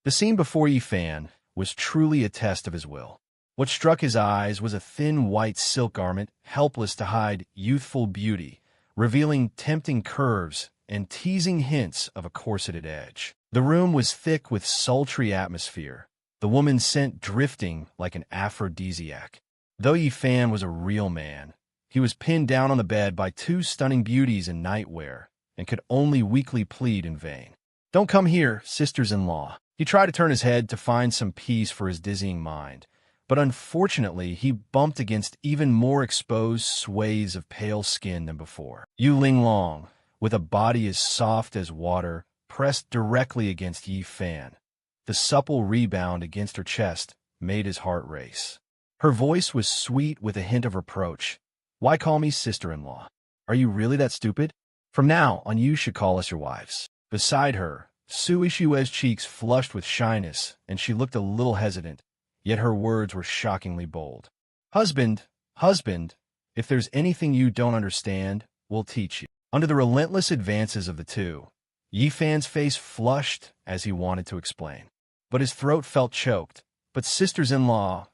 The scene before Yi Fan was truly a test of his will. What struck his eyes was a thin white silk garment, helpless to hide youthful beauty, revealing tempting curves and teasing hints of a corseted edge. The room was thick with sultry atmosphere, the woman's scent drifting like an aphrodisiac. Though Yi Fan was a real man, he was pinned down on the bed by two stunning beauties in nightwear and could only weakly plead in vain. "Don't come here, sisters-in-law." He tried to turn his head to find some peace for his dizzying mind, but unfortunately he bumped against even more exposed swathes of pale skin than before. Yu Linglong, with a body as soft as water, pressed directly against Yi Fan. The supple rebound against her chest made his heart race. Her voice was sweet with a hint of reproach. "Why call me sister-in-law? Are you really that stupid? From now on you should call us your wives." Beside her, Su Ishue's cheeks flushed with shyness, and she looked a little hesitant, yet her words were shockingly bold. Husband, if there's anything you don't understand, we'll teach you." Under the relentless advances of the two, Yi Fan's face flushed as he wanted to explain. But his throat felt choked. But sisters-in-law,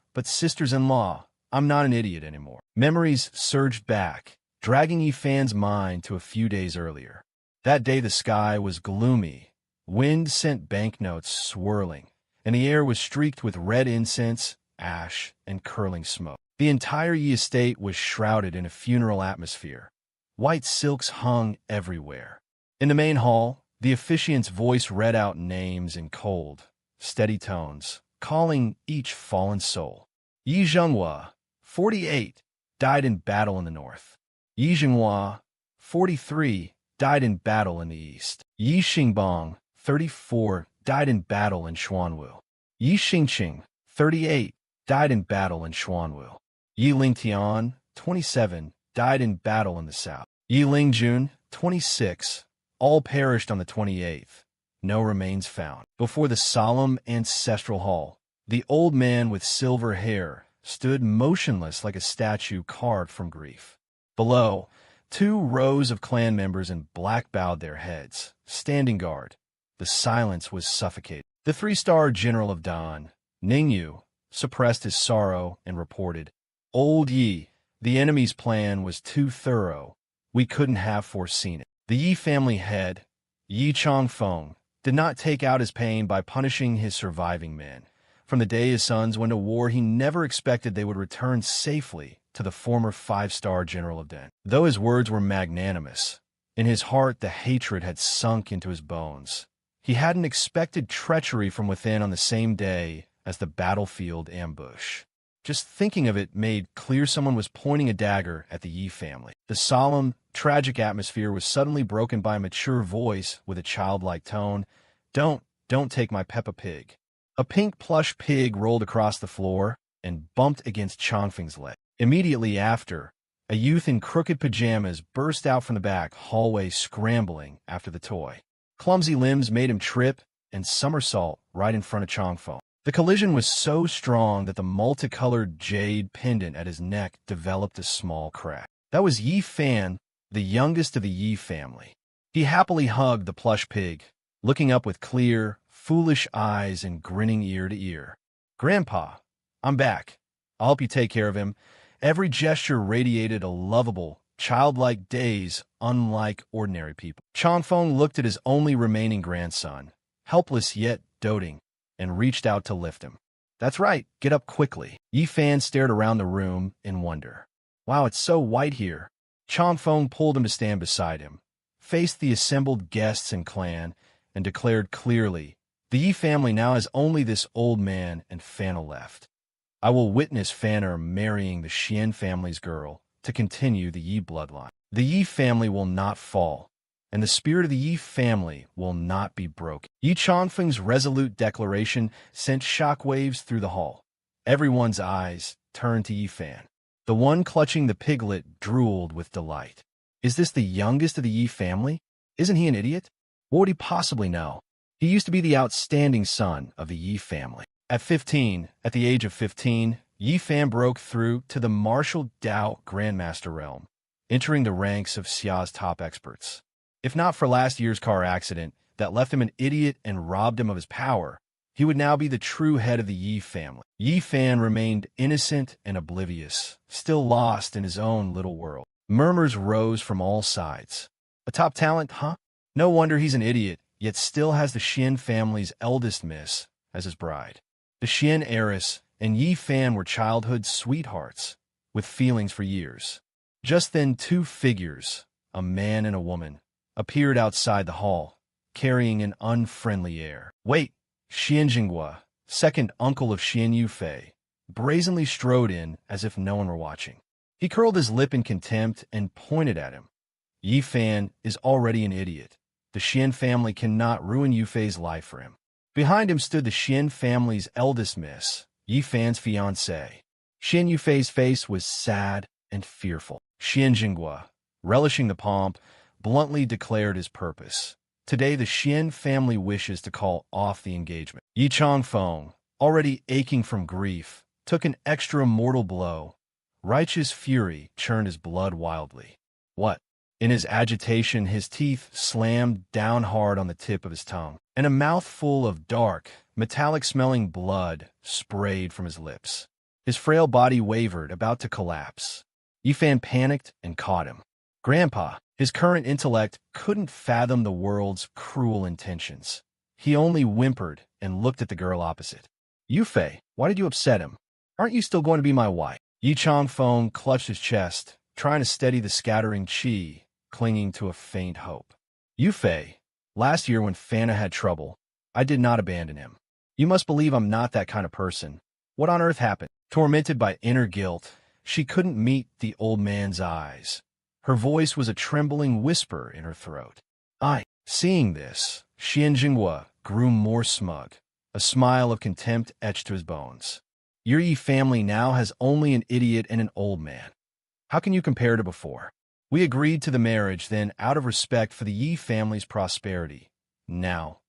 I'm not an idiot anymore." Memories surged back, dragging Yi Fan's mind to a few days earlier. That day the sky was gloomy. Wind sent banknotes swirling, and the air was streaked with red incense, ash, and curling smoke. The entire Yi estate was shrouded in a funeral atmosphere. White silks hung everywhere. In the main hall, the officiant's voice read out names in cold, steady tones, calling each fallen soul. Yi Zhenghua, 48, died in battle in the north. Yi Zhenghua, 43, died in battle in the east. Yi Xingbang, 34, died in battle in Xuanwu. Yi Xingqing, 38, died in battle in Xuanwu. Yi Lingtian, 27, died in battle in the south. Yi Lingjun, 26, all perished on the 28th. No remains found. Before the solemn ancestral hall, the old man with silver hair stood motionless like a statue carved from grief. Below, 2 rows of clan members in black bowed their heads, standing guard. The silence was suffocating. The 3-star general of Dan, Ningyu, suppressed his sorrow and reported, "Old Yi, the enemy's plan was too thorough. We couldn't have foreseen it." The Yi family head, Yi Changfeng, did not take out his pain by punishing his surviving men. From the day his sons went to war, he never expected they would return safely to the former 5-star general of Dan. Though his words were magnanimous, in his heart the hatred had sunk into his bones. He hadn't expected treachery from within on the same day as the battlefield ambush. Just thinking of it made clear someone was pointing a dagger at the Yi family. The solemn, tragic atmosphere was suddenly broken by a mature voice with a childlike tone. Don't take my Peppa Pig." A pink plush pig rolled across the floor and bumped against Changfeng's leg. Immediately after, a youth in crooked pajamas burst out from the back hallway scrambling after the toy. Clumsy limbs made him trip and somersault right in front of Changfeng. The collision was so strong that the multicolored jade pendant at his neck developed a small crack. That was Yi Fan, the youngest of the Yi family. He happily hugged the plush pig, looking up with clear, foolish eyes and grinning ear to ear. "Grandpa, I'm back. I'll help you take care of him." Every gesture radiated a lovable, childlike daze unlike ordinary people. Changfeng looked at his only remaining grandson, helpless yet doting, and reached out to lift him. "That's right, get up quickly." Yi Fan stared around the room in wonder. "Wow, it's so white here." Changfeng pulled him to stand beside him, faced the assembled guests and clan, and declared clearly, "The Yi family now has only this old man and Fana left. I will witness Fana marrying the Xian family's girl to continue the Yi bloodline. The Yi family will not fall, and the spirit of the Yi family will not be broken." Yi Changfeng's resolute declaration sent shockwaves through the hall. Everyone's eyes turned to Yi Fan. The one clutching the piglet drooled with delight. Is this the youngest of the Yi family? Isn't he an idiot? What would he possibly know? He used to be the outstanding son of the Yi family. At the age of 15, Yi Fan broke through to the martial Dao Grandmaster realm, entering the ranks of Xia's top experts. If not for last year's car accident that left him an idiot and robbed him of his power, He would now be the true head of the Yi family. Yi Fan remained innocent and oblivious, still lost in his own little world. Murmurs rose from all sides. A top talent, huh? No wonder he's an idiot, yet still has the Xian family's eldest miss as his bride. The Xian heiress and Yi Fan were childhood sweethearts, with feelings for years. Just then 2 figures, a man and a woman, appeared outside the hall, carrying an unfriendly air. Wait! Xian Jinghua, second uncle of Xian Yufei, brazenly strode in as if no one were watching. He curled his lip in contempt and pointed at him. Yi Fan is already an idiot. The Xian family cannot ruin Yufei's life for him. Behind him stood the Xian family's eldest miss, Yi Fan's fiancée. Xian Yufei's face was sad and fearful. Xian Jinghua, relishing the pomp, bluntly declared his purpose. Today, the Xian family wishes to call off the engagement. Yi Changfeng, already aching from grief, took an extra mortal blow. Righteous fury churned his blood wildly. What? In his agitation, his teeth slammed down hard on the tip of his tongue, and a mouthful of dark, metallic-smelling blood sprayed from his lips. His frail body wavered, about to collapse. Yi Fan panicked and caught him. Grandpa, his current intellect couldn't fathom the world's cruel intentions. He only whimpered and looked at the girl opposite. Yufei, why did you upset him? Aren't you still going to be my wife? Yi Changfeng clutched his chest, trying to steady the scattering qi, clinging to a faint hope. Yufei, last year when Fana had trouble, I did not abandon him. You must believe I'm not that kind of person. What on earth happened? Tormented by inner guilt, she couldn't meet the old man's eyes. Her voice was a trembling whisper in her throat. Seeing this, Xian Jinghua grew more smug. A smile of contempt etched to his bones. Your Yi family now has only an idiot and an old man. How can you compare to before? We agreed to the marriage then out of respect for the Yi family's prosperity. Now,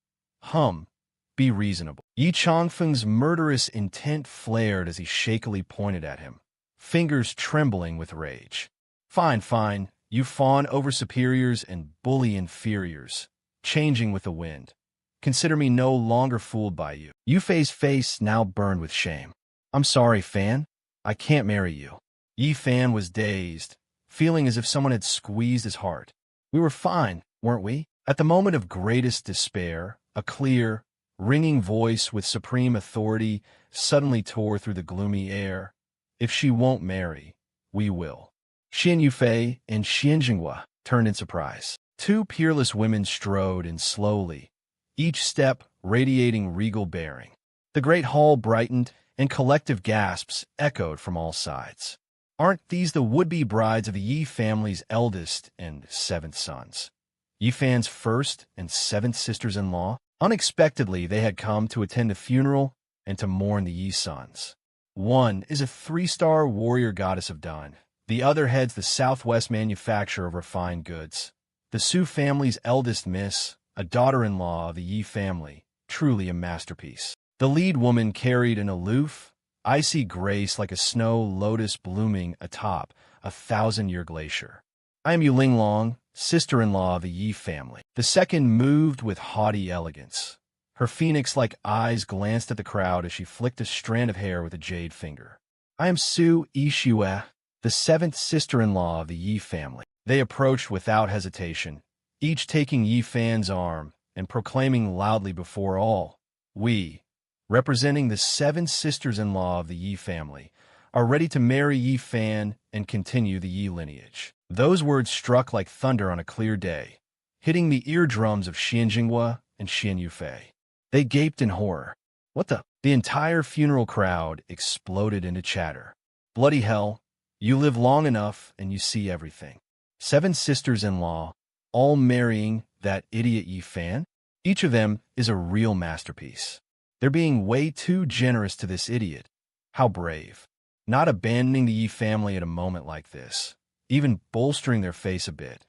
be reasonable. Yi Changfeng's murderous intent flared as he shakily pointed at him, fingers trembling with rage. Fine, you fawn over superiors and bully inferiors, changing with the wind. Consider me no longer fooled by you. Yufei's face now burned with shame. I'm sorry, Fan. I can't marry you. Yi Fan was dazed, feeling as if someone had squeezed his heart. We were fine, weren't we? At the moment of greatest despair, a clear, ringing voice with supreme authority suddenly tore through the gloomy air. If she won't marry, we will. Xian Yufei and Xian Jinghua turned in surprise. 2 peerless women strode in slowly, each step radiating regal bearing. The great hall brightened, and collective gasps echoed from all sides. Aren't these the would-be brides of the Yi family's eldest and 7th sons? Yi Fan's 1st and 7th sisters-in-law? Unexpectedly, they had come to attend the funeral and to mourn the Yi sons. One is a 3-star warrior goddess of dawn. The other heads the Southwest manufacture of refined goods. The Su family's eldest miss, a daughter-in-law of the Yi family, truly a masterpiece. The lead woman carried an aloof, icy grace like a snow lotus blooming atop a 1,000-year glacier. I am Yu Linglong, sister-in-law of the Yi family. The second moved with haughty elegance. Her phoenix-like eyes glanced at the crowd as she flicked a strand of hair with a jade finger. I am Su Yixue, the 7th sister-in-law of the Yi family. They approached without hesitation, each taking Yi Fan's arm and proclaiming loudly before all, we, representing the 7 sisters-in-law of the Yi family, are ready to marry Yi Fan and continue the Yi lineage. Those words struck like thunder on a clear day, hitting the eardrums of Xian Jinghua and Xian Yufei. They gaped in horror. What the? The entire funeral crowd exploded into chatter. Bloody hell, you live long enough and you see everything. 7 sisters-in-law, all marrying that idiot Yi Fan? Each of them is a real masterpiece. They're being way too generous to this idiot. How brave. Not abandoning the Yi family at a moment like this, even bolstering their face a bit,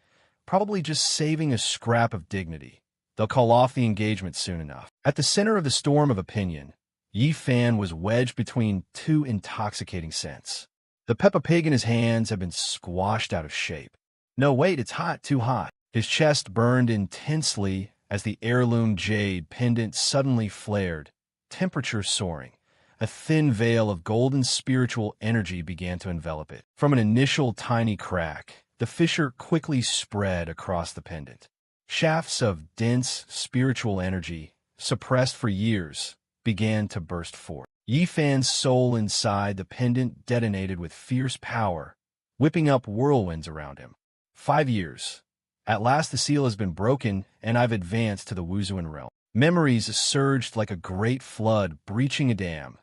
probably just saving a scrap of dignity. They'll call off the engagement soon enough. At the center of the storm of opinion, Yi Fan was wedged between 2 intoxicating scents. The Peppa Pig in his hands had been squashed out of shape. No, wait, it's hot, too hot. His chest burned intensely as the heirloom jade pendant suddenly flared, temperature soaring. A thin veil of golden spiritual energy began to envelop it. From an initial tiny crack, the fissure quickly spread across the pendant. Shafts of dense spiritual energy, suppressed for years, began to burst forth. Yi Fan's soul inside the pendant detonated with fierce power, whipping up whirlwinds around him. 5 years. At last the seal has been broken, and I've advanced to the Wuzuan realm. Memories surged like a great flood breaching a dam,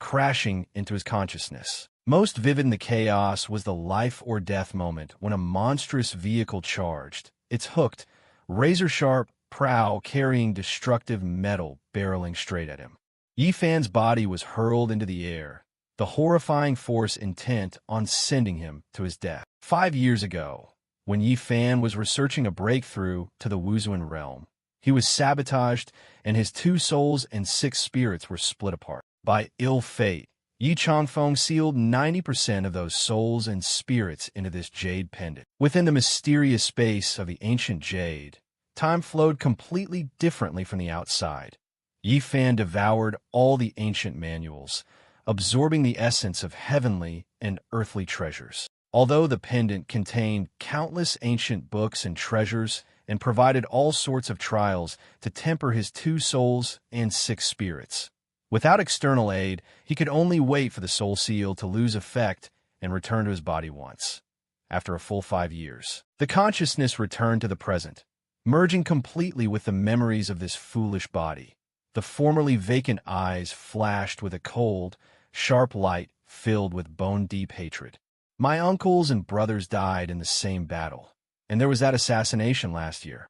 crashing into his consciousness. Most vivid in the chaos was the life-or-death moment when a monstrous vehicle charged, its hooked, razor-sharp prow carrying destructive metal barreling straight at him. Yi Fan's body was hurled into the air, the horrifying force intent on sending him to his death. 5 years ago, when Yi Fan was researching a breakthrough to the Wuzuan realm, he was sabotaged, and his 2 souls and 6 spirits were split apart. By ill fate, Yi Changfeng sealed 90% of those souls and spirits into this jade pendant. Within the mysterious space of the ancient jade, time flowed completely differently from the outside. Yi Fan devoured all the ancient manuals, absorbing the essence of heavenly and earthly treasures. Although the pendant contained countless ancient books and treasures and provided all sorts of trials to temper his 2 souls and 6 spirits, without external aid, he could only wait for the soul seal to lose effect and return to his body once. After a full 5 years, the consciousness returned to the present, merging completely with the memories of this foolish body. The formerly vacant eyes flashed with a cold, sharp light filled with bone-deep hatred. My uncles and brothers died in the same battle, and there was that assassination last year.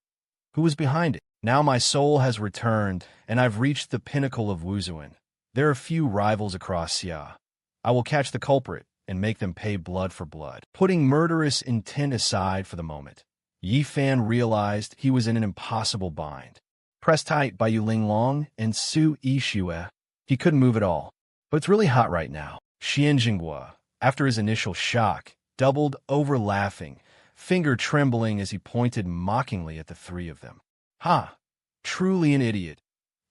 Who was behind it? Now my soul has returned, and I've reached the pinnacle of Wuzuan. There are few rivals across Xia. I will catch the culprit and make them pay blood for blood. Putting murderous intent aside for the moment, Yi Fan realized he was in an impossible bind. Pressed tight by Yu Linglong and Su Yixue, he couldn't move at all. But it's really hot right now. Xian Jinghua, after his initial shock, doubled over laughing, finger trembling as he pointed mockingly at the 3 of them. Ha! Truly an idiot.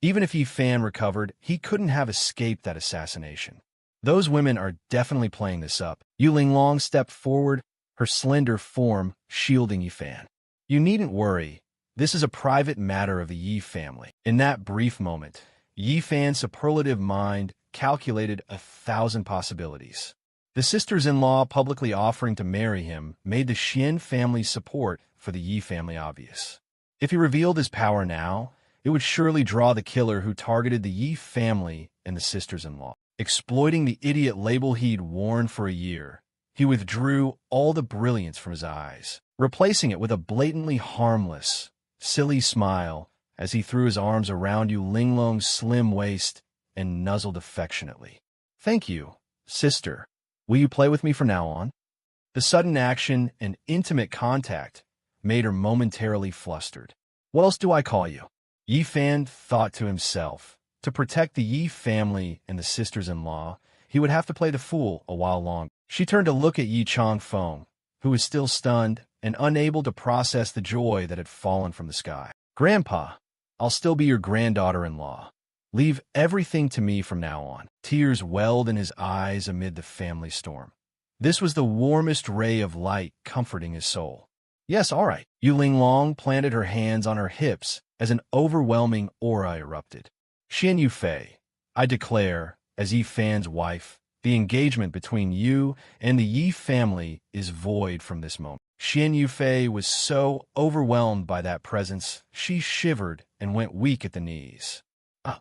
Even if Yi Fan recovered, he couldn't have escaped that assassination. Those women are definitely playing this up. Yu Linglong stepped forward, her slender form shielding Yi Fan. You needn't worry. This is a private matter of the Yi family. In that brief moment, Yi Fan's superlative mind calculated 1,000 possibilities. The sisters-in-law publicly offering to marry him made the Xian family's support for the Yi family obvious. If he revealed his power now, it would surely draw the killer who targeted the Yi family and the sisters-in-law. Exploiting the idiot label he'd worn for a year, he withdrew all the brilliance from his eyes, replacing it with a blatantly harmless, silly smile as he threw his arms around Yu Linglong's slim waist and nuzzled affectionately. Thank you, sister. Will you play with me from now on? The sudden action and intimate contact made her momentarily flustered. What else do I call you? Yi Fan thought to himself. To protect the Yi family and the sisters-in-law, he would have to play the fool a while longer. She turned to look at Yi Changfeng, who was still stunned and unable to process the joy that had fallen from the sky. Grandpa, I'll still be your granddaughter-in-law. Leave everything to me from now on. Tears welled in his eyes amid the family storm. This was the warmest ray of light comforting his soul. Yes, all right. Yu Linglong planted her hands on her hips as an overwhelming aura erupted. Xian Yufei, I declare, as Yi Fan's wife, the engagement between you and the Yi family is void from this moment. Xian Yufei was so overwhelmed by that presence, she shivered and went weak at the knees.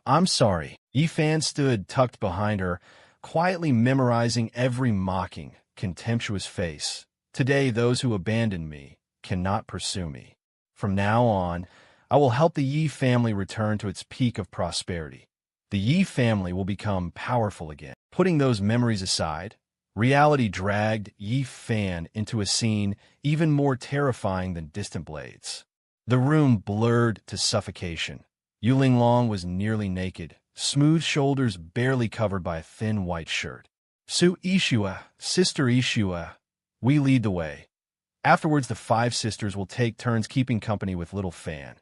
I'm sorry. Yi Fan stood tucked behind her, quietly memorizing every mocking, contemptuous face. Today, those who abandoned me cannot pursue me. From now on, I will help the Yi family return to its peak of prosperity. The Yi family will become powerful again. Putting those memories aside, reality dragged Yi Fan into a scene even more terrifying than distant blades. The room blurred to suffocation. Yu Linglong was nearly naked, smooth shoulders barely covered by a thin white shirt. Su Yixue, Sister Yixue, we lead the way. Afterwards, the 5 sisters will take turns keeping company with little Fan.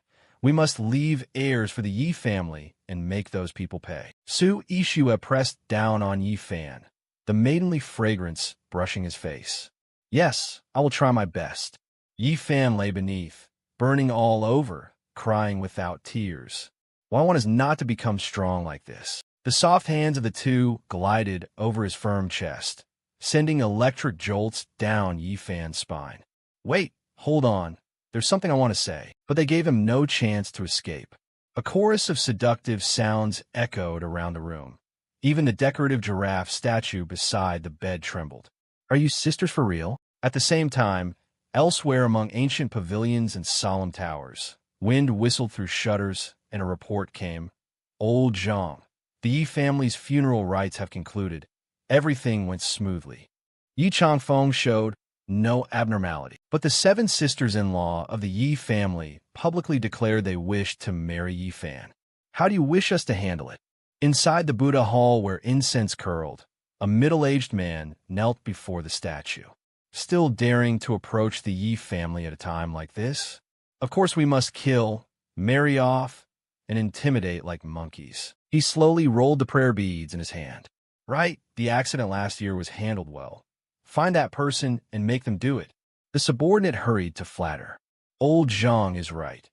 We must leave heirs for the Yi family and make those people pay. Su Ishua pressed down on Yi Fan, the maidenly fragrance brushing his face. Yes, I will try my best. Yi Fan lay beneath, burning all over, crying without tears. Why one is not to become strong like this. The soft hands of the two glided over his firm chest, sending electric jolts down Yi Fan's spine. Wait, hold on. There's something I want to say. But they gave him no chance to escape. A chorus of seductive sounds echoed around the room. Even the decorative giraffe statue beside the bed trembled. Are you sisters for real? At the same time, elsewhere among ancient pavilions and solemn towers, wind whistled through shutters, and a report came. Old Zhang, the Yi family's funeral rites have concluded. Everything went smoothly. Yi Changfeng showed no abnormality. But the 7 sisters-in-law of the Yi family publicly declared they wished to marry Yi Fan. How do you wish us to handle it? Inside the Buddha hall where incense curled, a middle-aged man knelt before the statue. Still daring to approach the Yi family at a time like this? Of course we must kill, marry off, and intimidate like monkeys. He slowly rolled the prayer beads in his hand. Right, the accident last year was handled well. Find that person and make them do it. The subordinate hurried to flatter. Old Zhang is right.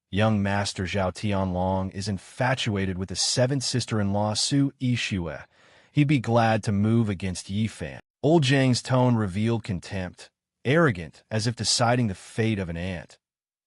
Young Master Zhao Tianlong is infatuated with the 7th sister-in-law Su Ishua. He'd be glad to move against Yi Fan. Old Zhang's tone revealed contempt, arrogant, as if deciding the fate of an ant.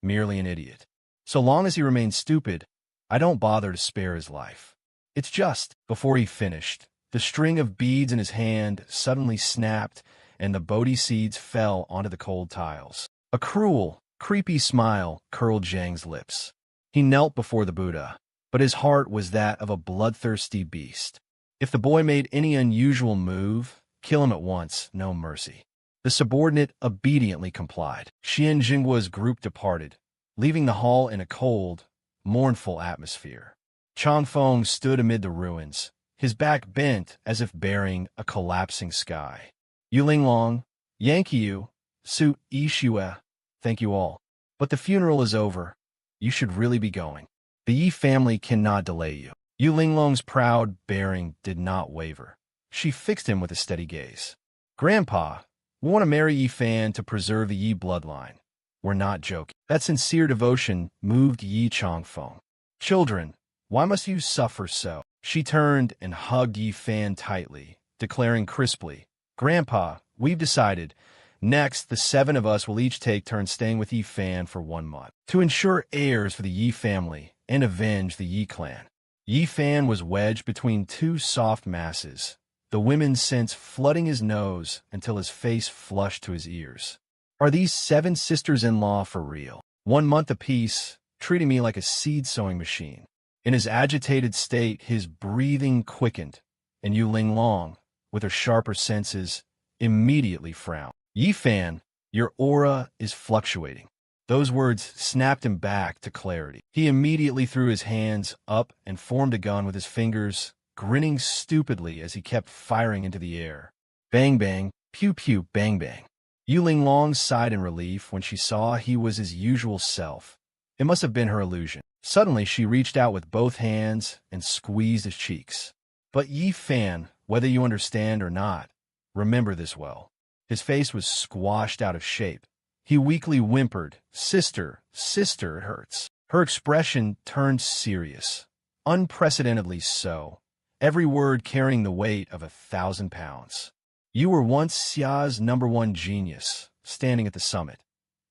Merely an idiot. So long as he remains stupid, I don't bother to spare his life. It's just, before he finished, the string of beads in his hand suddenly snapped, and the Bodhi seeds fell onto the cold tiles. A cruel, creepy smile curled Zhang's lips. He knelt before the Buddha, but his heart was that of a bloodthirsty beast. If the boy made any unusual move, kill him at once, no mercy. The subordinate obediently complied. Xian Jinggua's group departed, leaving the hall in a cold, mournful atmosphere. Changfeng stood amid the ruins, his back bent as if bearing a collapsing sky. Yulinglong, Yanqiu, Su Ishua, thank you all. But the funeral is over. You should really be going. The Yi family cannot delay you. Yulinglong's proud bearing did not waver. She fixed him with a steady gaze. Grandpa, we want to marry Yi Fan to preserve the Yi bloodline. We're not joking. That sincere devotion moved Yi Changfeng. Children, why must you suffer so? She turned and hugged Yi Fan tightly, declaring crisply, Grandpa, we've decided. Next, the 7 of us will each take turns staying with Yi Fan for 1 month, to ensure heirs for the Yi family and avenge the Yi clan. Yi Fan was wedged between 2 soft masses, the women's scents flooding his nose until his face flushed to his ears. Are these 7 sisters-in-law for real? 1 month apiece, treating me like a seed-sowing machine. In his agitated state, his breathing quickened, and Yulinglong, with her sharper senses, immediately frowned. Yi Fan, your aura is fluctuating. Those words snapped him back to clarity. He immediately threw his hands up and formed a gun with his fingers, grinning stupidly as he kept firing into the air. Bang bang, pew pew, bang bang. Yulinglong sighed in relief when she saw he was his usual self. It must have been her illusion. Suddenly she reached out with both hands and squeezed his cheeks. But Yi Fan, whether you understand or not, remember this well. His face was squashed out of shape. He weakly whimpered, Sister, sister, it hurts. Her expression turned serious, unprecedentedly so, every word carrying the weight of 1,000 pounds. You were once Xia's #1 genius, standing at the summit.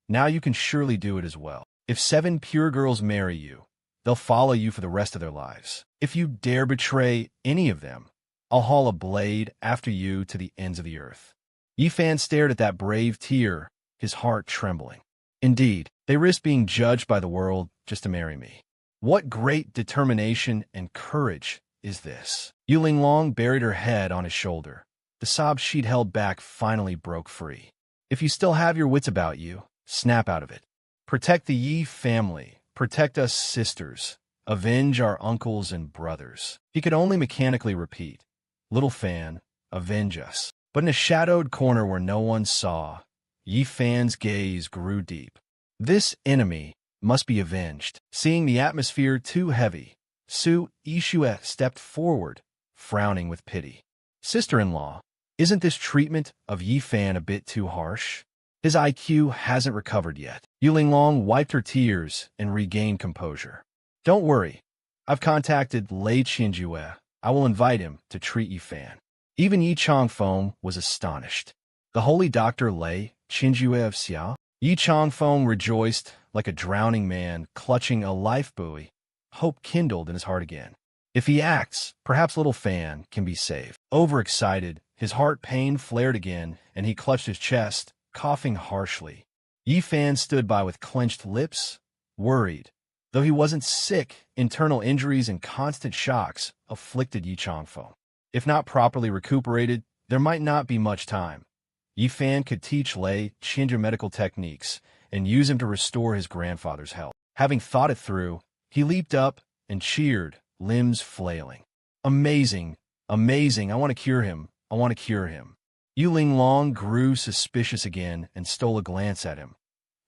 Now you can surely do it as well. If 7 pure girls marry you, they'll follow you for the rest of their lives. If you dare betray any of them, I'll haul a blade after you to the ends of the earth. Yi Fan stared at that brave tear, his heart trembling. Indeed, they risk being judged by the world just to marry me. What great determination and courage is this? Yulinglong buried her head on his shoulder. The sobs she'd held back finally broke free. If you still have your wits about you, snap out of it. Protect the Yi family. Protect us sisters. Avenge our uncles and brothers. He could only mechanically repeat, Little Fan, avenge us. But in a shadowed corner where no one saw, Yi Fan's gaze grew deep. This enemy must be avenged. Seeing the atmosphere too heavy, Su Ishue stepped forward, frowning with pity. Sister-in-law, isn't this treatment of Yi Fan a bit too harsh? His IQ hasn't recovered yet. Yu Linglong wiped her tears and regained composure. Don't worry. I've contacted Lei Qianjue. I will invite him to treat Yi Fan. Even Yi Changfeng was astonished. The holy Dr. Lei Qianjue of Xiao? Yi Changfeng rejoiced like a drowning man clutching a life buoy. Hope kindled in his heart again. If he acts, perhaps little Fan can be saved. Overexcited, his heart pain flared again, and he clutched his chest, coughing harshly. Yi Fan stood by with clenched lips, worried. Though he wasn't sick, internal injuries and constant shocks afflicted Yi Changfeng. If not properly recuperated, there might not be much time. Yi Fan could teach Lei Qianjue medical techniques and use him to restore his grandfather's health. Having thought it through, he leaped up and cheered, limbs flailing. Amazing, amazing, I want to cure him, I want to cure him. Yu Linglong grew suspicious again and stole a glance at him.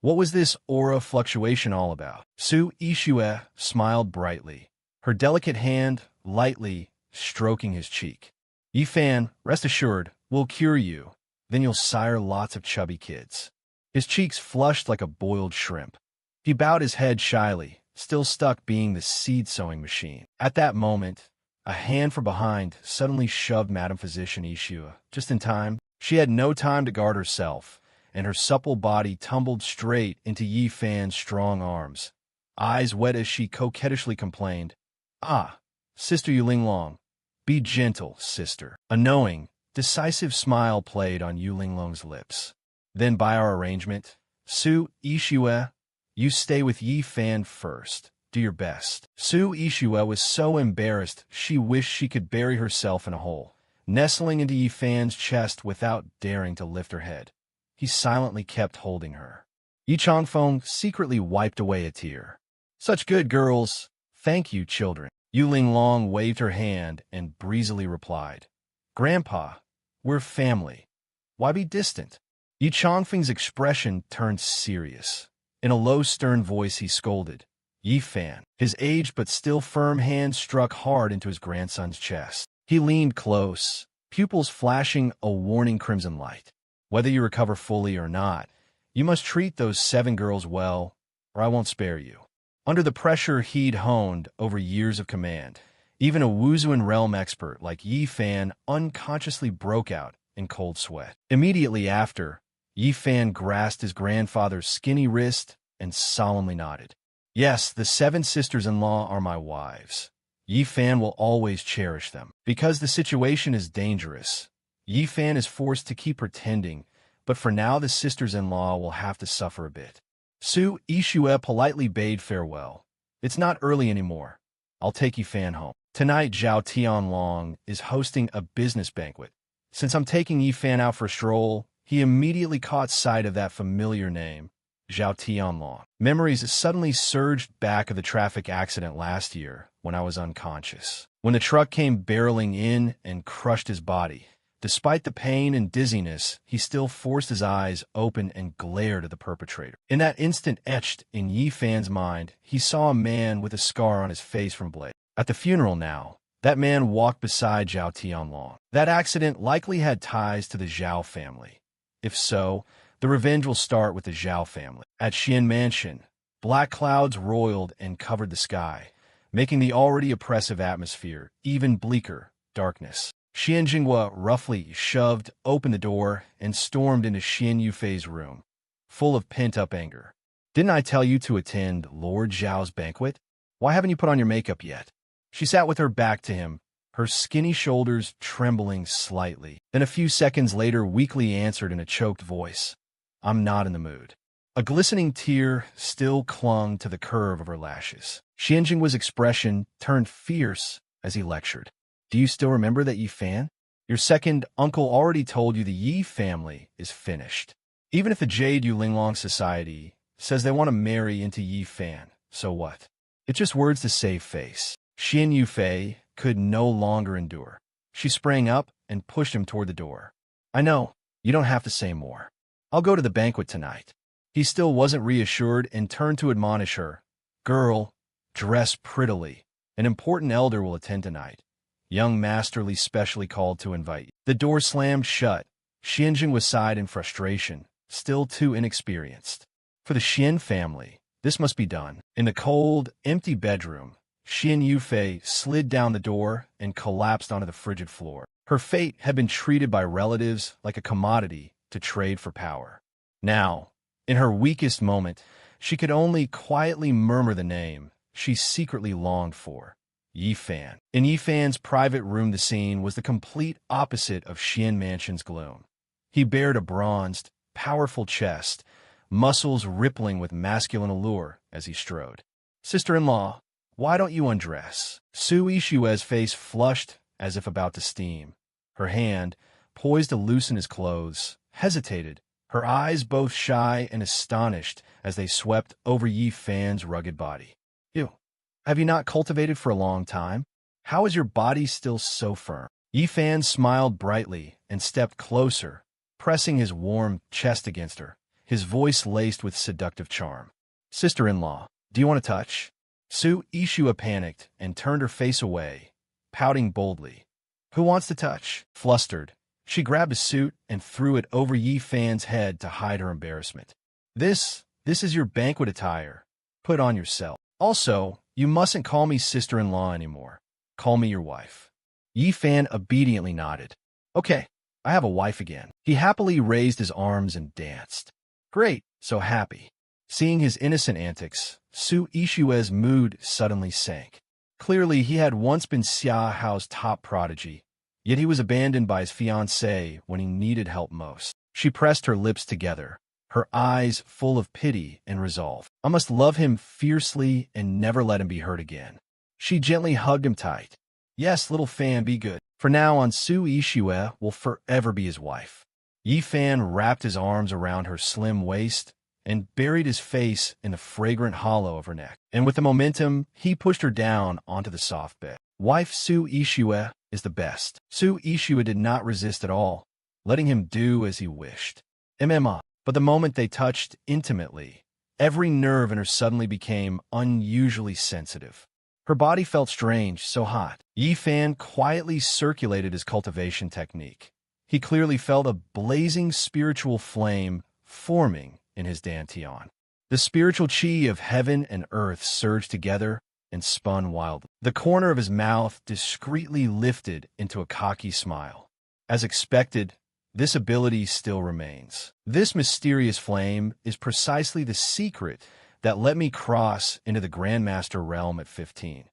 What was this aura fluctuation all about? Su Ishue smiled brightly, her delicate hand lightly stroking his cheek. Yi Fan, rest assured, we'll cure you. Then you'll sire lots of chubby kids. His cheeks flushed like a boiled shrimp. He bowed his head shyly, still stuck being the seed-sowing machine. At that moment, a hand from behind suddenly shoved Madam Physician Ishue. Just in time, she had no time to guard herself, and her supple body tumbled straight into Yi Fan's strong arms. Eyes wet as she coquettishly complained, "Ah, Sister Yu Linglong, be gentle, sister." A knowing, decisive smile played on Yu Linglong's lips. Then by our arrangement, Su Ishue, you stay with Yi Fan first. Do your best. Su Ishue was so embarrassed she wished she could bury herself in a hole, nestling into Yi Fan's chest without daring to lift her head. He silently kept holding her. Yi Changfeng secretly wiped away a tear. Such good girls. Thank you, children. Yu Linglong waved her hand and breezily replied, Grandpa, we're family. Why be distant? Yi Changfeng's expression turned serious. In a low, stern voice, he scolded, Yi Fan. His aged but still firm hand struck hard into his grandson's chest. He leaned close, pupils flashing a warning crimson light. Whether you recover fully or not, you must treat those 7 girls well, or I won't spare you. Under the pressure he'd honed over years of command, even a Wuzuan realm expert like Yi Fan unconsciously broke out in cold sweat. Immediately after, Yi Fan grasped his grandfather's skinny wrist and solemnly nodded. Yes, the 7 sisters-in-law are my wives. Yi Fan will always cherish them. Because the situation is dangerous, Yi Fan is forced to keep pretending, but for now the sisters-in-law will have to suffer a bit. Su Ishue politely bade farewell. It's not early anymore. I'll take Yi Fan home. Tonight Zhao Tianlong is hosting a business banquet. Since I'm taking Yi Fan out for a stroll, he immediately caught sight of that familiar name, Zhao Tianlong. Memories suddenly surged back of the traffic accident last year when I was unconscious. When the truck came barreling in and crushed his body. Despite the pain and dizziness, he still forced his eyes open and glared at the perpetrator. In that instant etched in Yi Fan's mind, he saw a man with a scar on his face from blade. At the funeral now, that man walked beside Zhao Tianlong. That accident likely had ties to the Zhao family. If so, the revenge will start with the Zhao family. At Xian Mansion, black clouds roiled and covered the sky, making the already oppressive atmosphere even bleaker, darkness. Xian Jinghua roughly shoved open the door and stormed into Xian Yufei's room, full of pent-up anger. Didn't I tell you to attend Lord Zhao's banquet? Why haven't you put on your makeup yet? She sat with her back to him, her skinny shoulders trembling slightly. Then a few seconds later weakly answered in a choked voice, I'm not in the mood. A glistening tear still clung to the curve of her lashes. Xian Jinghua's expression turned fierce as he lectured. Do you still remember that Yi Fan? Your second uncle already told you the Yi family is finished. Even if the Jade Yu Linglong Society says they want to marry into Yi Fan, so what? It's just words to save face. Xian Yufei could no longer endure. She sprang up and pushed him toward the door. I know, you don't have to say more. I'll go to the banquet tonight. He still wasn't reassured and turned to admonish her. Girl, dress prettily. An important elder will attend tonight. Young Masterly specially called to invite you. The door slammed shut. Xianjing sighed in frustration, still too inexperienced. For the Xian family, this must be done. In the cold, empty bedroom, Xian Yufei slid down the door and collapsed onto the frigid floor. Her fate had been treated by relatives like a commodity to trade for power. Now, in her weakest moment, she could only quietly murmur the name she secretly longed for. Yifan. In Yifan's private room, the scene was the complete opposite of Xian Mansion's gloom. He bared a bronzed, powerful chest, muscles rippling with masculine allure as he strode. Sister-in-law, why don't you undress? Su Ishue's face flushed as if about to steam. Her hand, poised to loosen his clothes, hesitated, her eyes both shy and astonished as they swept over Yifan's rugged body. You, have you not cultivated for a long time? How is your body still so firm? Yifan smiled brightly and stepped closer, pressing his warm chest against her, his voice laced with seductive charm. Sister-in-law, do you want to touch? Su Ishua panicked and turned her face away, pouting boldly. Who wants to touch? Flustered, she grabbed a suit and threw it over Yifan's head to hide her embarrassment. This is your banquet attire. Put on yourself. Also, you mustn't call me sister-in-law anymore. Call me your wife. Yifan obediently nodded. Okay, I have a wife again. He happily raised his arms and danced. Great, so happy. Seeing his innocent antics, Su Ishue's mood suddenly sank. Clearly, he had once been Xia Hao's top prodigy, yet he was abandoned by his fiancée when he needed help most. She pressed her lips together, her eyes full of pity and resolve. I must love him fiercely and never let him be hurt again. She gently hugged him tight. Yes, little Fan, be good. For now on, Su Ishue will forever be his wife. Yifan wrapped his arms around her slim waist and buried his face in the fragrant hollow of her neck. And with the momentum, he pushed her down onto the soft bed. Wife Su Ishue is the best. Su Ishue did not resist at all, letting him do as he wished. MMA. But the moment they touched intimately, every nerve in her suddenly became unusually sensitive. Her body felt strange, so hot. Yifan quietly circulated his cultivation technique. He clearly felt a blazing spiritual flame forming in his dantian. The spiritual chi of heaven and earth surged together and spun wildly. The corner of his mouth discreetly lifted into a cocky smile. As expected, this ability still remains. This mysterious flame is precisely the secret that let me cross into the Grandmaster realm at 15.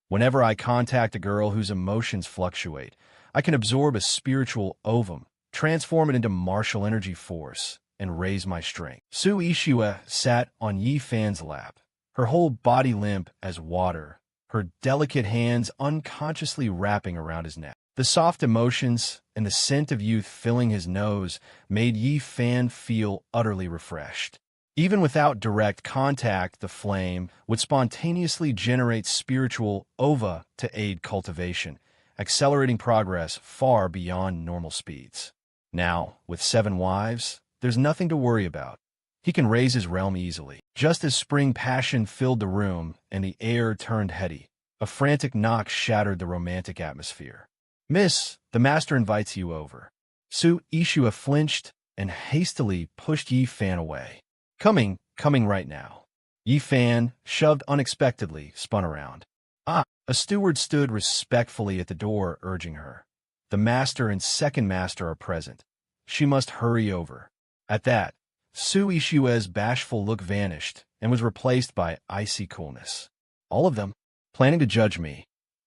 Whenever I contact a girl whose emotions fluctuate, I can absorb a spiritual ovum, transform it into martial energy force, and raise my strength. Su Ishue sat on Yifan's lap, her whole body limp as water, her delicate hands unconsciously wrapping around his neck. The soft emotions and the scent of youth filling his nose made Yifan feel utterly refreshed. Even without direct contact, the flame would spontaneously generate spiritual ova to aid cultivation, accelerating progress far beyond normal speeds. Now, with 7 wives, there's nothing to worry about. He can raise his realm easily. Just as spring passion filled the room and the air turned heady, a frantic knock shattered the romantic atmosphere. Miss, the master invites you over. Su Ishua flinched and hastily pushed Yifan away. Coming right now. Yifan, shoved unexpectedly, spun around. Ah, a steward stood respectfully at the door, urging her. The master and second master are present. She must hurry over. At that, Su Ishue's bashful look vanished and was replaced by icy coolness. All of them, planning to judge me.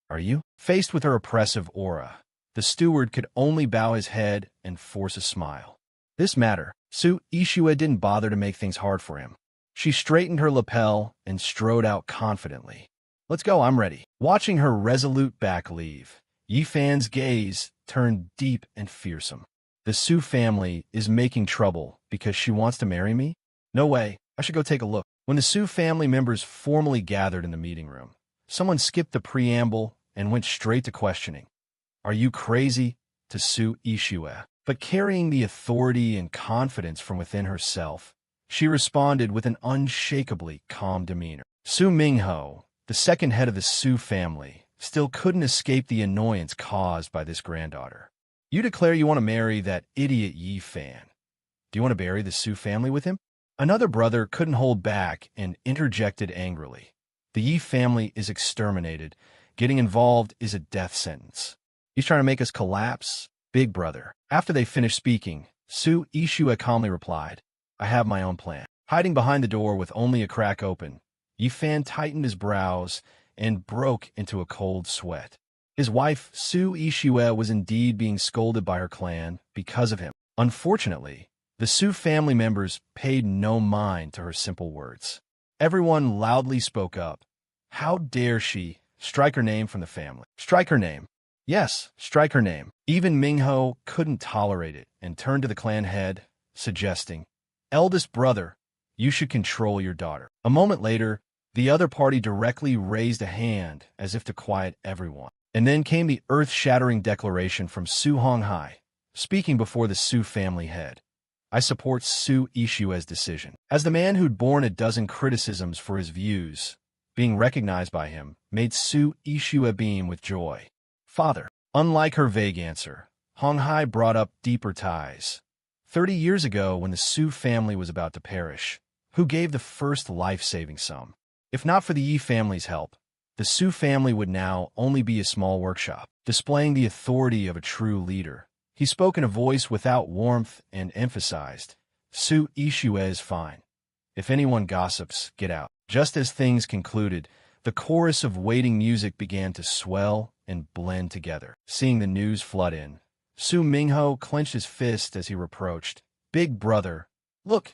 Are you? Faced with her oppressive aura, the steward could only bow his head and force a smile. This matter, Su Ishue didn't bother to make things hard for him. She straightened her lapel and strode out confidently. Let's go, I'm ready. Watching her resolute back leave, Yifan's gaze turned deep and fearsome. The Su family is making trouble because she wants to marry me? No way, I should go take a look. When the Su family members formally gathered in the meeting room, someone skipped the preamble and went straight to questioning. Are you crazy? To Su Ishue. But carrying the authority and confidence from within herself, She responded with an unshakably calm demeanor. Su Mingho, the second head of the Su family, still couldn't escape the annoyance caused by this granddaughter. You declare you want to marry that idiot Yi Fan. Do you want to bury the Su family with him? Another brother couldn't hold back and interjected angrily. The Yi family is exterminated. Getting involved is a death sentence. He's trying to make us collapse? Big brother. After they finished speaking, Su Ishue calmly replied, I have my own plan. Hiding behind the door with only a crack open, Yi Fan tightened his brows and broke into a cold sweat. His wife, Su Ishue, was indeed being scolded by her clan because of him. Unfortunately, the Su family members paid no mind to her simple words. Everyone loudly spoke up. How dare she strike her name from the family? Strike her name. Yes, strike her name. Even Mingho couldn't tolerate it and turned to the clan head, suggesting, Eldest brother, you should control your daughter. A moment later, the other party directly raised a hand as if to quiet everyone. And then came the earth-shattering declaration from Su Honghai, speaking before the Su family head. I support Su Ishue's decision. As the man who'd borne a dozen criticisms for his views, being recognized by him, made Su Ishue beam with joy. Father. Unlike her vague answer, Honghai brought up deeper ties. 30 years ago, when the Su family was about to perish, who gave the first life-saving sum? If not for the Yi family's help, the Su family would now only be a small workshop, displaying the authority of a true leader. He spoke in a voice without warmth and emphasized, Su Ishue is fine. If anyone gossips, get out. Just as things concluded, the chorus of waiting music began to swell and blend together. Seeing the news flood in, Su Mingho clenched his fist as he reproached, Big brother, look,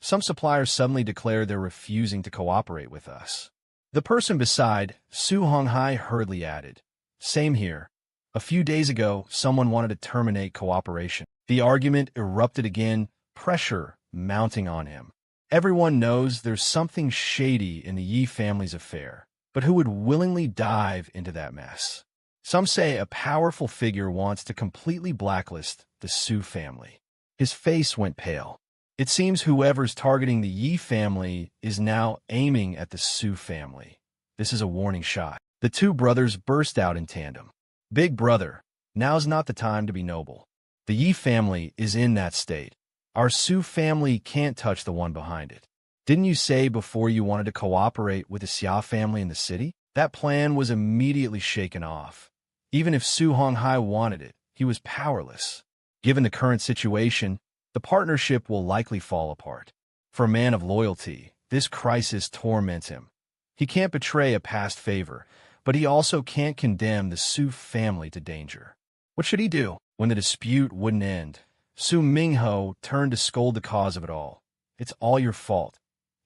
some suppliers suddenly declared they're refusing to cooperate with us. The person beside Su Honghai hurriedly added, Same here. A few days ago, someone wanted to terminate cooperation. The argument erupted again, pressure mounting on him. Everyone knows there's something shady in the Yi family's affair, but who would willingly dive into that mess? Some say a powerful figure wants to completely blacklist the Su family. His face went pale. It seems whoever's targeting the Yi family is now aiming at the Su family. This is a warning shot. The two brothers burst out in tandem. Big brother, now's not the time to be noble. The Yi family is in that state. Our Su family can't touch the one behind it. Didn't you say before you wanted to cooperate with the Xia family in the city? That plan was immediately shaken off. Even if Su Honghai wanted it, he was powerless. Given the current situation, the partnership will likely fall apart. For a man of loyalty, this crisis torments him. He can't betray a past favor, but he also can't condemn the Su family to danger. What should he do? When the dispute wouldn't end, Su Mingho turned to scold the cause of it all. It's all your fault.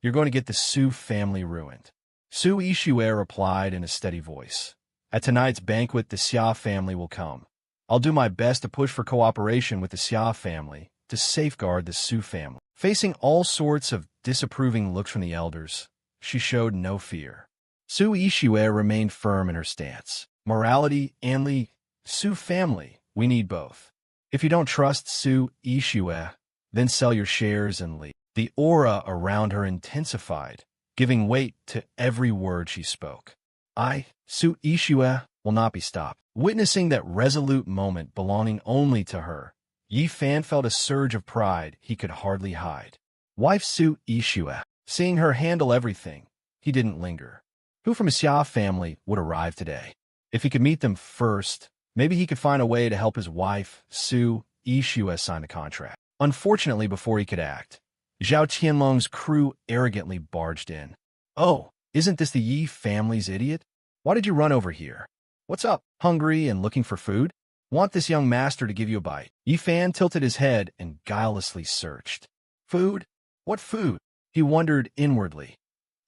You're going to get the Su family ruined. Su Ishue replied in a steady voice. At tonight's banquet, the Xia family will come. I'll do my best to push for cooperation with the Xia family to safeguard the Su family. Facing all sorts of disapproving looks from the elders, she showed no fear. Su Ishue remained firm in her stance. Morality and the Su family, we need both. If you don't trust Su Ishue, then sell your shares and leave. The aura around her intensified, giving weight to every word she spoke. Su Ishue, will not be stopped. Witnessing that resolute moment belonging only to her, Yi Fan felt a surge of pride he could hardly hide. Wife Su Ishue, seeing her handle everything, he didn't linger. Who from a Xia family would arrive today? If he could meet them first, maybe he could find a way to help his wife, Su Ishue, sign the contract. Unfortunately, before he could act, Zhao Tianlong's crew arrogantly barged in. Oh, isn't this the Yi family's idiot? Why did you run over here? What's up? Hungry and looking for food? Want this young master to give you a bite? Yi Fan tilted his head and guilelessly searched. Food? What food? He wondered inwardly.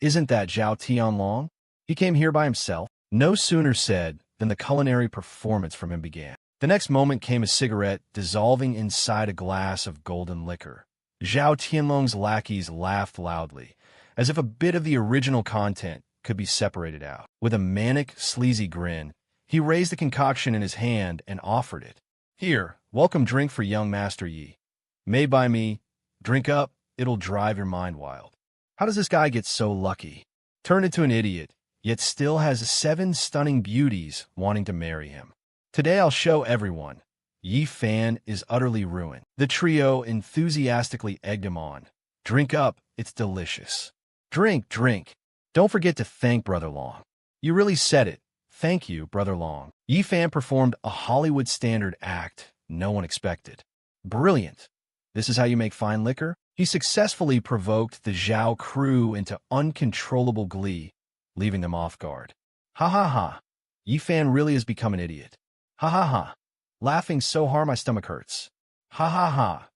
Isn't that Zhao Tianlong? He came here by himself. No sooner said than the culinary performance from him began. The next moment came a cigarette dissolving inside a glass of golden liquor. Zhao Tianlong's lackeys laughed loudly, as if a bit of the original content could be separated out. With a manic, sleazy grin, he raised the concoction in his hand and offered it. Here, welcome drink for young Master Yi. Made by me. Drink up, it'll drive your mind wild. How does this guy get so lucky? Turned into an idiot, yet still has 7 stunning beauties wanting to marry him. Today I'll show everyone. Yi Fan is utterly ruined. The trio enthusiastically egged him on. Drink up, it's delicious. Drink, drink. Don't forget to thank Brother Long. You really said it. Thank you, Brother Long. Yi Fan performed a Hollywood standard act no one expected. Brilliant. This is how you make fine liquor? He successfully provoked the Zhao crew into uncontrollable glee, leaving them off guard. Ha ha ha. Yi Fan really has become an idiot. Ha ha ha. Laughing so hard my stomach hurts. Ha ha ha.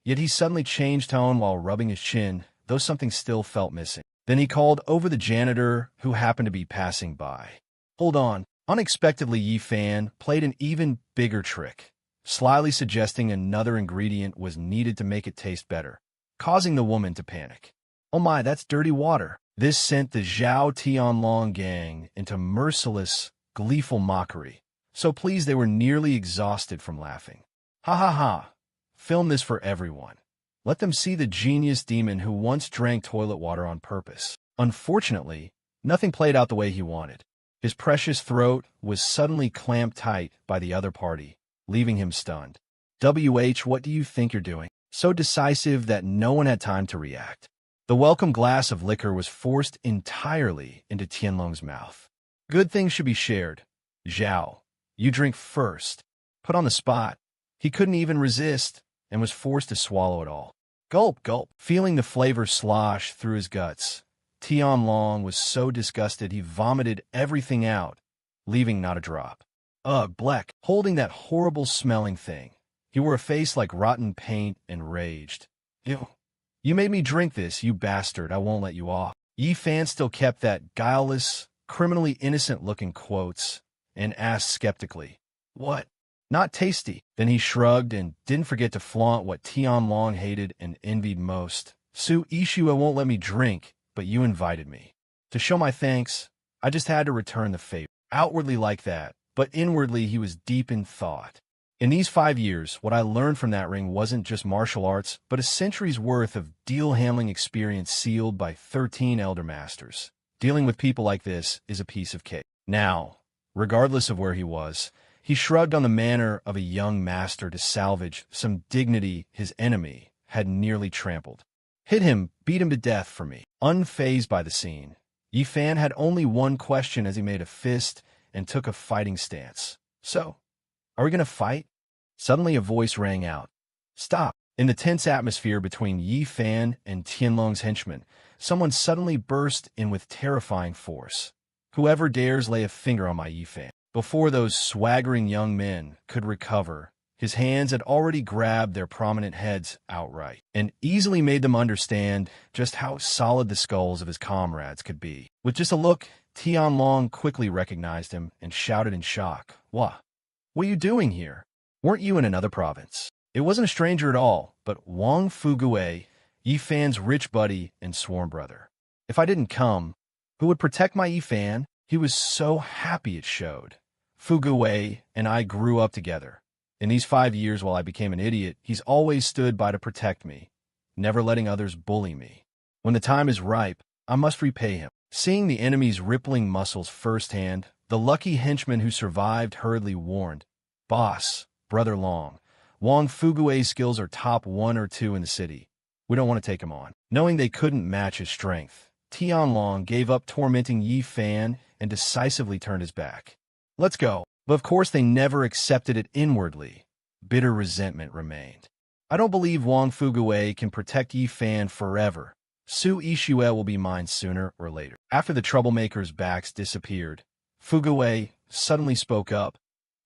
Yet he suddenly changed tone while rubbing his chin, though something still felt missing. Then he called over the janitor who happened to be passing by. Hold on. Unexpectedly, Yi Fan played an even bigger trick, slyly suggesting another ingredient was needed to make it taste better, causing the woman to panic. Oh my, that's dirty water. This sent the Zhao Tianlong gang into merciless, gleeful mockery, so pleased they were nearly exhausted from laughing. Ha ha ha. Film this for everyone. Let them see the genius demon who once drank toilet water on purpose. Unfortunately, nothing played out the way he wanted. His precious throat was suddenly clamped tight by the other party, leaving him stunned. WH, what do you think you're doing? So decisive that no one had time to react. The welcome glass of liquor was forced entirely into Tianlong's mouth. Good things should be shared. Zhao, you drink first. Put on the spot. He couldn't even resist and was forced to swallow it all. Gulp, gulp. Feeling the flavor slosh through his guts, Tianlong was so disgusted he vomited everything out, leaving not a drop. Ugh, Bleck, holding that horrible-smelling thing. He wore a face like rotten paint and raged. Ew. You made me drink this, you bastard. I won't let you off. Yi Fan still kept that guileless, criminally innocent-looking quotes and asked skeptically, What? Not tasty. Then he shrugged and didn't forget to flaunt what Tianlong hated and envied most. Su Ishua won't let me drink, but you invited me. To show my thanks, I just had to return the favor. Outwardly like that, but inwardly he was deep in thought. In these 5 years, what I learned from that ring wasn't just martial arts, but a century's worth of deal-handling experience sealed by 13 elder masters. Dealing with people like this is a piece of cake. Now, regardless of where he was, he shrugged on the manner of a young master to salvage some dignity his enemy had nearly trampled. Hit him, beat him to death for me. Unfazed by the scene, Yi Fan had only one question as he made a fist and took a fighting stance. So, are we going to fight? Suddenly a voice rang out. Stop. In the tense atmosphere between Yi Fan and Tianlong's henchmen, someone suddenly burst in with terrifying force. Whoever dares lay a finger on my Yi Fan. Before those swaggering young men could recover, his hands had already grabbed their prominent heads outright and easily made them understand just how solid the skulls of his comrades could be. With just a look, Tianlong quickly recognized him and shouted in shock, What are you doing here? Weren't you in another province? It wasn't a stranger at all, but Wang Fugue, Yi Fan's rich buddy and sworn brother. If I didn't come, who would protect my Yi Fan? He was so happy it showed. Fugue and I grew up together. In these 5 years while I became an idiot, he's always stood by to protect me, never letting others bully me. When the time is ripe, I must repay him. Seeing the enemy's rippling muscles firsthand, the lucky henchman who survived hurriedly warned, Boss, Brother Long, Wang Fugue's skills are top 1 or 2 in the city. We don't want to take him on. Knowing they couldn't match his strength, Tianlong gave up tormenting Yi Fan and decisively turned his back. Let's go. But of course they never accepted it inwardly. Bitter resentment remained. I don't believe Wang Fugue can protect Yi Fan forever. Su Ishue will be mine sooner or later. After the troublemakers' backs disappeared, Fugue suddenly spoke up.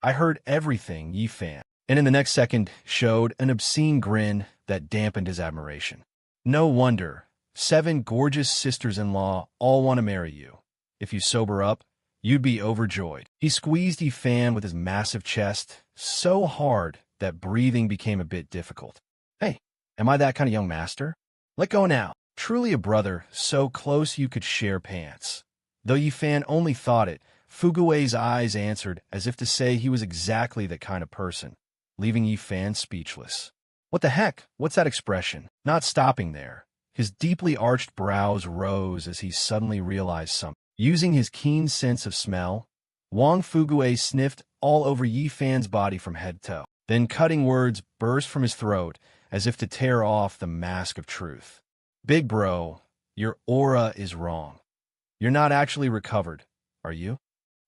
I heard everything, Yi Fan. And in the next second showed an obscene grin that dampened his admiration. No wonder. 7 gorgeous sisters-in-law all want to marry you. If you sober up, you'd be overjoyed. He squeezed Yi Fan with his massive chest so hard that breathing became a bit difficult. Hey, am I that kind of young master? Let go now. Truly a brother, so close you could share pants. Though Yi Fan only thought it, Fugue's eyes answered as if to say he was exactly that kind of person, leaving Yi Fan speechless. What the heck? What's that expression? Not stopping there, His deeply arched brows rose as he suddenly realized something. Using his keen sense of smell, Wang Fugue sniffed all over Yi Fan's body from head to toe. Then cutting words burst from his throat as if to tear off the mask of truth. Big bro, your aura is wrong. You're not actually recovered, are you?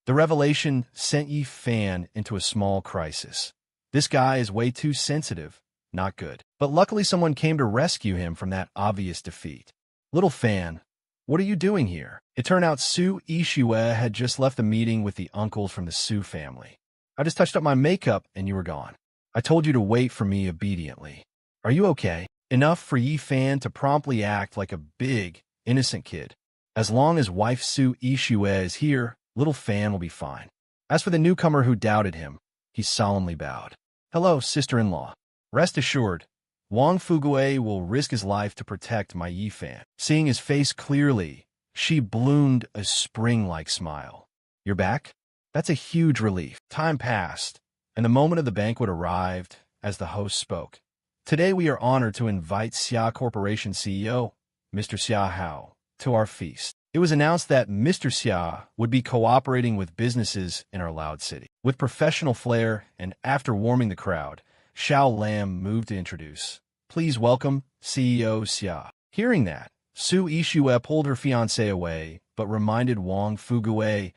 The revelation sent Yi Fan into a small crisis. This guy is way too sensitive. Not good. But luckily someone came to rescue him from that obvious defeat. Little Fan, what are you doing here? It turned out Su Ishue had just left the meeting with the uncles from the Su family. I just touched up my makeup and you were gone. I told you to wait for me obediently. Are you okay? Enough for Yi Fan to promptly act like a big, innocent kid. As long as wife Su Ishue is here, Little Fan will be fine. As for the newcomer who doubted him, he solemnly bowed. Hello, sister-in-law. Rest assured, Wang Fugue will risk his life to protect my Yi Fan. Seeing his face clearly, she bloomed a spring-like smile. You're back? That's a huge relief. Time passed, and the moment of the banquet arrived as the host spoke. Today we are honored to invite Xia Corporation CEO, Mr. Xia Hao, to our feast. It was announced that Mr. Xia would be cooperating with businesses in our loud city. With professional flair and after warming the crowd, Xiao Lam moved to introduce. Please welcome CEO Xia. Hearing that, Su Ishue pulled her fiancé away, but reminded Wang Fugue,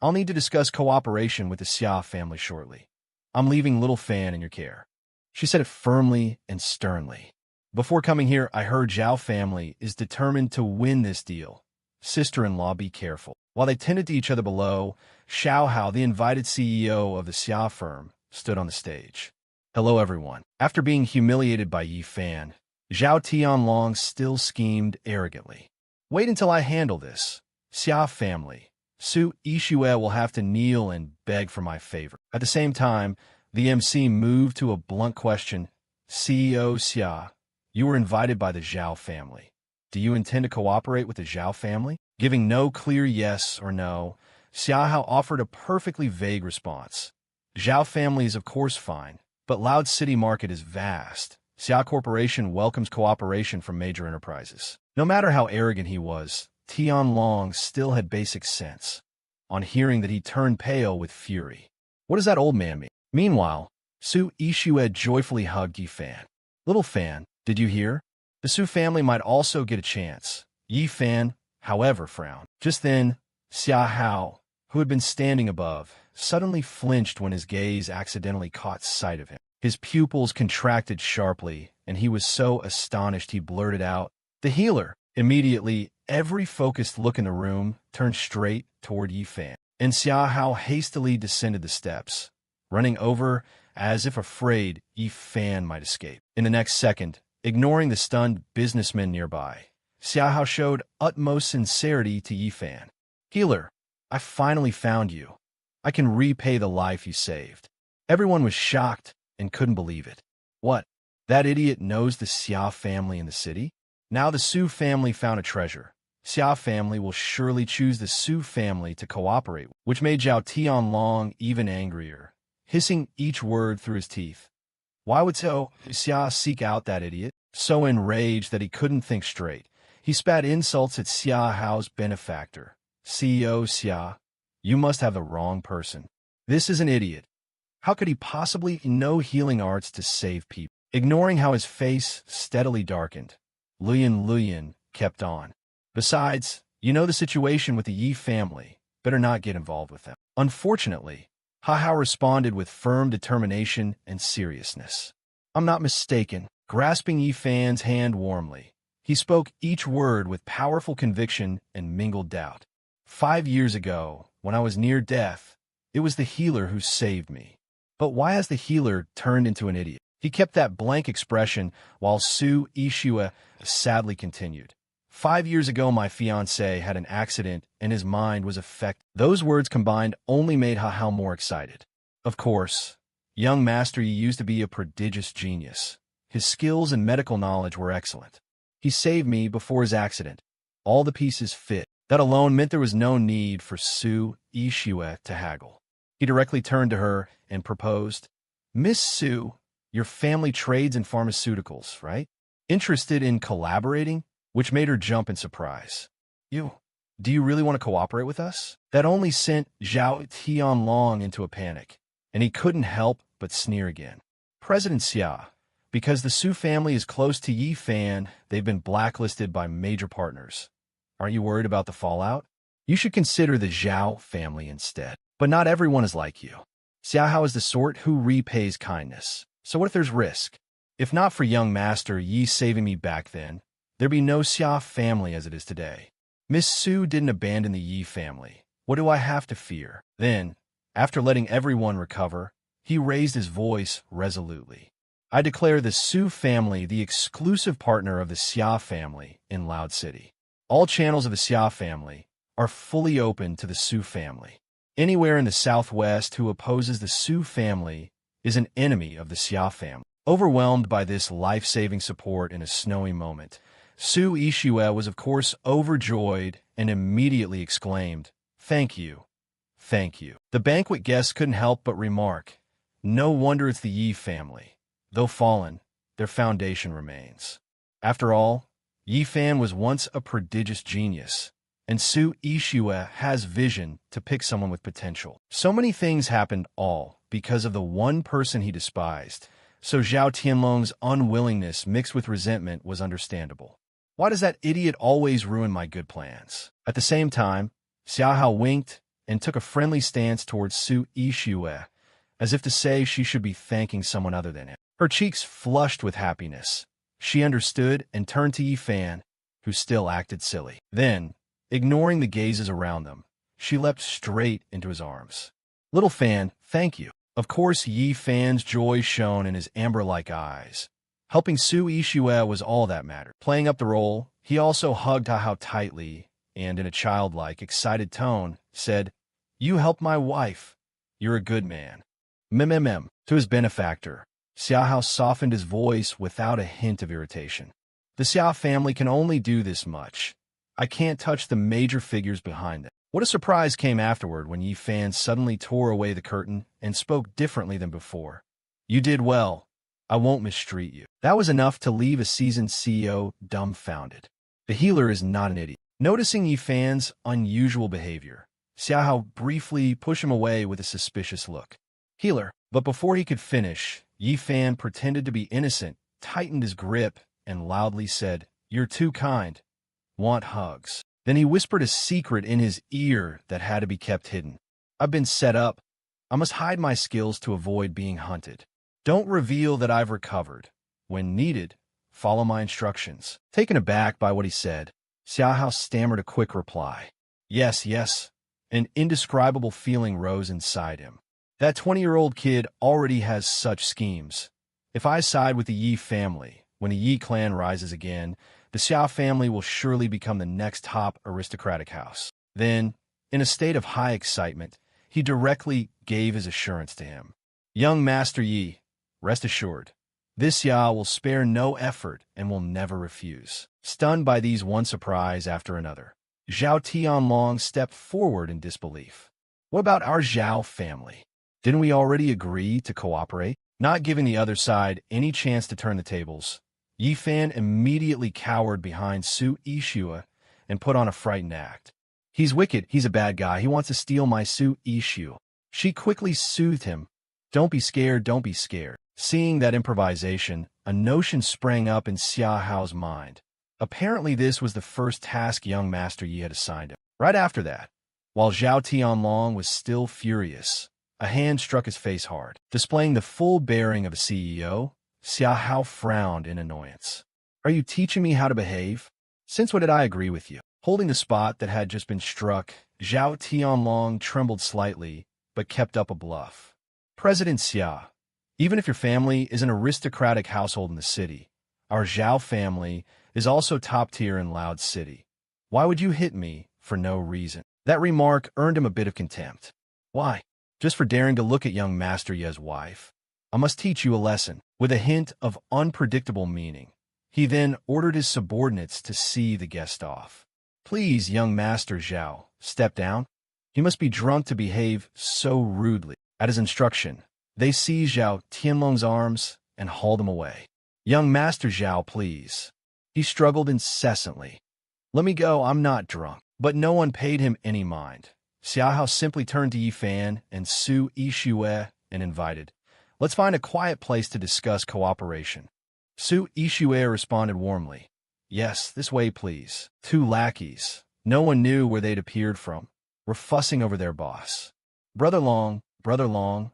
I'll need to discuss cooperation with the Xia family shortly. I'm leaving Little Fan in your care. She said it firmly and sternly. Before coming here, I heard Zhao family is determined to win this deal. Sister-in-law, be careful. While they tended to each other below, Xiao Hao, the invited CEO of the Xia firm, stood on the stage. Hello, everyone. After being humiliated by Yi Fan, Zhao Tianlong still schemed arrogantly. Wait until I handle this. Xia family. Su Ishue will have to kneel and beg for my favor. At the same time, the MC moved to a blunt question. CEO Xia, you were invited by the Zhao family. Do you intend to cooperate with the Zhao family? Giving no clear yes or no, Xia Hao offered a perfectly vague response. Zhao family is of course fine, but Loud City market is vast. Xia Corporation welcomes cooperation from major enterprises. No matter how arrogant he was, Tianlong still had basic sense. On hearing that, he turned pale with fury. What does that old man mean? Meanwhile, Su Ishue joyfully hugged Yi Fan. Little Fan, did you hear? The Su family might also get a chance. Yi Fan, however, frowned. Just then, Xia Hao, who had been standing above, suddenly flinched when his gaze accidentally caught sight of him. His pupils contracted sharply, and he was so astonished he blurted out, "The healer!" Immediately, every focused look in the room turned straight toward Yi Fan, and Xia Hao hastily descended the steps, running over as if afraid Yi Fan might escape. In the next second, ignoring the stunned businessmen nearby, Xia Hao showed utmost sincerity to Yi Fan. Healer, I finally found you. I can repay the life you saved. Everyone was shocked and couldn't believe it. What? That idiot knows the Xia family in the city? Now the Su family found a treasure. Xia family will surely choose the Su family to cooperate, which made Zhao Tianlong even angrier, hissing each word through his teeth. Why would Xia seek out that idiot? So enraged that he couldn't think straight, he spat insults at Xia Hao's benefactor. CEO Xia, you must have the wrong person. This is an idiot. How could he possibly know healing arts to save people? Ignoring how his face steadily darkened, Luyan kept on. Besides, you know the situation with the Yi family. Better not get involved with them. Unfortunately, Hao responded with firm determination and seriousness. I'm not mistaken. Grasping Yi Fan's hand warmly, he spoke each word with powerful conviction and mingled doubt. 5 years ago, when I was near death, it was the healer who saved me. But why has the healer turned into an idiot? He kept that blank expression while Su Ishue sadly continued. 5 years ago, my fiancé had an accident and his mind was affected. Those words combined only made Hao more excited. Of course, young Master Yi used to be a prodigious genius. His skills and medical knowledge were excellent. He saved me before his accident. All the pieces fit. That alone meant there was no need for Su Ishue to haggle. He directly turned to her and proposed, Miss Su, your family trades in pharmaceuticals, right? Interested in collaborating? which made her jump in surprise. Do you really want to cooperate with us? That only sent Zhao Tianlong into a panic, and he couldn't help but sneer again. President Xia, because the Su family is close to Yi Fan, they've been blacklisted by major partners. Aren't you worried about the fallout? You should consider the Zhao family instead. But not everyone is like you. Xiahao is the sort who repays kindness. So what if there's risk? If not for young Master Yi saving me back then, there'd be no Xia family as it is today. Miss Su didn't abandon the Yi family. What do I have to fear? Then, after letting everyone recover, he raised his voice resolutely. I declare the Su family the exclusive partner of the Xia family in Loud City. All channels of the Xia family are fully open to the Su family. Anywhere in the southwest who opposes the Su family is an enemy of the Xia family. Overwhelmed by this life-saving support in a snowy moment, Su Yixue was of course overjoyed and immediately exclaimed, "Thank you, thank you." The banquet guests couldn't help but remark, "No wonder it's the Yi family. Though fallen, their foundation remains." After all, Yi Fan was once a prodigious genius, and Su Yixue has vision to pick someone with potential. So many things happened all because of the one person he despised, so Zhao Tianlong's unwillingness mixed with resentment was understandable. Why does that idiot always ruin my good plans? At the same time, Xiahao winked and took a friendly stance towards Su Yixue, as if to say she should be thanking someone other than him. Her cheeks flushed with happiness. She understood and turned to Yi Fan, who still acted silly. Then, ignoring the gazes around them, she leapt straight into his arms. "Little Fan, thank you." Of course, Yi Fan's joy shone in his amber-like eyes. Helping Su Yixue was all that mattered. Playing up the role, he also hugged Xiahao tightly and, in a childlike, excited tone, said, "You helped my wife. You're a good man." Mmm. To his benefactor, Xiahao softened his voice without a hint of irritation. "The Xia family can only do this much. I can't touch the major figures behind them." What a surprise came afterward when Yi Fan suddenly tore away the curtain and spoke differently than before. "You did well. I won't mistreat you." That was enough to leave a seasoned CEO dumbfounded. The healer is not an idiot. Noticing Yi Fan's unusual behavior, Xiahao briefly pushed him away with a suspicious look. "Healer." But before he could finish, Yi Fan pretended to be innocent, tightened his grip, and loudly said, "You're too kind. Want hugs." Then he whispered a secret in his ear that had to be kept hidden. "I've been set up. I must hide my skills to avoid being hunted. Don't reveal that I've recovered. When needed, follow my instructions." Taken aback by what he said, Xiahao stammered a quick reply. Yes. An indescribable feeling rose inside him. That 20-year-old kid already has such schemes. If I side with the Yi family, when the Yi clan rises again, the Xia family will surely become the next top aristocratic house. Then, in a state of high excitement, he directly gave his assurance to him. "Young Master Yi, rest assured, this Xia will spare no effort and will never refuse." Stunned by these one surprise after another, Zhao Tianlong stepped forward in disbelief. "What about our Zhao family? Didn't we already agree to cooperate?" Not giving the other side any chance to turn the tables, Yi Fan immediately cowered behind Su Yixue and put on a frightened act. "He's wicked. He's a bad guy. He wants to steal my Su Yixue." She quickly soothed him. Don't be scared. Seeing that improvisation, a notion sprang up in Xiahao's mind. Apparently this was the first task young Master Yi had assigned him. Right after that, while Zhao Tianlong was still furious, a hand struck his face hard. Displaying the full bearing of a CEO, Xiahao frowned in annoyance. "Are you teaching me how to behave? Since when did I agree with you?" Holding the spot that had just been struck, Zhao Tianlong trembled slightly, but kept up a bluff. "President Xia, even if your family is an aristocratic household in the city, our Zhao family is also top tier in Loud City. Why would you hit me for no reason?" That remark earned him a bit of contempt. "Why? Just for daring to look at young Master Ye's wife? I must teach you a lesson." With a hint of unpredictable meaning, he then ordered his subordinates to see the guest off. "Please, young Master Zhao, step down. He must be drunk to behave so rudely." At his instruction, they seized Zhao Tianlong's arms and hauled him away. "Young Master Zhao, please." He struggled incessantly. Let me go, I'm not drunk. But no one paid him any mind. Xiaohao simply turned to Yifan and Su Yixue and invited, let's find a quiet place to discuss cooperation. Su Yixue responded warmly, yes, this way please. Two lackeys, no one knew where they'd appeared from, were fussing over their boss. Brother Long,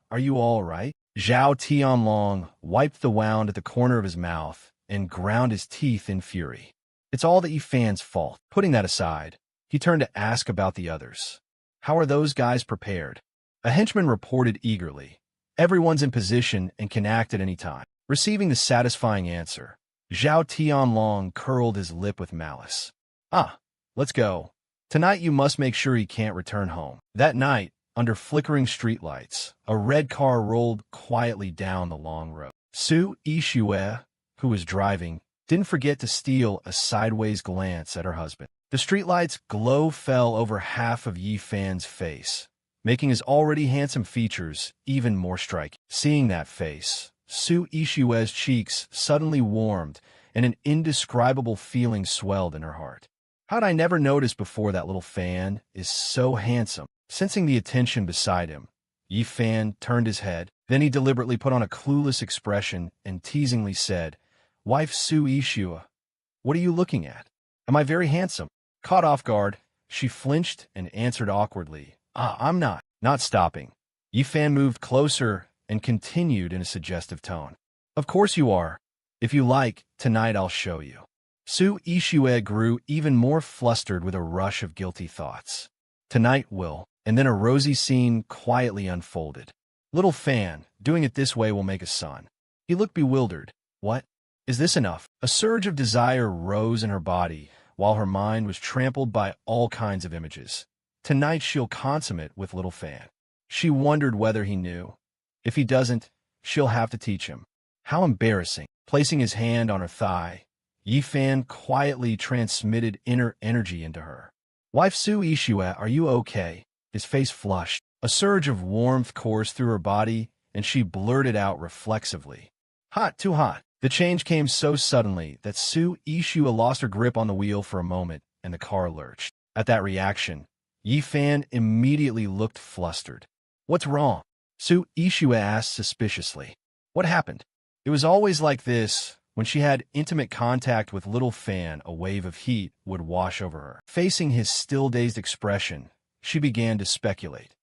are you all right? Zhao Tianlong wiped the wound at the corner of his mouth and ground his teeth in fury. It's all the Yifan's fault. Putting that aside, he turned to ask about the others. How are those guys prepared? A henchman reported eagerly. Everyone's in position and can act at any time. Receiving the satisfying answer, Zhao Tianlong curled his lip with malice. Let's go. Tonight you must make sure he can't return home. That night, under flickering streetlights, a red car rolled quietly down the long road. Su Yixue, who was driving, didn't forget to steal a sideways glance at her husband. The streetlight's glow fell over half of Yifan's face, making his already handsome features even more striking. Seeing that face, Su Yixue's cheeks suddenly warmed and an indescribable feeling swelled in her heart. How'd I never noticed before that little fan is so handsome? Sensing the attention beside him, Yifan turned his head. Then he deliberately put on a clueless expression and teasingly said, Wife Su Yixue, what are you looking at? Am I very handsome? Caught off guard, she flinched and answered awkwardly, I'm not. Not stopping. Yifan moved closer and continued in a suggestive tone. Of course you are. If you like, tonight I'll show you. Su Yixue grew even more flustered with a rush of guilty thoughts. Tonight will, and then a rosy scene quietly unfolded. Little fan, doing it this way will make a son. He looked bewildered. What? Is this enough? A surge of desire rose in her body, while her mind was trampled by all kinds of images. Tonight she'll consummate with little fan. She wondered whether he knew. If he doesn't, she'll have to teach him. How embarrassing. Placing his hand on her thigh, Yifan quietly transmitted inner energy into her. Wife Su Yixue, are you okay? His face flushed. A surge of warmth coursed through her body, and she blurted out reflexively. Hot, too hot. The change came so suddenly that Su Yixue lost her grip on the wheel for a moment, and the car lurched. At that reaction, Yifan immediately looked flustered. What's wrong? Su Yixue asked suspiciously. What happened? It was always like this. When she had intimate contact with little Fan, a wave of heat would wash over her. Facing his still dazed expression, she began to speculate.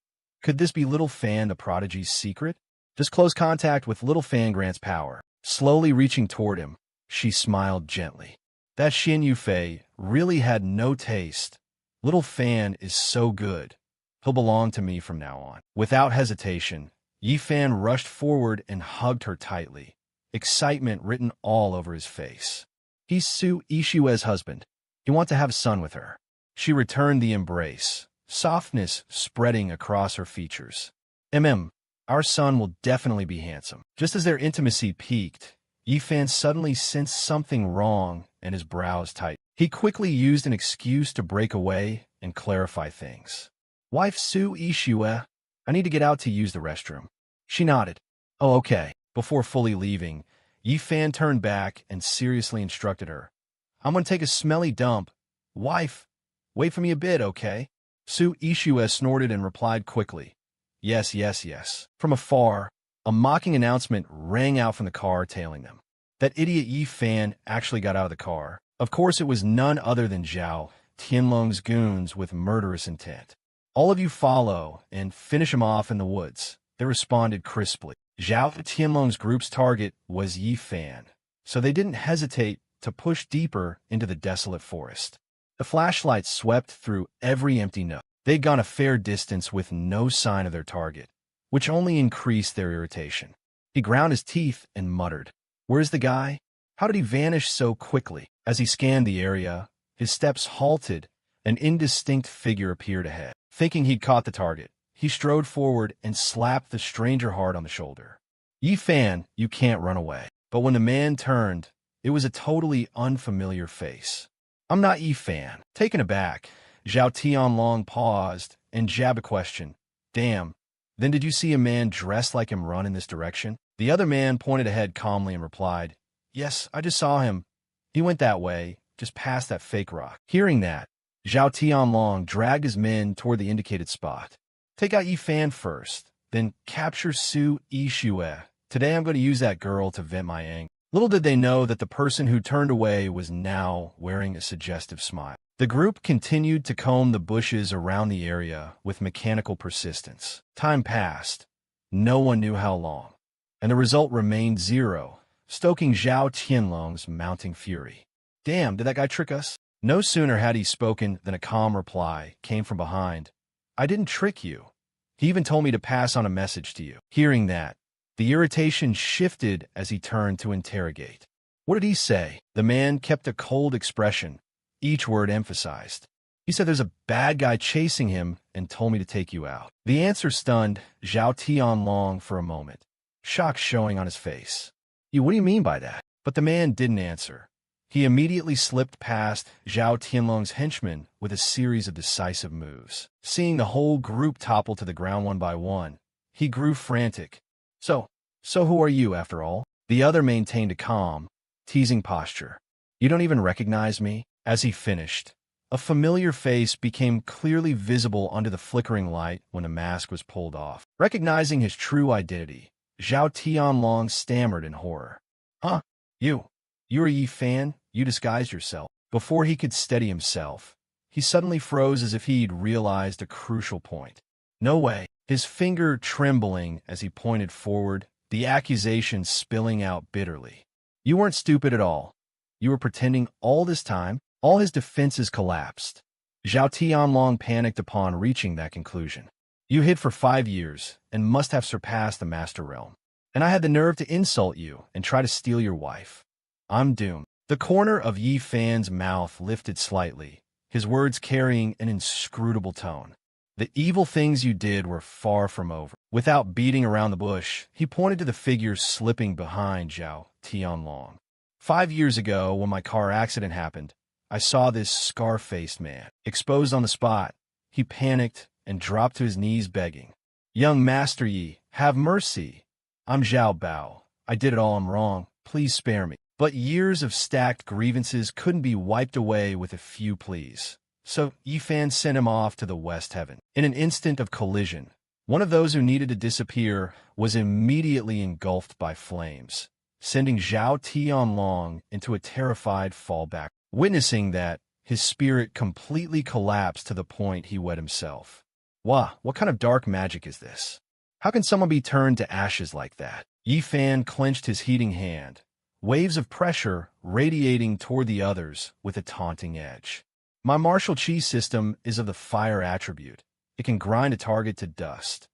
Could this be little Fan the prodigy's secret? Does close contact with little Fan grants power? Slowly reaching toward him, she smiled gently. That Xin Yufei really had no taste. Little Fan is so good. He'll belong to me from now on. Without hesitation, Yifan rushed forward and hugged her tightly, excitement written all over his face. He's Su Yixue's husband. You want to have a son with her. She returned the embrace, softness spreading across her features. Our son will definitely be handsome. Just as their intimacy peaked, Yifan suddenly sensed something wrong and his brows tightened. He quickly used an excuse to break away and clarify things. Wife Su Yixue, I need to get out to use the restroom. She nodded. Oh, okay. Before fully leaving, Yifan turned back and seriously instructed her. I'm going to take a smelly dump. Wife, wait for me a bit, okay? Su Yixue snorted and replied quickly. Yes, yes, yes. From afar, a mocking announcement rang out from the car tailing them. That idiot Yifan actually got out of the car. Of course, it was none other than Zhao Tianlong's goons with murderous intent. All of you follow and finish him off in the woods, they responded crisply. Zhao Tianlong's group's target was Yifan, so they didn't hesitate to push deeper into the desolate forest. The flashlights swept through every empty nook. They'd gone a fair distance with no sign of their target, which only increased their irritation. He ground his teeth and muttered, Where's the guy? How did he vanish so quickly? As he scanned the area, his steps halted. An indistinct figure appeared ahead. Thinking he'd caught the target, he strode forward and slapped the stranger hard on the shoulder. Yifan, you can't run away. But when the man turned, it was a totally unfamiliar face. I'm not Yifan. Taken aback, Zhao Tianlong paused and jabbed a question. Damn, then did you see a man dressed like him run in this direction? The other man pointed ahead calmly and replied, Yes, I just saw him. He went that way, just past that fake rock. Hearing that, Zhao Tianlong dragged his men toward the indicated spot. Take out Yi Fan first, then capture Su Yixue. Today I'm going to use that girl to vent my anger. Little did they know that the person who turned away was now wearing a suggestive smile. The group continued to comb the bushes around the area with mechanical persistence. Time passed. No one knew how long. And the result remained 0, stoking Zhao Tianlong's mounting fury. Damn, did that guy trick us? No sooner had he spoken than a calm reply came from behind. I didn't trick you. He even told me to pass on a message to you. Hearing that, the irritation shifted as he turned to interrogate. What did he say? The man kept a cold expression, each word emphasized. He said there's a bad guy chasing him and told me to take you out. The answer stunned Zhao Tianlong for a moment, shock showing on his face. What do you mean by that? But the man didn't answer. He immediately slipped past Zhao Tianlong's henchmen with a series of decisive moves. Seeing the whole group topple to the ground one by one, he grew frantic. So who are you, after all? The other maintained a calm, teasing posture. You don't even recognize me? As he finished, a familiar face became clearly visible under the flickering light when the mask was pulled off. Recognizing his true identity, Zhao Tianlong stammered in horror. Huh? You are Yi Fan? You disguised yourself. Before he could steady himself, he suddenly froze as if he'd realized a crucial point. No way. His finger trembling as he pointed forward, the accusation spilling out bitterly. You weren't stupid at all. You were pretending all this time. All his defenses collapsed. Zhao Tianlong panicked upon reaching that conclusion. You hid for 5 years and must have surpassed the Master Realm. And I had the nerve to insult you and try to steal your wife. I'm doomed. The corner of Yi Fan's mouth lifted slightly, his words carrying an inscrutable tone. The evil things you did were far from over. Without beating around the bush, he pointed to the figures slipping behind Zhao Tianlong. 5 years ago, when my car accident happened, I saw this scar-faced man. Exposed on the spot, he panicked and dropped to his knees begging. Young Master Yi, have mercy. I'm Zhao Bao. I did it all. I'm wrong. Please spare me. But years of stacked grievances couldn't be wiped away with a few pleas. So Yi Fan sent him off to the West Heaven. In an instant of collision, one of those who needed to disappear was immediately engulfed by flames, sending Zhao Tianlong into a terrified fallback. Witnessing that, his spirit completely collapsed to the point he wet himself. Wah, what kind of dark magic is this? How can someone be turned to ashes like that? Yi Fan clenched his heating hand, waves of pressure radiating toward the others with a taunting edge. My martial chi system is of the fire attribute. It can grind a target to dust.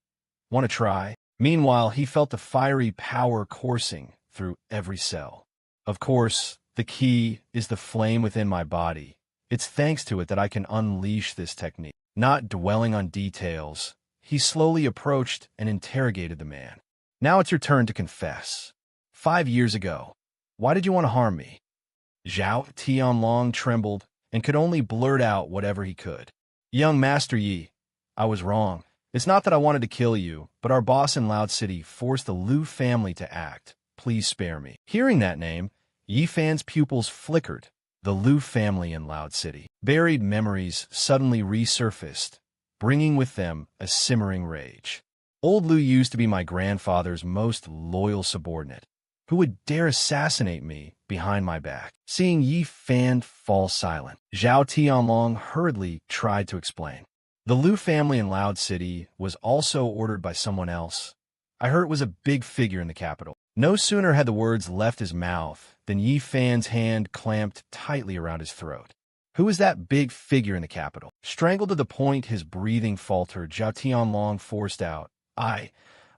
Want to try? Meanwhile, he felt the fiery power coursing through every cell. Of course, the key is the flame within my body. It's thanks to it that I can unleash this technique. Not dwelling on details, he slowly approached and interrogated the man. Now it's your turn to confess. 5 years ago, why did you want to harm me? Zhao Tianlong trembled and could only blurt out whatever he could. Young Master Yi, I was wrong. It's not that I wanted to kill you, but our boss in Loud City forced the Liu family to act. Please spare me. Hearing that name, Yi Fan's pupils flickered. The Liu family in Loud City. Buried memories suddenly resurfaced, bringing with them a simmering rage. Old Liu used to be my grandfather's most loyal subordinate. Who would dare assassinate me behind my back? Seeing Yi Fan fall silent, Zhao Tianlong hurriedly tried to explain. The Liu family in Loud City was also ordered by someone else. I heard it was a big figure in the capital. No sooner had the words left his mouth than Yi Fan's hand clamped tightly around his throat. Who is that big figure in the capital? Strangled to the point his breathing faltered, Zhao Tianlong forced out. I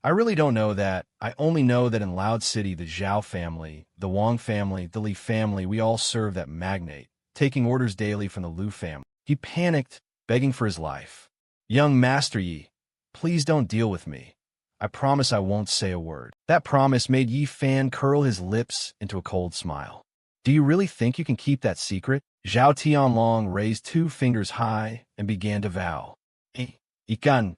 really don't know that. I only know that in Loud City, the Zhao family, the Wang family, the Li family, we all serve that magnate, taking orders daily from the Liu family. He panicked, begging for his life. Young Master Yi, please don't deal with me. I promise I won't say a word. That promise made Yi Fan curl his lips into a cold smile. Do you really think you can keep that secret? Zhao Tianlong raised 2 fingers high and began to vow. Ikan.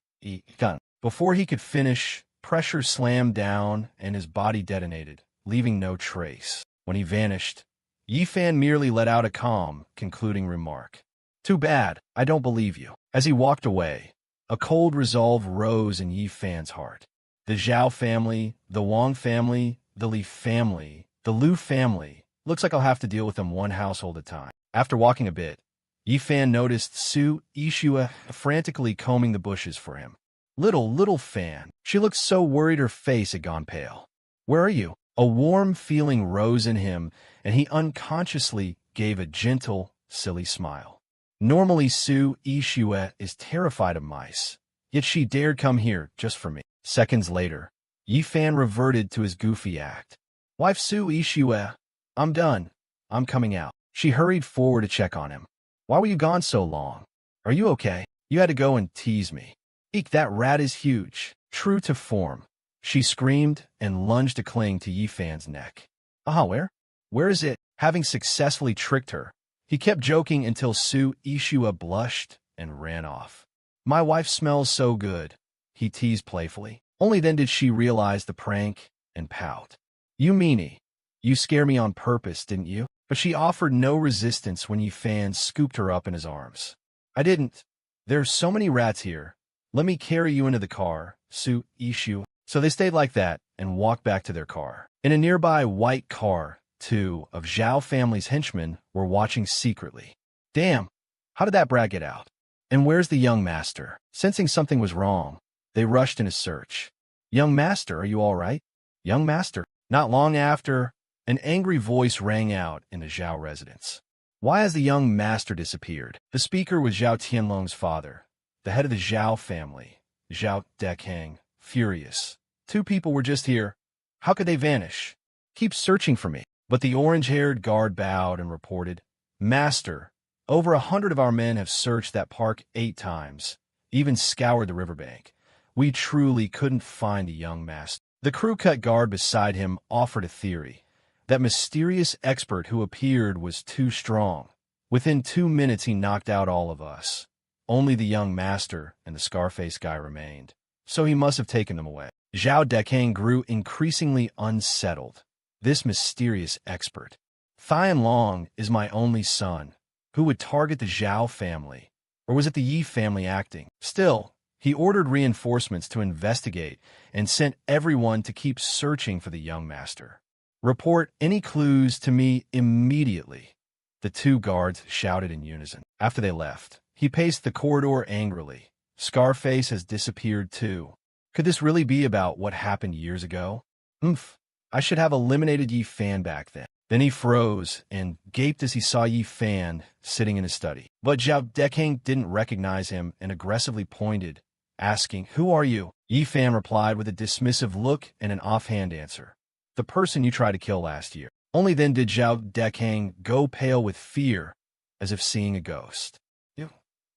Before he could finish, pressure slammed down and his body detonated, leaving no trace. When he vanished, Yi Fan merely let out a calm, concluding remark. Too bad, I don't believe you. As he walked away, a cold resolve rose in Yi Fan's heart. The Zhao family, the Wang family, the Li family, the Lu family. Looks like I'll have to deal with them one household at a time. After walking a bit, Yi Fan noticed Su Yishua frantically combing the bushes for him. Little Fan. She looked so worried her face had gone pale. Where are you? A warm feeling rose in him, and he unconsciously gave a gentle, silly smile. Normally Su Yishua is terrified of mice, yet she dared come here just for me. Seconds later, Yi Fan reverted to his goofy act. Wife Su Yishua, I'm done. I'm coming out. She hurried forward to check on him. Why were you gone so long? Are you okay? You had to go and tease me. Eek, that rat is huge. True to form. She screamed and lunged to cling to Yi Fan's neck. Where? Where is it? Having successfully tricked her, he kept joking until Su Yishua blushed and ran off. My wife smells so good, he teased playfully. Only then did she realize the prank and pout. You meanie. You scare me on purpose, didn't you? But she offered no resistance when Yi Fan scooped her up in his arms. I didn't. There's so many rats here. Let me carry you into the car, Su Yishua. So they stayed like that and walked back to their car. In a nearby white car, two of Zhao family's henchmen were watching secretly. Damn, how did that brat get out? And where's the young master? Sensing something was wrong, they rushed in his search. Young master, are you all right? Young master. Not long after, an angry voice rang out in the Zhao residence. Why has the young master disappeared? The speaker was Zhao Tianlong's father, the head of the Zhao family, Zhao Dekang, furious. Two people were just here. How could they vanish? Keep searching for me. But the orange-haired guard bowed and reported, Master, over 100 of our men have searched that park 8 times, even scoured the riverbank. We truly couldn't find the young master. The crew-cut guard beside him offered a theory. That mysterious expert who appeared was too strong. Within 2 minutes he knocked out all of us. Only the young master and the Scarface guy remained. So he must have taken them away. Zhao Dekang grew increasingly unsettled. This mysterious expert. Tianlong is my only son. Who would target the Zhao family? Or was it the Yi family acting? Still, he ordered reinforcements to investigate and sent everyone to keep searching for the young master. Report any clues to me immediately, the 2 guards shouted in unison. After they left, he paced the corridor angrily. Scarface has disappeared too. Could this really be about what happened years ago? I should have eliminated Yi Fan back then. Then he froze and gaped as he saw Yi Fan sitting in his study. But Zhao Dekang didn't recognize him and aggressively pointed, asking, Who are you? Yi Fan replied with a dismissive look and an offhand answer. The person you tried to kill last year. Only then did Zhao Dekang go pale with fear, as if seeing a ghost.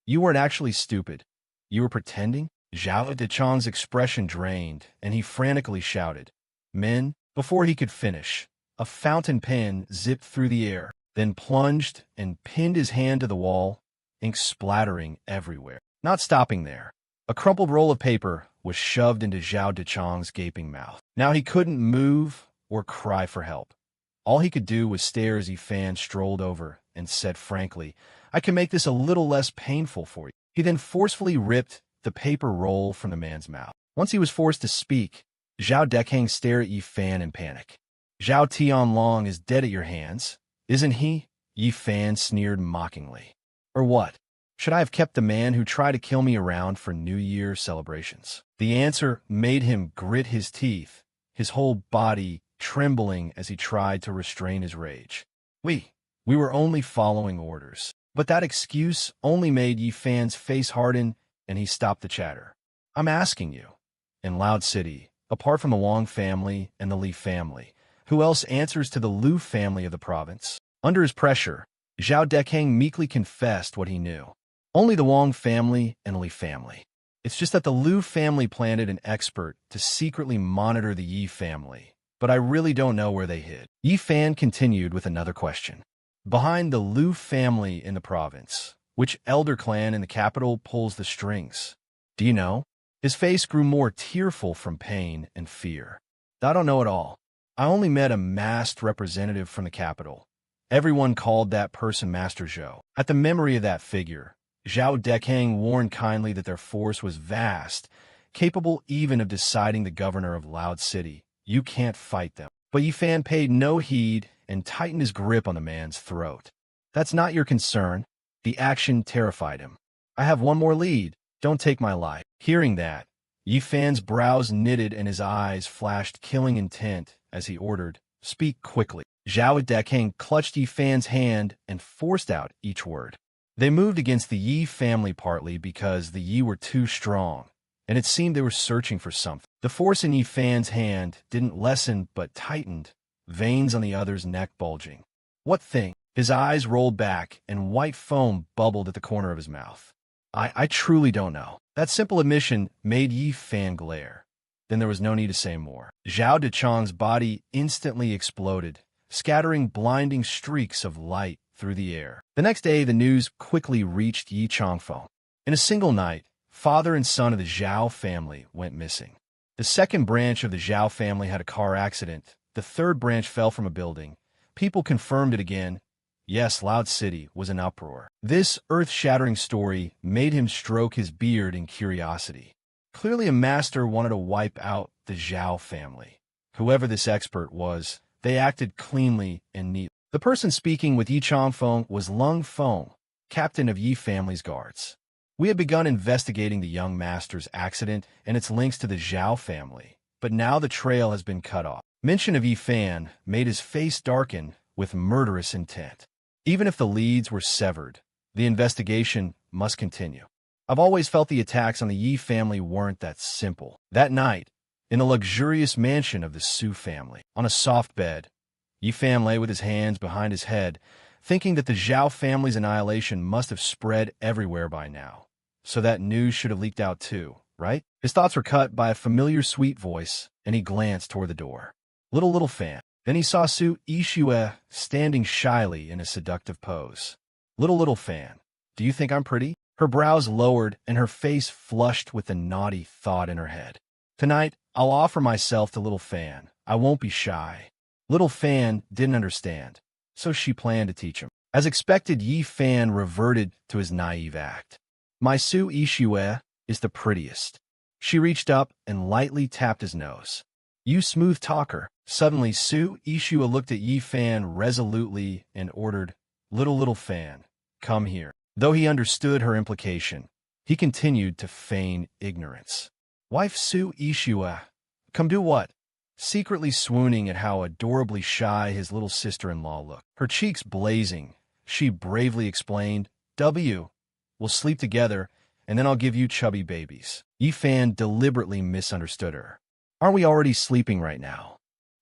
You weren't actually stupid. You were pretending? Zhao Dechang's expression drained, and he frantically shouted, Men! Before he could finish, a fountain pen zipped through the air, then plunged and pinned his hand to the wall, ink splattering everywhere. Not stopping there, a crumpled roll of paper was shoved into Zhao Dechang's gaping mouth. Now he couldn't move or cry for help. All he could do was stare as Yi Fan strolled over and said frankly, I can make this a little less painful for you. He then forcefully ripped the paper roll from the man's mouth. Once he was forced to speak, Zhao Dekang stared at Yi Fan in panic. Zhao Tianlong is dead at your hands, isn't he? Yi Fan sneered mockingly. Or what? Should I have kept the man who tried to kill me around for New Year celebrations? The answer made him grit his teeth, his whole body trembling as he tried to restrain his rage. We were only following orders. But that excuse only made Yi Fan's face harden, and he stopped the chatter. I'm asking you, in Loud City, apart from the Wang family and the Li family, who else answers to the Lu family of the province? Under his pressure, Zhao Dekang meekly confessed what he knew. Only the Wang family and Li family. It's just that the Lu family planted an expert to secretly monitor the Yi family, but I really don't know where they hid. Yi Fan continued with another question. Behind the Lu family in the province, which elder clan in the capital pulls the strings? Do you know? His face grew more tearful from pain and fear. I don't know at all. I only met a masked representative from the capital, Everyone called that person Master Zhou. At the memory of that figure, Zhao Dekang warned kindly that their force was vast, capable even of deciding the governor of Loud City. You can't fight them. But Yifan paid no heed and tightened his grip on the man's throat. That's not your concern. The action terrified him. I have one more lead. Don't take my life. Hearing that, Yifan's brows knitted and his eyes flashed killing intent as he ordered, speak quickly. Zhao Dekang clutched Yifan's hand and forced out each word. They moved against the Yi family partly because the Yi were too strong, and it seemed they were searching for something. The force in Yifan's hand didn't lessen but tightened, veins on the other's neck bulging. What thing? His eyes rolled back, and white foam bubbled at the corner of his mouth. I truly don't know. That simple admission made Yifan glare. Then there was no need to say more. Zhao Dechang's body instantly exploded, scattering blinding streaks of light through the air. The next day, the news quickly reached Yi Changfeng. In a single night, father and son of the Zhao family went missing. The second branch of the Zhao family had a car accident. The third branch fell from a building. People confirmed it again. Yes, Loud City was in uproar. This earth-shattering story made him stroke his beard in curiosity. Clearly a master wanted to wipe out the Zhao family. Whoever this expert was, they acted cleanly and neatly. The person speaking with Yi Changfeng was Lung Feng, captain of Yi family's guards. We had begun investigating the young master's accident and its links to the Zhao family, but now the trail has been cut off. Mention of Yifan made his face darken with murderous intent. Even if the leads were severed, the investigation must continue. I've always felt the attacks on the Yi family weren't that simple. That night, in the luxurious mansion of the Su family, on a soft bed, Yifan lay with his hands behind his head, thinking that the Zhao family's annihilation must have spread everywhere by now. So that news should have leaked out too, right? His thoughts were cut by a familiar sweet voice, and he glanced toward the door. Little Fan. Then he saw Su Yixue standing shyly in a seductive pose. Little Fan, do you think I'm pretty? Her brows lowered and her face flushed with a naughty thought in her head. Tonight, I'll offer myself to Little Fan. I won't be shy. Little Fan didn't understand, so she planned to teach him. As expected, Yifan reverted to his naive act. My Su Yixue is the prettiest. She reached up and lightly tapped his nose. You smooth talker. Suddenly, Su Yixue looked at Yifan resolutely and ordered, Little Fan, come here. Though he understood her implication, he continued to feign ignorance. Wife Su Yixue, come do what? Secretly swooning at how adorably shy his little sister-in-law looked. Her cheeks blazing, she bravely explained, we'll sleep together, and then I'll give you chubby babies. Yifan deliberately misunderstood her. Aren't we already sleeping right now?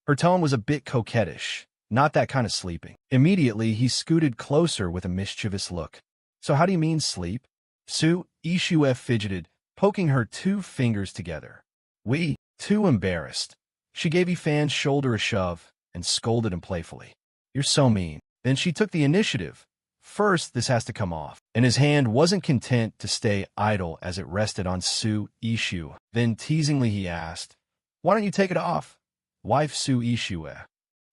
Her tone was a bit coquettish, not that kind of sleeping. Immediately, he scooted closer with a mischievous look. So how do you mean sleep? Su Yixue fidgeted, poking her two fingers together. Too embarrassed. She gave Yifan's shoulder a shove and scolded him playfully. You're so mean. Then she took the initiative. First, this has to come off. And his hand wasn't content to stay idle as it rested on Su Yixue. Then teasingly he asked, why don't you take it off? Wife Su Yixue.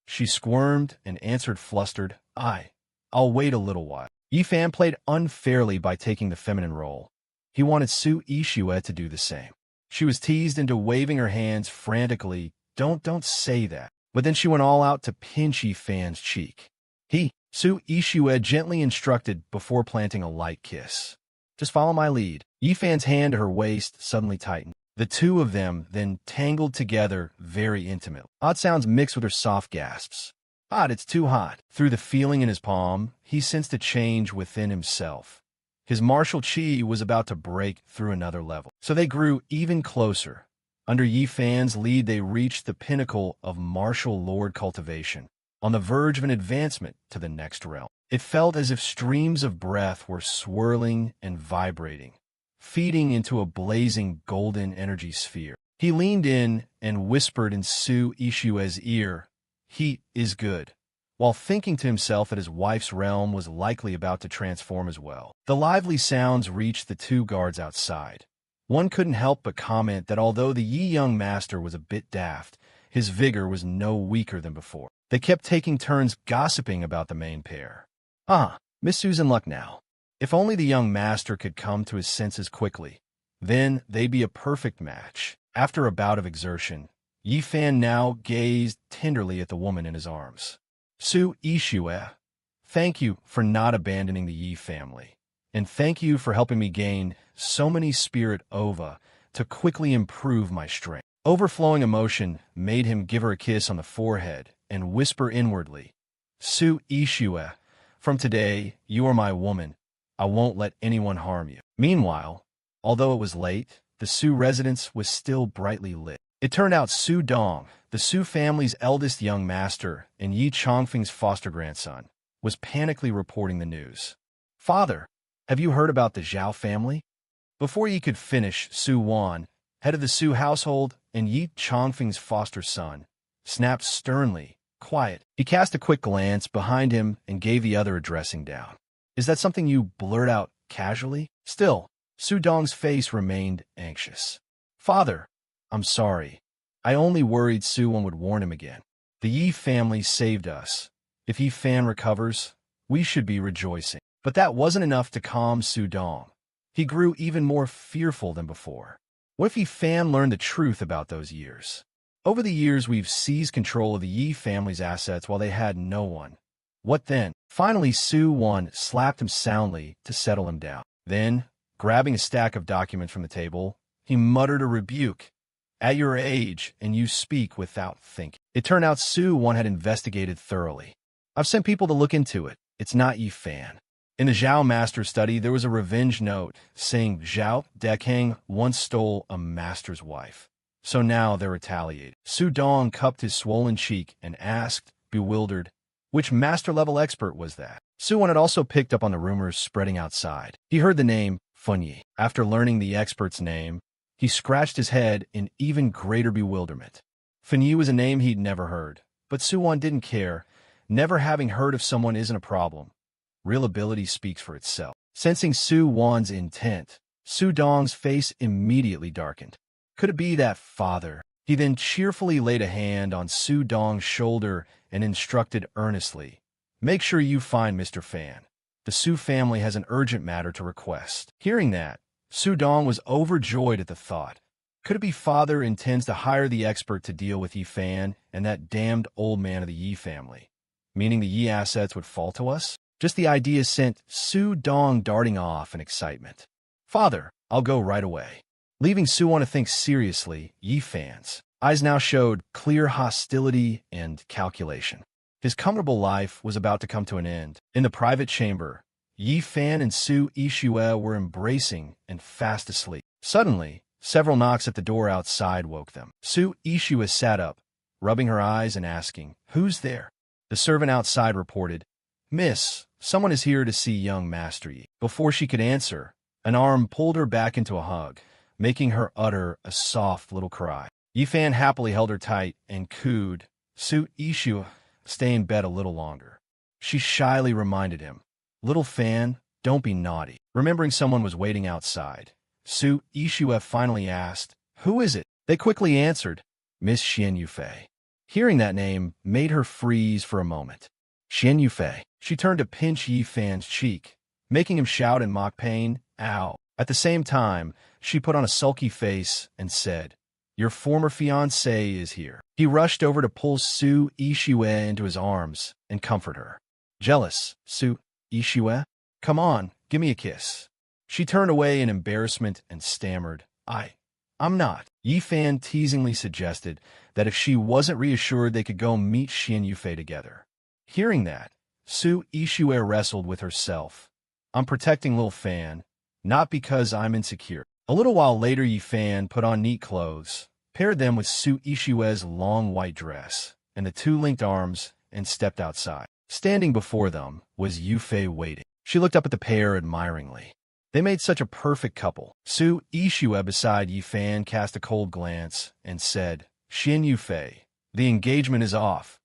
She squirmed and answered flustered, I'll wait a little while. Yifan played unfairly by taking the feminine role. He wanted Su Yixue to do the same. She was teased into waving her hands frantically. Don't say that. But then she went all out to pinch Yifan's cheek. Su Yixue gently instructed before planting a light kiss. Just follow my lead. Yifan's hand to her waist suddenly tightened. The two of them then tangled together very intimately. Odd sounds mixed with her soft gasps. It's too hot. Through the feeling in his palm, he sensed a change within himself. His martial chi was about to break through another level. So they grew even closer. Under Yifan's lead, they reached the pinnacle of martial lord cultivation, on the verge of an advancement to the next realm. It felt as if streams of breath were swirling and vibrating, feeding into a blazing golden energy sphere. He leaned in and whispered in Su Yixue's ear, heat is good, while thinking to himself that his wife's realm was likely about to transform as well. The lively sounds reached the two guards outside. One couldn't help but comment that although the Yi young master was a bit daft, his vigor was no weaker than before. They kept taking turns gossiping about the main pair. Miss Sue's in luck now. If only the young master could come to his senses quickly, then they'd be a perfect match. After a bout of exertion, Yi Fan now gazed tenderly at the woman in his arms. Su Ishue, thank you for not abandoning the Yi family, and thank you for helping me gain so many spirit ova to quickly improve my strength. Overflowing emotion made him give her a kiss on the forehead and whisper inwardly, Su Ishue, from today, you are my woman. I won't let anyone harm you. Meanwhile, although it was late, the Su residence was still brightly lit. It turned out Su Dong, the Su family's eldest young master and Yi Chongfeng's foster grandson, was panically reporting the news. Father, have you heard about the Zhao family? Before Yi could finish, Su Wan, head of the Su household and Yi Chongfeng's foster son, snapped sternly, quiet. He cast a quick glance behind him and gave the other a dressing down. Is that something you blurt out casually? Still, Su Dong's face remained anxious. Father, I'm sorry. I only worried Su Wan would warn him again. The Yi family saved us. If Yi Fan recovers, we should be rejoicing. But that wasn't enough to calm Su Dong. He grew even more fearful than before. What if Yi Fan learned the truth about those years? Over the years, we've seized control of the Yi family's assets while they had no one. What then? Finally, Su Wan slapped him soundly to settle him down. Then, grabbing a stack of documents from the table, he muttered a rebuke. At your age, and you speak without thinking. It turned out Su Wan had investigated thoroughly. I've sent people to look into it. It's not Yi Fan. In the Zhao master's study, there was a revenge note saying Zhao Dekeng once stole a master's wife. So now they're retaliating. Su Dong cupped his swollen cheek and asked, bewildered, which master-level expert was that? Su Wan had also picked up on the rumors spreading outside. He heard the name Funyi. After learning the expert's name, he scratched his head in even greater bewilderment. Funyi was a name he'd never heard, but Su Wan didn't care. Never having heard of someone isn't a problem. Real ability speaks for itself. Sensing Su Wan's intent, Su Dong's face immediately darkened. Could it be that father? He then cheerfully laid a hand on Su Dong's shoulder and instructed earnestly, make sure you find Mr. Fan. The Su family has an urgent matter to request. Hearing that, Su Dong was overjoyed at the thought. Could it be father intends to hire the expert to deal with Yi Fan and that damned old man of the Yi family, meaning the Yi assets would fall to us? Just the idea sent Su Dong darting off in excitement. Father, I'll go right away. Leaving Su Wan to think seriously, Yi Fan's eyes now showed clear hostility and calculation. His comfortable life was about to come to an end. In the private chamber, Yi Fan and Su Ishue were embracing and fast asleep. Suddenly, several knocks at the door outside woke them. Su Ishue sat up, rubbing her eyes and asking, who's there? The servant outside reported, Miss, someone is here to see young Master Yi. Before she could answer, an arm pulled her back into a hug, making her utter a soft little cry. Yi Fan happily held her tight and cooed, Su Ishue, stay in bed a little longer. She shyly reminded him, Little Fan, don't be naughty. Remembering someone was waiting outside, Su Ishue finally asked, who is it? They quickly answered, Miss Xian Yufei. Hearing that name made her freeze for a moment. Xian Yufei. She turned to pinch Yi Fan's cheek, making him shout in mock pain, ow. At the same time, she put on a sulky face and said, your former fiancé is here. He rushed over to pull Su Ishue into his arms and comfort her. Jealous, Su Ishue? Come on, give me a kiss. She turned away in embarrassment and stammered, I'm not. Yi Fan teasingly suggested that if she wasn't reassured they could go meet Xian Yufei together. Hearing that, Su Ishue wrestled with herself. I'm protecting Lil Fan, not because I'm insecure. A little while later, Yi Fan put on neat clothes, paired them with Su Ishue's long white dress and the two linked arms, and stepped outside. Standing before them was Yufei waiting. She looked up at the pair admiringly. They made such a perfect couple. Su Ishue beside Yi Fan cast a cold glance and said, Xian Yufei, the engagement is off.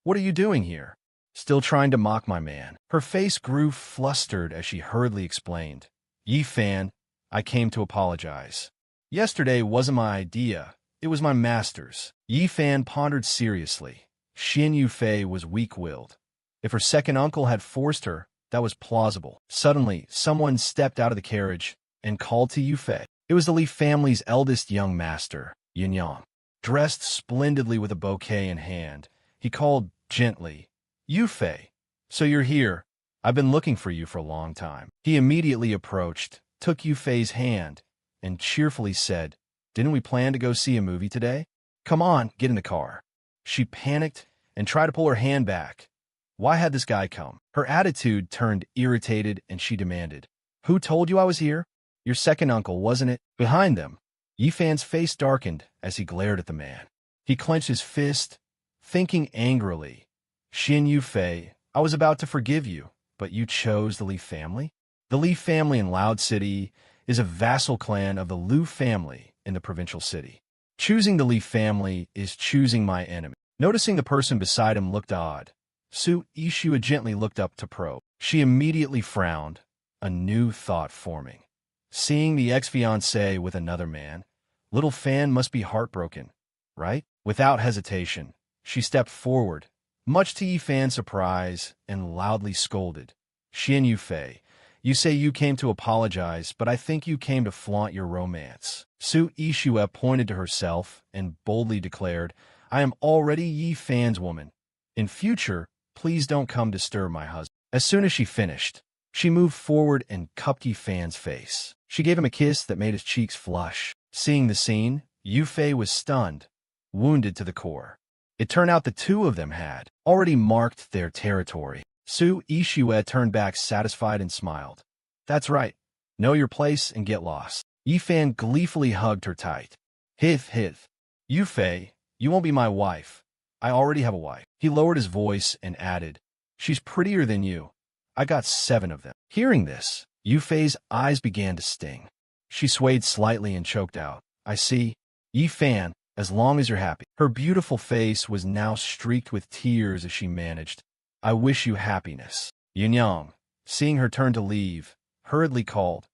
What are you doing here? Still trying to mock my man. Her face grew flustered as she hurriedly explained. Yi Fan, I came to apologize. Yesterday wasn't my idea, it was my master's. Yi Fan pondered seriously. Xin Yufei was weak-willed. If her second uncle had forced her, that was plausible. Suddenly, someone stepped out of the carriage and called to Yufei. It was the Li family's eldest young master, Yin Yang. Dressed splendidly with a bouquet in hand, he called gently, "Yufei, so you're here. I've been looking for you for a long time." He immediately approached, took Yufei's hand, and cheerfully said, "Didn't we plan to go see a movie today? Come on, get in the car." She panicked and tried to pull her hand back. Why had this guy come? Her attitude turned irritated and she demanded, "Who told you I was here? Your second uncle, wasn't it?" Behind them, Yifan's face darkened as he glared at the man. He clenched his fist, thinking angrily, "Xin Yufei, I was about to forgive you, but you chose the Li family?" The Li family in Loud City is a vassal clan of the Lu family in the provincial city. Choosing the Li family is choosing my enemy. Noticing the person beside him looked odd, Su Ishua gently looked up to probe. She immediately frowned, a new thought forming. Seeing the ex-fiancé with another man, little Fan must be heartbroken, right? Without hesitation, she stepped forward, much to Yifan's surprise, and loudly scolded. "Xin Yufei, you say you came to apologize, but I think you came to flaunt your romance." Su Ishua pointed to herself and boldly declared, "I am already Yifan's woman. In future, please don't come disturb my husband." As soon as she finished, she moved forward and cupped Yifan's face. She gave him a kiss that made his cheeks flush. Seeing the scene, Yufei was stunned, wounded to the core. It turned out the two of them had already marked their territory. Su Ishua turned back satisfied and smiled. "That's right. Know your place and get lost." Yifan gleefully hugged her tight. "Hith, hith. Yufei, you won't be my wife. I already have a wife." He lowered his voice and added, "She's prettier than you. I got 7 of them." Hearing this, Yufei's eyes began to sting. She swayed slightly and choked out, "I see. Yifan, as long as you're happy." Her beautiful face was now streaked with tears as she managed, "I wish you happiness." Yin Yang, seeing her turn to leave, hurriedly called,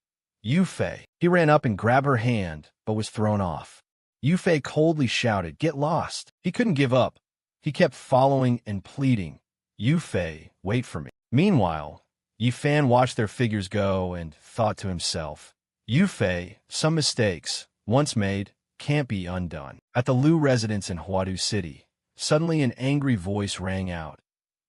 "Yufei." He ran up and grabbed her hand, but was thrown off. Yufei coldly shouted, "Get lost." He couldn't give up. He kept following and pleading, "Yufei, wait for me." Meanwhile, Yifan watched their figures go and thought to himself, "Yufei, some mistakes, once made, can't be undone." At the Lu residence in Huadu City, suddenly an angry voice rang out.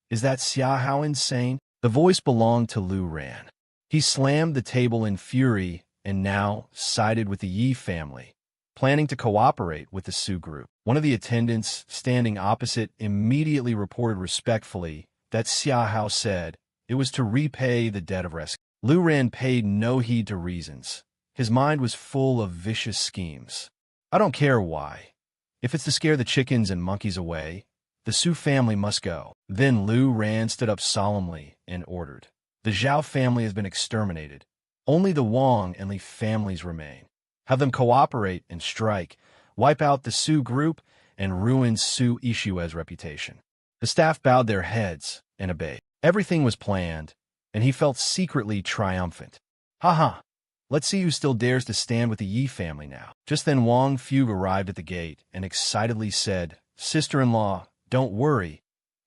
"Is that Xiahao insane?" The voice belonged to Lu Ran. He slammed the table in fury and now sided with the Yi family, planning to cooperate with the Su group. One of the attendants, standing opposite, immediately reported respectfully that Xiahao said it was to repay the debt of rescue. Lu Ran paid no heed to reasons. His mind was full of vicious schemes. "I don't care why. If it's to scare the chickens and monkeys away, the Su family must go." Then Lu Ran stood up solemnly and ordered, "The Zhao family has been exterminated. Only the Wang and Li families remain. Have them cooperate and strike, wipe out the Su group, and ruin Su Ishua's reputation." The staff bowed their heads and obeyed. Everything was planned, and he felt secretly triumphant. "Ha! Let's see who still dares to stand with the Yi family now." Just then Wang Fugue arrived at the gate and excitedly said, "Sister-in-law, don't worry.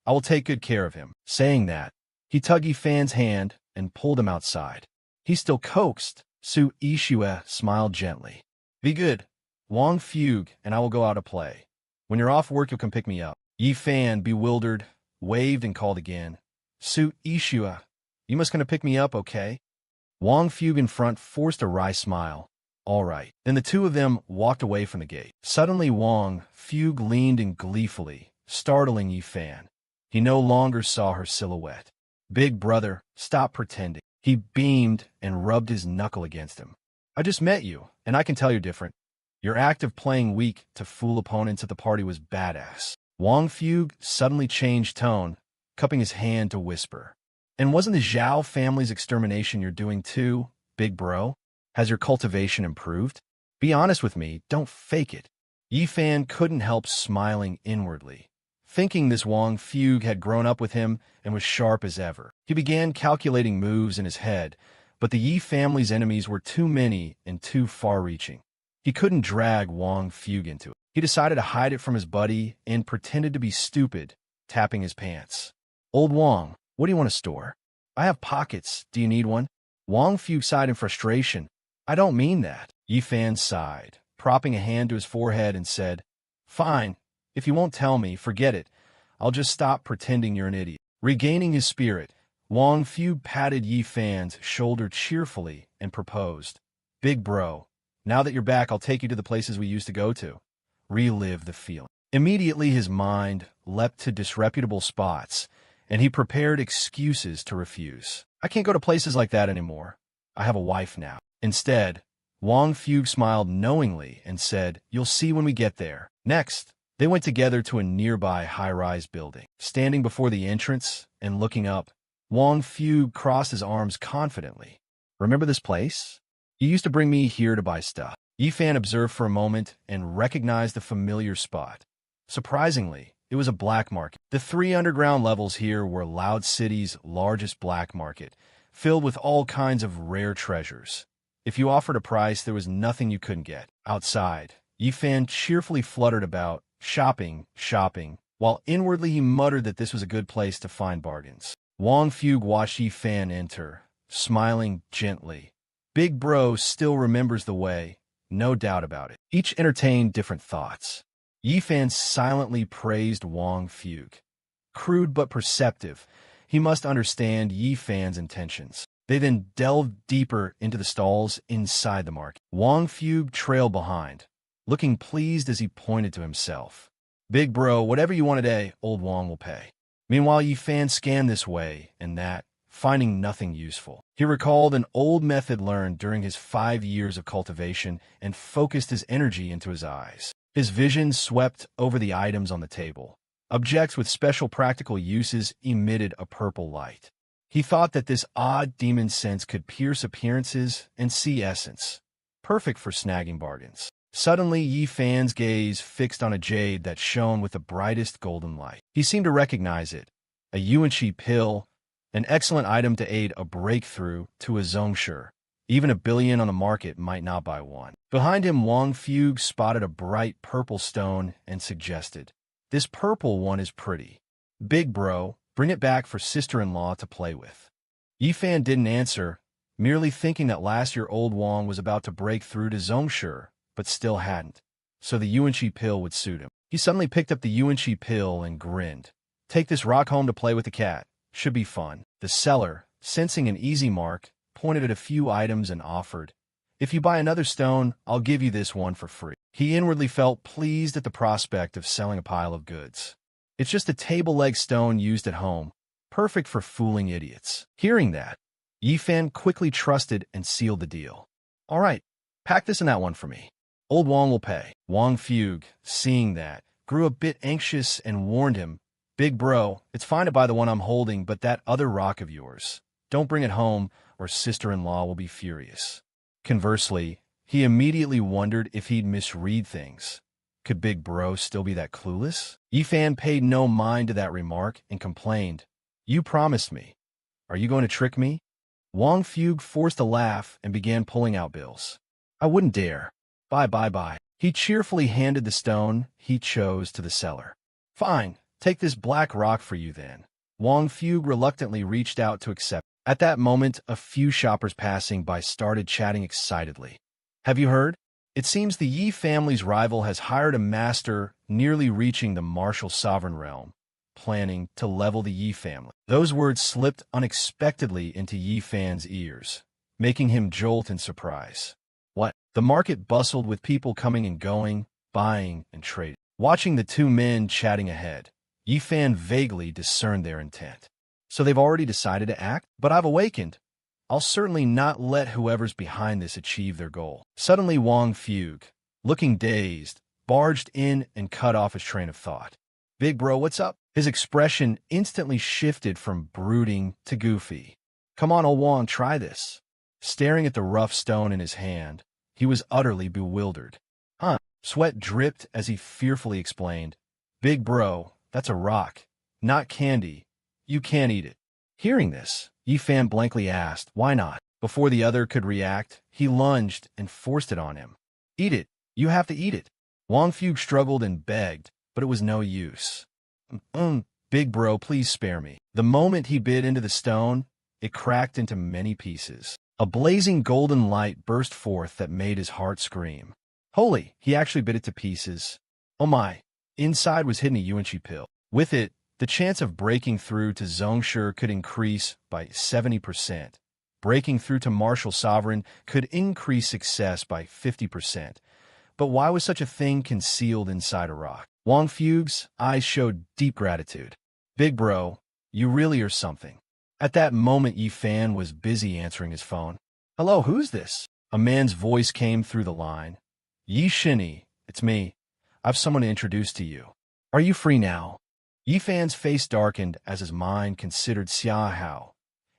I will take good care of him." Saying that, he tugged Yifan's hand and pulled him outside. He still coaxed. Su Ishua smiled gently. "Be good, Wang Fugue, and I will go out to play. When you're off work, you'll come pick me up." Yifan, bewildered, waved and called again, "Su Ishua, you must come to pick me up, okay?" Wang Fugue in front forced a wry smile. "All right." Then the two of them walked away from the gate. Suddenly Wang Fugue leaned in gleefully, startling Yifan. He no longer saw her silhouette. "Big brother, stop pretending." He beamed and rubbed his knuckle against him. "I just met you, and I can tell you're different. Your act of playing weak to fool opponents at the party was badass." Wang Fugue suddenly changed tone, cupping his hand to whisper, "And wasn't the Zhao family's extermination you're doing too, big bro? Has your cultivation improved? Be honest with me, don't fake it." Yifan couldn't help smiling inwardly, thinking this Wang Fugue had grown up with him and was sharp as ever. He began calculating moves in his head, but the Yi family's enemies were too many and too far-reaching. He couldn't drag Wang Fugue into it. He decided to hide it from his buddy and pretended to be stupid, tapping his pants. Old Wong, what do you want to store? I have pockets. Do you need one? Wong Fu sighed in frustration. I don't mean that. Yi Fan sighed, propping a hand to his forehead and said, Fine. If you won't tell me, forget it. I'll just stop pretending you're an idiot. Regaining his spirit, Wong Fu patted Yi Fan's shoulder cheerfully and proposed, Big bro, now that you're back, I'll take you to the places we used to go to. Relive the feeling. Immediately his mind leapt to disreputable spots, and he prepared excuses to refuse. I can't go to places like that anymore. I have a wife now. Instead, Wong Fu smiled knowingly and said, You'll see when we get there. Next, they went together to a nearby high-rise building. Standing before the entrance and looking up, Wong Fu crossed his arms confidently. Remember this place? You used to bring me here to buy stuff. Yi Fan observed for a moment and recognized the familiar spot. Surprisingly, it was a black market. The 3 underground levels here were Loud City's largest black market, filled with all kinds of rare treasures. If you offered a price, there was nothing you couldn't get. Outside, Yi Fan cheerfully fluttered about, shopping, while inwardly he muttered that this was a good place to find bargains. Wong Fu watched Yi Fan enter, smiling gently. Big bro still remembers the way, no doubt about it. Each entertained different thoughts. Yi Fan silently praised Wong Fu. Crude but perceptive, he must understand Yi Fan's intentions. They then delved deeper into the stalls inside the market. Wong Fu trailed behind, looking pleased as he pointed to himself. Big bro, whatever you want today, old Wong will pay. Meanwhile, Yi Fan scanned this way and that, finding nothing useful. He recalled an old method learned during his 5 years of cultivation and focused his energy into his eyes. His vision swept over the items on the table. Objects with special practical uses emitted a purple light. He thought that this odd demon sense could pierce appearances and see essence, perfect for snagging bargains. Suddenly, Yi Fan's gaze fixed on a jade that shone with the brightest golden light. He seemed to recognize it, a Yuanqi pill, an excellent item to aid a breakthrough to a zongshi. Even 1 billion on the market might not buy one. Behind him, Wong Fu spotted a bright purple stone and suggested, This purple one is pretty. Big bro, bring it back for sister-in-law to play with. Yi Fan didn't answer, merely thinking that last year old Wong was about to break through to zongshi, but still hadn't, so the Yuanqi pill would suit him. He suddenly picked up the Yuanqi pill and grinned. Take this rock home to play with the cat. Should be fun. The seller, sensing an easy mark, pointed at a few items and offered, If you buy another stone, I'll give you this one for free. He inwardly felt pleased at the prospect of selling a pile of goods. It's just a table leg stone used at home, perfect for fooling idiots. Hearing that, Yi Fan quickly trusted and sealed the deal. All right, pack this and that one for me. Old Wong will pay. Wong Fu, seeing that, grew a bit anxious and warned him, Big bro, it's fine to buy the one I'm holding, but that other rock of yours, don't bring it home or sister-in-law will be furious. Conversely, he immediately wondered if he'd misread things. Could Big Bro still be that clueless? Yi Fan paid no mind to that remark and complained, You promised me. Are you going to trick me? Wong Fu forced a laugh and began pulling out bills. I wouldn't dare. Bye. He cheerfully handed the stone he chose to the seller. Fine, take this black rock for you then. Wong Fu reluctantly reached out to accept. At that moment, a few shoppers passing by started chatting excitedly. Have you heard? It seems the Yi family's rival has hired a master nearly reaching the martial sovereign realm, planning to level the Yi family. Those words slipped unexpectedly into Yi Fan's ears, making him jolt in surprise. What? The market bustled with people coming and going, buying and trading. Watching the 2 men chatting ahead, Yi Fan vaguely discerned their intent. So they've already decided to act? But I've awakened. I'll certainly not let whoever's behind this achieve their goal. Suddenly Wong Fu, looking dazed, barged in and cut off his train of thought. Big bro, what's up? His expression instantly shifted from brooding to goofy. Come on, old Wong, try this. Staring at the rough stone in his hand, he was utterly bewildered. Huh? Sweat dripped as he fearfully explained. Big bro, that's a rock, not candy. You can't eat it. Hearing this, Yi Fan blankly asked, Why not? Before the other could react, he lunged and forced it on him. Eat it. You have to eat it. Wong Fu struggled and begged, but it was no use. Big bro, please spare me. The moment he bit into the stone, it cracked into many pieces. A blazing golden light burst forth that made his heart scream. Holy, he actually bit it to pieces. Oh my. Inside was hidden a Yuanchi pill. With it, the chance of breaking through to Zhongshe could increase by 70%. Breaking through to Martial Sovereign could increase success by 50%. But why was such a thing concealed inside a rock? Wang Fugue's eyes showed deep gratitude. Big bro, you really are something. At that moment, Yi Fan was busy answering his phone. Hello, who's this? A man's voice came through the line. Yi Shinny, it's me. I've someone to introduce to you. Are you free now? Yi Fan's face darkened as his mind considered Xia Hao.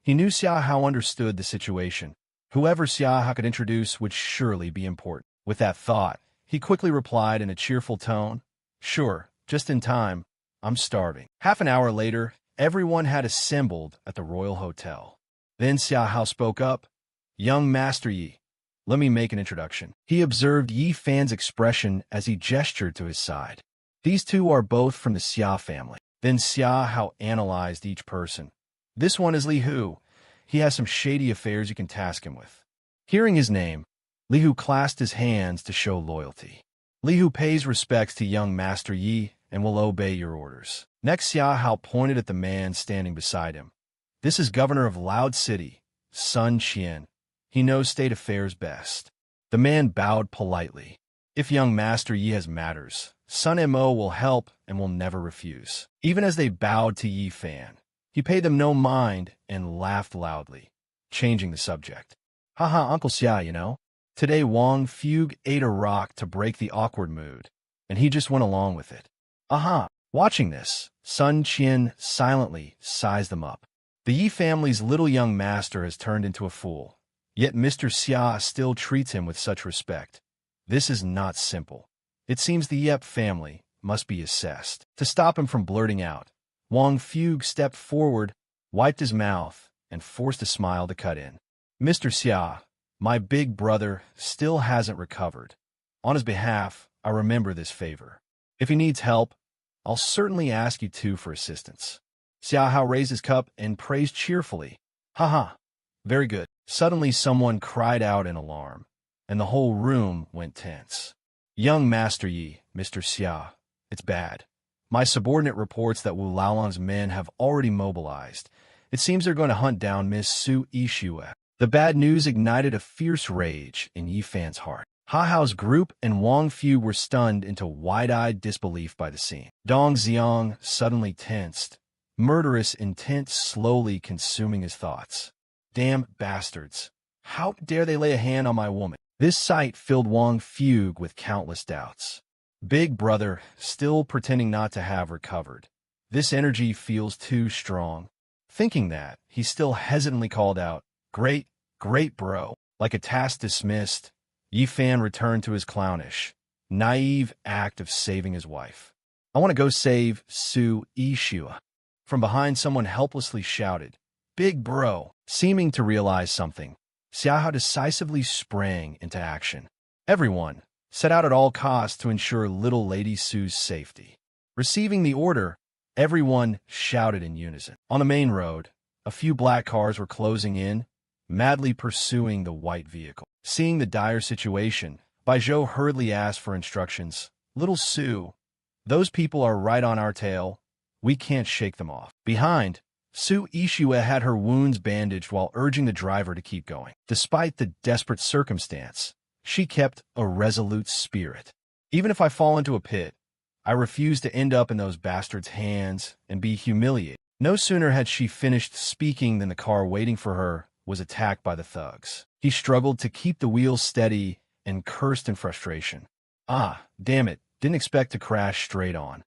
He knew Xia Hao understood the situation. Whoever Xia Hao could introduce would surely be important. With that thought, he quickly replied in a cheerful tone, Sure, just in time. I'm starving. Half an hour later, everyone had assembled at the Royal Hotel. Then Xia Hao spoke up, Young Master Yi, let me make an introduction. He observed Yi Fan's expression as he gestured to his side. These two are both from the Xia family. Then Xia Hao analyzed each person. This one is Li Hu. He has some shady affairs you can task him with. Hearing his name, Li Hu clasped his hands to show loyalty. Li Hu pays respects to young Master Yi and will obey your orders. Next, Xia Hao pointed at the man standing beside him. This is Governor of Loud City, Sun Qian. He knows state affairs best. The man bowed politely. If young Master Yi has matters, Sun Mo will help and will never refuse. Even as they bowed to Yi Fan, he paid them no mind and laughed loudly, changing the subject. Haha, Uncle Xia, you know. Today Wang Fugue ate a rock to break the awkward mood, and he just went along with it. Aha! Watching this, Sun Qian silently sized them up. The Yi family's little young master has turned into a fool, yet Mr. Xia still treats him with such respect. This is not simple. It seems the Yep family must be assessed. To stop him from blurting out, Wang Fugue stepped forward, wiped his mouth, and forced a smile to cut in. Mr. Xia, my big brother still hasn't recovered. On his behalf, I remember this favor. If he needs help, I'll certainly ask you two for assistance. Xia Hao raised his cup and praised cheerfully. Haha, very good. Suddenly someone cried out in alarm, and the whole room went tense. Young Master Yi, Mr. Xia, it's bad. My subordinate reports that Wu Laolang's men have already mobilized. It seems they're going to hunt down Miss Su Yixue. The bad news ignited a fierce rage in Yi Fan's heart. Ha Hao's group and Wang Fu were stunned into wide-eyed disbelief by the scene. Dong Xiang suddenly tensed, murderous intent slowly consuming his thoughts. Damn bastards. How dare they lay a hand on my woman? This sight filled Wang Fugue with countless doubts. Big brother, still pretending not to have recovered. This energy feels too strong. Thinking that, he still hesitantly called out, Great bro. Like a task dismissed, Yi Fan returned to his clownish, naive act of saving his wife. I want to go save Su Yixue. From behind, someone helplessly shouted, Big bro. Seeming to realize something, Xia Hao decisively sprang into action. Everyone set out at all costs to ensure little Lady Su's safety. Receiving the order, everyone shouted in unison. On the main road, a few black cars were closing in, madly pursuing the white vehicle. Seeing the dire situation, Baizhou hurriedly asked for instructions. Little Su, those people are right on our tail. We can't shake them off. Behind, Su Yixue had her wounds bandaged while urging the driver to keep going. Despite the desperate circumstance, she kept a resolute spirit. Even if I fall into a pit, I refuse to end up in those bastards' hands and be humiliated. No sooner had she finished speaking than the car waiting for her was attacked by the thugs. He struggled to keep the wheels steady and cursed in frustration. Ah, damn it, didn't expect to crash straight on.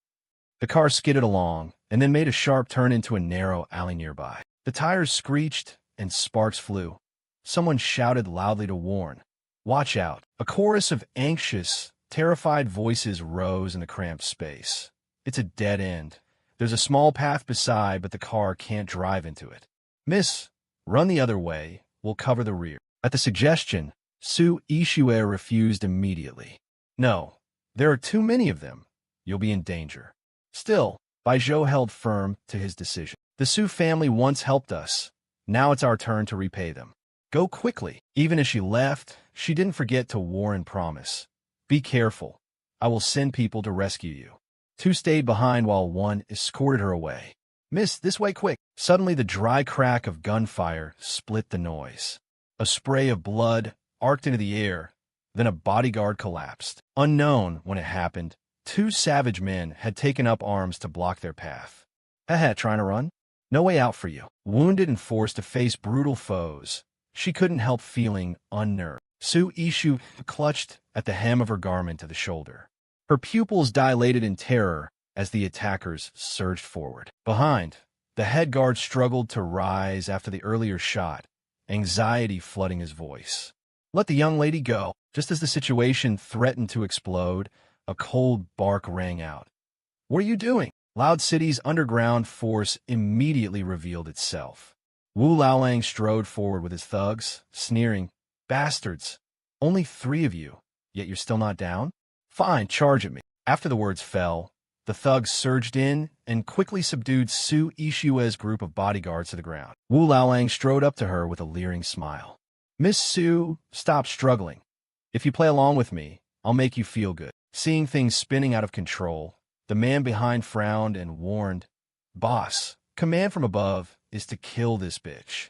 The car skidded along and then made a sharp turn into a narrow alley nearby. The tires screeched and sparks flew. Someone shouted loudly to warn. Watch out. A chorus of anxious, terrified voices rose in the cramped space. It's a dead end. There's a small path beside, but the car can't drive into it. Miss, run the other way. We'll cover the rear. At the suggestion, Su Yixue refused immediately. No, there are too many of them. You'll be in danger. Still, Bai Zhou held firm to his decision. The Su family once helped us. Now it's our turn to repay them. Go quickly. Even as she left, she didn't forget to warn and promise. Be careful. I will send people to rescue you. Two stayed behind while one escorted her away. Miss, this way quick. Suddenly the dry crack of gunfire split the noise. A spray of blood arced into the air, then a bodyguard collapsed. Unknown when it happened, two savage men had taken up arms to block their path. Haha, trying to run? No way out for you. Wounded and forced to face brutal foes, she couldn't help feeling unnerved. Su Ishu clutched at the hem of her garment to the shoulder. Her pupils dilated in terror as the attackers surged forward. Behind, the head guard struggled to rise after the earlier shot, anxiety flooding his voice. Let the young lady go. Just as the situation threatened to explode, a cold bark rang out. What are you doing? Loud City's underground force immediately revealed itself. Wu Laolang strode forward with his thugs, sneering, Bastards! Only 3 of you, yet you're still not down? Fine, charge at me. After the words fell, the thugs surged in and quickly subdued Su Ishue's group of bodyguards to the ground. Wu Laolang strode up to her with a leering smile. Miss Su, stop struggling. If you play along with me, I'll make you feel good. Seeing things spinning out of control, the man behind frowned and warned, Boss, command from above is to kill this bitch.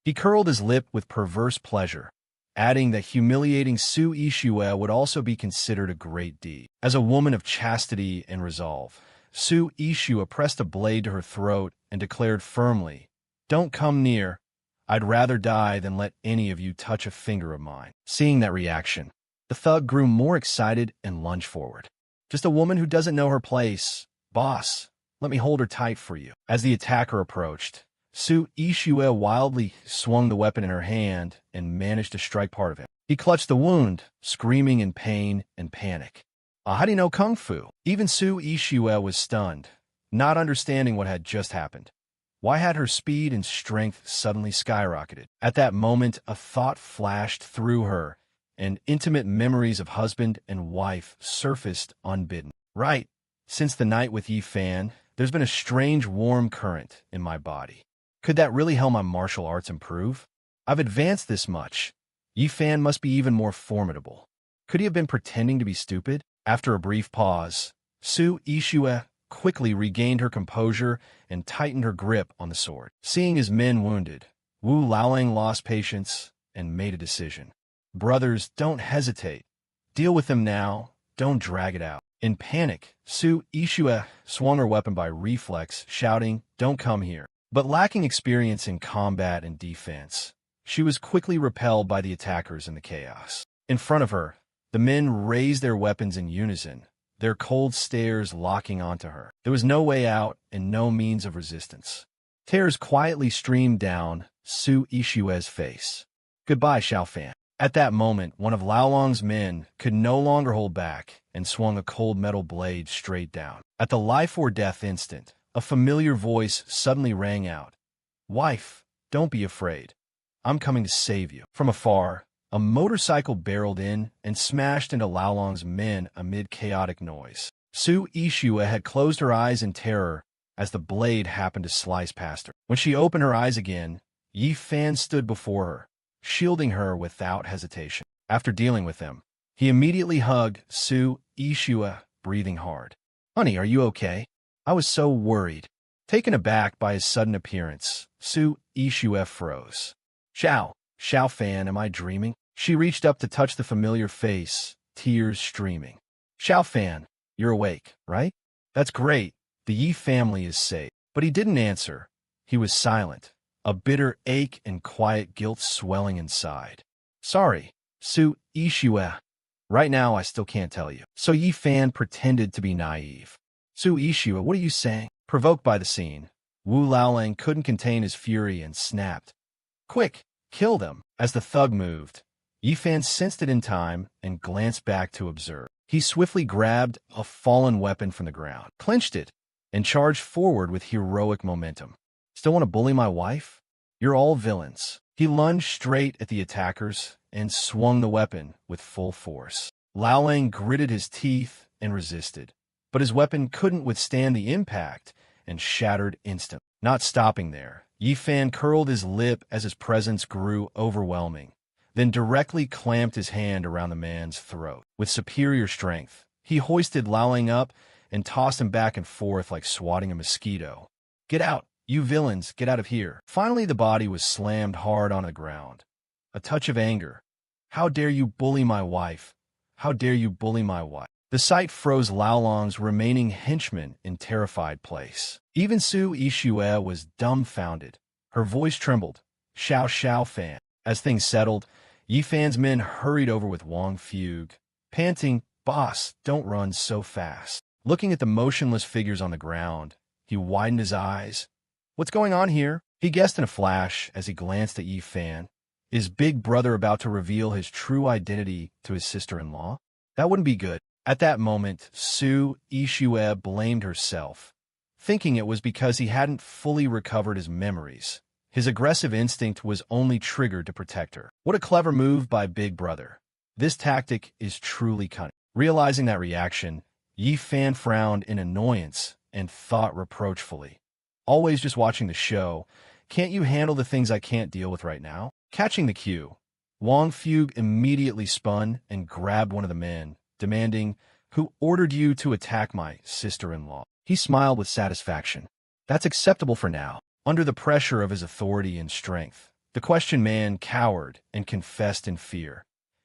He curled his lip with perverse pleasure, adding that humiliating Su Ishue would also be considered a great deed. As a woman of chastity and resolve, Su Ishue pressed a blade to her throat and declared firmly, Don't come near. I'd rather die than let any of you touch a finger of mine. Seeing that reaction, the thug grew more excited and lunged forward. Just a woman who doesn't know her place. Boss, let me hold her tight for you. As the attacker approached, Su Ishue wildly swung the weapon in her hand and managed to strike part of him. He clutched the wound, screaming in pain and panic. How do you know Kung Fu? Even Su Ishue was stunned, not understanding what had just happened. Why had her speed and strength suddenly skyrocketed? At that moment, a thought flashed through her, and intimate memories of husband and wife surfaced unbidden. Right, since the night with Yi Fan, there's been a strange warm current in my body. Could that really help my martial arts improve? I've advanced this much. Yi Fan must be even more formidable. Could he have been pretending to be stupid? After a brief pause, Su Ishue quickly regained her composure and tightened her grip on the sword. Seeing his men wounded, Wu Laolang lost patience and made a decision. Brothers, don't hesitate. Deal with them now. Don't drag it out. In panic, Su Ishue swung her weapon by reflex, shouting, Don't come here. But lacking experience in combat and defense, she was quickly repelled by the attackers in the chaos. In front of her, the men raised their weapons in unison, their cold stares locking onto her. There was no way out and no means of resistance. Tears quietly streamed down Su Ishue's face. Goodbye, Xiaofan. At that moment, one of Laolong's men could no longer hold back and swung a cold metal blade straight down. At the life-or-death instant, a familiar voice suddenly rang out. Wife, don't be afraid. I'm coming to save you. From afar, a motorcycle barreled in and smashed into Laolong's men amid chaotic noise. Su Ishue had closed her eyes in terror as the blade happened to slice past her. When she opened her eyes again, Yi Fan stood before her, shielding her without hesitation. After dealing with them, he immediately hugged Su Ishue, breathing hard. Honey, are you okay? I was so worried. Taken aback by his sudden appearance, Su Ishue froze. Xiaofan, am I dreaming? She reached up to touch the familiar face, tears streaming. Xiaofan, you're awake, right? That's great. The Yi family is safe. But he didn't answer. He was silent, a bitter ache and quiet guilt swelling inside. Sorry, Su Ishue. Right now, I still can't tell you. So Yi Fan pretended to be naive. Su Ishue, what are you saying? Provoked by the scene, Wu Laolang couldn't contain his fury and snapped. Quick, kill them. As the thug moved, Yi Fan sensed it in time and glanced back to observe. He swiftly grabbed a fallen weapon from the ground, clenched it, and charged forward with heroic momentum. Still want to bully my wife? You're all villains. He lunged straight at the attackers and swung the weapon with full force. Laolang gritted his teeth and resisted, but his weapon couldn't withstand the impact and shattered instantly. Not stopping there, Yi Fan curled his lip as his presence grew overwhelming, then directly clamped his hand around the man's throat. With superior strength, he hoisted Lao Ling up and tossed him back and forth like swatting a mosquito. "Get out! You villains, get out of here!" Finally, the body was slammed hard on the ground. A touch of anger. "How dare you bully my wife? How dare you bully my wife?" The sight froze Lao Long's remaining henchmen in terrified place. Even Su Yixue was dumbfounded. Her voice trembled. "Xiao Fan." As things settled, Yi Fan's men hurried over with Wang Fugue, panting, "Boss, don't run so fast." Looking at the motionless figures on the ground, he widened his eyes. "What's going on here?" He guessed in a flash as he glanced at Yi Fan. Is Big Brother about to reveal his true identity to his sister-in-law? That wouldn't be good. At that moment, Su Yixue blamed herself, thinking it was because he hadn't fully recovered his memories. His aggressive instinct was only triggered to protect her. What a clever move by Big Brother. This tactic is truly cunning. Realizing that reaction, Yi Fan frowned in annoyance and thought reproachfully. "Always just watching the show. Can't you handle the things I can't deal with right now?" Catching the cue, Wang Fugue immediately spun and grabbed one of the men, demanding, "Who ordered you to attack my sister-in-law?" He smiled with satisfaction. "That's acceptable for now." Under the pressure of his authority and strength, the questioned man cowered and confessed in fear.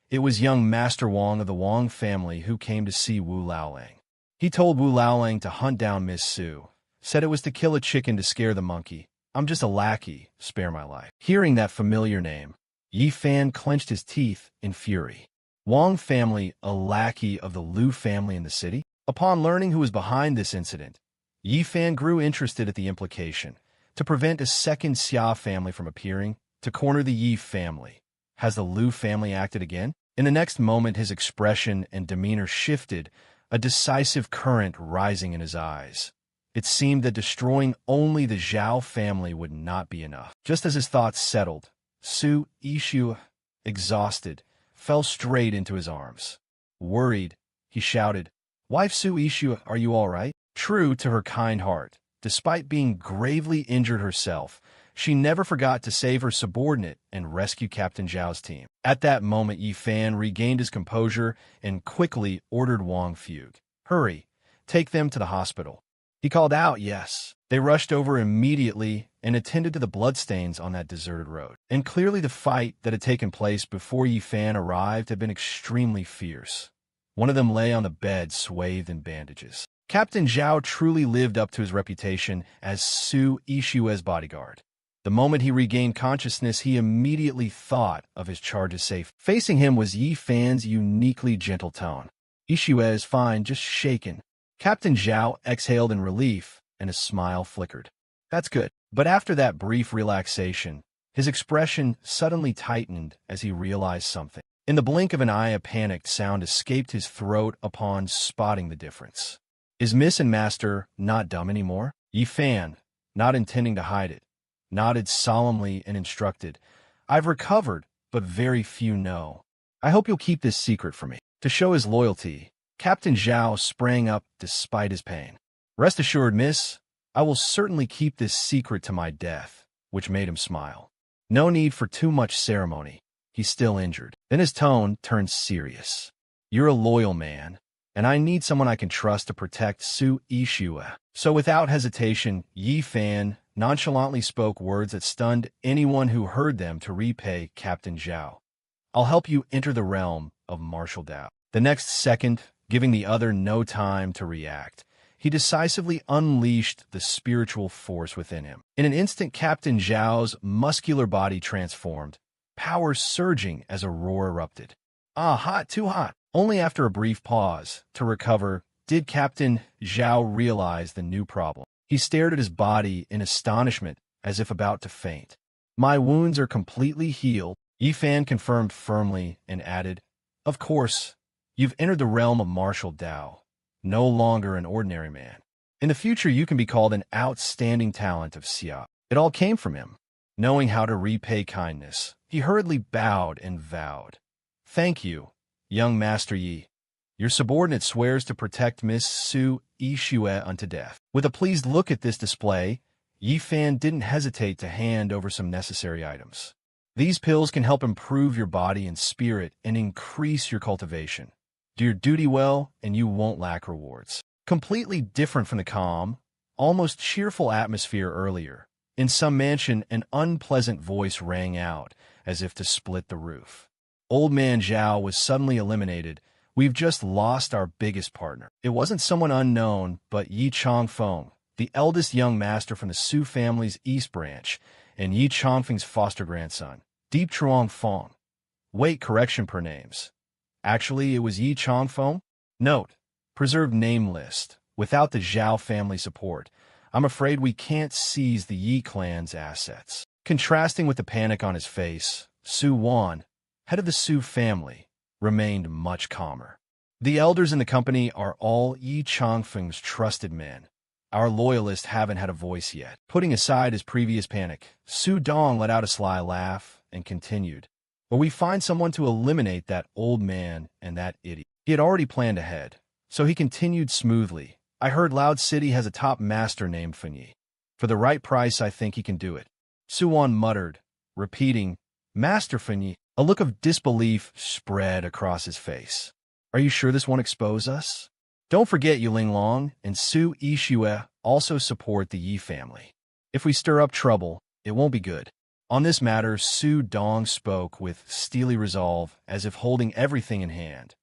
It was young Master Wang of the Wang family who came to see Wu Laolang. He told Wu Laolang to hunt down Miss Su, said it was to kill a chicken to scare the monkey. "I'm just a lackey, spare my life." Hearing that familiar name, Yi Fan clenched his teeth in fury. Wang family, a lackey of the Liu family in the city? Upon learning who was behind this incident, Yi Fan grew interested at the implication. To prevent a second Xia family from appearing, to corner the Yi family. Has the Liu family acted again? In the next moment, his expression and demeanor shifted, a decisive current rising in his eyes. It seemed that destroying only the Zhao family would not be enough. Just as his thoughts settled, Su Yixue, exhausted, fell straight into his arms. Worried, he shouted, "Wife Su Yixue, are you all right?" True to her kind heart, despite being gravely injured herself, she never forgot to save her subordinate and rescue Captain Zhao's team. At that moment, Yi Fan regained his composure and quickly ordered Wang Fugue, "Hurry, take them to the hospital." He called out, "Yes." They rushed over immediately and attended to the bloodstains on that deserted road. And clearly the fight that had taken place before Yi Fan arrived had been extremely fierce. One of them lay on the bed swathed in bandages. Captain Zhao truly lived up to his reputation as Su Yixue's bodyguard. The moment he regained consciousness, he immediately thought of his charge's safety. Facing him was Yi Fan's uniquely gentle tone. "Yixue is fine, just shaken." Captain Zhao exhaled in relief, and his smile flickered. "That's good." But after that brief relaxation, his expression suddenly tightened as he realized something. In the blink of an eye, a panicked sound escaped his throat upon spotting the difference. Is Miss and Master not dumb anymore? Yi Fan, not intending to hide it, nodded solemnly and instructed, "I've recovered, but very few know. I hope you'll keep this secret from me." To show his loyalty, Captain Zhao sprang up despite his pain. "Rest assured, miss, I will certainly keep this secret to my death," which made him smile. "No need for too much ceremony. He's still injured." Then his tone turned serious. "You're a loyal man, and I need someone I can trust to protect Su Yixue." So without hesitation, Yi Fan nonchalantly spoke words that stunned anyone who heard them to repay Captain Zhao. "I'll help you enter the realm of martial Dao." The next second, giving the other no time to react, he decisively unleashed the spiritual force within him. In an instant, Captain Zhao's muscular body transformed, power surging as a roar erupted. "Ah, hot, too hot." Only after a brief pause, to recover, did Captain Zhao realize the new problem. He stared at his body in astonishment, as if about to faint. "My wounds are completely healed," Yi Fan confirmed firmly and added, "Of course, you've entered the realm of martial Dao. No longer an ordinary man. In the future, you can be called an outstanding talent of Xia." It all came from him. Knowing how to repay kindness, he hurriedly bowed and vowed, "Thank you, young Master Yi. Your subordinate swears to protect Miss Su Yishue unto death. With a pleased look at this display, Yi Fan didn't hesitate to hand over some necessary items. These pills can help improve your body and spirit and increase your cultivation. Do your duty well, and you won't lack rewards. Completely different from the calm, almost cheerful atmosphere earlier. In some mansion, an unpleasant voice rang out, as if to split the roof. Old Man Zhao was suddenly eliminated. We've just lost our biggest partner. It wasn't someone unknown, but Yi Changfeng, the eldest young master from the Su family's East Branch, and Yi Changfeng's foster grandson, Deep Truong Feng. Wait, correction per names. Actually, it was Yi Changfeng? Note, preserved name list. Without the Zhao family support, I'm afraid we can't seize the Yi clan's assets. Contrasting with the panic on his face, Su Wan, head of the Su family, remained much calmer. The elders in the company are all Yi Changfeng's trusted men. Our loyalists haven't had a voice yet. Putting aside his previous panic, Su Dong let out a sly laugh and continued. Or we find someone to eliminate that old man and that idiot. He had already planned ahead, so he continued smoothly. I heard Loud City has a top master named Fenyi. For the right price, I think he can do it. Suwon muttered, repeating, Master Fenyi. A look of disbelief spread across his face. Are you sure this won't expose us? Don't forget Yuling Long and Su Yishue also support the Yi family. If we stir up trouble, it won't be good. On this matter, Su Dong spoke with steely resolve, as if holding everything in hand.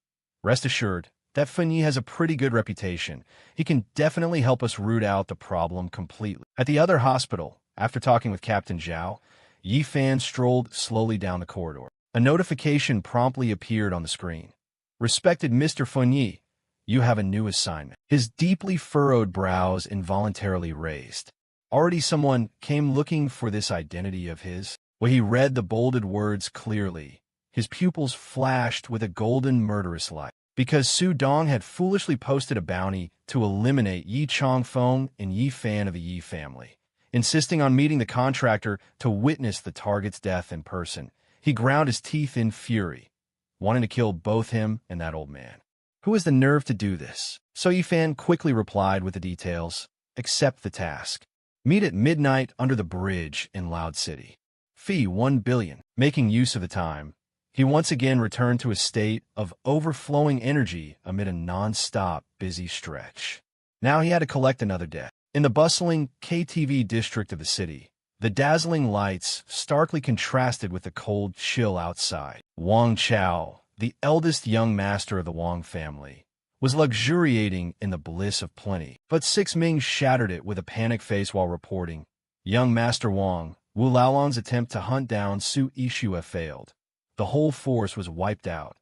Rest assured that Fenyi has a pretty good reputation. He can definitely help us root out the problem completely. At the other hospital, after talking with Captain Zhao, Yi Fan strolled slowly down the corridor. A notification promptly appeared on the screen. Respected Mr. Fenyi, you have a new assignment. His deeply furrowed brows involuntarily raised. Already someone came looking for this identity of his. When he read the bolded words clearly, his pupils flashed with a golden murderous light. Because Su Dong had foolishly posted a bounty to eliminate Yi Changfeng and Yi Fan of the Yi family, insisting on meeting the contractor to witness the target's death in person, he ground his teeth in fury, wanting to kill both him and that old man. Who has the nerve to do this? So Yi Fan quickly replied with the details. Accept the task. Meet at midnight under the bridge in Loud City. Fee 1 billion. Making use of the time, he once again returned to a state of overflowing energy amid a non-stop busy stretch. Now he had to collect another debt. In the bustling KTV district of the city, the dazzling lights starkly contrasted with the cold chill outside. Wang Chao, the eldest young master of the Wang family, was luxuriating in the bliss of plenty. But Six Ming shattered it with a panic face while reporting, young Master Wang, Wu Laolong's attempt to hunt down Su Yishue failed. The whole force was wiped out.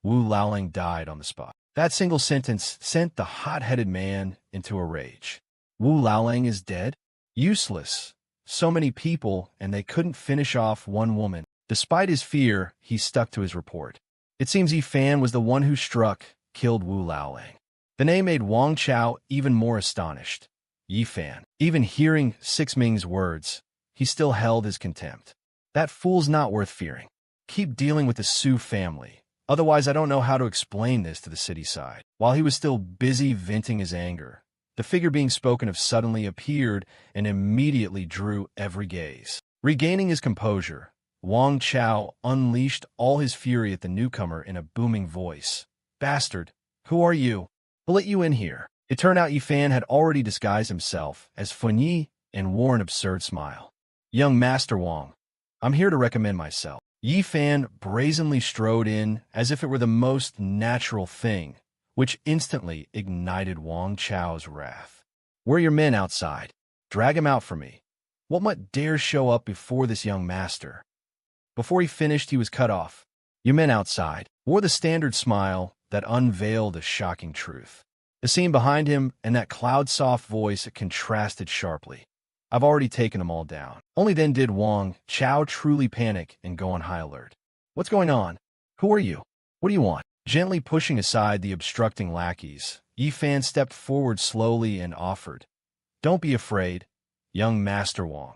Wu Laoling died on the spot. That single sentence sent the hot-headed man into a rage. Wu Laoling is dead? Useless. So many people, and they couldn't finish off one woman. Despite his fear, he stuck to his report. It seems Yi Fan was the one who killed Wu Laoling. The name made Wang Chao even more astonished. Yi Fan. Even hearing Six Ming's words, he still held his contempt. That fool's not worth fearing. Keep dealing with the Su family. Otherwise, I don't know how to explain this to the city side. While he was still busy venting his anger, the figure being spoken of suddenly appeared and immediately drew every gaze. Regaining his composure, Wang Chao unleashed all his fury at the newcomer in a booming voice. Bastard, who are you? Who let you in here? It turned out Yi Fan had already disguised himself as Fenyi and wore an absurd smile. Young Master Wang, I'm here to recommend myself. Yi Fan brazenly strode in as if it were the most natural thing, which instantly ignited Wang Chao's wrath. Where are your men outside? Drag him out for me. What might dare show up before this young master? Before he finished, he was cut off. You men outside wore the standard smile that unveiled a shocking truth. The scene behind him and that cloud-soft voice contrasted sharply. I've already taken them all down. Only then did Wang Chao truly panic and go on high alert. What's going on? Who are you? What do you want? Gently pushing aside the obstructing lackeys, Yi Fan stepped forward slowly and offered, Don't be afraid, young Master Wang.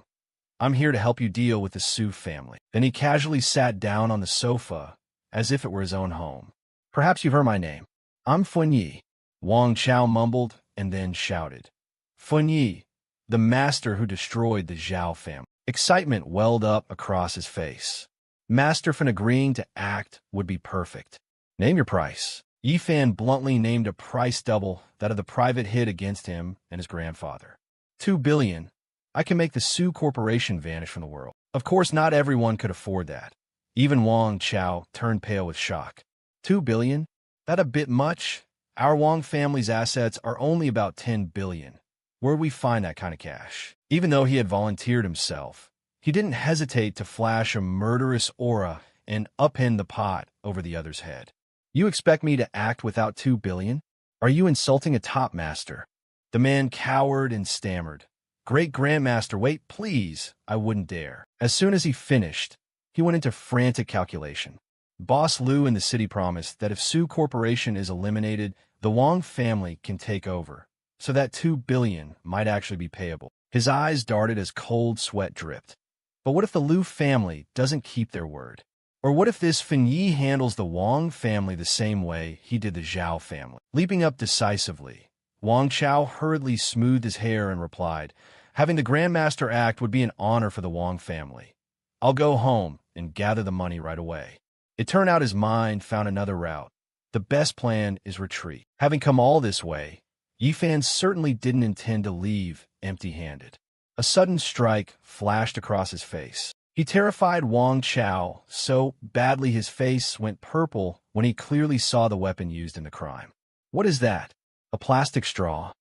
I'm here to help you deal with the Su family. Then he casually sat down on the sofa, as if it were his own home. Perhaps you've heard my name. I'm Fun Yi, Wang Chao mumbled and then shouted. Fun Yi, the master who destroyed the Zhao family. Excitement welled up across his face. Master Fan agreeing to act would be perfect. Name your price. Yi Fan bluntly named a price double that of the private hit against him and his grandfather. 2 billion. I can make the Su Corporation vanish from the world. Of course, not everyone could afford that. Even Wang Chao turned pale with shock. 2 billion? That a bit much? Our Wang family's assets are only about 10 billion. Where'd we find that kind of cash? Even though he had volunteered himself, he didn't hesitate to flash a murderous aura and upend the pot over the other's head. You expect me to act without 2 billion? Are you insulting a top master? The man cowered and stammered. Great Grandmaster, wait, please. I wouldn't dare. As soon as he finished, he went into frantic calculation. Boss Liu in the city promised that if Su Corporation is eliminated, the Wang family can take over, so that 2 billion might actually be payable. His eyes darted as cold sweat dripped. But what if the Liu family doesn't keep their word? Or what if this Fan Yi handles the Wang family the same way he did the Zhao family? Leaping up decisively, Wang Chao hurriedly smoothed his hair and replied, having the Grandmaster act would be an honor for the Wang family. I'll go home and gather the money right away. It turned out his mind found another route. The best plan is retreat. Having come all this way, Yi Fan certainly didn't intend to leave empty-handed. A sudden strike flashed across his face. He terrified Wang Chao so badly his face went purple when he clearly saw the weapon used in the crime. What is that? A plastic straw?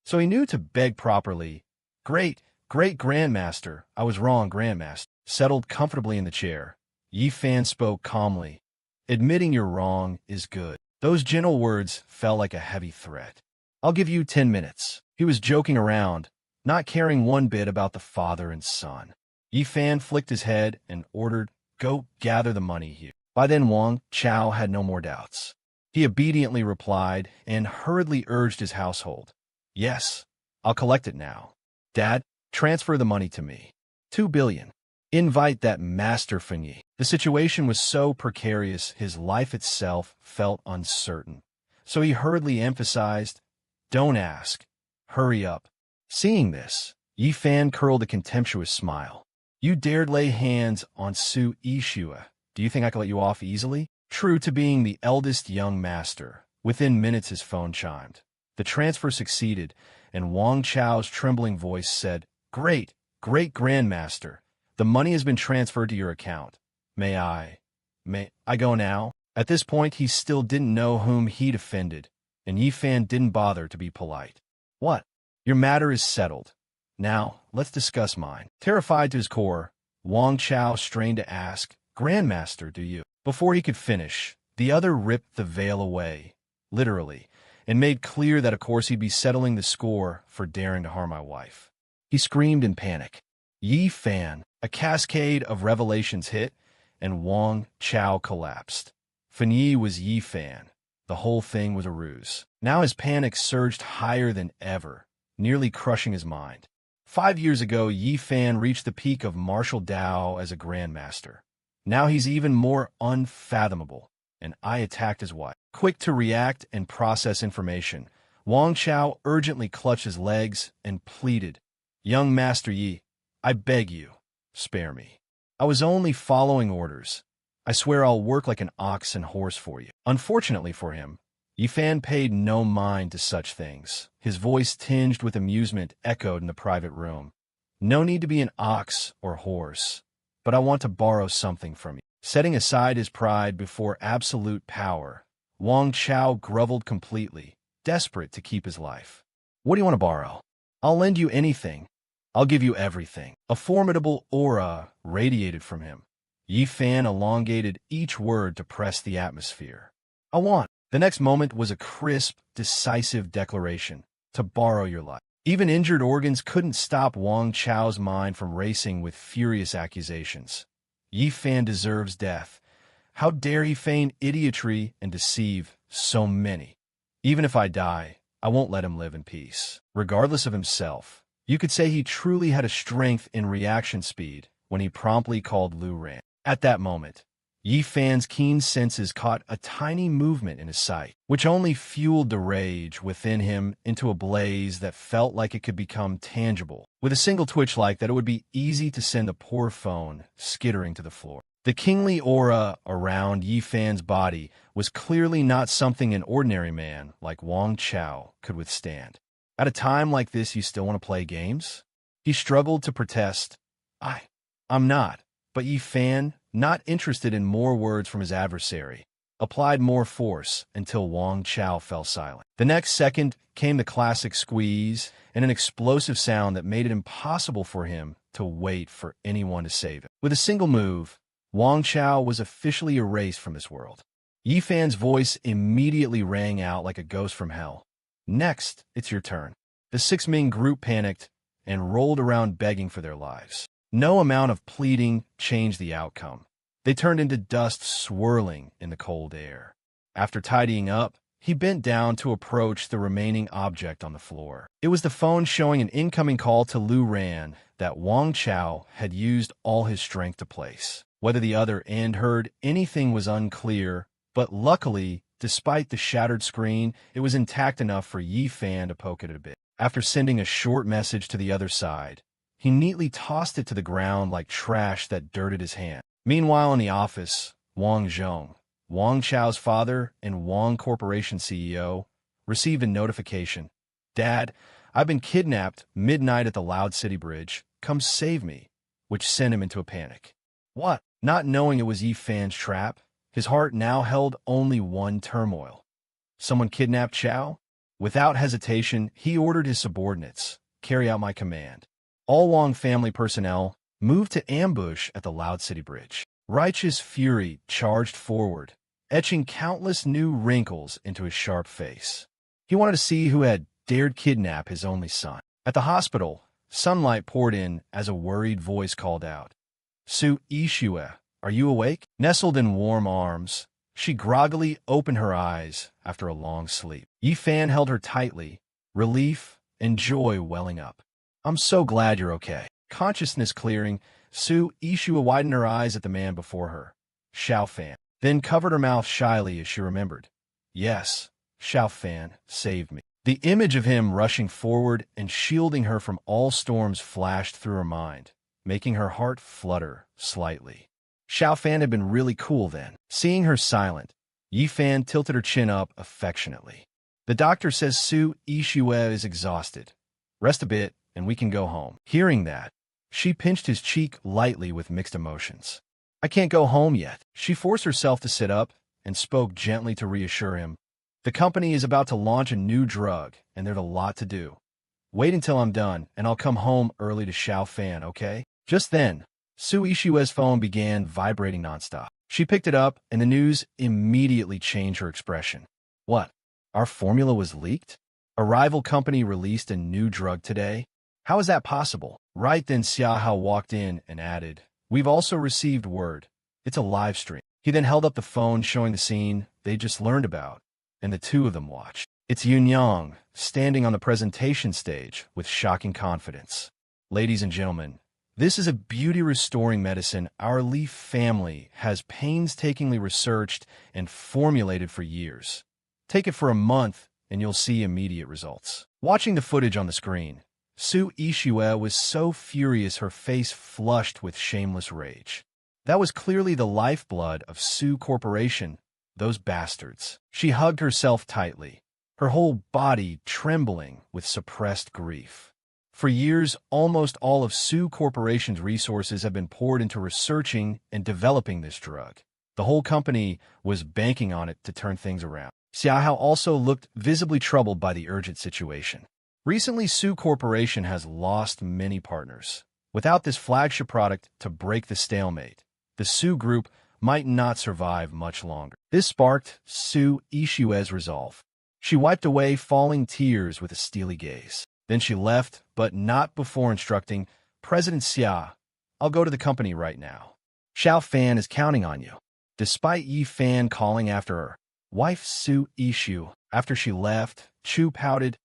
So he knew to beg properly. Great Grandmaster, I was wrong, Grandmaster. Settled comfortably in the chair, Yi Fan spoke calmly. Admitting you're wrong is good. Those gentle words fell like a heavy threat. I'll give you 10 minutes. He was joking around, not caring one bit about the father and son. Yi Fan flicked his head and ordered, go gather the money here. By then Wang Chao had no more doubts. He obediently replied and hurriedly urged his household. Yes, I'll collect it now. Dad, transfer the money to me. 2 billion. Invite that Master Fan Yi. The situation was so precarious his life itself felt uncertain. So he hurriedly emphasized, don't ask. Hurry up. Seeing this, Yi Fan curled a contemptuous smile. You dared lay hands on Su Yishua. Do you think I could let you off easily? True to being the eldest young master, within minutes his phone chimed. The transfer succeeded, and Wang Chao's trembling voice said, Great Grandmaster. The money has been transferred to your account. May I go now? At this point, he still didn't know whom he'd offended, and Yi Fan didn't bother to be polite. What? Your matter is settled. Now, let's discuss mine. Terrified to his core, Wang Chao strained to ask, Grandmaster, do you? Before he could finish, the other ripped the veil away, literally, and made clear that of course he'd be settling the score for daring to harm my wife. He screamed in panic. Yi Fan, a cascade of revelations hit, and Wang Chao collapsed. Fan Yi was Yi Fan. The whole thing was a ruse. Now his panic surged higher than ever, nearly crushing his mind. 5 years ago, Yi Fan reached the peak of martial Dao as a grandmaster. Now he's even more unfathomable, and I attacked his wife. Quick to react and process information, Wang Chao urgently clutched his legs and pleaded, Young Master Yi, I beg you, spare me. I was only following orders. I swear I'll work like an ox and horse for you. Unfortunately for him, Yi Fan paid no mind to such things. His voice tinged with amusement echoed in the private room. No need to be an ox or horse, but I want to borrow something from you. Setting aside his pride before absolute power, Wang Chao groveled completely, desperate to keep his life. What do you want to borrow? I'll lend you anything. I'll give you everything. A formidable aura radiated from him. Yi Fan elongated each word to press the atmosphere. I want. The next moment was a crisp, decisive declaration. To borrow your life. Even injured organs couldn't stop Wang Chao's mind from racing with furious accusations. Yi Fan deserves death. How dare he feign idiotry and deceive so many? Even if I die, I won't let him live in peace. Regardless of himself, you could say he truly had a strength in reaction speed when he promptly called Lu Ran. At that moment, Yi Fan's keen senses caught a tiny movement in his sight, which only fueled the rage within him into a blaze that felt like it could become tangible, with a single twitch like that it would be easy to send the poor phone skittering to the floor. The kingly aura around Yi Fan's body was clearly not something an ordinary man like Wang Chao could withstand. At a time like this, you still want to play games? He struggled to protest. I'm not. But Yi Fan, not interested in more words from his adversary, applied more force until Wang Chao fell silent. The next second came the classic squeeze and an explosive sound that made it impossible for him to wait for anyone to save him. With a single move, Wang Chao was officially erased from this world. Yi Fan's voice immediately rang out like a ghost from hell. Next, it's your turn. The 6-man group panicked and rolled around begging for their lives. No amount of pleading changed the outcome. They turned into dust swirling in the cold air. After tidying up, he bent down to approach the remaining object on the floor. It was the phone showing an incoming call to Lu Ran that Wang Chao had used all his strength to place. Whether the other end heard anything was unclear, but luckily, despite the shattered screen, it was intact enough for Yi Fan to poke it a bit. After sending a short message to the other side, he neatly tossed it to the ground like trash that dirted his hand. Meanwhile, in the office, Wang Zhong, Wang Chao's father and Wang Corporation CEO, received a notification. Dad, I've been kidnapped midnight at the Loud City Bridge. Come save me, which sent him into a panic. What? Not knowing it was Yi Fan's trap, his heart now held only one turmoil. Someone kidnapped Chao? Without hesitation, he ordered his subordinates, carry out my command. All Wang family personnel moved to ambush at the Loud City Bridge. Righteous fury charged forward, etching countless new wrinkles into his sharp face. He wanted to see who had dared kidnap his only son. At the hospital, sunlight poured in as a worried voice called out. Su Ishue, are you awake? Nestled in warm arms, she groggily opened her eyes after a long sleep. Yi Fan held her tightly, relief and joy welling up. I'm so glad you're okay. Consciousness clearing, Su Ishue widened her eyes at the man before her, Xiao Fan, then covered her mouth shyly as she remembered. Yes, Xiao Fan saved me. The image of him rushing forward and shielding her from all storms flashed through her mind, making her heart flutter slightly. Xiao Fan had been really cool then. Seeing her silent, Yi Fan tilted her chin up affectionately. The doctor says Su Ishue is exhausted. Rest a bit, and we can go home. Hearing that, she pinched his cheek lightly with mixed emotions. I can't go home yet. She forced herself to sit up and spoke gently to reassure him. The company is about to launch a new drug, and there's a lot to do. Wait until I'm done, and I'll come home early to Xiao Fan, okay? Just then, Su Ishue's phone began vibrating nonstop. She picked it up, and the news immediately changed her expression. What? Our formula was leaked? A rival company released a new drug today? How is that possible? Right then Xiahao walked in and added, We've also received word. It's a live stream. He then held up the phone showing the scene they just learned about, and the two of them watched. It's Yunyang, standing on the presentation stage with shocking confidence. Ladies and gentlemen, this is a beauty-restoring medicine our Leaf family has painstakingly researched and formulated for years. Take it for a month, and you'll see immediate results. Watching the footage on the screen, Su Ishue was so furious her face flushed with shameless rage. That was clearly the lifeblood of Su Corporation, those bastards. She hugged herself tightly, her whole body trembling with suppressed grief. For years, almost all of Su Corporation's resources have been poured into researching and developing this drug. The whole company was banking on it to turn things around. Xiahao also looked visibly troubled by the urgent situation. Recently, Su Corporation has lost many partners. Without this flagship product to break the stalemate, the Su Group might not survive much longer. This sparked Su Ishue's resolve. She wiped away falling tears with a steely gaze. Then she left, but not before instructing, President Xia, I'll go to the company right now. Xiao Fan is counting on you. Despite Yi Fan calling after her wife Su Ishu, after she left, Chu pouted,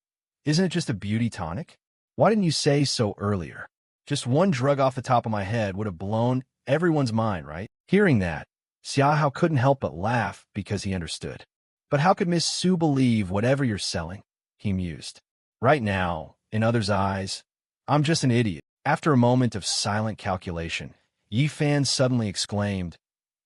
Isn't it just a beauty tonic? Why didn't you say so earlier? Just one drug off the top of my head would have blown everyone's mind, right? Hearing that, Xiahao couldn't help but laugh because he understood. But how could Miss Su believe whatever you're selling? He mused. Right now, in others' eyes, I'm just an idiot. After a moment of silent calculation, Yi Fan suddenly exclaimed,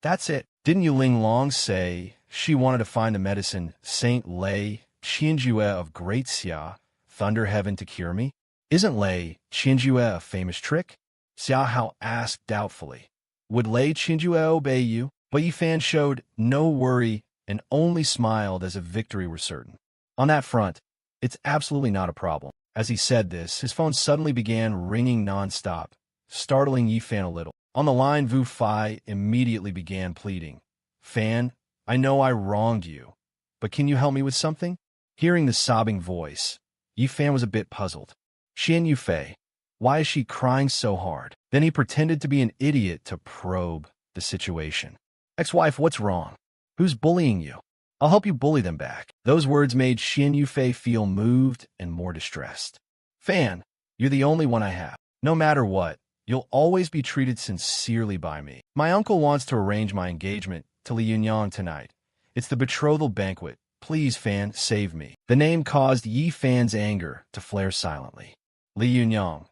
That's it. Didn't you Ling Long say she wanted to find the medicine Saint Lei Qianjue of Great Xia, Thunder Heaven to cure me? Isn't Lei Qianjue a famous trick? Xiahao asked doubtfully. Would Lei Qianjue obey you? But Yi Fan showed no worry and only smiled as if victory were certain. On that front, it's absolutely not a problem. As he said this, his phone suddenly began ringing non-stop, startling Yi Fan a little. On the line, Wu Fai immediately began pleading. Fan, I know I wronged you, but can you help me with something? Hearing the sobbing voice, Yi Fan was a bit puzzled. Xian Yufei, why is she crying so hard? Then he pretended to be an idiot to probe the situation. Ex-wife, what's wrong? Who's bullying you? I'll help you bully them back. Those words made Xian Yufei feel moved and more distressed. Fan, you're the only one I have. No matter what, you'll always be treated sincerely by me. My uncle wants to arrange my engagement to Li Yunyang tonight. It's the betrothal banquet. Please, Fan, save me. The name caused Yi Fan's anger to flare silently. Li Yunyang.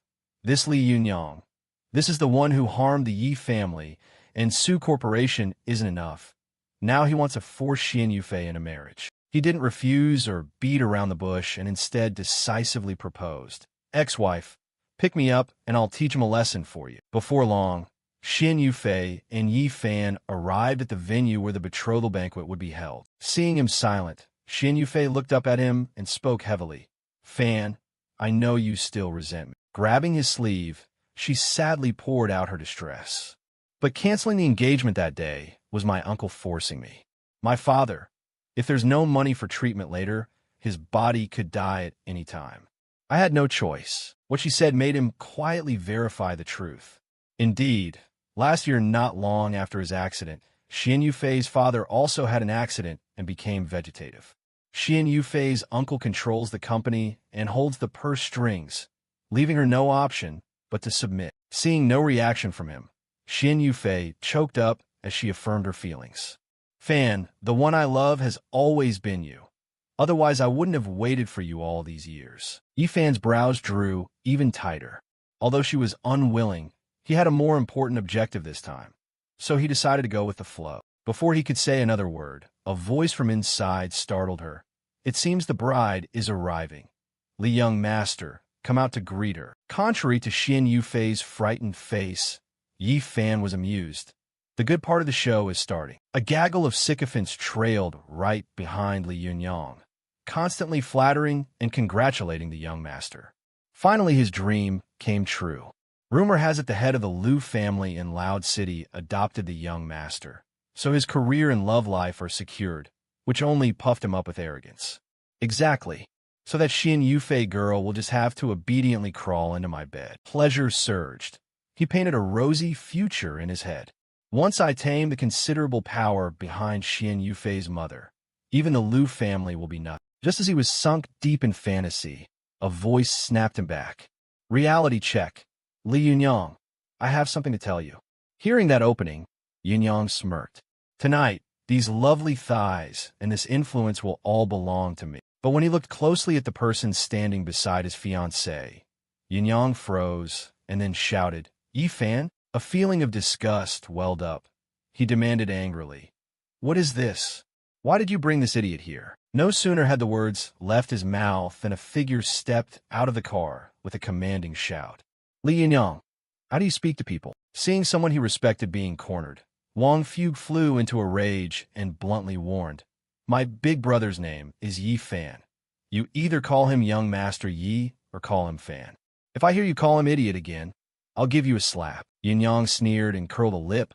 This Li Yunyang. This is the one who harmed the Yi family, and Su Corporation isn't enough. Now he wants to force Xian Yufei into marriage. He didn't refuse or beat around the bush and instead decisively proposed. Ex-wife, pick me up and I'll teach him a lesson for you. Before long, Xian Yufei and Yi Fan arrived at the venue where the betrothal banquet would be held. Seeing him silent, Xian Yufei looked up at him and spoke heavily. Fan, I know you still resent me. Grabbing his sleeve, she sadly poured out her distress. But canceling the engagement that day was my uncle forcing me. My father, if there's no money for treatment later, his body could die at any time. I had no choice. What she said made him quietly verify the truth. Indeed, last year, not long after his accident, Xian Yufei's father also had an accident and became vegetative. Xian Yufei's uncle controls the company and holds the purse strings, leaving her no option but to submit. Seeing no reaction from him, Xian Yufei choked up as she affirmed her feelings. Fan, the one I love has always been you. Otherwise, I wouldn't have waited for you all these years. Yi Fan's brows drew even tighter. Although she was unwilling, he had a more important objective this time. So he decided to go with the flow. Before he could say another word, a voice from inside startled her. It seems the bride is arriving. Li Young Master, come out to greet her. Contrary to Xian Yufei's frightened face, Yi Fan was amused. The good part of the show is starting. A gaggle of sycophants trailed right behind Li Yunyang, constantly flattering and congratulating the young master. Finally, his dream came true. Rumor has it the head of the Liu family in Loud City adopted the young master, so his career and love life are secured, which only puffed him up with arrogance. Exactly. So that Xian Yufei girl will just have to obediently crawl into my bed. Pleasure surged. He painted a rosy future in his head. Once I tame the considerable power behind Xian Yufei's mother, even the Liu family will be nothing. Just as he was sunk deep in fantasy, a voice snapped him back. Reality check. Li Yunyang, I have something to tell you. Hearing that opening, Yunyang smirked. Tonight, these lovely thighs and this influence will all belong to me. But when he looked closely at the person standing beside his fiancée, Yunyang froze and then shouted, Yi Fan? A feeling of disgust welled up. He demanded angrily, What is this? Why did you bring this idiot here? No sooner had the words left his mouth than a figure stepped out of the car with a commanding shout. Li Yunyang, how do you speak to people? Seeing someone he respected being cornered, Wang Fugue flew into a rage and bluntly warned, My big brother's name is Yi Fan. You either call him Young Master Yi or call him Fan. If I hear you call him idiot again, I'll give you a slap. Yunyang sneered and curled a lip.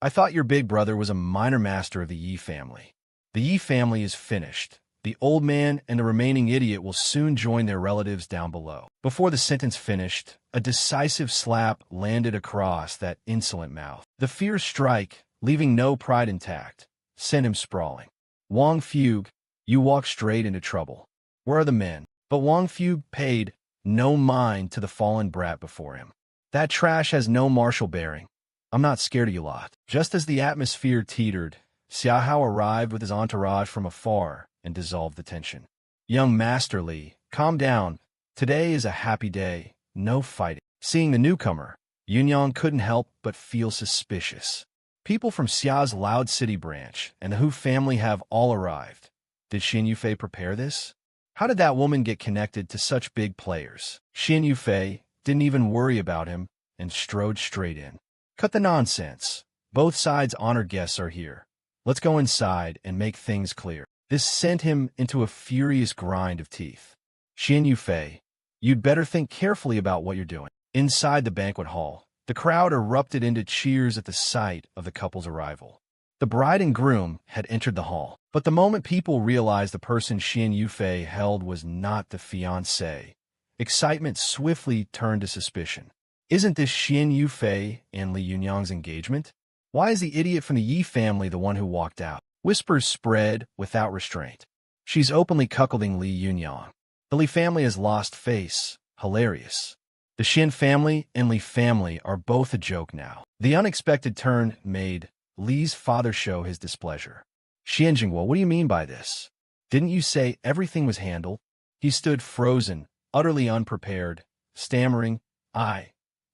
I thought your big brother was a minor master of the Yi family. The Yi family is finished. The old man and the remaining idiot will soon join their relatives down below. Before the sentence finished, a decisive slap landed across that insolent mouth. The fierce strike, leaving no pride intact, sent him sprawling. Wang Fugue, you walk straight into trouble. Where are the men? But Wang Fugue paid no mind to the fallen brat before him. That trash has no martial bearing. I'm not scared of you lot. Just as the atmosphere teetered, Xiahao arrived with his entourage from afar and dissolved the tension. Young Master Li, calm down. Today is a happy day, no fighting. Seeing the newcomer, Yunyang couldn't help but feel suspicious. People from Xia's Loud City branch and the Hu family have all arrived. Did Xin Yufei prepare this? How did that woman get connected to such big players? Xin Yufei didn't even worry about him and strode straight in. Cut the nonsense. Both sides' honored guests are here. Let's go inside and make things clear. This sent him into a furious grind of teeth. Xin Yufei, you'd better think carefully about what you're doing. Inside the banquet hall, the crowd erupted into cheers at the sight of the couple's arrival. The bride and groom had entered the hall, but the moment people realized the person Xin Yufei held was not the fiancé, excitement swiftly turned to suspicion. Isn't this Xin Yufei and Li Yunyang's engagement? Why is the idiot from the Yi family the one who walked out? Whispers spread without restraint. She's openly cuckolding Li Yunyang. The Li family has lost face. Hilarious. The Xin family and Li family are both a joke now. The unexpected turn made Li's father show his displeasure. Xianjingwo, what do you mean by this? Didn't you say everything was handled? He stood frozen, utterly unprepared, stammering,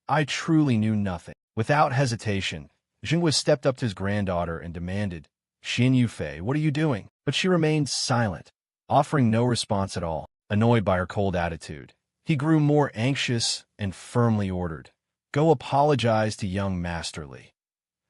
I truly knew nothing. Without hesitation, Jingwa stepped up to his granddaughter and demanded, Xin Yufei, what are you doing? But she remained silent, offering no response at all. Annoyed by her cold attitude, he grew more anxious and firmly ordered, go apologize to young Master Li.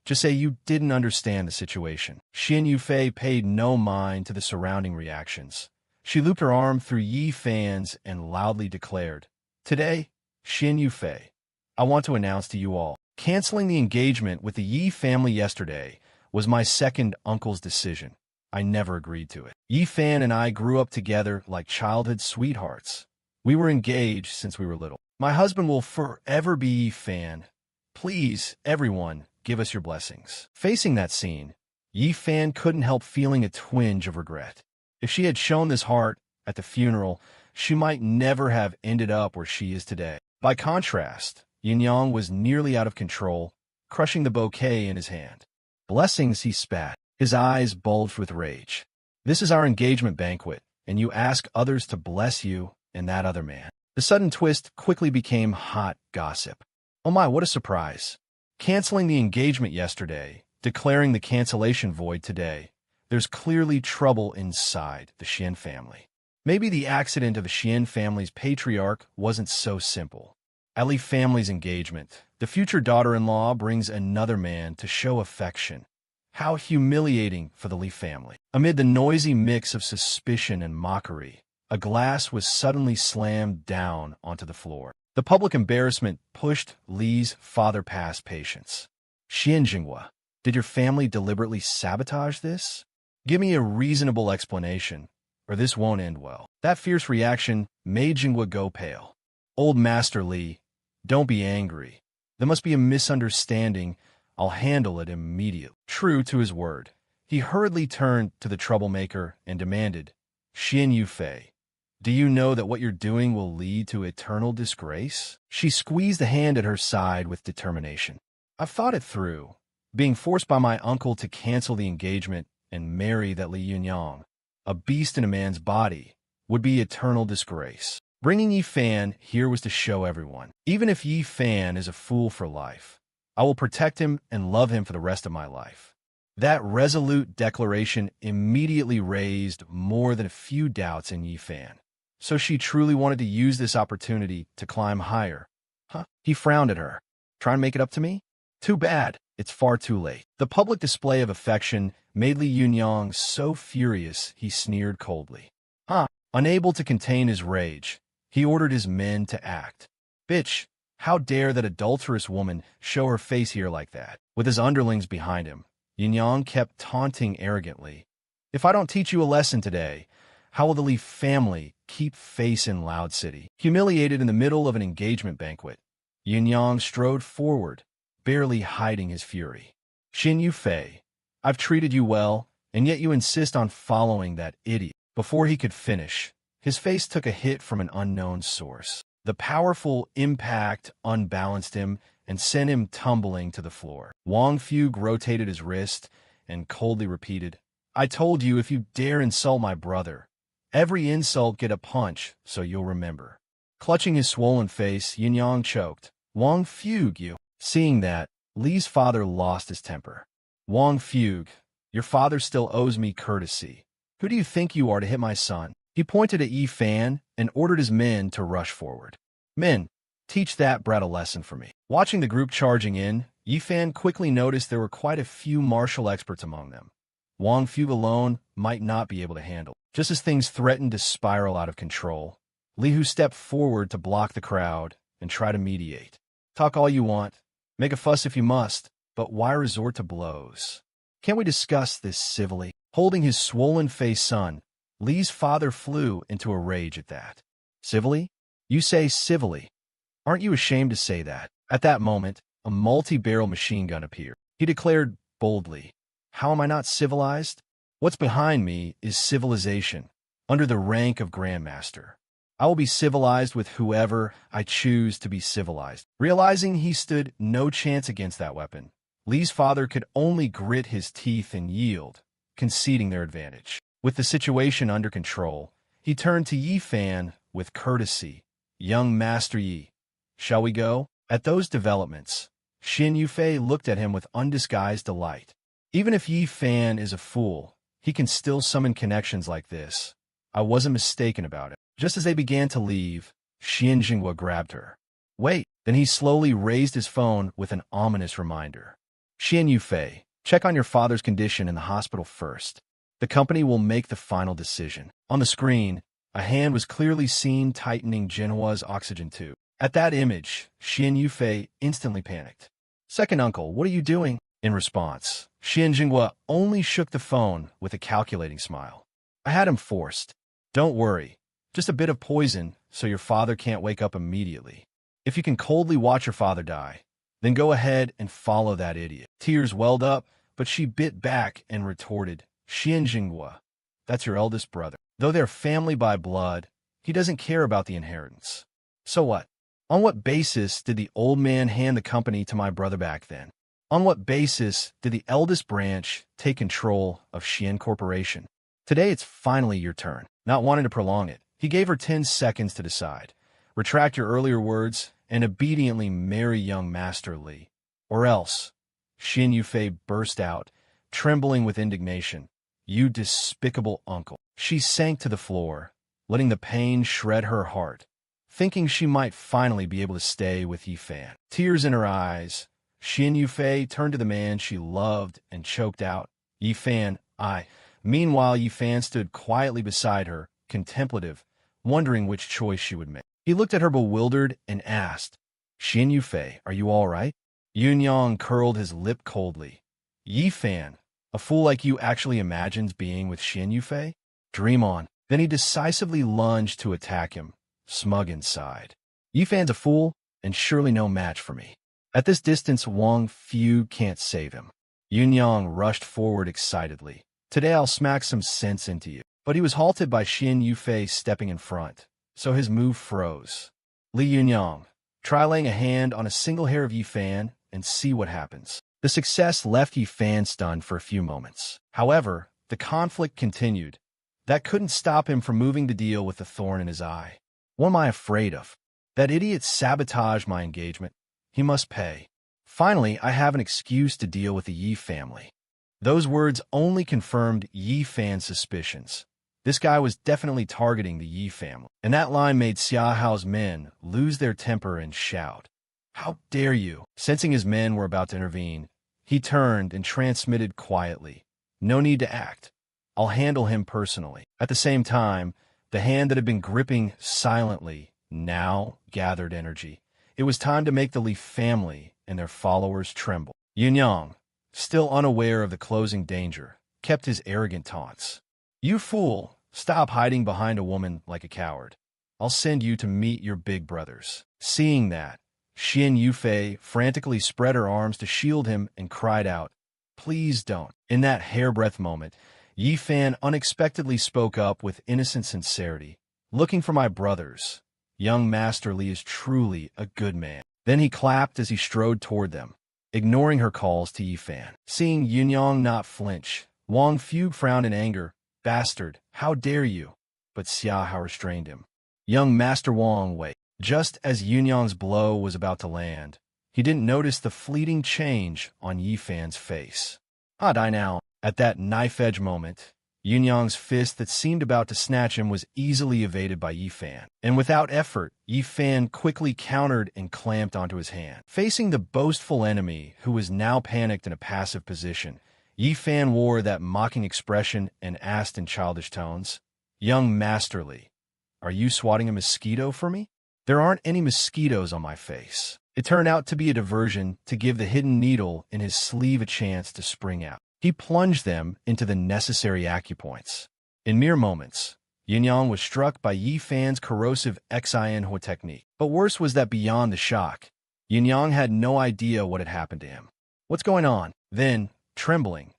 Just say you didn't understand the situation. Xin Yufei paid no mind to the surrounding reactions. She looped her arm through Yi fans and loudly declared, Today, Xin Yufei, I want to announce to you all, canceling the engagement with the Yi family yesterday was my second uncle's decision. I never agreed to it. Yi Fan and I grew up together like childhood sweethearts. We were engaged since we were little. My husband will forever be Yi Fan. Please, everyone, give us your blessings. Facing that scene, Yi Fan couldn't help feeling a twinge of regret. If she had shown this heart at the funeral, she might never have ended up where she is today. By contrast, Yunyang was nearly out of control, crushing the bouquet in his hand. Blessings, he spat. His eyes bulged with rage. This is our engagement banquet, and you ask others to bless you and that other man. The sudden twist quickly became hot gossip. Oh my, what a surprise. Canceling the engagement yesterday, declaring the cancellation void today. There's clearly trouble inside the Xian family. Maybe the accident of the Xian family's patriarch wasn't so simple. At Li family's engagement, the future daughter-in-law brings another man to show affection. How humiliating for the Li family. Amid the noisy mix of suspicion and mockery, a glass was suddenly slammed down onto the floor. The public embarrassment pushed Li's father past patience. Xianjingwa, did your family deliberately sabotage this? Give me a reasonable explanation, or this won't end well. That fierce reaction made Jingwa go pale. Old Master Li, don't be angry. There must be a misunderstanding. I'll handle it immediately. True to his word, he hurriedly turned to the troublemaker and demanded, Xin Yufei, do you know that what you're doing will lead to eternal disgrace? She squeezed the hand at her side with determination. I've thought it through. Being forced by my uncle to cancel the engagement and marry that Li Yunyang, a beast in a man's body, would be eternal disgrace. Bringing Yi Fan here was to show everyone. Even if Yi Fan is a fool for life, I will protect him and love him for the rest of my life. That resolute declaration immediately raised more than a few doubts in Yi Fan. So she truly wanted to use this opportunity to climb higher. Huh? He frowned at her. Try and make it up to me? Too bad. It's far too late. The public display of affection made Li Yunyang so furious he sneered coldly. Unable to contain his rage, he ordered his men to act. Bitch, how dare that adulterous woman show her face here like that? With his underlings behind him, Yunyang kept taunting arrogantly. If I don't teach you a lesson today, how will the Li family keep face in Loud City? Humiliated in the middle of an engagement banquet, Yunyang strode forward, barely hiding his fury. Xin Yufei, I've treated you well, and yet you insist on following that idiot. Before he could finish, his face took a hit from an unknown source. The powerful impact unbalanced him, and sent him tumbling to the floor. Wang Fugue rotated his wrist and coldly repeated, "I told you if you dare insult my brother, every insult get a punch, so you'll remember." Clutching his swollen face, Yin Yang choked. "Wang Fugue, you." Seeing that, Li's father lost his temper. "Wang Fugue, your father still owes me courtesy. Who do you think you are to hit my son?" He pointed at Yi Fan and ordered his men to rush forward. "Men, teach that brat a lesson for me." Watching the group charging in, Yi Fan quickly noticed there were quite a few martial experts among them. Wang Fugue alone might not be able to handle. Just as things threatened to spiral out of control, Li Hu stepped forward to block the crowd and try to mediate. "Talk all you want, make a fuss if you must, but why resort to blows? Can't we discuss this civilly?" Holding his swollen-faced son, Li's father flew into a rage at that. "Civilly? You say civilly. Aren't you ashamed to say that?" At that moment, a multi-barrel machine gun appeared. He declared boldly, "How am I not civilized? What's behind me is civilization, under the rank of Grandmaster. I will be civilized with whoever I choose to be civilized." Realizing he stood no chance against that weapon, Li's father could only grit his teeth and yield, conceding their advantage. With the situation under control, he turned to Yi Fan with courtesy. "Young Master Yi, shall we go?" At those developments, Xin Yufei looked at him with undisguised delight. Even if Yi Fan is a fool, he can still summon connections like this. I wasn't mistaken about it. Just as they began to leave, Xian Jinghua grabbed her. "Wait." Then he slowly raised his phone with an ominous reminder. "Xian Yufei, check on your father's condition in the hospital first. The company will make the final decision." On the screen, a hand was clearly seen tightening Jinhua's oxygen tube. At that image, Xian Yufei instantly panicked. "Second uncle, what are you doing?" In response, Xian Jinghua only shook the phone with a calculating smile. "I had him forced. Don't worry, just a bit of poison so your father can't wake up immediately. If you can coldly watch your father die, then go ahead and follow that idiot." Tears welled up, but she bit back and retorted, "Xian Jinghua, that's your eldest brother. Though they're family by blood, he doesn't care about the inheritance. So what? On what basis did the old man hand the company to my brother back then? On what basis did the eldest branch take control of Xian Corporation? Today it's finally your turn." Not wanting to prolong it, he gave her 10 seconds to decide. "Retract your earlier words and obediently marry young Master Li. Or else," Xin Yufei burst out, trembling with indignation, "you despicable uncle." She sank to the floor, letting the pain shred her heart, thinking she might finally be able to stay with Yi Fan. Tears in her eyes, Xin Yufei turned to the man she loved and choked out, "Yi Fan, I." Meanwhile, Yi Fan stood quietly beside her, contemplative, wondering which choice she would make. He looked at her bewildered and asked, "Xin Yufei, are you all right?" Yun Yang curled his lip coldly. "Yi Fan, a fool like you actually imagines being with Xin Yufei? Dream on." Then he decisively lunged to attack him, smug inside. "Yi Fan's a fool, and surely no match for me. At this distance, Wang Fugue can't save him." Yun Yang rushed forward excitedly. "Today I'll smack some sense into you." But he was halted by Xin Yufei stepping in front, so his move froze. "Li Yunyang, try laying a hand on a single hair of Yi Fan and see what happens." The success left Yi Fan stunned for a few moments. However, the conflict continued. That couldn't stop him from moving to deal with the thorn in his eye. "What am I afraid of? That idiot sabotaged my engagement. He must pay. Finally, I have an excuse to deal with the Yi family." Those words only confirmed Yi Fan's suspicions. This guy was definitely targeting the Yi family. And that line made Xia Hao's men lose their temper and shout, "How dare you!" Sensing his men were about to intervene, he turned and transmitted quietly, "No need to act. I'll handle him personally." At the same time, the hand that had been gripping silently now gathered energy. It was time to make the Li family and their followers tremble. Yun Yang, still unaware of the closing danger, kept his arrogant taunts. "You fool! Stop hiding behind a woman like a coward. I'll send you to meet your big brothers." Seeing that, Xin Yufei frantically spread her arms to shield him and cried out, "Please don't." In that hairbreadth moment, Yi Fan unexpectedly spoke up with innocent sincerity, "Looking for my brothers. Young Master Li is truly a good man." Then he clapped as he strode toward them, ignoring her calls to Yifan. Seeing Yunyang not flinch, Wang Fu frowned in anger. Bastard, how dare you? But Xiahao restrained him. Young Master Wang, wait. Just as Yunyang's blow was about to land, he didn't notice the fleeting change on Yifan's face. Die now. At that knife-edge moment, Yunyang's fist that seemed about to snatch him was easily evaded by Yifan. And without effort, Yifan quickly countered and clamped onto his hand. Facing the boastful enemy, who was now panicked in a passive position, Yifan wore that mocking expression and asked in childish tones, "Young Masterly, are you swatting a mosquito for me?" "There aren't any mosquitoes on my face." It turned out to be a diversion to give the hidden needle in his sleeve a chance to spring out. He plunged them into the necessary acupoints. In mere moments, Yunyang was struck by Yifan's corrosive Xianhua technique. But worse was that beyond the shock, Yunyang had no idea what had happened to him. "What's going on?" Then, trembling,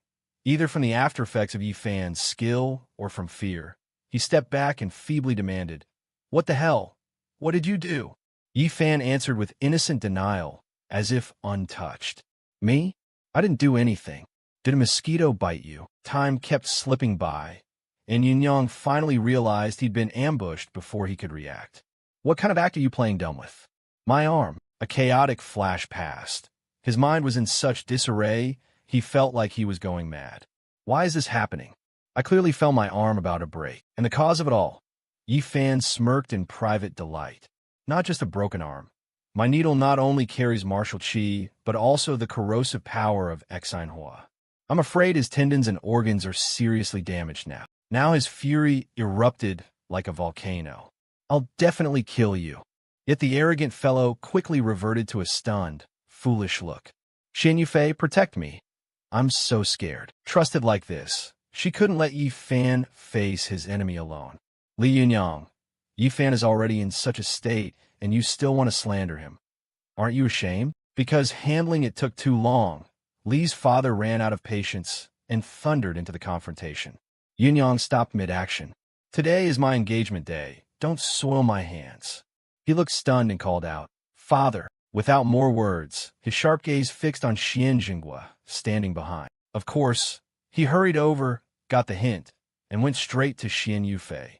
either from the aftereffects of Yifan's skill or from fear, he stepped back and feebly demanded, "What the hell? What did you do?" Yifan answered with innocent denial, as if untouched. "Me? I didn't do anything. Did a mosquito bite you?" Time kept slipping by, and Yunyang finally realized he'd been ambushed before he could react. "What kind of act are you playing dumb with?" "My arm." A chaotic flash passed. His mind was in such disarray, he felt like he was going mad. "Why is this happening? I clearly felt my arm about to break. And the cause of it all?" Yifan smirked in private delight. "Not just a broken arm. My needle not only carries martial qi, but also the corrosive power of Xinhua. I'm afraid his tendons and organs are seriously damaged now." Now his fury erupted like a volcano. "I'll definitely kill you." Yet the arrogant fellow quickly reverted to a stunned, foolish look. "Xin Yufei, protect me. I'm so scared." Trusted like this, she couldn't let Yifan face his enemy alone. "Li Yunyang, Yifan is already in such a state, and you still want to slander him. Aren't you ashamed?" Because handling it took too long, Li's father ran out of patience and thundered into the confrontation. Yunyang stopped mid-action. "Today is my engagement day. Don't soil my hands." He looked stunned and called out, "Father!" Without more words, his sharp gaze fixed on Xian Jinghua, standing behind. Of course, he hurried over, got the hint, and went straight to Xian Yufei,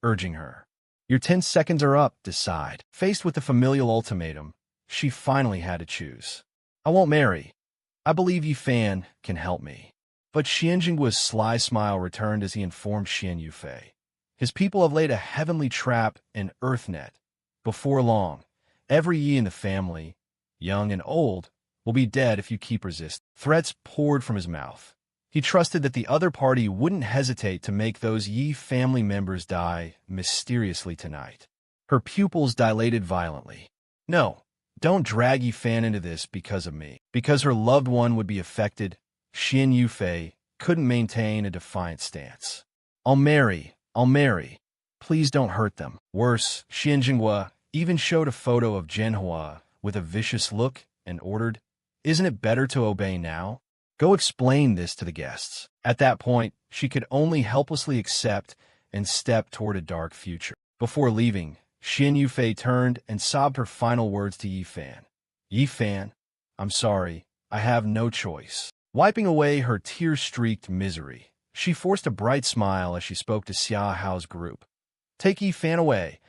urging her. "Your 10 seconds are up, decide." Faced with the familial ultimatum, she finally had to choose. "I won't marry. I believe Yifan can help me." But Xian Jinggua's sly smile returned as he informed Xian Yufei. "His people have laid a heavenly trap and earth net. Before long, every Yi in the family, young and old, will be dead if you keep resisting." Threats poured from his mouth. He trusted that the other party wouldn't hesitate to make those Yi family members die mysteriously tonight. Her pupils dilated violently. "No, don't drag Yifan into this because of me." Because her loved one would be affected, Xian Yufei couldn't maintain a defiant stance. I'll marry. Please don't hurt them." Worse, Xian Jinghua even showed a photo of Zhenhua with a vicious look and ordered, "Isn't it better to obey now? Go explain this to the guests." At that point, she could only helplessly accept and step toward a dark future. Before leaving, Xian Yufei turned and sobbed her final words to Yifan. "Yifan, I'm sorry, I have no choice." Wiping away her tear-streaked misery, she forced a bright smile as she spoke to Xia Hao's group. "Take Yifan away.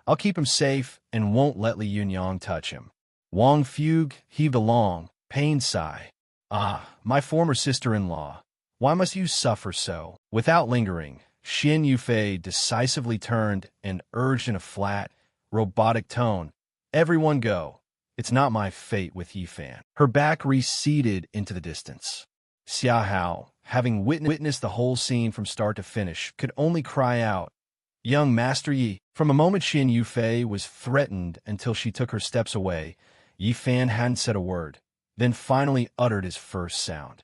I'll keep him safe and won't let Li Yunyang touch him." Wang Fu heaved a long, pained sigh. "Ah, my former sister-in-law, why must you suffer so?" Without lingering, Xian Yufei decisively turned and urged in a flat, robotic tone, "Everyone go. It's not my fate with Yifan." Her back receded into the distance. Xia Hao, having witnessed the whole scene from start to finish, could only cry out, "Young Master Yi." From a moment Xian Yufei was threatened until she took her steps away, Yifan hadn't said a word, then finally uttered his first sound.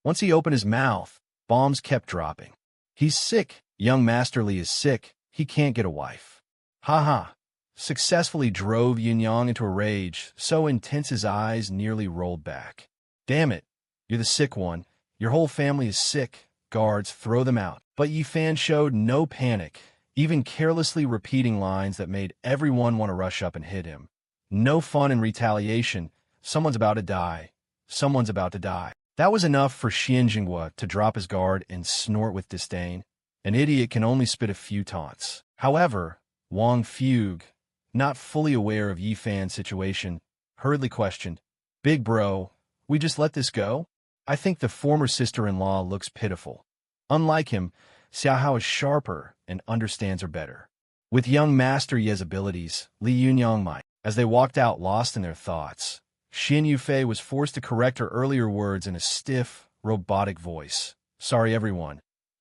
Once he opened his mouth, bombs kept dropping. "He's sick. Young Master Li is sick. He can't get a wife." "Ha ha." Successfully drove Yunyang into a rage so intense his eyes nearly rolled back. "Damn it. You're the sick one. Your whole family is sick. Guards, throw them out." But Yifan showed no panic, even carelessly repeating lines that made everyone want to rush up and hit him. No fun in retaliation. Someone's about to die. Someone's about to die. That was enough for Xian Jinghua to drop his guard and snort with disdain. An idiot can only spit a few taunts. However, Wang Fugue, not fully aware of Yi Fan's situation, hurriedly questioned, "Big bro, we just let this go? I think the former sister-in-law looks pitiful." Unlike him, Xiahao is sharper and understands her better. With young Master Ye's abilities, Li Yunyang might. As they walked out lost in their thoughts, Xin Yufei was forced to correct her earlier words in a stiff, robotic voice. "Sorry, everyone.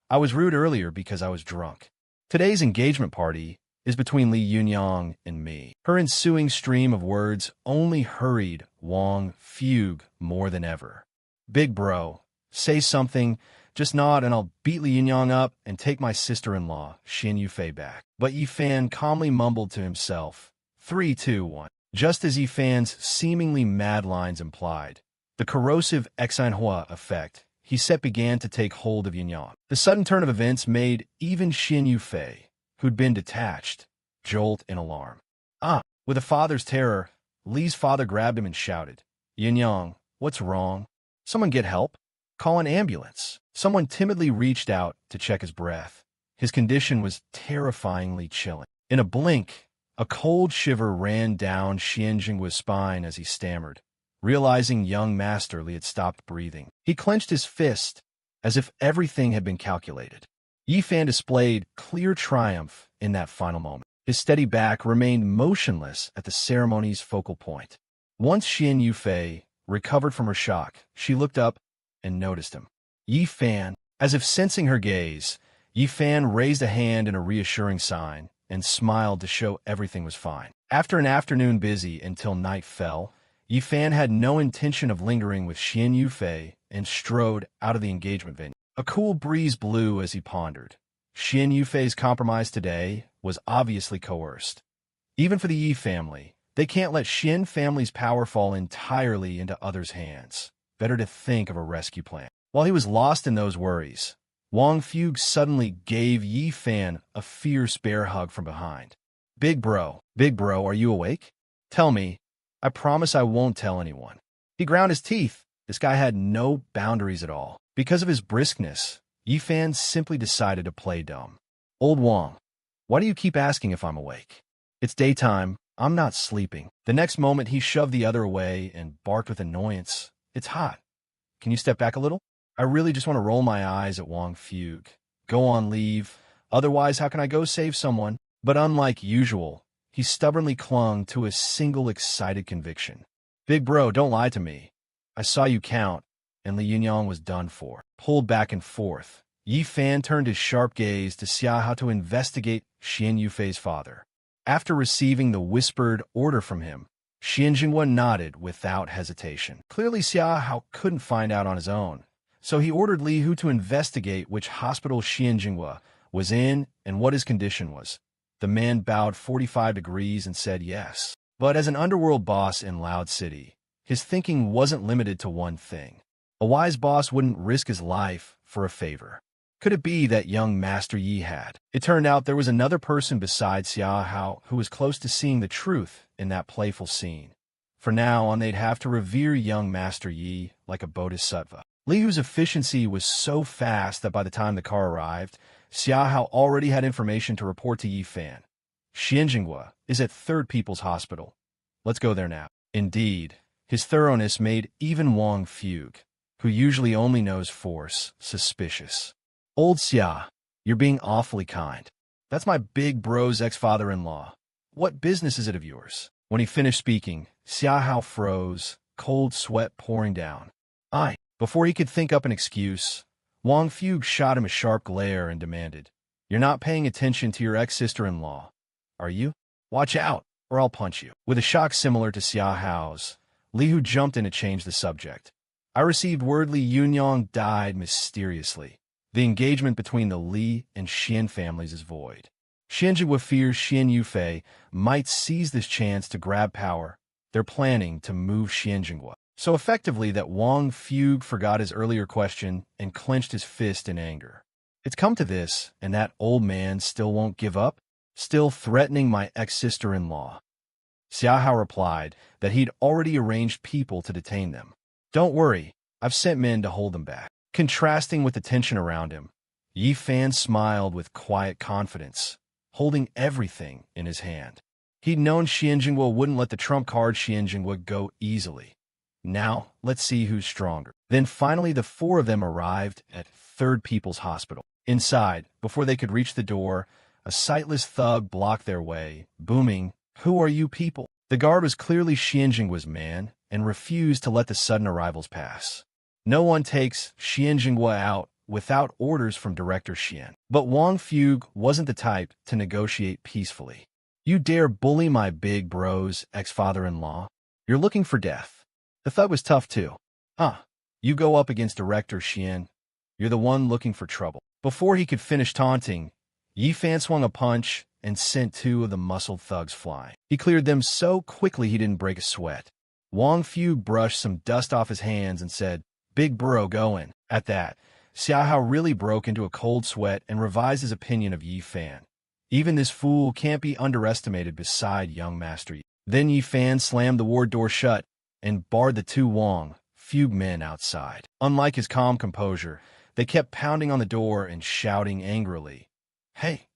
I was rude earlier because I was drunk. Today's engagement party is between Li Yunyang and me." Her ensuing stream of words only hurried Wang Fugue more than ever. "Big bro, say something. Just nod and I'll beat Li Yunyang up and take my sister-in-law, Xin Yufei, back." But Yi Fan calmly mumbled to himself, 3, 2, 1. Just as Yi Fan's seemingly mad lines implied, the corrosive Manhwa effect he set began to take hold of Yunyang. The sudden turn of events made even Xin Yufei, who'd been detached, jolt in alarm. With a father's terror, Li's father grabbed him and shouted, "Yunyang, what's wrong? Someone get help? Call an ambulance." Someone timidly reached out to check his breath. His condition was terrifyingly chilling. In a blink, a cold shiver ran down Xian Jinghua's spine as he stammered, realizing young Master Li had stopped breathing. He clenched his fist, as if everything had been calculated. Yi Fan displayed clear triumph in that final moment. His steady back remained motionless at the ceremony's focal point. Once Xian Yufei recovered from her shock, she looked up and noticed him. Yi Fan, as if sensing her gaze, Yi Fan raised a hand in a reassuring sign and smiled to show everything was fine. After an afternoon busy until night fell, Yi Fan had no intention of lingering with Xian Yufei and strode out of the engagement venue. A cool breeze blew as he pondered. Xian Yufei's compromise today was obviously coerced. Even for the Yi family, they can't let Xian family's power fall entirely into others' hands. Better to think of a rescue plan. While he was lost in those worries, Wang Fugue suddenly gave Yi Fan a fierce bear hug from behind. Big bro, are you awake? Tell me. I promise I won't tell anyone." He ground his teeth. This guy had no boundaries at all. Because of his briskness, Yi Fan simply decided to play dumb. "Old Wang, why do you keep asking if I'm awake? It's daytime. I'm not sleeping." The next moment, he shoved the other away and barked with annoyance. "It's hot. Can you step back a little? I really just want to roll my eyes at Wang Fugue. Go on, leave. Otherwise, how can I go save someone?" But unlike usual, he stubbornly clung to a single excited conviction. "Big bro, don't lie to me. I saw you count, and Li Yunyang was done for." Pulled back and forth, Yi Fan turned his sharp gaze to Xiahao to investigate Xian Yufei's father. After receiving the whispered order from him, Xian Jinghua nodded without hesitation. Clearly, Xiahao couldn't find out on his own, so he ordered Li Hu to investigate which hospital Xian Jinghua was in and what his condition was. The man bowed 45 degrees and said yes. But as an underworld boss in Loud City, his thinking wasn't limited to one thing. A wise boss wouldn't risk his life for a favor. Could it be that young Master Yi had? It turned out there was another person besides Xiahao who was close to seeing the truth in that playful scene. From now on, they'd have to revere young Master Yi like a bodhisattva. Li Hu's efficiency was so fast that by the time the car arrived, Xiahao already had information to report to Yi Fan. "Xian Jinghua is at Third People's Hospital. Let's go there now." Indeed, his thoroughness made even Wang Fugue, who usually only knows force, suspicious. "Old Xia, you're being awfully kind. That's my big bro's ex-father-in-law. What business is it of yours?" When he finished speaking, Xiahao froze, cold sweat pouring down. Before he could think up an excuse, Wang Fugue shot him a sharp glare and demanded, "You're not paying attention to your ex-sister-in-law, are you? Watch out, or I'll punch you." With a shock similar to Xiaohao's, Li Hu jumped in to change the subject. "I received word Li Yunyang died mysteriously. The engagement between the Li and Xian families is void. Xian Jinghua fears Xian Yufei might seize this chance to grab power. They're planning to move Xian Jinghua." So effectively that Wang Fugue forgot his earlier question and clenched his fist in anger. It's come to this, and that old man still won't give up? Still threatening my ex-sister-in-law. Xiahao replied that he'd already arranged people to detain them. Don't worry, I've sent men to hold them back. Contrasting with the tension around him, Yi Fan smiled with quiet confidence, holding everything in his hand. He'd known Xian Jinghua wouldn't let the trump card Xian Jinghua go easily. Now, let's see who's stronger. Then finally the four of them arrived at Third People's Hospital. Inside, before they could reach the door, a sightless thug blocked their way, booming, "Who are you people?" The guard was clearly Xian Jinghua's man and refused to let the sudden arrivals pass. No one takes Xian Jinghua out without orders from Director Xian. But Wang Fugue wasn't the type to negotiate peacefully. "You dare bully my big bro's ex-father-in-law? You're looking for death." The thug was tough too. You go up against Director Xian. You're the one looking for trouble." Before he could finish taunting, Yi Fan swung a punch and sent two of the muscled thugs flying. He cleared them so quickly he didn't break a sweat. Wang Fugue brushed some dust off his hands and said, "Big bro, go in." At that, Xiahao really broke into a cold sweat and revised his opinion of Yi Fan. Even this fool can't be underestimated beside young Master Yi. Then Yi Fan slammed the ward door shut and barred the two Wang Fugue men outside. Unlike his calm composure, they kept pounding on the door and shouting angrily, "Hey,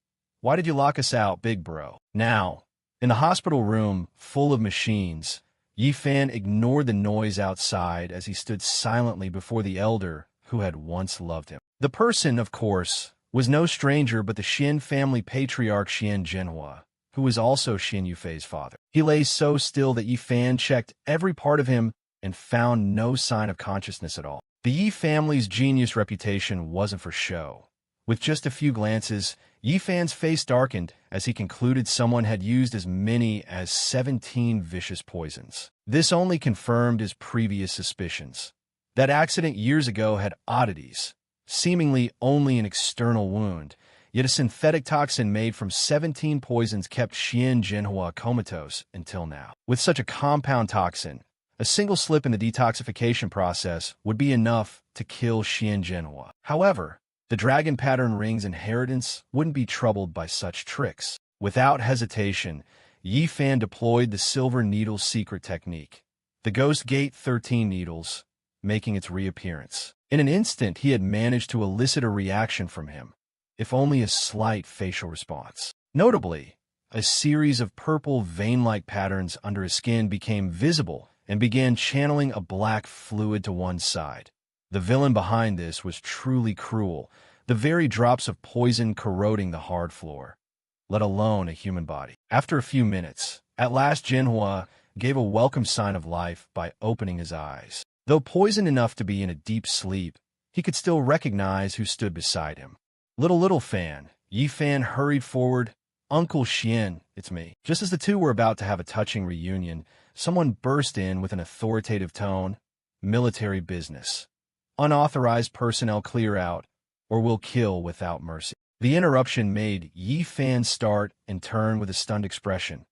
why did you lock us out, big bro?" Now, in the hospital room full of machines, Yi Fan ignored the noise outside as he stood silently before the elder who had once loved him. The person, of course, was no stranger but the Xian family patriarch Xian Jinhua, who was also Xian Yufei's father. He lay so still that Yi Fan checked every part of him and found no sign of consciousness at all. The Yi family's genius reputation wasn't for show. With just a few glances, Yi Fan's face darkened as he concluded someone had used as many as 17 vicious poisons. This only confirmed his previous suspicions. That accident years ago had oddities, seemingly only an external wound, yet a synthetic toxin made from 17 poisons kept Xian Jinhua comatose until now. With such a compound toxin, a single slip in the detoxification process would be enough to kill Xian Jinhua. However, the Dragon Pattern Ring's inheritance wouldn't be troubled by such tricks. Without hesitation, Yi Fan deployed the Silver Needle's secret technique, the Ghost Gate 13 needles, making its reappearance. In an instant, he had managed to elicit a reaction from him, if only a slight facial response. Notably, a series of purple vein-like patterns under his skin became visible and began channeling a black fluid to one side. The villain behind this was truly cruel, the very drops of poison corroding the hard floor, let alone a human body. After a few minutes, at last Jinhua gave a welcome sign of life by opening his eyes. Though poisoned enough to be in a deep sleep, he could still recognize who stood beside him. Little Fan, Yi Fan hurried forward. "Uncle Xian, it's me." Just as the two were about to have a touching reunion, someone burst in with an authoritative tone, "Military business. Unauthorized personnel clear out, or we'll kill without mercy." The interruption made Yi Fan start and turn with a stunned expression.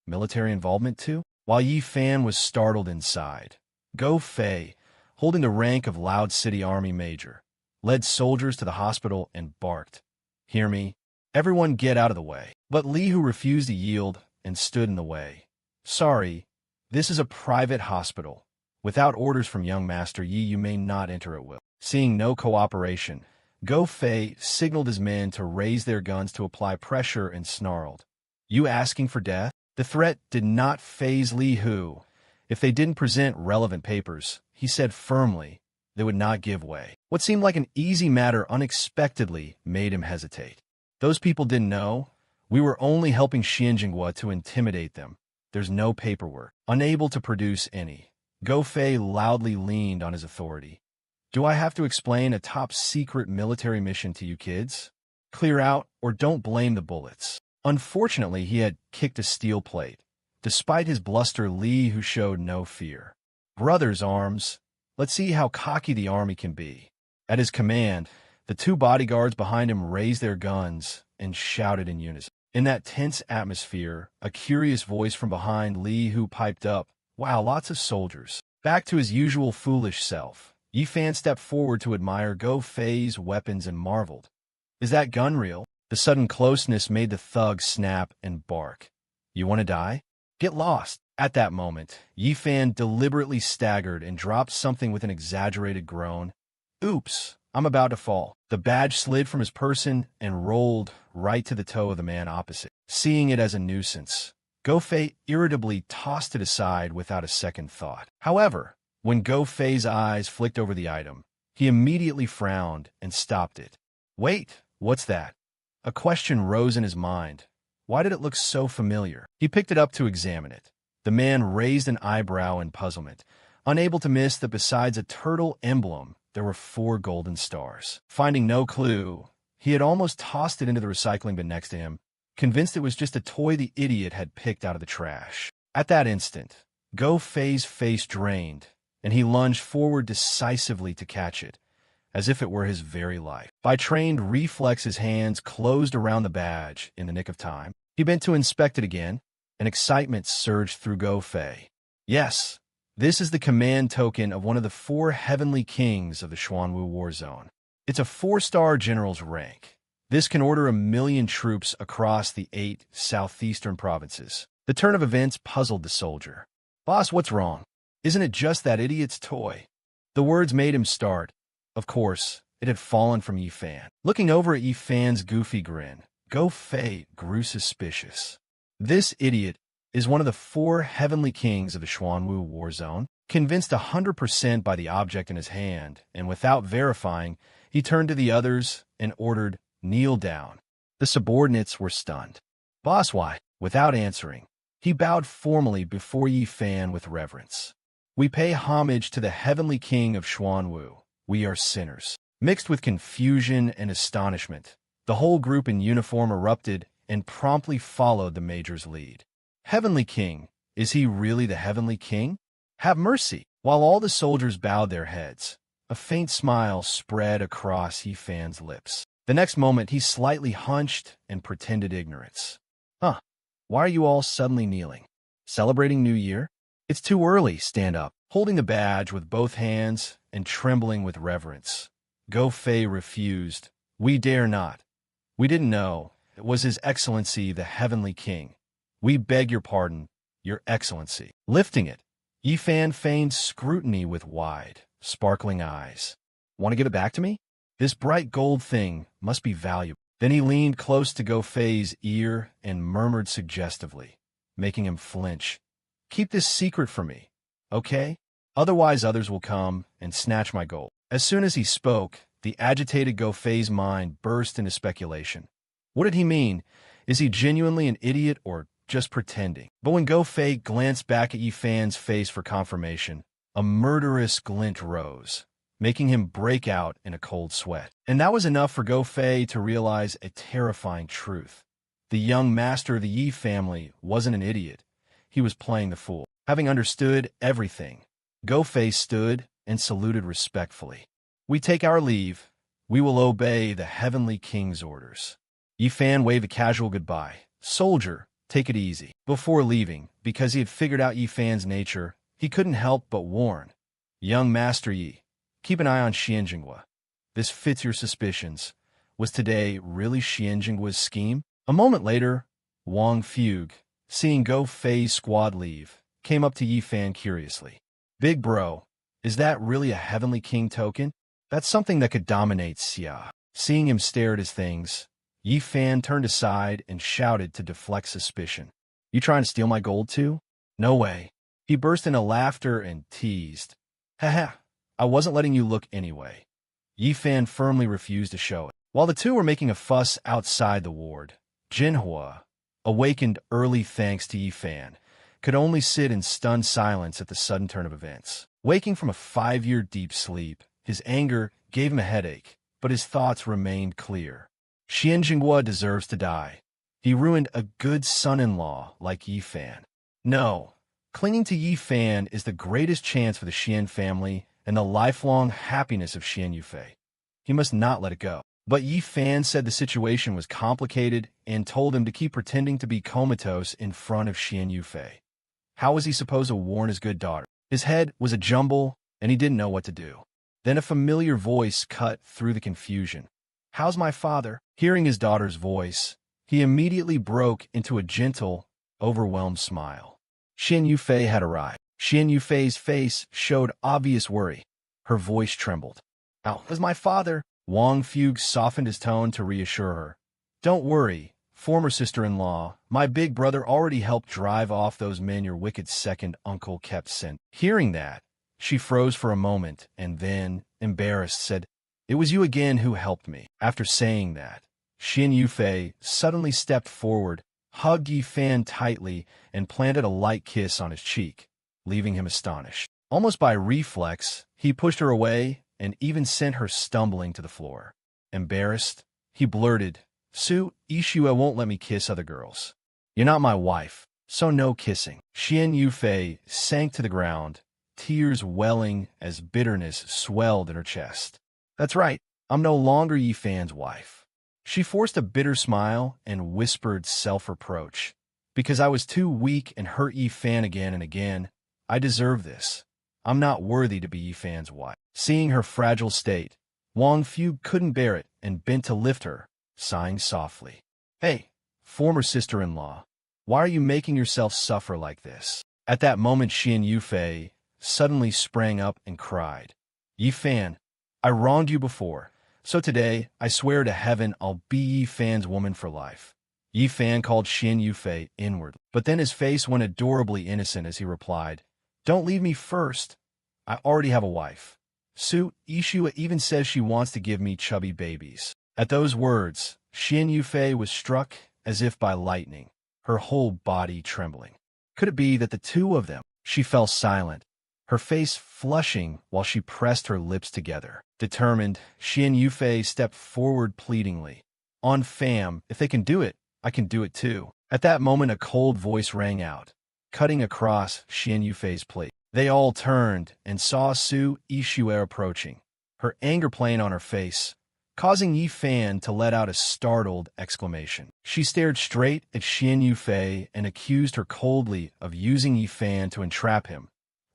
Military involvement too? While Yi Fan was startled inside, Go Fei, holding the rank of Loud City Army Major, led soldiers to the hospital and barked, "Hear me? Everyone get out of the way." But Li Hu refused to yield and stood in the way. "Sorry, this is a private hospital. Without orders from young Master Yi, you may not enter at will." Seeing no cooperation, Go Fei signaled his men to raise their guns to apply pressure and snarled, "You asking for death?" The threat did not faze Li Hu. If they didn't present relevant papers, he said firmly, they would not give way. What seemed like an easy matter unexpectedly made him hesitate. "Those people didn't know. We were only helping Xian Jinghua to intimidate them. There's no paperwork." Unable to produce any, Go Fei loudly leaned on his authority. "Do I have to explain a top-secret military mission to you kids? Clear out or don't blame the bullets." Unfortunately, he had kicked a steel plate. Despite his bluster, Li Hu showed no fear. "Brothers' arms, let's see how cocky the army can be." At his command, the two bodyguards behind him raised their guns and shouted in unison. In that tense atmosphere, a curious voice from behind Li Hu piped up, "Wow, lots of soldiers." Back to his usual foolish self, Yi Fan stepped forward to admire Go Fei's weapons and marveled, "Is that gun real?" The sudden closeness made the thug snap and bark. "You want to die? Get lost. At that moment, Yifan deliberately staggered and dropped something with an exaggerated groan. Oops, I'm about to fall. The badge slid from his person and rolled right to the toe of the man opposite. Seeing it as a nuisance, Go-Fei irritably tossed it aside without a second thought. However, when Go-Fei's eyes flicked over the item, he immediately frowned and stopped it. Wait, what's that? A question rose in his mind. Why did it look so familiar? He picked it up to examine it. The man raised an eyebrow in puzzlement, unable to miss that besides a turtle emblem, there were 4 golden stars. Finding no clue, he had almost tossed it into the recycling bin next to him, convinced it was just a toy the idiot had picked out of the trash. At that instant, Go-Fei's face drained, and he lunged forward decisively to catch it, as if it were his very life. By trained reflex, his hands closed around the badge in the nick of time. He bent to inspect it again, and excitement surged through Go-Fei. Yes, this is the command token of one of the 4 heavenly kings of the Xuanwu war zone. It's a 4-star general's rank. This can order 1,000,000 troops across the 8 southeastern provinces. The turn of events puzzled the soldier. Boss, what's wrong? Isn't it just that idiot's toy? The words made him start. Of course, it had fallen from Yifan. Looking over at Yifan's goofy grin, Go-Fei grew suspicious. This idiot is one of the 4 heavenly kings of the Xuanwu war zone. Convinced 100% by the object in his hand, and without verifying, he turned to the others and ordered, "Kneel down." The subordinates were stunned. Boss, why? Without answering, he bowed formally before Yifan with reverence. We pay homage to the heavenly king of Xuanwu. We are sinners. Mixed with confusion and astonishment, the whole group in uniform erupted and promptly followed the major's lead. Heavenly King, is he really the Heavenly King? Have mercy! While all the soldiers bowed their heads, a faint smile spread across Yifan's lips. The next moment, he slightly hunched and pretended ignorance. Huh, why are you all suddenly kneeling? Celebrating New Year? It's too early, stand up. Holding the badge with both hands and trembling with reverence, Go-Fei refused. We dare not. We didn't know. It was His Excellency, the Heavenly King. We beg your pardon, Your Excellency. Lifting it, Yifan feigned scrutiny with wide, sparkling eyes. Want to give it back to me? This bright gold thing must be valuable. Then he leaned close to Go-Fei's ear and murmured suggestively, making him flinch. Keep this secret from me, okay? Otherwise others will come and snatch my gold. As soon as he spoke, the agitated Go-Fei's mind burst into speculation. What did he mean? Is he genuinely an idiot or just pretending? But when Go-Fei glanced back at Yifan's face for confirmation, a murderous glint rose, making him break out in a cold sweat. And that was enough for Go-Fei to realize a terrifying truth. The young master of the Yi family wasn't an idiot. He was playing the fool. Having understood everything, Go-Fei stood and saluted respectfully. We take our leave. We will obey the Heavenly King's orders. Yifan waved a casual goodbye. Soldier, take it easy. Before leaving, because he had figured out Yifan's nature, he couldn't help but warn. Young Master Yi, keep an eye on Xianjinghua. This fits your suspicions. Was today really Xianjinghua's scheme? A moment later, Wang Fugue, seeing Go-Fei's squad leave, came up to Yifan curiously. Big bro, is that really a Heavenly King token? That's something that could dominate Xia. Seeing him stare at his things, Yifan turned aside and shouted to deflect suspicion. You trying to steal my gold too? No way. He burst into laughter and teased. Haha, I wasn't letting you look anyway. Yifan firmly refused to show it. While the two were making a fuss outside the ward, Jinhua, awakened early thanks to Yifan, could only sit in stunned silence at the sudden turn of events. Waking from a 5-year deep sleep, his anger gave him a headache, but his thoughts remained clear. Xianjinghua deserves to die. He ruined a good son-in-law like Yifan. No, clinging to Yifan is the greatest chance for the Xian family and the lifelong happiness of Xian Yufei. He must not let it go. But Yifan said the situation was complicated and told him to keep pretending to be comatose in front of Xian Yufei. How was he supposed to warn his good daughter? His head was a jumble, and he didn't know what to do. Then a familiar voice cut through the confusion. How's my father? Hearing his daughter's voice, he immediately broke into a gentle, overwhelmed smile. Xian Yufei had arrived. Xian Yufei's face showed obvious worry. Her voice trembled. "How was my father?" Wang Fuge softened his tone to reassure her. "Don't worry, former sister-in-law. My big brother already helped drive off those men your wicked second uncle kept sent." Hearing that, she froze for a moment and then, embarrassed, said, "It was you again who helped me." After saying that, Xian Yufei suddenly stepped forward, hugged Yi Fan tightly, and planted a light kiss on his cheek, leaving him astonished. Almost by reflex, he pushed her away and even sent her stumbling to the floor. Embarrassed, he blurted, "Su Ishua won't let me kiss other girls. You're not my wife, so no kissing." Xian Yufei sank to the ground, tears welling as bitterness swelled in her chest. "That's right, I'm no longer Yi Fan's wife." She forced a bitter smile and whispered self-reproach. "Because I was too weak and hurt Yi Fan again and again. I deserve this. I'm not worthy to be Yi Fan's wife." Seeing her fragile state, Wang Fuge couldn't bear it and bent to lift her, sighing softly. "Hey, former sister-in-law, why are you making yourself suffer like this?" At that moment, Xian Yufei suddenly sprang up and cried, "Yi Fan, I wronged you before, so today I swear to heaven I'll be Yi Fan's woman for life." Yi Fan called Xian Yufei inwardly, but then his face went adorably innocent as he replied, "Don't leave me first. I already have a wife. Su Ishua even says she wants to give me chubby babies." At those words, Xian Yufei was struck as if by lightning, her whole body trembling. Could it be that the two of them? She fell silent, her face flushing while she pressed her lips together. Determined, Xian Yufei stepped forward pleadingly. "On fam, if they can do it, I can do it too." At that moment, a cold voice rang out, cutting across Xian Yufei's plea. They all turned and saw Su Ishua approaching, her anger playing on her face, causing Yi Fan to let out a startled exclamation. She stared straight at Xian Yufei and accused her coldly of using Yi Fan to entrap him,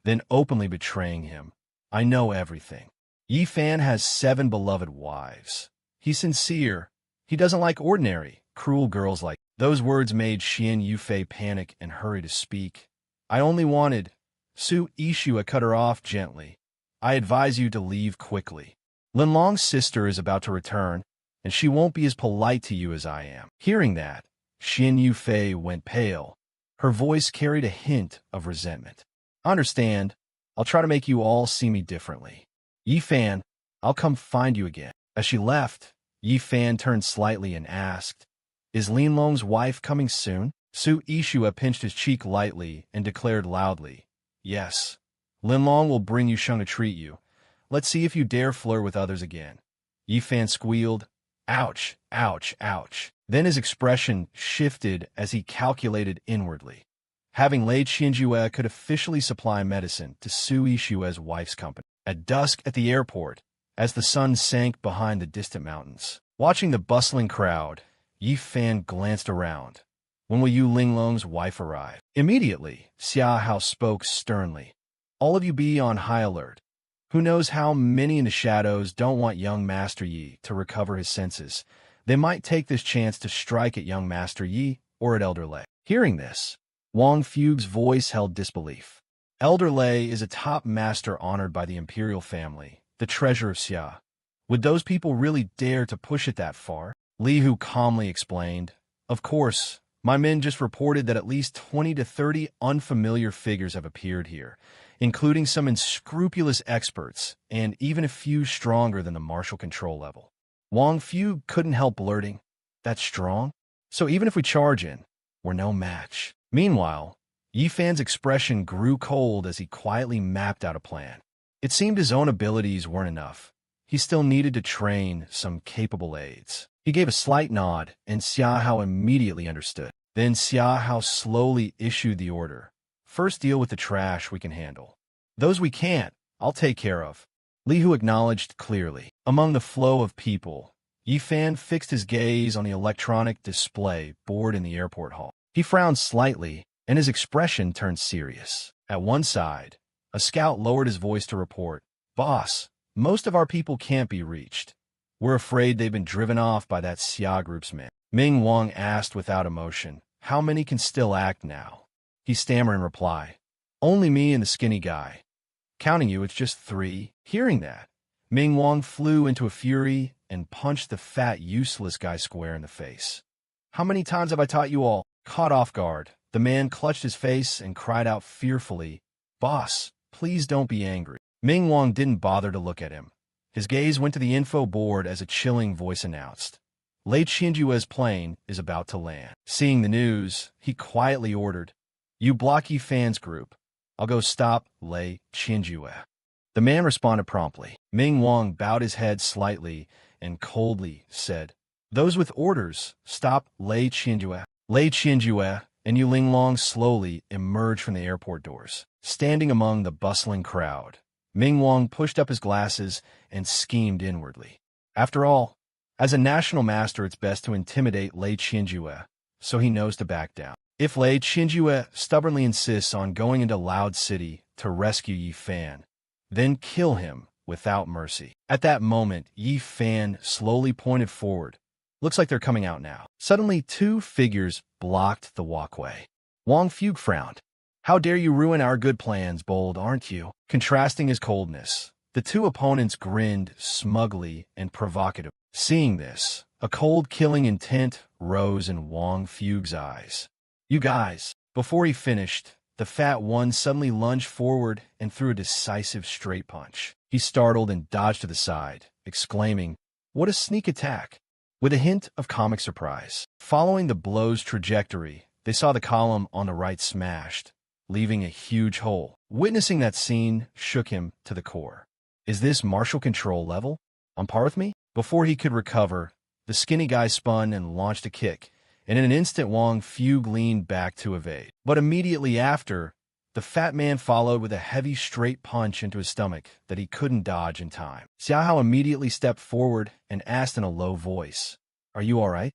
then openly betraying him. "I know everything. Yi Fan has 7 beloved wives. He's sincere. He doesn't like ordinary, cruel girls like..." Those words made Xian Yufei panic and hurry to speak. "I only wanted..." Su Ishua cut her off gently. "I advise you to leave quickly. Linlong's sister is about to return, and she won't be as polite to you as I am." Hearing that, Xian Yufei went pale. Her voice carried a hint of resentment. "Understand, I'll try to make you all see me differently. Yi Fan, I'll come find you again." As she left, Yi Fan turned slightly and asked, "Is Linlong's wife coming soon?" Su Ishua pinched his cheek lightly and declared loudly, "Yes. Linlong will bring Yusheng to treat you. Let's see if you dare flirt with others again." Yi Fan squealed, "Ouch, ouch, ouch." Then his expression shifted as he calculated inwardly. Having laid Xinjue could officially supply medicine to Su Ishua's wife's company. At dusk at the airport, as the sun sank behind the distant mountains, watching the bustling crowd, Yi Fan glanced around. "When will Yu Linglong's wife arrive?" Immediately, Xia Hao spoke sternly. "All of you be on high alert. Who knows how many in the shadows don't want young Master Yi to recover his senses. They might take this chance to strike at young Master Yi or at Elder Lei." Hearing this, Wang Fuge's voice held disbelief. Elder Lei is a top master honored by the imperial family, the treasure of Xia. Would those people really dare to push it that far? Li Hu calmly explained, "Of course, my men just reported that at least 20 to 30 unfamiliar figures have appeared here, including some unscrupulous experts, and even a few stronger than the martial control level." Wang Fuge couldn't help blurting, "That's strong? So even if we charge in, we're no match." Meanwhile, Yi Fan's expression grew cold as he quietly mapped out a plan. It seemed his own abilities weren't enough. He still needed to train some capable aides. He gave a slight nod, and Xia Hao immediately understood. Then Xia Hao slowly issued the order. "First deal with the trash we can handle. Those we can't, I'll take care of." Li Hu acknowledged clearly. Among the flow of people, Yi Fan fixed his gaze on the electronic display board in the airport hall. He frowned slightly, and his expression turned serious. At one side, a scout lowered his voice to report, "Boss, most of our people can't be reached. We're afraid they've been driven off by that Xia group's men." Ming Wang asked without emotion, "How many can still act now?" he stammered in reply. Only me and the skinny guy. Counting you, it's just 3. Hearing that, Ming Wang flew into a fury and punched the fat, useless guy square in the face. How many times have I taught you all? Caught off guard, the man clutched his face and cried out fearfully, Boss, please don't be angry. Ming Wang didn't bother to look at him. His gaze went to the info board as a chilling voice announced, Lei Qianjue's plane is about to land. Seeing the news, he quietly ordered, You blocky fans group, I'll go stop Lei Qianjue. The man responded promptly. Ming Wang bowed his head slightly and coldly said, Those with orders, stop Lei Qianjue. Lei Qianjue and Yu Linglong slowly emerged from the airport doors. Standing among the bustling crowd, Ming Wang pushed up his glasses and schemed inwardly. After all, as a national master, it's best to intimidate Lei Qianjue, so he knows to back down. If Lei Qianjue stubbornly insists on going into Loud City to rescue Yi Fan, then kill him without mercy. At that moment, Yi Fan slowly pointed forward. Looks like they're coming out now. Suddenly, 2 figures blocked the walkway. Wang Fugue frowned. How dare you ruin our good plans, bold, aren't you? Contrasting his coldness, the 2 opponents grinned smugly and provocative. Seeing this, a cold killing intent rose in Wang Fugue's eyes. You guys. Before he finished, the fat one suddenly lunged forward and threw a decisive straight punch. He startled and dodged to the side, exclaiming, What a sneak attack! With a hint of comic surprise. Following the blow's trajectory, they saw the column on the right smashed, leaving a huge hole. Witnessing that scene shook him to the core. Is this martial control level? On par with me? Before he could recover, the skinny guy spun and launched a kick, and in an instant Wang Fugue leaned back to evade. But immediately after, the fat man followed with a heavy straight punch into his stomach that he couldn't dodge in time. Xiaohao immediately stepped forward and asked in a low voice, Are you all right?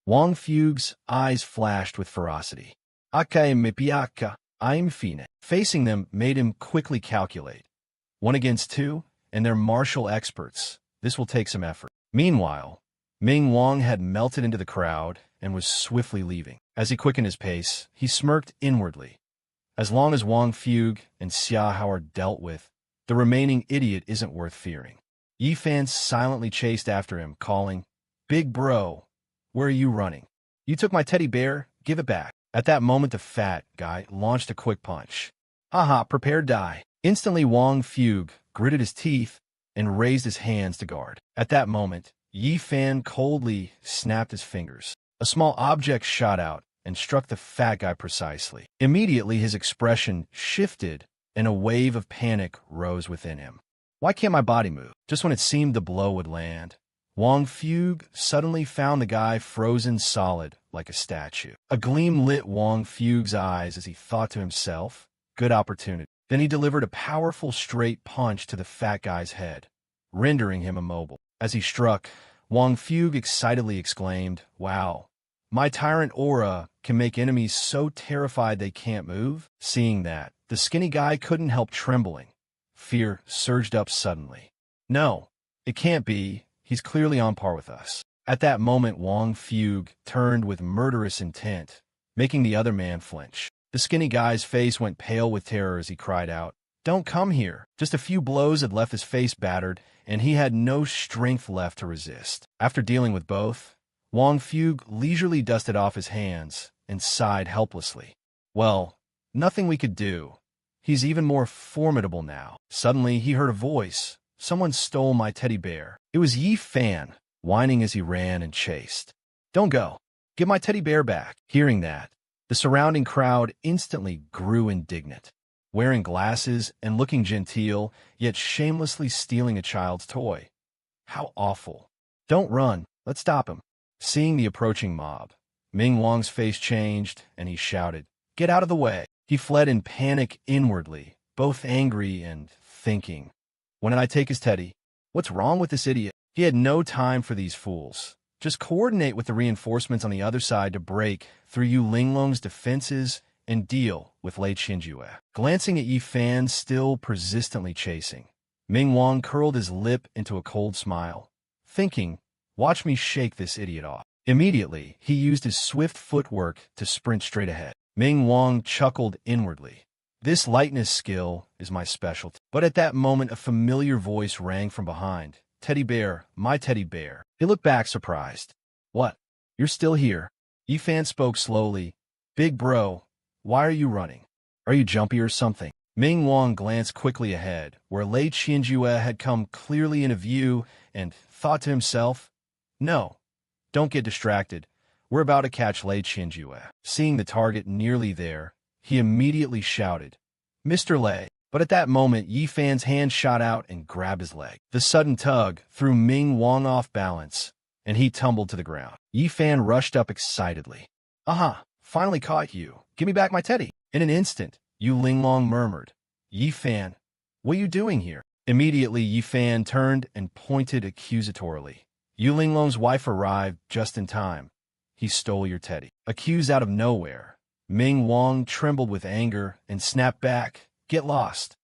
Wang Fugue's eyes flashed with ferocity. Aka mipiaka, I'm fine. Facing them made him quickly calculate. 1 against 2, and they're martial experts. This will take some effort. Meanwhile, Ming Wang had melted into the crowd and was swiftly leaving. As he quickened his pace, he smirked inwardly. As long as Wang Fugue and Xiaohao are dealt with, the remaining idiot isn't worth fearing. Yi Fan silently chased after him, calling, Big bro, where are you running? You took my teddy bear, give it back. At that moment, the fat guy launched a quick punch. Haha, prepare to die. Instantly, Wang Fugue gritted his teeth and raised his hands to guard. At that moment, Yi Fan coldly snapped his fingers. A small object shot out and struck the fat guy precisely. Immediately, his expression shifted and a wave of panic rose within him. Why can't my body move? Just when it seemed the blow would land, Wang Fugue suddenly found the guy frozen solid like a statue. A gleam lit Wang Fugue's eyes as he thought to himself, Good opportunity. Then he delivered a powerful straight punch to the fat guy's head, rendering him immobile. As he struck, Wang Fugue excitedly exclaimed, Wow, my tyrant aura can make enemies so terrified they can't move. Seeing that, the skinny guy couldn't help trembling. Fear surged up suddenly. No, it can't be. He's clearly on par with us. At that moment, Wang Fugue turned with murderous intent, making the other man flinch. The skinny guy's face went pale with terror as he cried out, Don't come here. Just a few blows had left his face battered, and he had no strength left to resist. After dealing with both, Wang Fugue leisurely dusted off his hands and sighed helplessly. Well, nothing we could do. He's even more formidable now. Suddenly, he heard a voice. Someone stole my teddy bear. It was Yi Fan, whining as he ran and chased. Don't go. Give my teddy bear back. Hearing that, the surrounding crowd instantly grew indignant. Wearing glasses and looking genteel, yet shamelessly stealing a child's toy. How awful. Don't run. Let's stop him. Seeing the approaching mob, Ming Wang's face changed, and he shouted, Get out of the way. He fled in panic inwardly, both angry and thinking, When did I take his teddy? What's wrong with this idiot? He had no time for these fools. Just coordinate with the reinforcements on the other side to break through Yu Linglong's defenses and deal with Lei Qianjue. Glancing at Yi Fan still persistently chasing, Ming Wang curled his lip into a cold smile, thinking, Watch me shake this idiot off. Immediately, he used his swift footwork to sprint straight ahead. Ming Wang chuckled inwardly. This lightness skill is my specialty. But at that moment, a familiar voice rang from behind. Teddy bear, my teddy bear. He looked back surprised. What? You're still here? Yifan spoke slowly. Big bro, why are you running? Are you jumpy or something? Ming Wang glanced quickly ahead, where Lei Qianjue had come clearly into view, and thought to himself, no, don't get distracted. We're about to catch Lei Qianjue. Seeing the target nearly there, he immediately shouted, Mr. Lei. But at that moment, Yifan's hand shot out and grabbed his leg. The sudden tug threw Ming Wang off balance, and he tumbled to the ground. Yifan rushed up excitedly. Aha, finally caught you. Give me back my teddy. In an instant, Yu Linglong murmured, Yifan, what are you doing here? Immediately, Yifan turned and pointed accusatorily. Yu Linglong's wife arrived just in time. He stole your teddy. Accused out of nowhere. Ming Wang trembled with anger and snapped back. Get lost.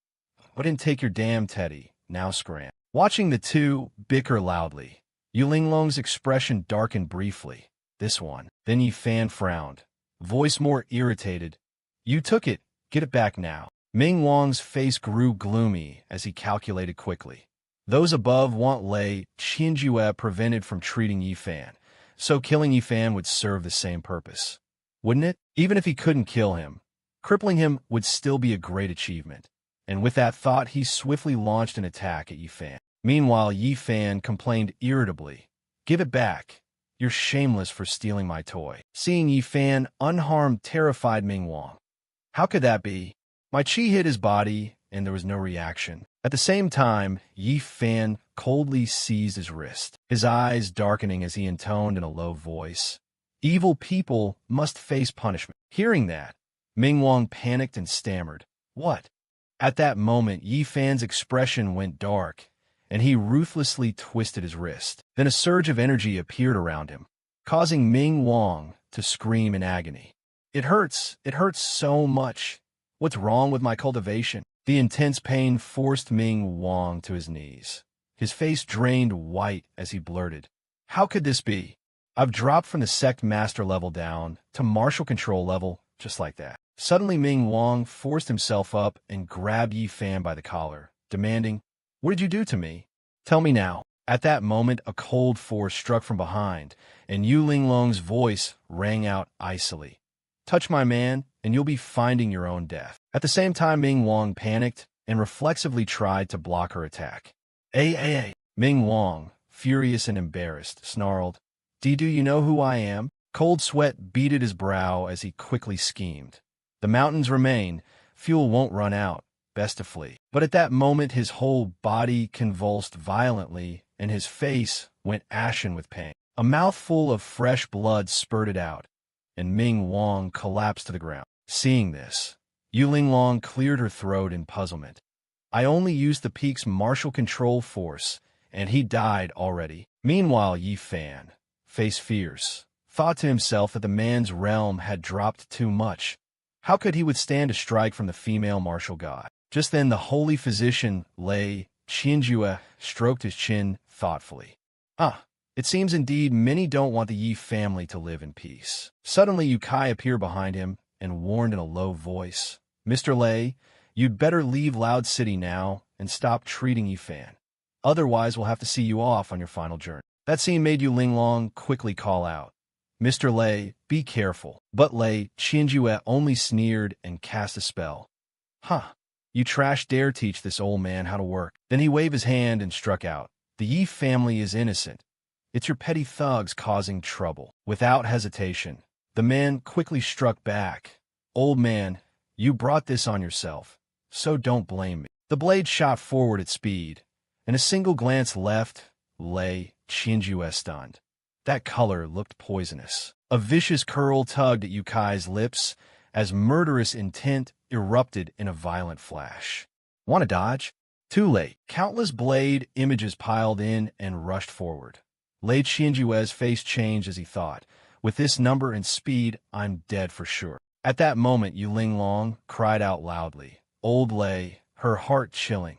I didn't take your damn teddy. Now scram. Watching the two bicker loudly, Yu Linglong's expression darkened briefly. This one. Then Yifan frowned, voice more irritated. You took it. Get it back now. Ming Wang's face grew gloomy as he calculated quickly. Those above want Lei Qianjue prevented from treating Yifan, so killing Yifan would serve the same purpose. Wouldn't it? Even if he couldn't kill him, crippling him would still be a great achievement. And with that thought, he swiftly launched an attack at Yifan. Meanwhile, Yifan complained irritably. Give it back. You're shameless for stealing my toy. Seeing Yifan unharmed terrified Ming Wang. How could that be? My chi hit his body, and there was no reaction. At the same time, Yifan coldly seized his wrist, his eyes darkening as he intoned in a low voice. Evil people must face punishment. Hearing that, Ming Wang panicked and stammered. What? At that moment, Yifan's expression went dark, and he ruthlessly twisted his wrist. Then a surge of energy appeared around him, causing Ming Wang to scream in agony. It hurts so much. What's wrong with my cultivation? The intense pain forced Ming Wang to his knees. His face drained white as he blurted, How could this be? I've dropped from the sect master level down to martial control level just like that. Suddenly Ming Wang forced himself up and grabbed Yifan by the collar, demanding, What did you do to me? Tell me now. At that moment, a cold force struck from behind, and Yu Linglong's voice rang out icily. Touch my man, and you'll be finding your own death. At the same time, Ming Wang panicked and reflexively tried to block her attack. Ay. Ming Wang, furious and embarrassed, snarled, Do you know who I am? Cold sweat beaded his brow as he quickly schemed. The mountains remain, fuel won't run out, best to flee. But at that moment, his whole body convulsed violently, and his face went ashen with pain. A mouthful of fresh blood spurted out, and Ming Wang collapsed to the ground. Seeing this, Yu Linglong cleared her throat in puzzlement. I only used the peak's martial control force, and he died already. Meanwhile, Yifan, face fierce, thought to himself that the man's realm had dropped too much. How could he withstand a strike from the female martial god? Just then the holy physician, Lei Qianjue, stroked his chin thoughtfully. It seems indeed many don't want the Yi family to live in peace. Suddenly Yu Kai appeared behind him and warned in a low voice, Mr. Lei, you'd better leave Loud City now and stop treating Yifan. Otherwise, we'll have to see you off on your final journey. That scene made Yu Linglong quickly call out, Mr. Lei, be careful. But Lei Qianjue only sneered and cast a spell. You trash dare teach this old man how to work. Then he waved his hand and struck out. The Yi family is innocent. It's your petty thugs causing trouble. Without hesitation, the man quickly struck back. Old man, you brought this on yourself, so don't blame me. The blade shot forward at speed, and a single glance left Lei Qianjue stunned. That color looked poisonous. A vicious curl tugged at Yukai's lips as murderous intent erupted in a violent flash. Want to dodge? Too late. Countless blade images piled in and rushed forward. Lei Qianjue's face changed as he thought, with this number and speed, I'm dead for sure. At that moment, Yu Linglong cried out loudly. Old Lei, her heart chilling.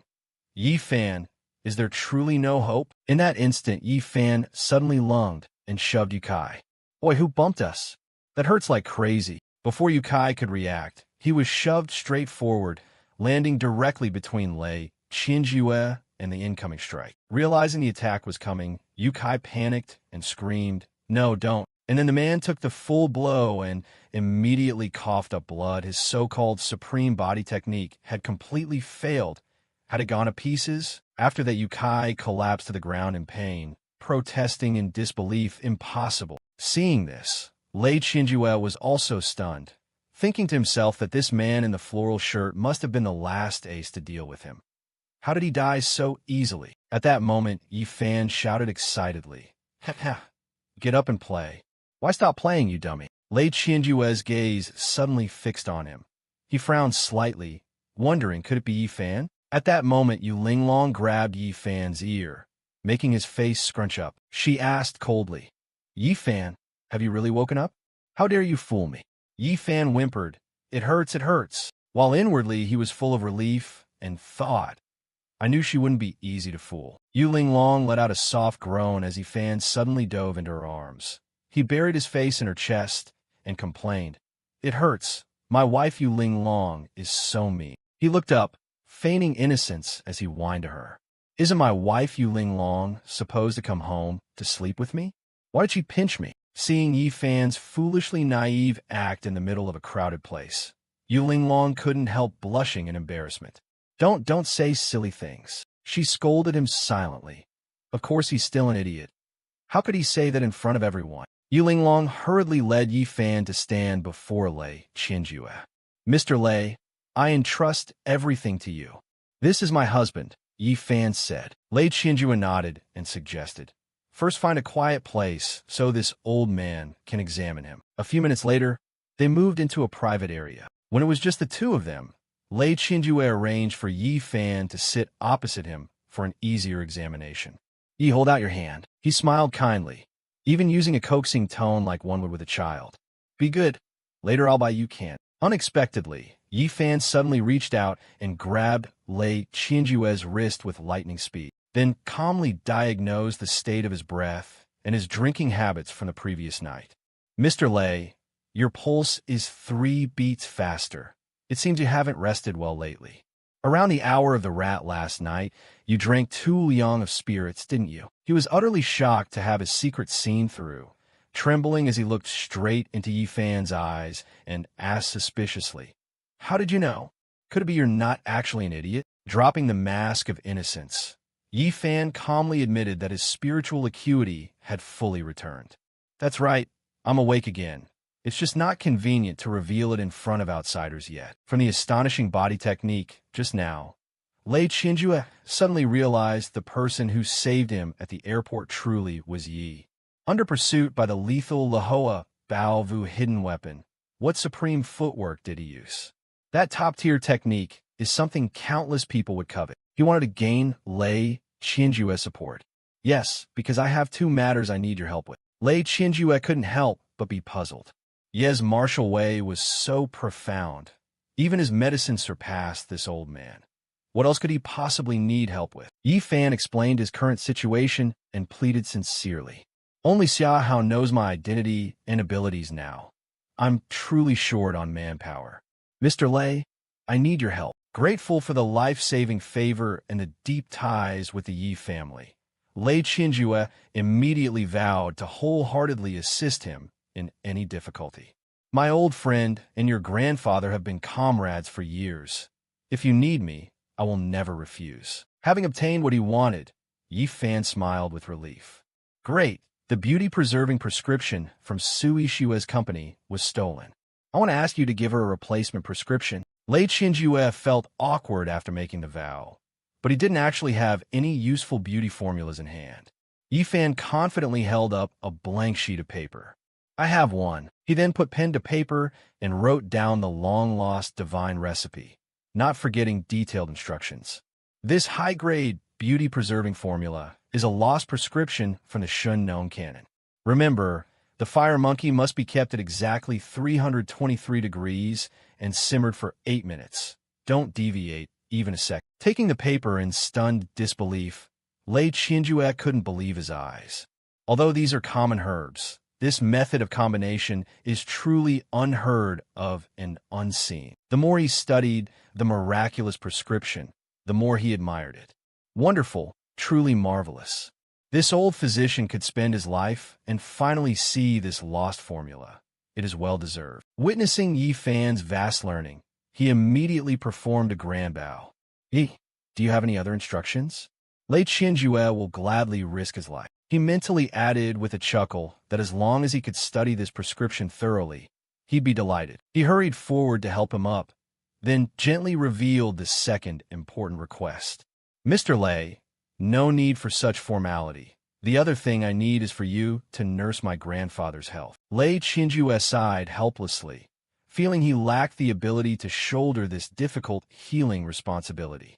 Yifan, is there truly no hope? In that instant, Yifan suddenly lunged and shoved Yukai. Boy, who bumped us? That hurts like crazy. Before Yukai could react, he was shoved straight forward, landing directly between Lei Qinjue and the incoming strike. Realizing the attack was coming, Yukai panicked and screamed, "No, don't." And then the man took the full blow and immediately coughed up blood. His so-called supreme body technique had completely failed. Had it gone to pieces? After that, Yukai collapsed to the ground in pain, protesting in disbelief. Impossible. Seeing this, Lei Qinjue was also stunned, thinking to himself that this man in the floral shirt must have been the last ace to deal with him. How did he die so easily? At that moment, Yi Fan shouted excitedly, "Ha ha! Get up and play." "Why stop playing, you dummy?" Lei Qinjue's gaze suddenly fixed on him. He frowned slightly, wondering could it be Yi Fan? At that moment, Yu Linglong grabbed Yi Fan's ear, making his face scrunch up. She asked coldly, "Yi Fan, have you really woken up? How dare you fool me?" Yi Fan whimpered, "It hurts, it hurts," while inwardly he was full of relief and thought, "I knew she wouldn't be easy to fool." Yu Linglong let out a soft groan as Yi Fan suddenly dove into her arms. He buried his face in her chest and complained, "It hurts. My wife Yu Linglong is so mean." He looked up, feigning innocence as he whined to her. "Isn't my wife Yu Linglong supposed to come home to sleep with me? Why did she pinch me?" Seeing Yi Fan's foolishly naive act in the middle of a crowded place, Yu Linglong couldn't help blushing in embarrassment. Don't say silly things." She scolded him silently. Of course he's still an idiot. How could he say that in front of everyone? Yu Linglong hurriedly led Yi Fan to stand before Lei Qinjue. "Mr. Lei, I entrust everything to you." "This is my husband," Yi Fan said. Lei Qinjue nodded and suggested, "First find a quiet place so this old man can examine him." A few minutes later, they moved into a private area. When it was just the two of them, Lei Qinjue arranged for Yi Fan to sit opposite him for an easier examination. "Yi, hold out your hand." He smiled kindly, even using a coaxing tone like one would with a child. "Be good. Later I'll buy you candy." Unexpectedly, Yi Fan suddenly reached out and grabbed Lei Qinjue's wrist with lightning speed, then calmly diagnosed the state of his breath and his drinking habits from the previous night. "Mr. Lei, your pulse is 3 beats faster. It seems you haven't rested well lately. Around the hour of the rat last night, you drank 2 liang of spirits, didn't you?" He was utterly shocked to have his secret seen through, trembling as he looked straight into Yi Fan's eyes and asked suspiciously, "How did you know? Could it be you're not actually an idiot?" Dropping the mask of innocence, Yi Fan calmly admitted that his spiritual acuity had fully returned. "That's right, I'm awake again. It's just not convenient to reveal it in front of outsiders yet." From the astonishing body technique just now, Lei Qinjue suddenly realized the person who saved him at the airport truly was Yi. Under pursuit by the lethal Lahoa Bao Vu hidden weapon, what supreme footwork did he use? That top-tier technique is something countless people would covet. He wanted to gain Lei Qinjue's support. "Yes, because I have 2 matters I need your help with." Lei Qinjue couldn't help but be puzzled. Ye's martial way was so profound. Even his medicine surpassed this old man. What else could he possibly need help with? Yi Fan explained his current situation and pleaded sincerely. "Only Xia Hao knows my identity and abilities now. I'm truly short on manpower. Mr. Lei, I need your help." Grateful for the life-saving favor and the deep ties with the Yi family, Lei Qinjue immediately vowed to wholeheartedly assist him in any difficulty. "My old friend and your grandfather have been comrades for years. If you need me, I will never refuse." Having obtained what he wanted, Yi Fan smiled with relief. "Great, the beauty-preserving prescription from Sui Shue's company was stolen. I want to ask you to give her a replacement prescription." Lei Qinjue felt awkward after making the vow, but he didn't actually have any useful beauty formulas in hand. Yi Fan confidently held up a blank sheet of paper. "I have one." He then put pen to paper and wrote down the long-lost divine recipe, not forgetting detailed instructions. "This high-grade, beauty-preserving formula is a lost prescription from the Shun known canon. Remember, the fire monkey must be kept at exactly 323 degrees and simmered for 8 minutes. Don't deviate even a second." Taking the paper in stunned disbelief, Lei Qinjue couldn't believe his eyes. Although these are common herbs, This method of combination is truly unheard of and unseen. The more he studied the miraculous prescription, the more he admired it. Wonderful, truly marvelous. This old physician could spend his life and finally see this lost formula. It is well deserved. Witnessing Yi Fan's vast learning, he immediately performed a grand bow. Yi, do you have any other instructions? Lei Qianjue will gladly risk his life. He mentally added with a chuckle that as long as he could study this prescription thoroughly, he'd be delighted. He hurried forward to help him up, then gently revealed the second important request. Mr. Lei, no need for such formality. The other thing I need is for you to nurse my grandfather's health. Lei Qianjue sighed helplessly, feeling he lacked the ability to shoulder this difficult healing responsibility.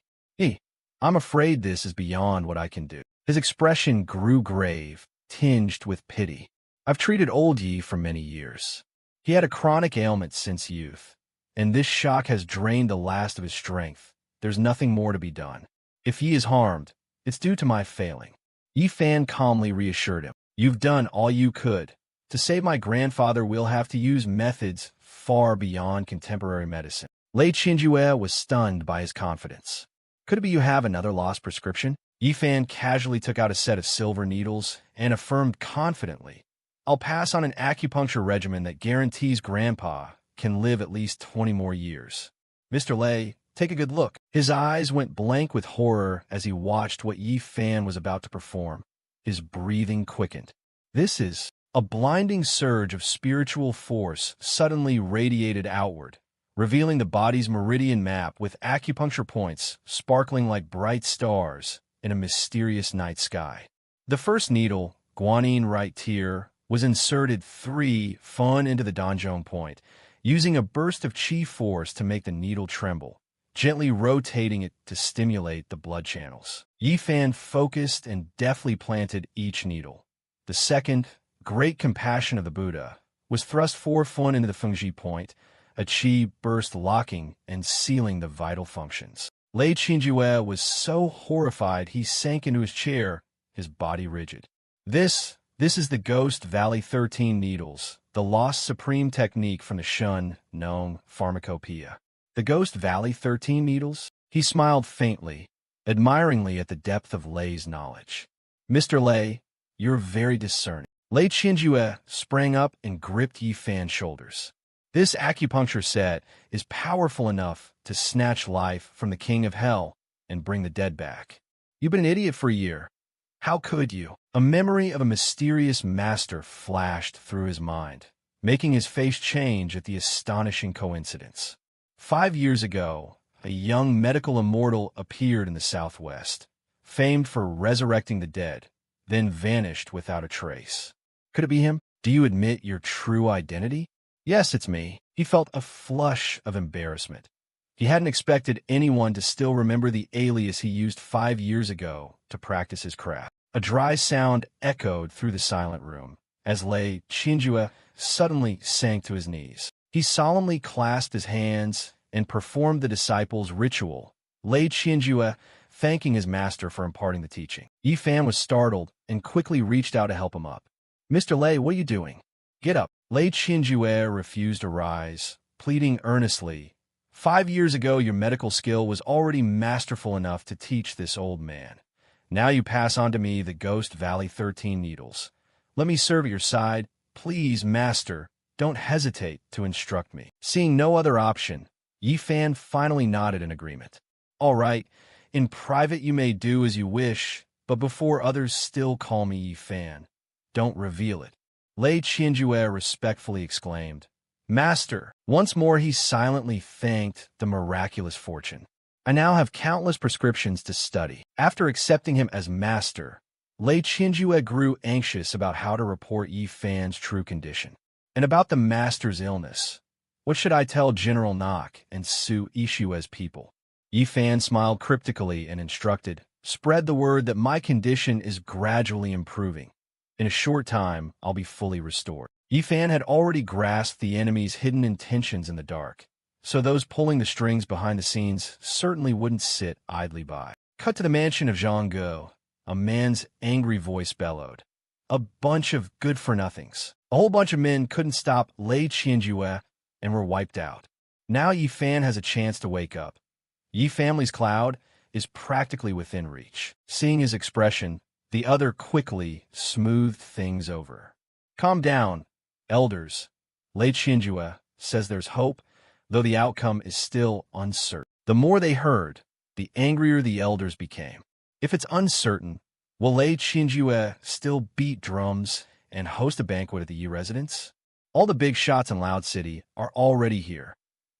I'm afraid this is beyond what I can do. His expression grew grave, tinged with pity. I've treated old Yi for many years. He had a chronic ailment since youth, and this shock has drained the last of his strength. There's nothing more to be done. If Yi is harmed, it's due to my failing. Yi Fan calmly reassured him. You've done all you could. To save my grandfather, we'll have to use methods far beyond contemporary medicine. Lei Qianjue was stunned by his confidence. Could it be you have another lost prescription? Yi Fan casually took out a set of silver needles and affirmed confidently, I'll pass on an acupuncture regimen that guarantees Grandpa can live at least 20 more years. Mr. Lei, take a good look. His eyes went blank with horror as he watched what Yi Fan was about to perform. His breathing quickened. This is a blinding surge of spiritual force suddenly radiated outward, revealing the body's meridian map with acupuncture points sparkling like bright stars in a mysterious night sky. The first needle, guanine right tier, was inserted 3 fun into the donjon point, using a burst of chi force to make the needle tremble, gently rotating it to stimulate the blood channels. Yi Fan focused and deftly planted each needle. The second, great compassion of the Buddha, was thrust 4 fun into the fengji point, a chi burst locking and sealing the vital functions. Lei Qianjue was so horrified he sank into his chair, his body rigid. This is the Ghost Valley 13 needles, the lost supreme technique from the Shun known pharmacopoeia. The Ghost Valley 13 needles? He smiled faintly, admiringly at the depth of Lei's knowledge. Mr. Lei, you're very discerning. Lei Qianjue sprang up and gripped Yi Fan's shoulders. This acupuncture set is powerful enough to snatch life from the king of hell and bring the dead back. You've been an idiot for a year. How could you? A memory of a mysterious master flashed through his mind, making his face change at the astonishing coincidence. 5 years ago, a young medical immortal appeared in the Southwest, famed for resurrecting the dead, then vanished without a trace. Could it be him? Do you admit your true identity? Yes, it's me. He felt a flush of embarrassment. He hadn't expected anyone to still remember the alias he used 5 years ago to practice his craft. A dry sound echoed through the silent room as Lei Qianjue suddenly sank to his knees. He solemnly clasped his hands and performed the disciples' ritual, Lei Qianjue thanking his master for imparting the teaching. Yi Fan was startled and quickly reached out to help him up. Mr. Lei, what are you doing? Get up. Lei Qianjue refused to rise, pleading earnestly. 5 years ago, your medical skill was already masterful enough to teach this old man. Now you pass on to me the Ghost Valley 13 needles. Let me serve at your side. Please, master, don't hesitate to instruct me. Seeing no other option, Yi Fan finally nodded in agreement. All right, in private you may do as you wish, but before others still call me Yi Fan. Don't reveal it. Lei Qianjue respectfully exclaimed. Master, once more he silently thanked the miraculous fortune. I now have countless prescriptions to study. After accepting him as master, Lei Qianjue grew anxious about how to report Yi Fan's true condition. And about the master's illness. What should I tell General Nok and Su Ishue's people? Yi Fan smiled cryptically and instructed, spread the word that my condition is gradually improving. In a short time, I'll be fully restored. Yi Fan had already grasped the enemy's hidden intentions in the dark, so those pulling the strings behind the scenes certainly wouldn't sit idly by. Cut to the mansion of Zhang Guo. A man's angry voice bellowed. A bunch of good-for-nothings. A whole bunch of men couldn't stop Lei Qianjue and were wiped out. Now Yi Fan has a chance to wake up. Yi family's cloud is practically within reach. Seeing his expression, the other quickly smoothed things over. Calm down, elders. Lei Qianjue says there's hope, though the outcome is still uncertain. The more they heard, the angrier the elders became. If it's uncertain, will Lei Qianjue still beat drums and host a banquet at the Yi residence? All the big shots in Loud City are already here.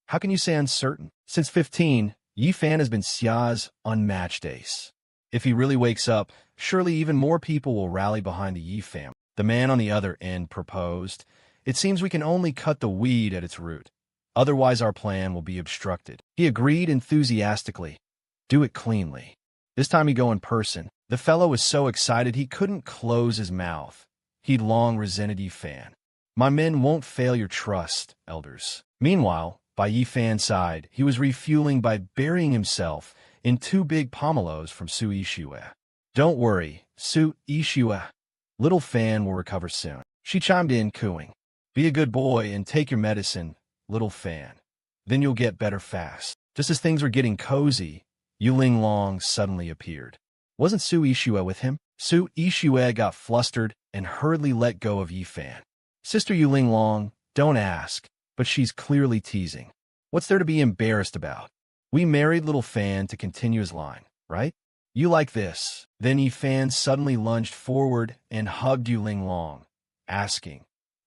How can you say uncertain? Since 15, Yi Fan has been Xia's unmatched ace. If he really wakes up, surely even more people will rally behind the Yi family. The man on the other end proposed, "It seems we can only cut the weed at its root. Otherwise our plan will be obstructed." He agreed enthusiastically. Do it cleanly. This time he'd go in person. The fellow was so excited he couldn't close his mouth. He'd long resented Yi Fan. My men won't fail your trust, elders. Meanwhile, by Yi Fan's side, he was refueling by burying himself in 2 big pomelos from Su Yishue. Don't worry, Su Yishue. Little Fan will recover soon. She chimed in, cooing. Be a good boy and take your medicine, Little Fan. Then you'll get better fast. Just as things were getting cozy, Yu Linglong suddenly appeared. Wasn't Su Yishue with him? Su Yishue got flustered and hurriedly let go of Yi Fan. Sister Yu Linglong, don't ask, but she's clearly teasing. What's there to be embarrassed about? We married Little Fan to continue his line, right? You like this. Then Yi Fan suddenly lunged forward and hugged Yu Linglong, asking,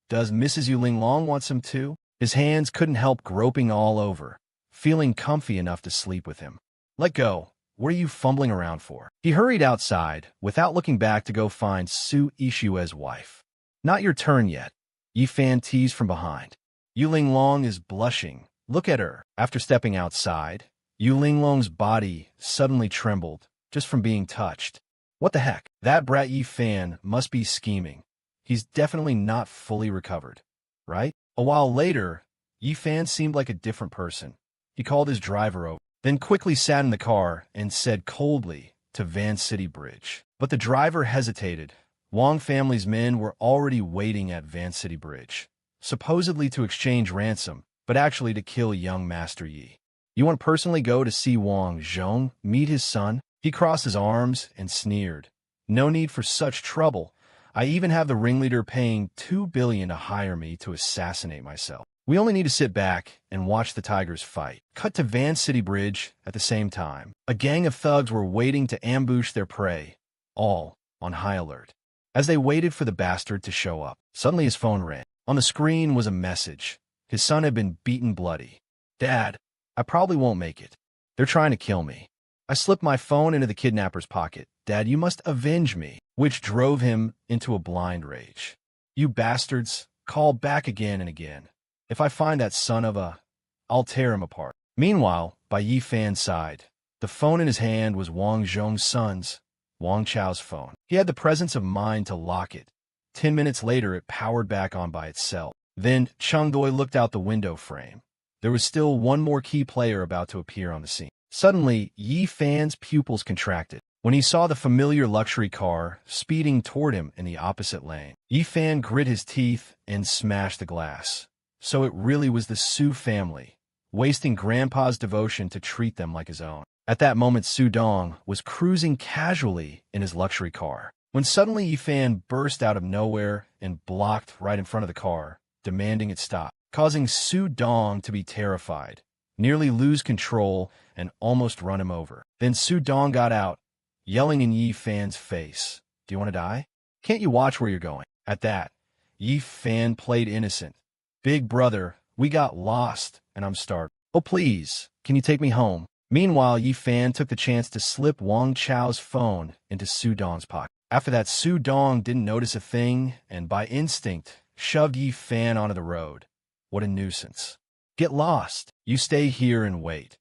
Does Mrs. Yu Linglong want some too? His hands couldn't help groping all over, feeling comfy enough to sleep with him. Let go. What are you fumbling around for? He hurried outside, without looking back to go find Su Yishue's wife. Not your turn yet. Yi Fan teased from behind. Yu Linglong is blushing. Look at her. After stepping outside, Yu Linglong's body suddenly trembled, just from being touched. What the heck? That brat Yi Fan must be scheming. He's definitely not fully recovered, right? A while later, Yi Fan seemed like a different person. He called his driver over, then quickly sat in the car and said coldly to Van City Bridge. But the driver hesitated. Wong family's men were already waiting at Van City Bridge, supposedly to exchange ransom, but actually to kill young Master Yi. You want to personally go to see Wang Zhong meet his son? He crossed his arms and sneered. No need for such trouble. I even have the ringleader paying $2 billion to hire me to assassinate myself. We only need to sit back and watch the tigers fight. Cut to Van City Bridge at the same time. A gang of thugs were waiting to ambush their prey, all on high alert. As they waited for the bastard to show up, suddenly his phone rang. On the screen was a message. His son had been beaten bloody. Dad, I probably won't make it. They're trying to kill me. I slipped my phone into the kidnapper's pocket. Dad, you must avenge me, which drove him into a blind rage. You bastards, call back again and again. If I find that son of a, I'll tear him apart. Meanwhile, by Yi Fan's side, the phone in his hand was Wang Zhong's son's, Wang Chao's phone. He had the presence of mind to lock it. 10 minutes later, it powered back on by itself. Then Chung Doi looked out the window frame. There was still one more key player about to appear on the scene. Suddenly, Yi Fan's pupils contracted when he saw the familiar luxury car speeding toward him in the opposite lane. Yi Fan grit his teeth and smashed the glass. So it really was the Su family, wasting Grandpa's devotion to treat them like his own. At that moment, Su Dong was cruising casually in his luxury car, when suddenly Yi Fan burst out of nowhere and blocked right in front of the car, demanding it stop, causing Su Dong to be terrified, nearly lose control, and almost run him over. Then Su Dong got out, yelling in Yi Fan's face, Do you want to die? Can't you watch where you're going? At that, Yi Fan played innocent. Big brother, we got lost, and I'm starved. Oh please, can you take me home? Meanwhile, Yi Fan took the chance to slip Wang Chao's phone into Su Dong's pocket. After that, Su Dong didn't notice a thing, and by instinct, shoved Yi Fan onto the road. What a nuisance. Get lost. You stay here and wait.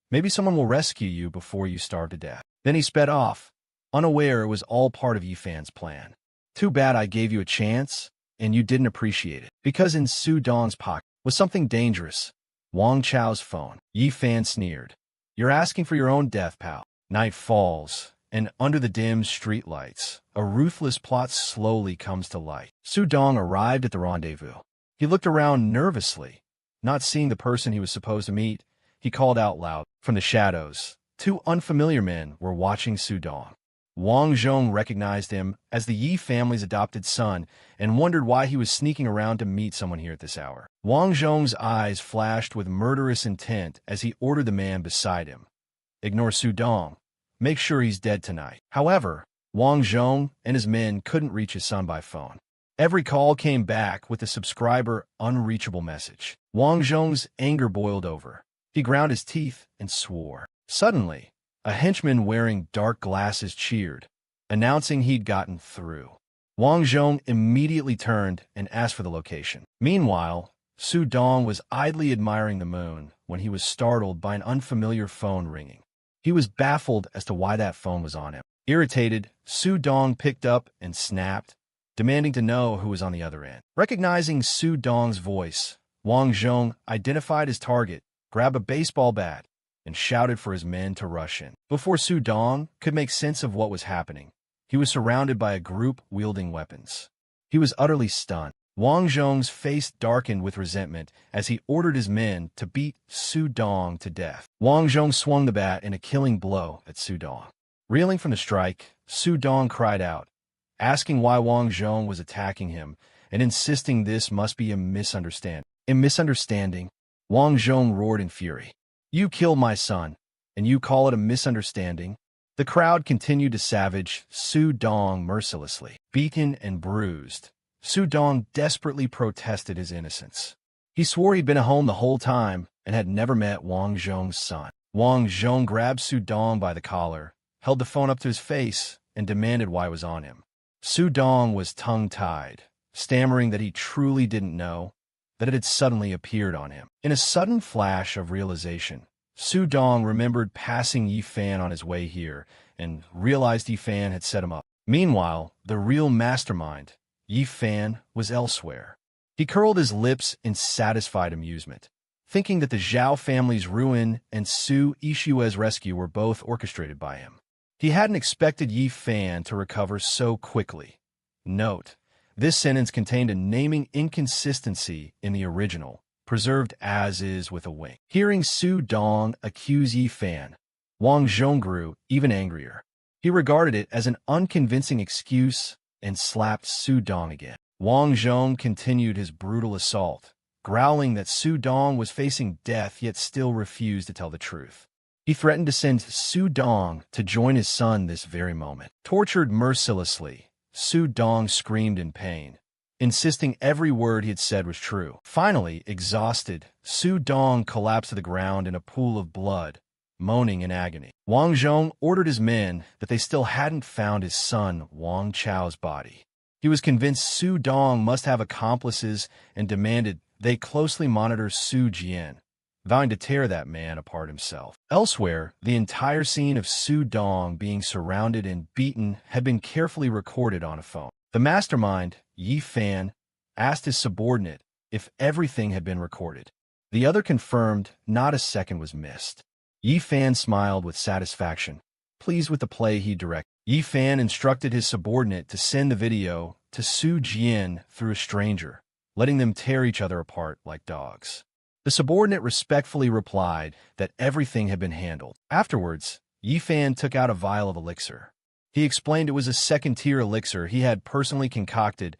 Maybe someone will rescue you before you starve to death. Then he sped off, unaware it was all part of Yi Fan's plan. Too bad I gave you a chance, and you didn't appreciate it. Because in Su Dong's pocket was something dangerous. Wang Chao's phone. Yi Fan sneered. You're asking for your own death, pal. Night falls, and under the dim streetlights, a ruthless plot slowly comes to light. Su Dong arrived at the rendezvous. He looked around nervously. Not seeing the person he was supposed to meet, he called out loud. From the shadows, two unfamiliar men were watching Su Dong. Wang Zhong recognized him as the Yi family's adopted son and wondered why he was sneaking around to meet someone here at this hour. Wang Zhong's eyes flashed with murderous intent as he ordered the man beside him. Ignore Su Dong. Make sure he's dead tonight. However, Wang Zhong and his men couldn't reach his son by phone. Every call came back with the subscriber unreachable message. Wang Zhong's anger boiled over. He ground his teeth and swore. Suddenly, a henchman wearing dark glasses cheered, announcing he'd gotten through. Wang Zhong immediately turned and asked for the location. Meanwhile, Su Dong was idly admiring the moon when he was startled by an unfamiliar phone ringing. He was baffled as to why that phone was on him. Irritated, Su Dong picked up and snapped, demanding to know who was on the other end. Recognizing Su Dong's voice, Wang Zhong identified his target, grabbed a baseball bat, and shouted for his men to rush in. Before Su Dong could make sense of what was happening, he was surrounded by a group wielding weapons. He was utterly stunned. Wang Zhong's face darkened with resentment as he ordered his men to beat Su Dong to death. Wang Zhong swung the bat in a killing blow at Su Dong. Reeling from the strike, Su Dong cried out, asking why Wang Zhong was attacking him and insisting this must be a misunderstanding. A misunderstanding? Wang Zhong roared in fury. You killed my son, and you call it a misunderstanding? The crowd continued to savage Su Dong mercilessly. Beaten and bruised, Su Dong desperately protested his innocence. He swore he'd been at home the whole time and had never met Wang Zhong's son. Wang Zhong grabbed Su Dong by the collar, held the phone up to his face, and demanded why it was on him. Su Dong was tongue-tied, stammering that he truly didn't know, that it had suddenly appeared on him. In a sudden flash of realization, Su Dong remembered passing Yi Fan on his way here and realized Yi Fan had set him up. Meanwhile, the real mastermind, Yi Fan, was elsewhere. He curled his lips in satisfied amusement, thinking that the Zhao family's ruin and Su Ishue's rescue were both orchestrated by him. He hadn't expected Yi Fan to recover so quickly. Note: this sentence contained a naming inconsistency in the original, preserved as is with a wink. Hearing Su Dong accuse Yi Fan, Wang Zhong grew even angrier. He regarded it as an unconvincing excuse and slapped Su Dong again. Wang Zhong continued his brutal assault, growling that Su Dong was facing death yet still refused to tell the truth. He threatened to send Su Dong to join his son this very moment. Tortured mercilessly, Su Dong screamed in pain, insisting every word he had said was true. Finally, exhausted, Su Dong collapsed to the ground in a pool of blood, moaning in agony. Wang Zhong ordered his men that they still hadn't found his son Wang Chao's body. He was convinced Su Dong must have accomplices and demanded they closely monitor Su Jian, vowing to tear that man apart himself. Elsewhere, the entire scene of Su Dong being surrounded and beaten had been carefully recorded on a phone. The mastermind, Yi Fan, asked his subordinate if everything had been recorded. The other confirmed not a second was missed. Yi Fan smiled with satisfaction, pleased with the play he directed. Yi Fan instructed his subordinate to send the video to Su Jian through a stranger, letting them tear each other apart like dogs. The subordinate respectfully replied that everything had been handled. Afterwards, Yi Fan took out a vial of elixir. He explained it was a second-tier elixir he had personally concocted,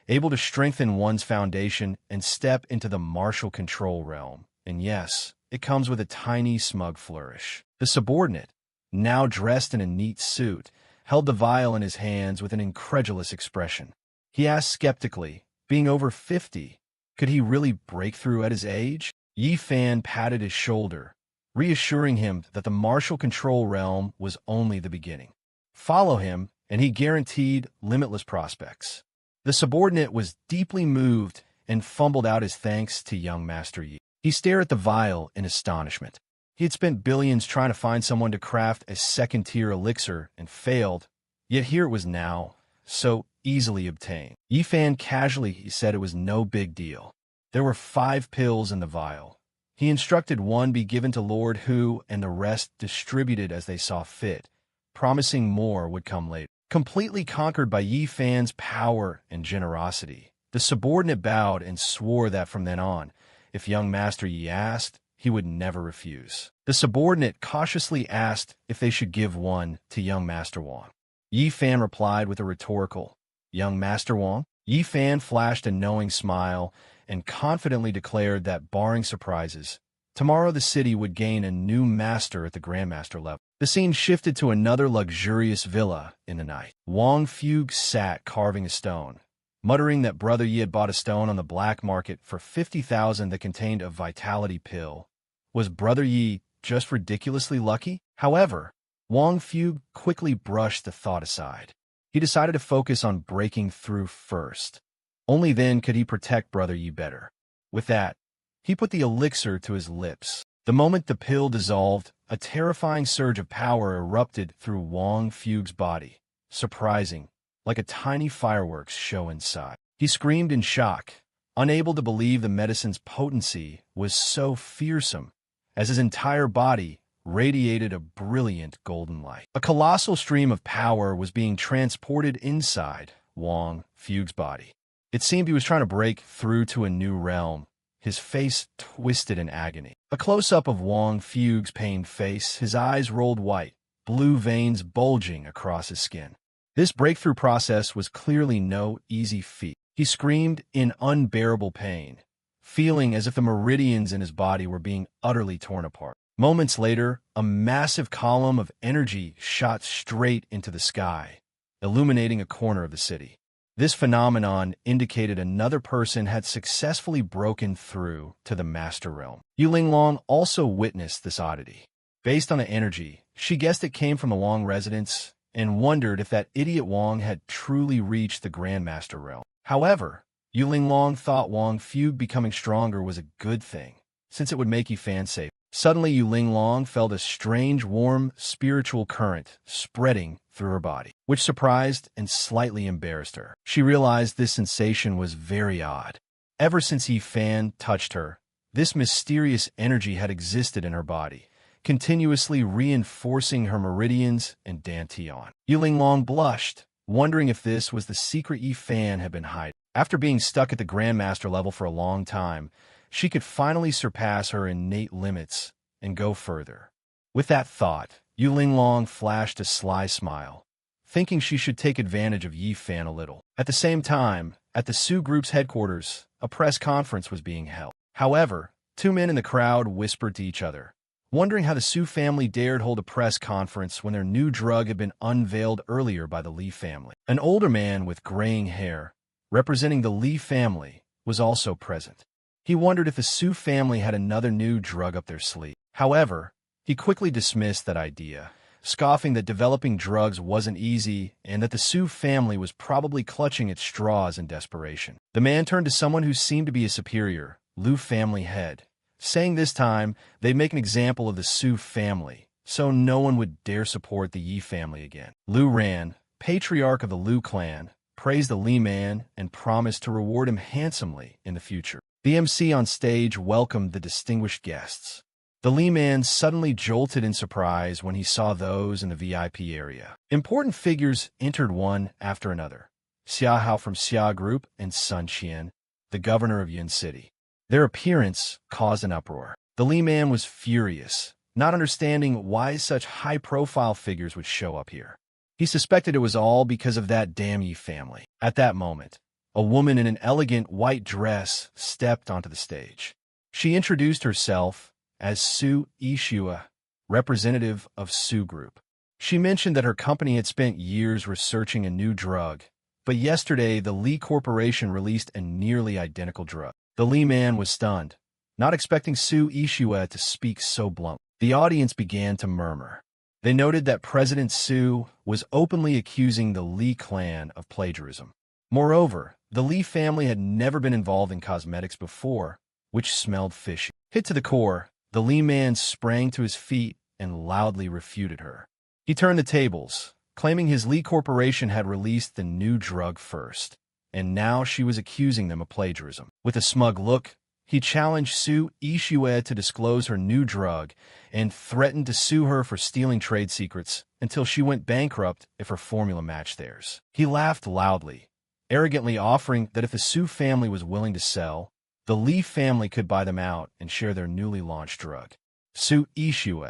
able to strengthen one's foundation and step into the martial control realm. And yes, it comes with a tiny smug flourish. The subordinate, now dressed in a neat suit, held the vial in his hands with an incredulous expression. He asked skeptically, being over 50, could he really break through at his age? Yi Fan patted his shoulder, reassuring him that the martial control realm was only the beginning. Follow him, and he guaranteed limitless prospects. The subordinate was deeply moved and fumbled out his thanks to young Master Yi. He stared at the vial in astonishment. He had spent billions trying to find someone to craft a second-tier elixir and failed, yet here it was now, so easily obtained. Yi Fan casually said it was no big deal. There were 5 pills in the vial. He instructed one be given to Lord Hu and the rest distributed as they saw fit, promising more would come later. Completely conquered by Yi Fan's power and generosity, the subordinate bowed and swore that from then on, if young Master Yi asked, he would never refuse. The subordinate cautiously asked if they should give one to young Master Wang. Yi Fan replied with a rhetorical, "Young Master Wang?" Yi Fan flashed a knowing smile and confidently declared that, barring surprises, tomorrow the city would gain a new master at the Grandmaster level. The scene shifted to another luxurious villa in the night. Wang Fugue sat carving a stone, muttering that Brother Yi had bought a stone on the black market for 50,000 that contained a vitality pill. Was Brother Yi just ridiculously lucky? However, Wang Fugue quickly brushed the thought aside. He decided to focus on breaking through first. Only then could he protect Brother Yi better. With that, he put the elixir to his lips. The moment the pill dissolved, a terrifying surge of power erupted through Wang Fugue's body, surprising, like a tiny fireworks show inside. He screamed in shock, unable to believe the medicine's potency was so fearsome, as his entire body radiated a brilliant golden light. A colossal stream of power was being transported inside Wang Fugue's body. It seemed he was trying to break through to a new realm, his face twisted in agony. A close-up of Wang Fugue's pained face, his eyes rolled white, blue veins bulging across his skin. This breakthrough process was clearly no easy feat. He screamed in unbearable pain, feeling as if the meridians in his body were being utterly torn apart. Moments later, a massive column of energy shot straight into the sky, illuminating a corner of the city. This phenomenon indicated another person had successfully broken through to the Master Realm. Yu Linglong also witnessed this oddity. Based on the energy, she guessed it came from the Wang residence and wondered if that idiot Wang had truly reached the Grandmaster Realm. However, Yu Linglong thought Wang Fugue becoming stronger was a good thing, since it would make Yi Fan safe. Suddenly, Yu Linglong felt a strange, warm, spiritual current spreading through her body, which surprised and slightly embarrassed her. She realized this sensation was very odd. Ever since Yi Fan touched her, this mysterious energy had existed in her body, continuously reinforcing her meridians and dantian. Yu Linglong blushed, wondering if this was the secret Yi Fan had been hiding. After being stuck at the Grandmaster level for a long time, she could finally surpass her innate limits and go further. With that thought, Yu Linglong flashed a sly smile, thinking she should take advantage of Yi Fan a little. At the same time, at the Su Group's headquarters, a press conference was being held. However, two men in the crowd whispered to each other, wondering how the Su family dared hold a press conference when their new drug had been unveiled earlier by the Li family. An older man with graying hair, representing the Li family, was also present. He wondered if the Su family had another new drug up their sleeve. However, he quickly dismissed that idea, scoffing that developing drugs wasn't easy and that the Su family was probably clutching at straws in desperation. The man turned to someone who seemed to be a superior, Lu family head, saying this time they'd make an example of the Su family, so no one would dare support the Yi family again. Lu Ran, patriarch of the Lu clan, praised the Li man and promised to reward him handsomely in the future. The MC on stage welcomed the distinguished guests. The Li man suddenly jolted in surprise when he saw those in the VIP area. Important figures entered one after another. Xia Hao from Xia Group and Sun Qian, the governor of Yun City. Their appearance caused an uproar. The Li man was furious, not understanding why such high-profile figures would show up here. He suspected it was all because of that damn Yi family. At that moment, a woman in an elegant white dress stepped onto the stage. She introduced herself as Su Yishua, representative of Su Group. She mentioned that her company had spent years researching a new drug, but yesterday the Li Corporation released a nearly identical drug. The Li man was stunned, not expecting Su Yishua to speak so bluntly. The audience began to murmur. They noted that President Su was openly accusing the Li clan of plagiarism. Moreover, the Li family had never been involved in cosmetics before, which smelled fishy. Hit to the core, the Li man sprang to his feet and loudly refuted her. He turned the tables, claiming his Li Corporation had released the new drug first, and now she was accusing them of plagiarism. With a smug look, He challenged Su Ishue to disclose her new drug and threatened to sue her for stealing trade secrets until she went bankrupt if her formula matched theirs. He laughed loudly, arrogantly offering that if the Su family was willing to sell, the Li family could buy them out and share their newly launched drug. Su Ishue,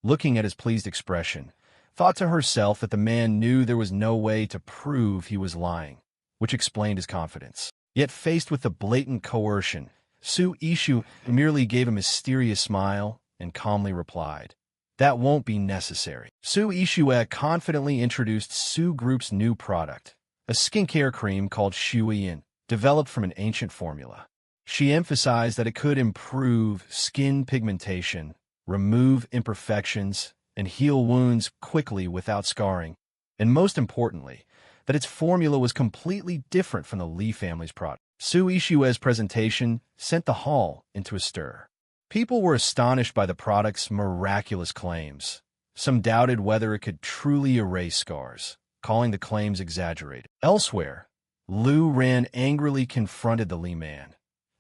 looking at his pleased expression, thought to herself that the man knew there was no way to prove he was lying, which explained his confidence. Yet faced with the blatant coercion, Su Ishu merely gave a mysterious smile and calmly replied, "That won't be necessary." Su Ishue confidently introduced Su Group's new product, a skincare cream called Shuiyin, developed from an ancient formula. She emphasized that it could improve skin pigmentation, remove imperfections, and heal wounds quickly without scarring, and most importantly, that its formula was completely different from the Li family's product. Su Ishue's presentation sent the hall into a stir. People were astonished by the product's miraculous claims. Some doubted whether it could truly erase scars, calling the claims exaggerated. Elsewhere, Lu Ran angrily confronted the Li man.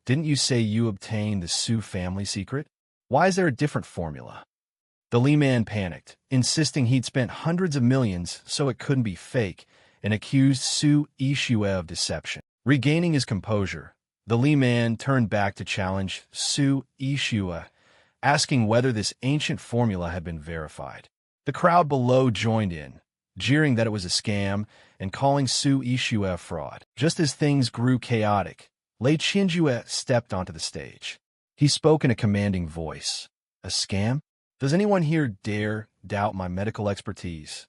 "Didn't you say you obtained the Su family secret? Why is there a different formula?" The Li man panicked, insisting he'd spent hundreds of millions so it couldn't be fake, and accused Su Ishue of deception. Regaining his composure, the Li man turned back to challenge Su Ishue, asking whether this ancient formula had been verified. The crowd below joined in, jeering that it was a scam and calling Su Ishue a fraud. Just as things grew chaotic, Lei Qinjue stepped onto the stage. He spoke in a commanding voice. "A scam? Does anyone here dare doubt my medical expertise?"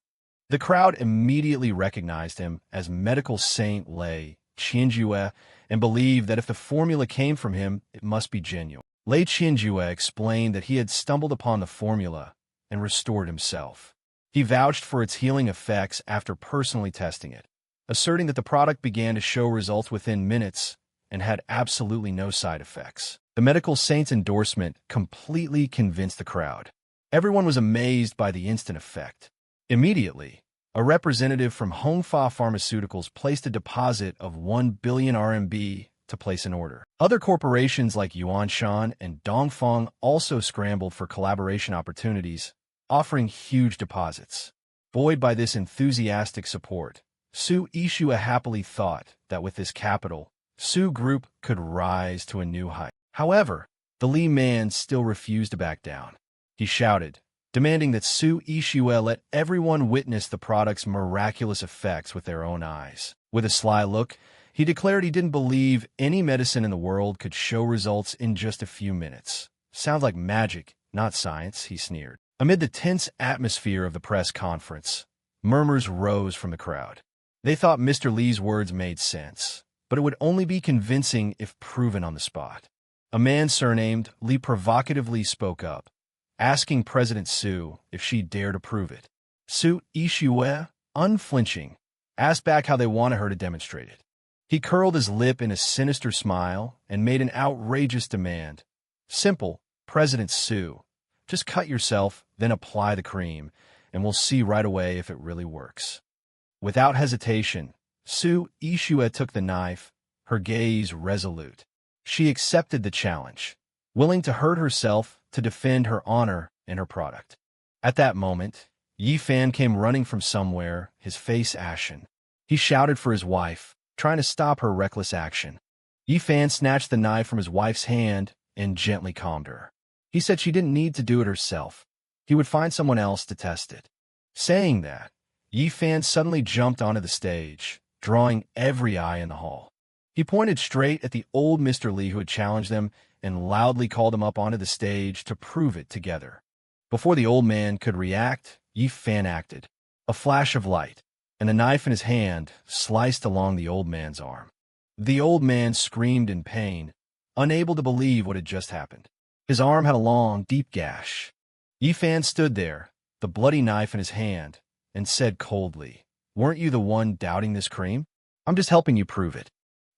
The crowd immediately recognized him as medical saint Lei Qinjue and believed that if the formula came from him, it must be genuine. Lei Qinjue explained that he had stumbled upon the formula and restored himself. He vouched for its healing effects after personally testing it, asserting that the product began to show results within minutes and had absolutely no side effects. The medical saint's endorsement completely convinced the crowd. Everyone was amazed by the instant effect. Immediately, a representative from Hongfa Pharmaceuticals placed a deposit of 1 billion RMB to place an order. Other corporations like Yuanshan and Dongfeng also scrambled for collaboration opportunities, offering huge deposits. Buoyed by this enthusiastic support, Su Ishue happily thought that with this capital, Su Group could rise to a new height. However, the Li man still refused to back down. He shouted, demanding that Su Ishue let everyone witness the product's miraculous effects with their own eyes. With a sly look, he declared he didn't believe any medicine in the world could show results in just a few minutes. "Sounds like magic, not science," he sneered. Amid the tense atmosphere of the press conference, murmurs rose from the crowd. They thought Mr. Li's words made sense, but it would only be convincing if proven on the spot. A man surnamed Li provocatively spoke up, asking President Su if she dared to prove it. Su Ishue, unflinching, asked back how they wanted her to demonstrate it. He curled his lip in a sinister smile and made an outrageous demand. "Simple, President Su. Just cut yourself, then apply the cream, and we'll see right away if it really works." Without hesitation, Su Ishue took the knife, her gaze resolute. She accepted the challenge, willing to hurt herself to defend her honor and her product. At that moment, Yi Fan came running from somewhere, his face ashen. He shouted for his wife, trying to stop her reckless action. Yi Fan snatched the knife from his wife's hand and gently calmed her. He said she didn't need to do it herself. He would find someone else to test it. Saying that, Yi Fan suddenly jumped onto the stage, drawing every eye in the hall. He pointed straight at the old Mr. Li who had challenged them and loudly called him up onto the stage to prove it together. Before the old man could react, Yi Fan acted. A flash of light, and the knife in his hand sliced along the old man's arm. The old man screamed in pain, unable to believe what had just happened. His arm had a long, deep gash. Yi Fan stood there, the bloody knife in his hand, and said coldly, "Weren't you the one doubting this cream? I'm just helping you prove it."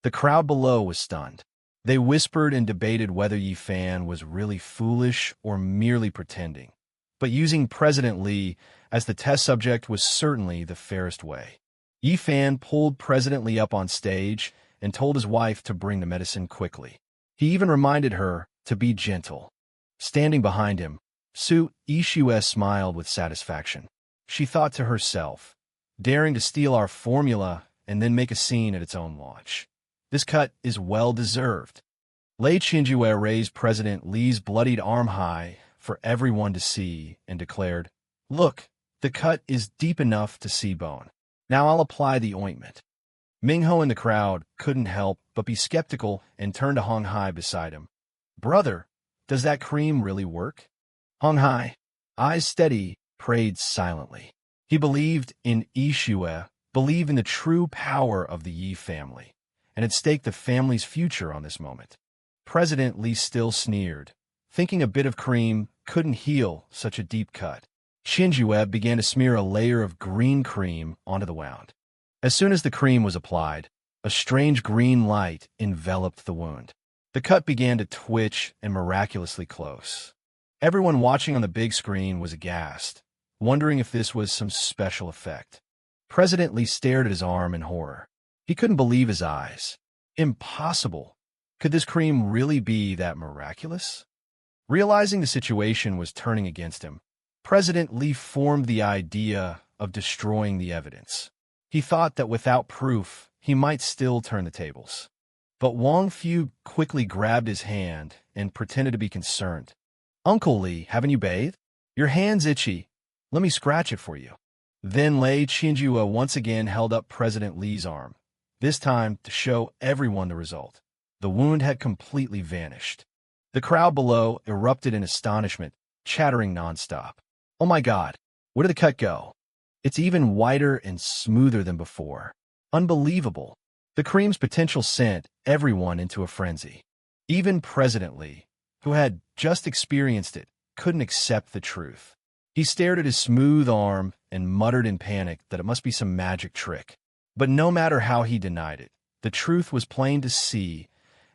The crowd below was stunned. They whispered and debated whether Yi Fan was really foolish or merely pretending. But using President Li as the test subject was certainly the fairest way. Yi Fan pulled President Li up on stage and told his wife to bring the medicine quickly. He even reminded her to be gentle. Standing behind him, Su Ishue smiled with satisfaction. She thought to herself, daring to steal our formula and then make a scene at its own launch. This cut is well-deserved. Lei Qinjue raised President Li's bloodied arm high for everyone to see and declared, "Look, the cut is deep enough to see bone. Now I'll apply the ointment." Mingho in the crowd couldn't help but be skeptical and turned to Hong Hai beside him. "Brother, does that cream really work?" Hong Hai, eyes steady, prayed silently. He believed in Ishue, believed in the true power of the Yi family, and had staked the family's future on this moment. President Li still sneered, thinking a bit of cream couldn't heal such a deep cut. Qinjue began to smear a layer of green cream onto the wound. As soon as the cream was applied, a strange green light enveloped the wound. The cut began to twitch and miraculously close. Everyone watching on the big screen was aghast, wondering if this was some special effect. President Li stared at his arm in horror. He couldn't believe his eyes. Impossible. Could this cream really be that miraculous? Realizing the situation was turning against him, President Li formed the idea of destroying the evidence. He thought that without proof, he might still turn the tables. But Wang Fu quickly grabbed his hand and pretended to be concerned. "Uncle Li, haven't you bathed? Your hand's itchy. Let me scratch it for you." Then Lei Qinjue once again held up President Li's arm, this time to show everyone the result. The wound had completely vanished. The crowd below erupted in astonishment, chattering nonstop. "Oh my God, where did the cut go? It's even whiter and smoother than before. Unbelievable." The cream's potential sent everyone into a frenzy. Even President Li, who had just experienced it, couldn't accept the truth. He stared at his smooth arm and muttered in panic that it must be some magic trick. But no matter how he denied it, the truth was plain to see,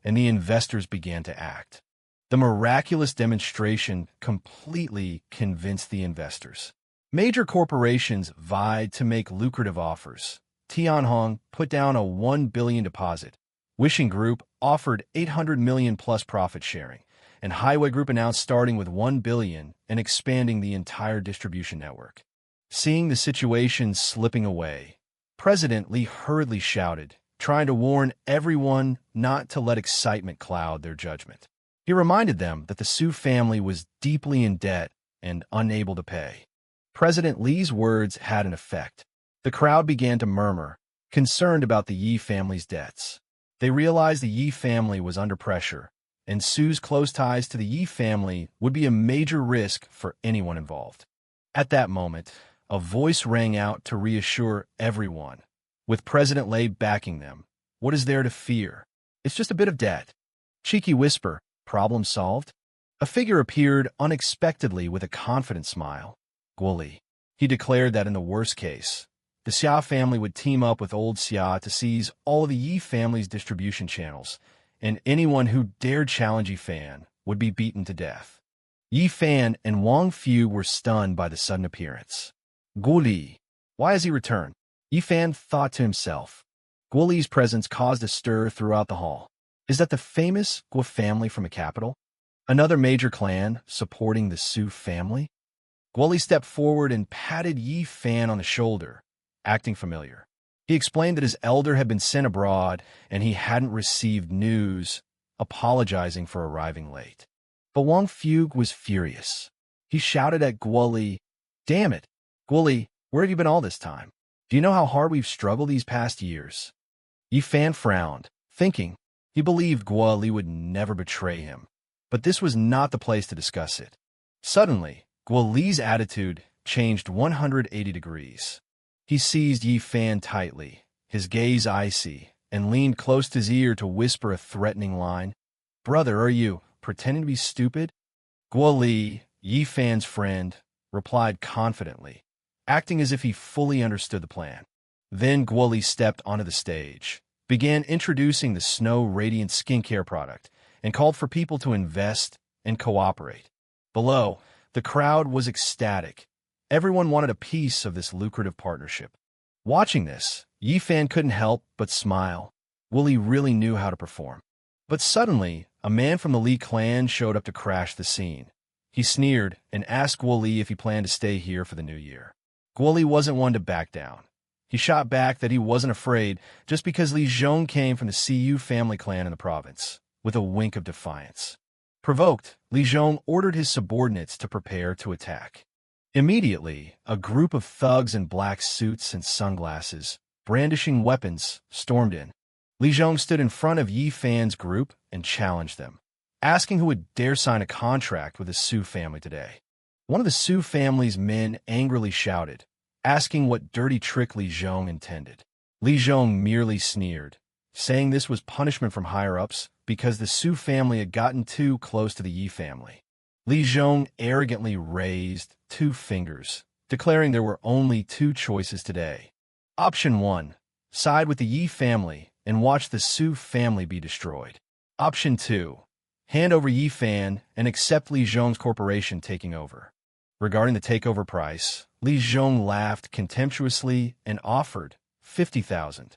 and the investors began to act. The miraculous demonstration completely convinced the investors. Major corporations vied to make lucrative offers. Tianhong put down a $1 billion deposit. Wishing Group offered $800 million plus profit sharing, and Highway Group announced starting with $1 billion and expanding the entire distribution network. Seeing the situation slipping away, President Li hurriedly shouted, trying to warn everyone not to let excitement cloud their judgment. He reminded them that the Su family was deeply in debt and unable to pay. President Li's words had an effect. The crowd began to murmur, concerned about the Yi family's debts. They realized the Yi family was under pressure, and Su's close ties to the Yi family would be a major risk for anyone involved. At that moment, a voice rang out to reassure everyone. With President Lei backing them, what is there to fear? It's just a bit of debt. Cheeky whisper, problem solved? A figure appeared unexpectedly with a confident smile. Guoli. He declared that in the worst case, the Xia family would team up with old Xia to seize all of the Yi family's distribution channels, and anyone who dared challenge Yi Fan would be beaten to death. Yi Fan and Wang Fu were stunned by the sudden appearance. Guoli. Why has he returned? Yi Fan thought to himself. Guoli's presence caused a stir throughout the hall. Is that the famous Guo family from the capital? Another major clan supporting the Su family? Guoli stepped forward and patted Yi Fan on the shoulder, acting familiar. He explained that his elder had been sent abroad and he hadn't received news, apologizing for arriving late. But Wang Fu was furious. He shouted at Guoli, "Damn it! Guoli, where have you been all this time? Do you know how hard we've struggled these past years?" Yi Fan frowned, thinking he believed Guoli would never betray him. But this was not the place to discuss it. Suddenly, Guoli's attitude changed 180 degrees. He seized Yi Fan tightly, his gaze icy, and leaned close to his ear to whisper a threatening line. "Brother, are you pretending to be stupid?" Guoli, Yi Fan's friend, replied confidently, acting as if he fully understood the plan. Then Guoli stepped onto the stage, began introducing the Snow Radiant skincare product, and called for people to invest and cooperate. Below, the crowd was ecstatic. Everyone wanted a piece of this lucrative partnership. Watching this, Yi Fan couldn't help but smile. Guoli really knew how to perform. But suddenly, a man from the Li clan showed up to crash the scene. He sneered and asked Guo Li if he planned to stay here for the new year. Guo Li wasn't one to back down. He shot back that he wasn't afraid just because Li Zhong came from the Siyu family clan in the province, with a wink of defiance. Provoked, Li Zhong ordered his subordinates to prepare to attack. Immediately, a group of thugs in black suits and sunglasses, brandishing weapons, stormed in. Li Zhong stood in front of Yi Fan's group and challenged them, asking who would dare sign a contract with the Su family today. One of the Su family's men angrily shouted, asking what dirty trick Li Zhong intended. Li Zhong merely sneered, saying this was punishment from higher-ups because the Su family had gotten too close to the Yi family. Li Zhong arrogantly raised 2 fingers, declaring there were only 2 choices today. Option 1, side with the Yi family and watch the Su family be destroyed. Option 2, hand over Yi Fan and accept Li Zhong's corporation taking over. Regarding the takeover price, Li Zhong laughed contemptuously and offered 50,000.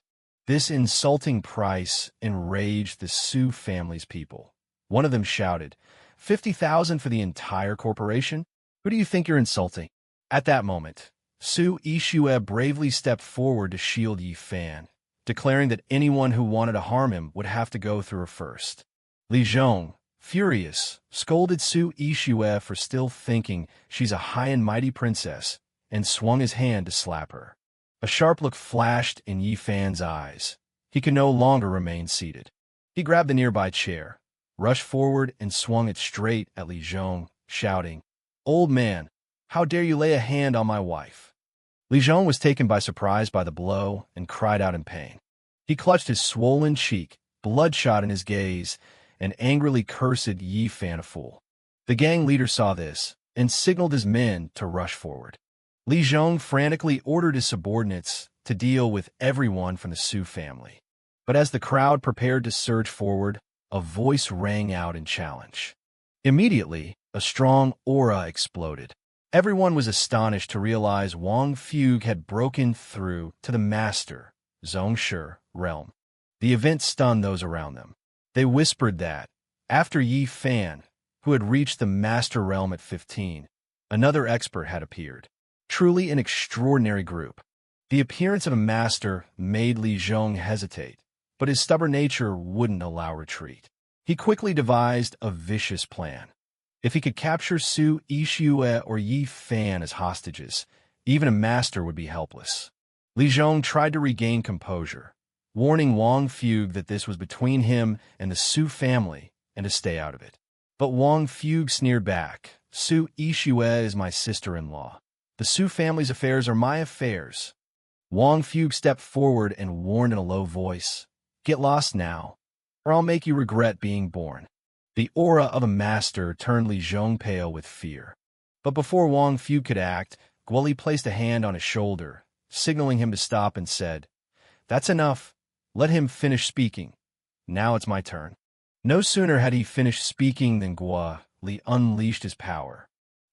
This insulting price enraged the Su family's people. One of them shouted, 50,000 for the entire corporation? Who do you think you're insulting? At that moment, Su Yixue bravely stepped forward to shield Yi Fan, declaring that anyone who wanted to harm him would have to go through her first. Li Zhong, furious, scolded Su Yixue for still thinking she's a high and mighty princess, and swung his hand to slap her. A sharp look flashed in Yi Fan's eyes. He could no longer remain seated. He grabbed the nearby chair, rushed forward and swung it straight at Li Zhong, shouting, "Old man, how dare you lay a hand on my wife?" Li Zhong was taken by surprise by the blow and cried out in pain. He clutched his swollen cheek, bloodshot in his gaze, and angrily cursed Yi Fan a fool. The gang leader saw this and signaled his men to rush forward. Li Zhong frantically ordered his subordinates to deal with everyone from the Su family. But as the crowd prepared to surge forward, a voice rang out in challenge. Immediately, a strong aura exploded. Everyone was astonished to realize Wang Fugue had broken through to the master, Zhongshi, realm. The event stunned those around them. They whispered that, after Yi Fan, who had reached the master realm at 15, another expert had appeared. Truly an extraordinary group. The appearance of a master made Li Zhong hesitate, but his stubborn nature wouldn't allow retreat. He quickly devised a vicious plan. If he could capture Su Yixue or Yi Fan as hostages, even a master would be helpless. Li Zhong tried to regain composure, warning Wang Fugue that this was between him and the Su family and to stay out of it. But Wang Fugue sneered back, "Su Yixue is my sister-in-law. The Su family's affairs are my affairs." Wang Fugue stepped forward and warned in a low voice, "Get lost now, or I'll make you regret being born." The aura of a master turned Li Zhong pale with fear. But before Wang Fugue could act, Guo Li placed a hand on his shoulder, signaling him to stop and said, "That's enough. Let him finish speaking. Now it's my turn." No sooner had he finished speaking than Guo Li unleashed his power.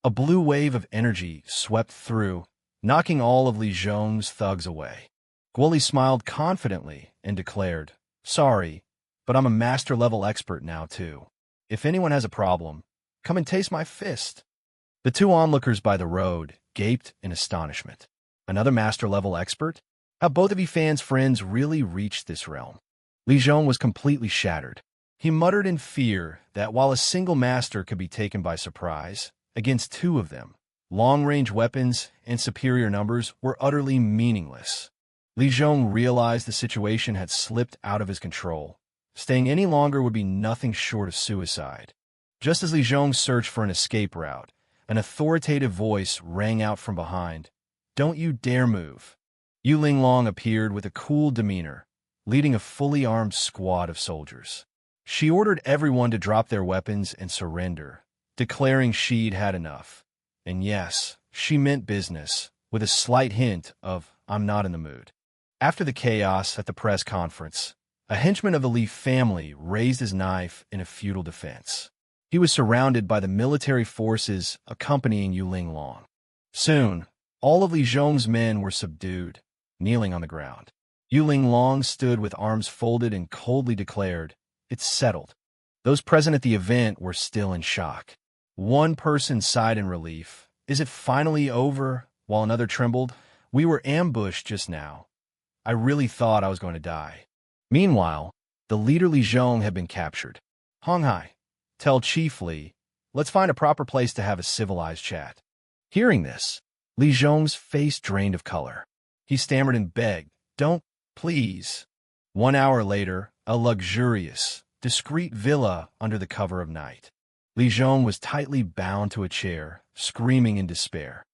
A blue wave of energy swept through, knocking all of Li Zhong's thugs away. Guo Li smiled confidently and declared, "Sorry, but I'm a master-level expert now, too. If anyone has a problem, come and taste my fist." The 2 onlookers by the road gaped in astonishment. Another master-level expert? Have both of Yi Fan's friends really reached this realm? Li Zhong was completely shattered. He muttered in fear that while a single master could be taken by surprise, against 2 of them, long-range weapons and superior numbers were utterly meaningless. Li Zhong realized the situation had slipped out of his control. Staying any longer would be nothing short of suicide. Just as Li Zhong searched for an escape route, an authoritative voice rang out from behind, "Don't you dare move." Yu Linglong appeared with a cool demeanor, leading a fully armed squad of soldiers. She ordered everyone to drop their weapons and surrender, declaring she'd had enough. And yes, she meant business, with a slight hint of, "I'm not in the mood." After the chaos at the press conference, a henchman of the Li family raised his knife in a futile defense. He was surrounded by the military forces accompanying Yu Linglong. Soon, all of Li Zhong's men were subdued, kneeling on the ground. Yu Linglong stood with arms folded and coldly declared, "It's settled." Those present at the event were still in shock. One person sighed in relief. Is it finally over? While another trembled. We were ambushed just now. I really thought I was going to die. Meanwhile, the leader Li Zhong had been captured. Honghai, tell Chief Li, let's find a proper place to have a civilized chat. Hearing this, Li Zhong's face drained of color. He stammered and begged, don't, please. 1 hour later, a luxurious, discreet villa under the cover of night. Li Zhong was tightly bound to a chair, screaming in despair.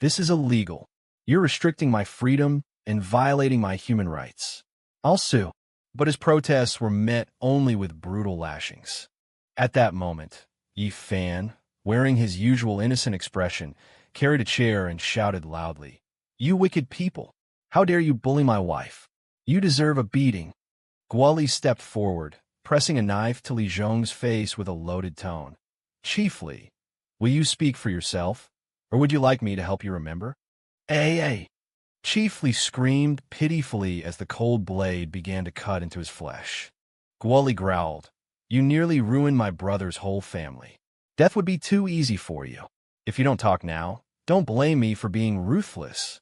This is illegal. You're restricting my freedom and violating my human rights. I'll sue. But his protests were met only with brutal lashings. At that moment, Yi Fan, wearing his usual innocent expression, carried a chair and shouted loudly, You wicked people! How dare you bully my wife? You deserve a beating. Guoli stepped forward, pressing a knife to Li Zhong's face with a loaded tone. Chief Li, will you speak for yourself? Or would you like me to help you remember? Ay. Chief Li screamed pitifully as the cold blade began to cut into his flesh. Guoli growled, You nearly ruined my brother's whole family. Death would be too easy for you. If you don't talk now, don't blame me for being ruthless.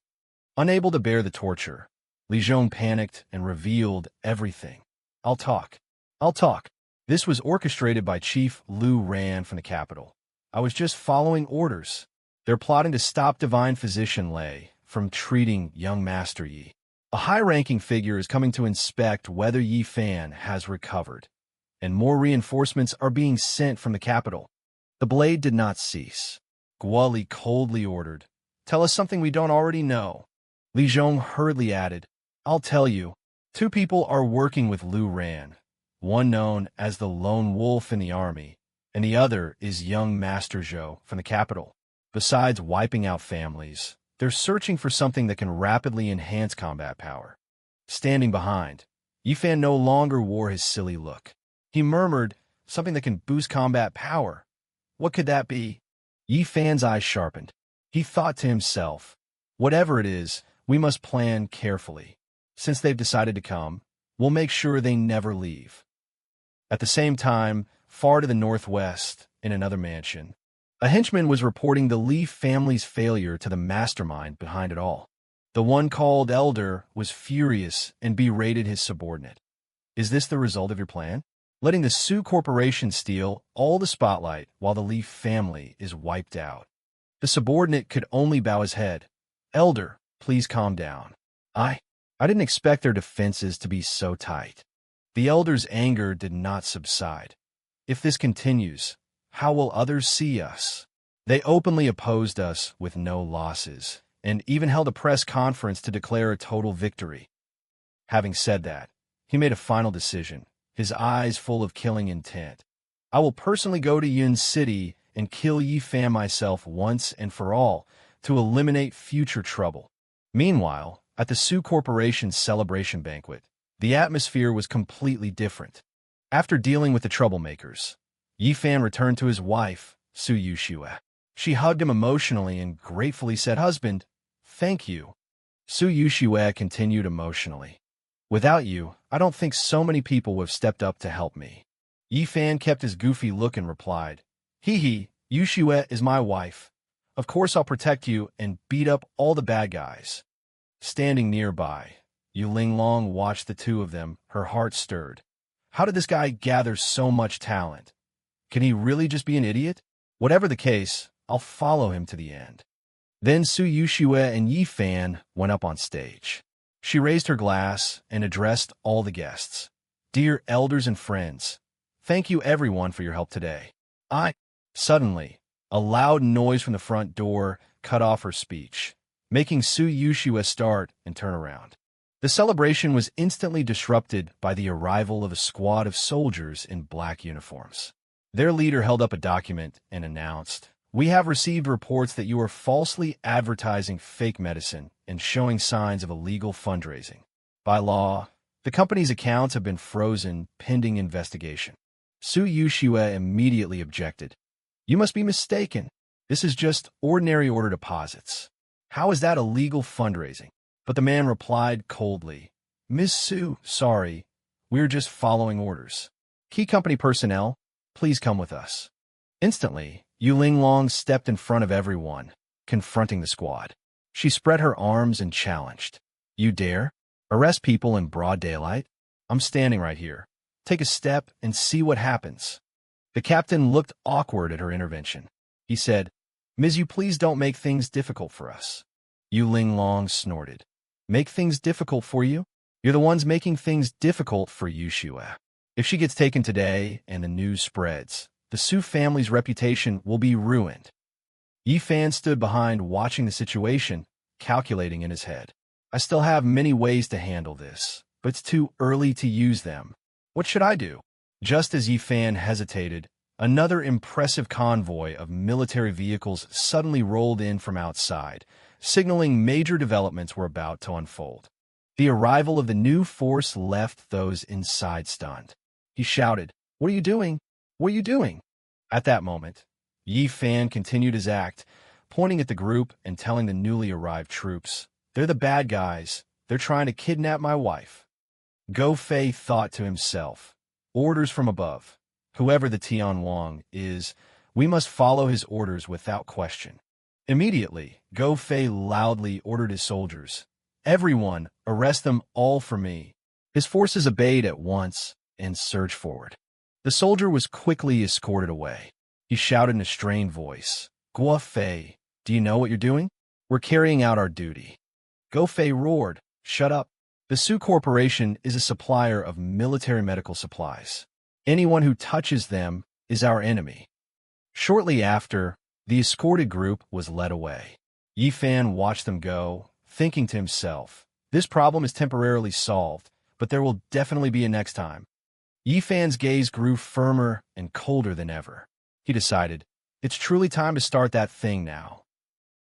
Unable to bear the torture, Li Zhong panicked and revealed everything. I'll talk. This was orchestrated by Chief Lu Ran from the capital. I was just following orders. They're plotting to stop Divine Physician Lei from treating young Master Yi. A high-ranking figure is coming to inspect whether Yi Fan has recovered, and more reinforcements are being sent from the capital. The blade did not cease. Guoli coldly ordered, Tell us something we don't already know. Li Zhong hurriedly added, I'll tell you. 2 people are working with Lu Ran, one known as the Lone Wolf in the army, and the other is young Master Zhou from the capital. Besides wiping out families, they're searching for something that can rapidly enhance combat power. Standing behind, Yi Fan no longer wore his silly look. He murmured, something that can boost combat power. What could that be? Yi Fan's eyes sharpened. He thought to himself, whatever it is, we must plan carefully. Since they've decided to come, we'll make sure they never leave. At the same time, far to the northwest, in another mansion, a henchman was reporting the Li family's failure to the mastermind behind it all. The one called Elder was furious and berated his subordinate. Is this the result of your plan? Letting the Su Corporation steal all the spotlight while the Li family is wiped out. The subordinate could only bow his head. Elder, please calm down. I didn't expect their defenses to be so tight. The Elder's anger did not subside. If this continues, how will others see us? They openly opposed us with no losses, and even held a press conference to declare a total victory. Having said that, he made a final decision, his eyes full of killing intent. I will personally go to Yun City and kill Yi Fan myself once and for all to eliminate future trouble. Meanwhile, at the Su Corporation's celebration banquet, the atmosphere was completely different. After dealing with the troublemakers, Yi Fan returned to his wife, Su Yushue. She hugged him emotionally and gratefully said, Husband, thank you. Su Yushue continued emotionally. Without you, I don't think so many people would have stepped up to help me. Yi Fan kept his goofy look and replied, Hee, Yushue is my wife. Of course I'll protect you and beat up all the bad guys. Standing nearby, Yu Linglong watched the two of them, her heart stirred. How did this guy gather so much talent? Can he really just be an idiot? Whatever the case, I'll follow him to the end. Then Su Yushue and Yi Fan went up on stage. She raised her glass and addressed all the guests. Dear elders and friends, thank you everyone for your help today. Suddenly, a loud noise from the front door cut off her speech, making Su Yushue start and turn around. The celebration was instantly disrupted by the arrival of a squad of soldiers in black uniforms. Their leader held up a document and announced, We have received reports that you are falsely advertising fake medicine and showing signs of illegal fundraising. By law, the company's accounts have been frozen pending investigation. Su Yushue immediately objected. You must be mistaken. This is just ordinary order deposits. How is that illegal fundraising? But the man replied coldly, Miss Su, sorry, we're just following orders. Key company personnel, please come with us. Instantly, Yu Linglong stepped in front of everyone, confronting the squad. She spread her arms and challenged. You dare? Arrest people in broad daylight? I'm standing right here. Take a step and see what happens. The captain looked awkward at her intervention. He said, Ms. Yu, please don't make things difficult for us. Yu Linglong snorted. Make things difficult for you? You're the ones making things difficult for Yu Shue. If she gets taken today and the news spreads, the Su family's reputation will be ruined. Yi Fan stood behind watching the situation, calculating in his head. I still have many ways to handle this, but it's too early to use them. What should I do? Just as Yi Fan hesitated, another impressive convoy of military vehicles suddenly rolled in from outside, signaling major developments were about to unfold. The arrival of the new force left those inside stunned. He shouted, What are you doing? What are you doing? At that moment, Yi Fan continued his act, pointing at the group and telling the newly arrived troops, They're the bad guys. They're trying to kidnap my wife. Go Fei thought to himself, Orders from above. Whoever the Tian Wang is, we must follow his orders without question. Immediately, Go Fei loudly ordered his soldiers, Everyone, arrest them all for me. His forces obeyed at once and surged forward. The soldier was quickly escorted away. He shouted in a strained voice, Guo Fei, do you know what you're doing? We're carrying out our duty. Go Fei roared, Shut up. The Su Corporation is a supplier of military medical supplies. Anyone who touches them is our enemy. Shortly after, the escorted group was led away. Yi Fan watched them go, thinking to himself, This problem is temporarily solved, but there will definitely be a next time. Yi Fan's gaze grew firmer and colder than ever. He decided, It's truly time to start that thing now.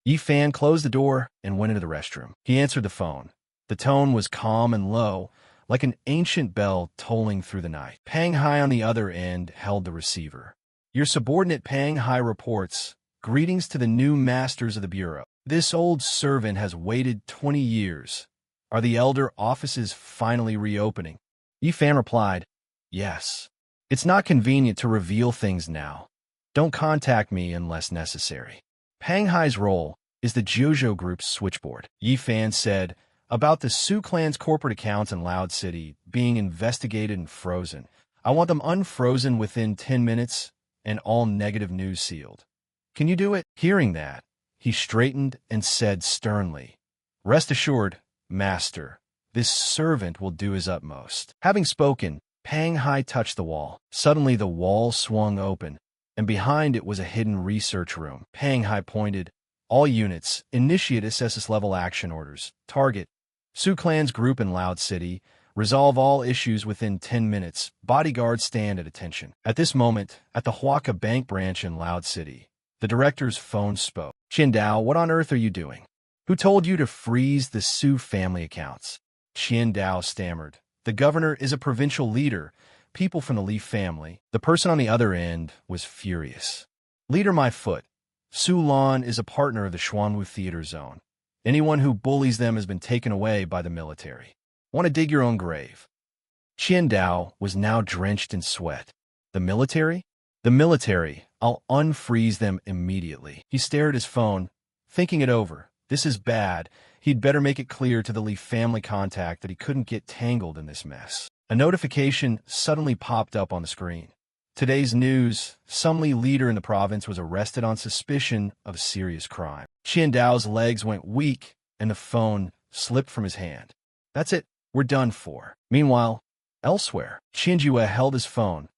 Yi Fan closed the door and went into the restroom. He answered the phone. The tone was calm and low, like an ancient bell tolling through the night. Pang Hai on the other end held the receiver. Your subordinate Pang Hai reports, Greetings to the new masters of the Bureau. This old servant has waited 20 years. Are the elder offices finally reopening? Yi Fan replied, Yes. It's not convenient to reveal things now. Don't contact me unless necessary. Pang Hai's role is the Jojo Group's switchboard. Yi Fan said, About the Su clan's corporate accounts in Loud City being investigated and frozen. I want them unfrozen within 10 minutes and all negative news sealed. Can you do it? Hearing that, he straightened and said sternly, Rest assured, Master, this servant will do his utmost. Having spoken, Pang Hai touched the wall. Suddenly the wall swung open, and behind it was a hidden research room. Pang Hai pointed, All units, initiate SS-level action orders. Target, Su Clan's group in Loud City. Resolve all issues within 10 minutes. Bodyguards stand at attention. At this moment, at the Huaca Bank branch in Loud City, the director's phone spoke. Dao, what on earth are you doing? Who told you to freeze the Su family accounts? Dao stammered. The governor is a provincial leader. People from the Li family. The person on the other end was furious. Leader my foot. Su Lan is a partner of the Xuanwu Theater Zone. Anyone who bullies them has been taken away by the military. Want to dig your own grave. Dao was now drenched in sweat. The military? The military. I'll unfreeze them immediately. He stared at his phone, thinking it over. This is bad. He'd better make it clear to the Li family contact that he couldn't get tangled in this mess. A notification suddenly popped up on the screen. Today's news, some Li leader in the province was arrested on suspicion of serious crime. Dao's legs went weak, and the phone slipped from his hand. That's it. We're done for. Meanwhile, elsewhere, Yue held his phone.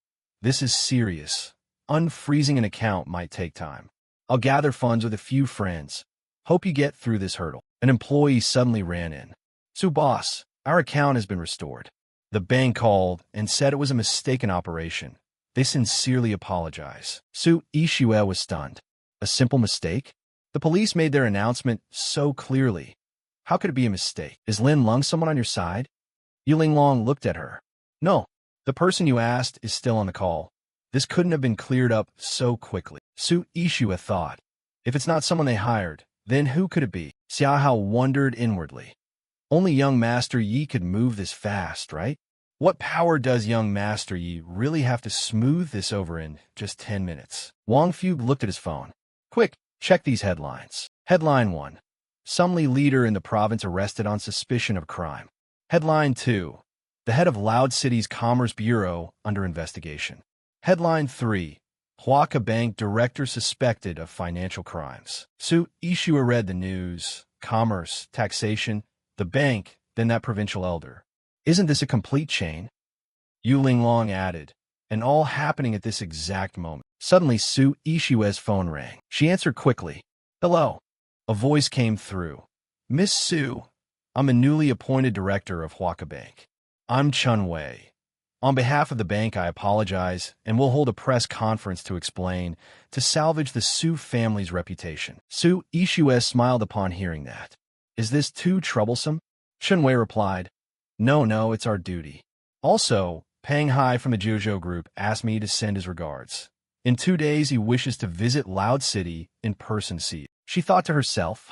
This is serious. Unfreezing an account might take time. I'll gather funds with a few friends. Hope you get through this hurdle. An employee suddenly ran in. Su boss, our account has been restored. The bank called and said it was a mistaken operation. They sincerely apologize. Su Ishue was stunned. A simple mistake? The police made their announcement so clearly. How could it be a mistake? Is Lin Lung someone on your side? Yu Linglong looked at her. No, the person you asked is still on the call. This couldn't have been cleared up so quickly. Su Ishue thought. If it's not someone they hired, then who could it be? Xiahao wondered inwardly. Only young Master Yi could move this fast, right? What power does young Master Yi really have to smooth this over in just 10 minutes? Wang Fu looked at his phone. Quick, check these headlines. Headline 1. Sumli leader in the province arrested on suspicion of crime. Headline 2. The head of Loud City's Commerce Bureau under investigation. Headline 3. Huaca Bank director suspected of financial crimes. Su Ishua read the news, commerce, taxation, the bank, then that provincial elder. Isn't this a complete chain? Yu Linglong added, and all happening at this exact moment. Suddenly, Su Ishua's phone rang. She answered quickly. Hello. A voice came through. Miss Su, I'm a newly appointed director of Huaca Bank. I'm Chun Wei. On behalf of the bank, I apologize, and we'll hold a press conference to explain, to salvage the Su family's reputation. Su Ishua smiled upon hearing that. Is this too troublesome? Chun Wei replied, No, it's our duty. Also, Pang Hai from the Jojo Group asked me to send his regards. In 2 days, he wishes to visit Loud City in person to see you. She thought to herself,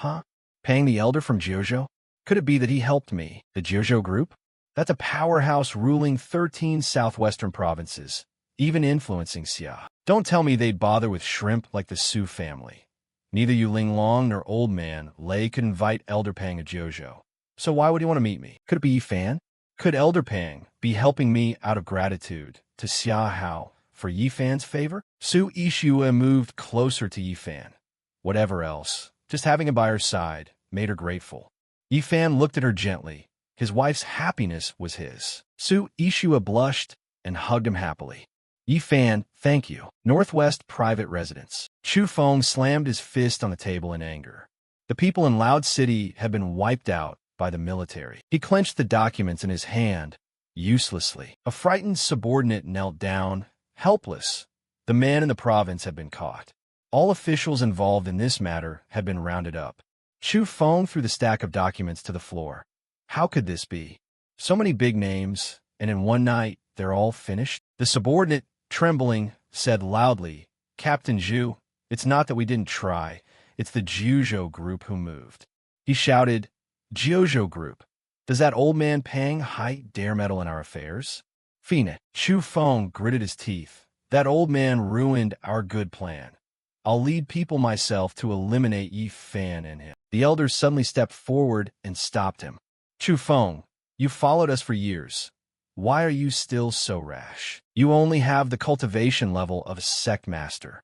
Pang the elder from Jojo? Could it be that he helped me? The Jojo Group? That's a powerhouse ruling 13 southwestern provinces, even influencing Xia. Don't tell me they'd bother with shrimp like the Su family. Neither Yu Linglong nor Old Man Lei could invite Elder Pang of Jojo. So why would he want to meet me? Could it be Yifan? Could Elder Pang be helping me out of gratitude to Xia Hao for Yifan's favor? Su Ishua moved closer to Yifan. Whatever else, just having him by her side made her grateful. Yifan looked at her gently. His wife's happiness was his. Su Ishua blushed and hugged him happily. Yifan, thank you. Northwest Private Residence. Chu Feng slammed his fist on the table in anger. The people in Loud City had been wiped out by the military. He clenched the documents in his hand, uselessly. A frightened subordinate knelt down, helpless. The man in the province had been caught. All officials involved in this matter had been rounded up. Chu Feng threw the stack of documents to the floor. How could this be? So many big names, and in one night, they're all finished? The subordinate, trembling, said loudly, Captain Zhu, it's not that we didn't try. It's the Jojo Group who moved. He shouted, Jojo Group. Does that old man Pang Hai dare meddle in our affairs? Fina. Chu Feng gritted his teeth. That old man ruined our good plan. I'll lead people myself to eliminate Yi Fan and him. The elder suddenly stepped forward and stopped him. Chu Feng, you followed us for years. Why are you still so rash? You only have the cultivation level of a sect master.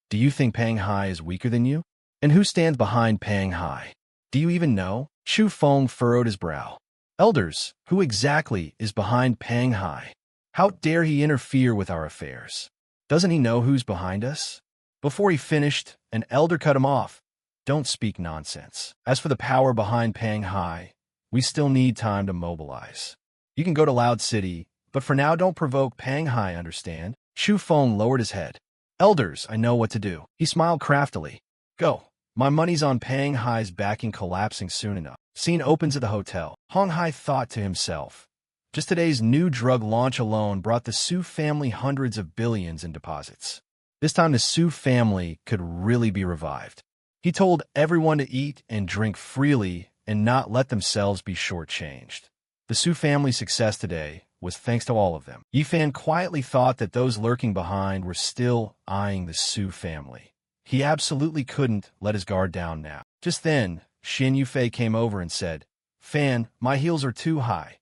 Do you think Pang Hai is weaker than you? And who stands behind Pang Hai? Do you even know? Chu Feng furrowed his brow. Elders, who exactly is behind Pang Hai? How dare he interfere with our affairs? Doesn't he know who's behind us? Before he finished, an elder cut him off. Don't speak nonsense. As for the power behind Pang Hai, we still need time to mobilize. You can go to Loud City, but for now don't provoke Pang Hai, understand? Chu Feng lowered his head. Elders, I know what to do. He smiled craftily. Go. My money's on Pang Hai's backing collapsing soon enough. Scene opens at the hotel. Hong Hai thought to himself. Just today's new drug launch alone brought the Su family hundreds of billions in deposits. This time the Su family could really be revived. He told everyone to eat and drink freely and not let themselves be shortchanged. The Su family's success today was thanks to all of them. Yifan quietly thought that those lurking behind were still eyeing the Su family. He absolutely couldn't let his guard down now. Just then, Xin Yufei came over and said, Fan, my heels are too high.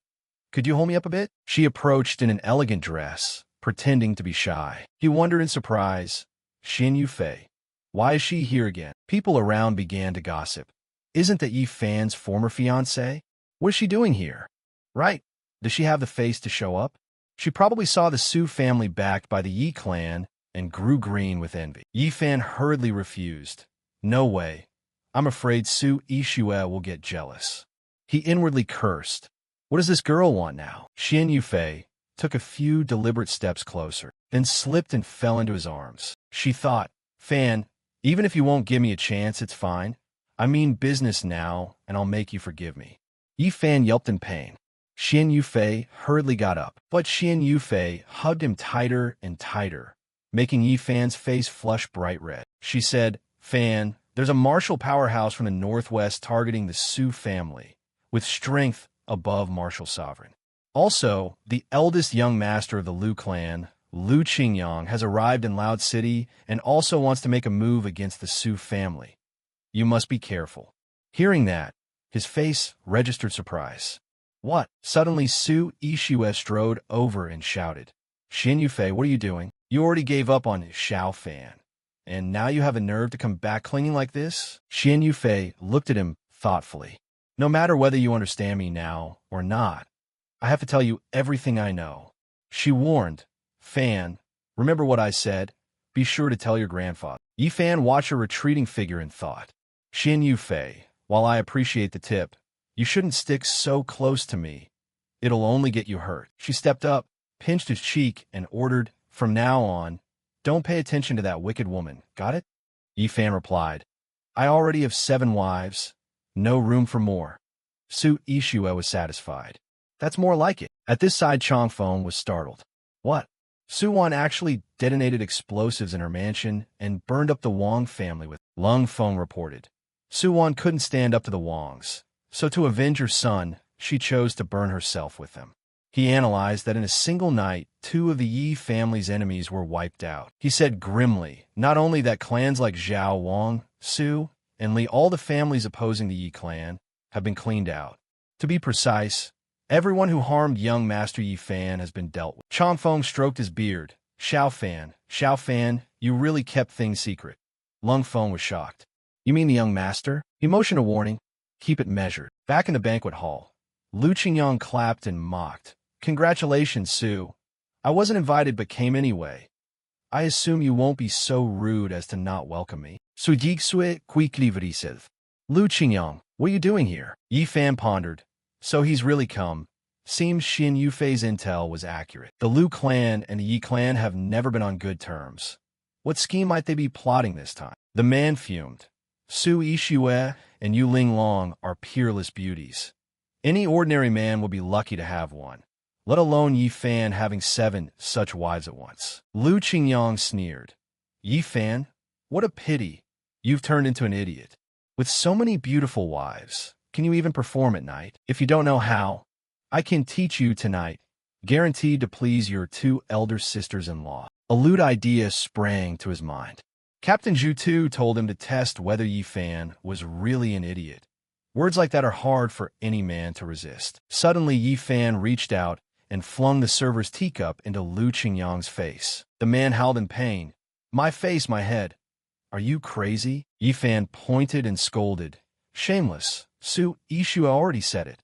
Could you hold me up a bit? She approached in an elegant dress, pretending to be shy. He wondered in surprise, Xin Yufei, why is she here again? People around began to gossip. Isn't that Yi Fan's former fiancé? What is she doing here? Right. Does she have the face to show up? She probably saw the Su family backed by the Yi clan and grew green with envy. Yi Fan hurriedly refused. No way. I'm afraid Su Ishua will get jealous. He inwardly cursed. What does this girl want now? Xin Yufei took a few deliberate steps closer, then slipped and fell into his arms. She thought, Fan, even if you won't give me a chance, it's fine. I mean business now, and I'll make you forgive me. Yi Fan yelped in pain. Xin Yufei hurriedly got up, but Xin Yufei hugged him tighter and tighter, making Yi Fan's face flush bright red. She said, Fan, there's a martial powerhouse from the northwest targeting the Su family, with strength above martial sovereign. Also, the eldest young master of the Liu clan, Liu Qingyang, has arrived in Loud City and also wants to make a move against the Su family. You must be careful. Hearing that, his face registered surprise. What? Suddenly Su Yixue strode over and shouted, Xin Yufei, what are you doing? You already gave up on Xiao Fan. And now you have a nerve to come back clinging like this? Xin Yufei looked at him thoughtfully. No matter whether you understand me now or not, I have to tell you everything I know. She warned, Fan, remember what I said? Be sure to tell your grandfather. Yi Fan watched her retreating figure and thought, Xin Yufei, while I appreciate the tip, you shouldn't stick so close to me. It'll only get you hurt. She stepped up, pinched his cheek, and ordered, from now on, don't pay attention to that wicked woman, got it? Yi Fan replied, I already have 7 wives. No room for more. Su Yixue was satisfied. That's more like it. At this side, Changfeng was startled. What? Su Wan actually detonated explosives in her mansion and burned up the Wang family with Lung Feng reported. Su Wan couldn't stand up to the Wangs, so to avenge her son, she chose to burn herself with them. He analyzed that in a single night, 2 of the Yi family's enemies were wiped out. He said grimly, not only that clans like Zhao Wang, Su, and Li, all the families opposing the Yi clan, have been cleaned out. To be precise, everyone who harmed young Master Yi Fan has been dealt with. Changfeng stroked his beard. Xiao Fan, you really kept things secret. Lung Feng was shocked. You mean the young master? He motioned a warning. Keep it measured. Back in the banquet hall, Liu Qingyang clapped and mocked. Congratulations, Su. I wasn't invited but came anyway. I assume you won't be so rude as to not welcome me. Su Jixue quickly said. Liu Qingyang, what are you doing here? Yi Fan pondered. So he's really come. Seems Xin Yufei's intel was accurate. The Liu clan and the Yi clan have never been on good terms. What scheme might they be plotting this time? The man fumed. Su Yixue and Yu Linglong are peerless beauties. Any ordinary man would be lucky to have one, let alone Yi Fan having 7 such wives at once. Liu Qingyang sneered. Yi Fan? What a pity. You've turned into an idiot. With so many beautiful wives, can you even perform at night? If you don't know how, I can teach you tonight, guaranteed to please your 2 elder sisters-in-law. A lewd idea sprang to his mind. Captain Zhu Tu told him to test whether Yi Fan was really an idiot. Words like that are hard for any man to resist. Suddenly, Yi Fan reached out and flung the server's teacup into Liu Qingyang's face. The man howled in pain. My face, my head. Are you crazy? Yi Fan pointed and scolded. Shameless. Su Yixue already said it.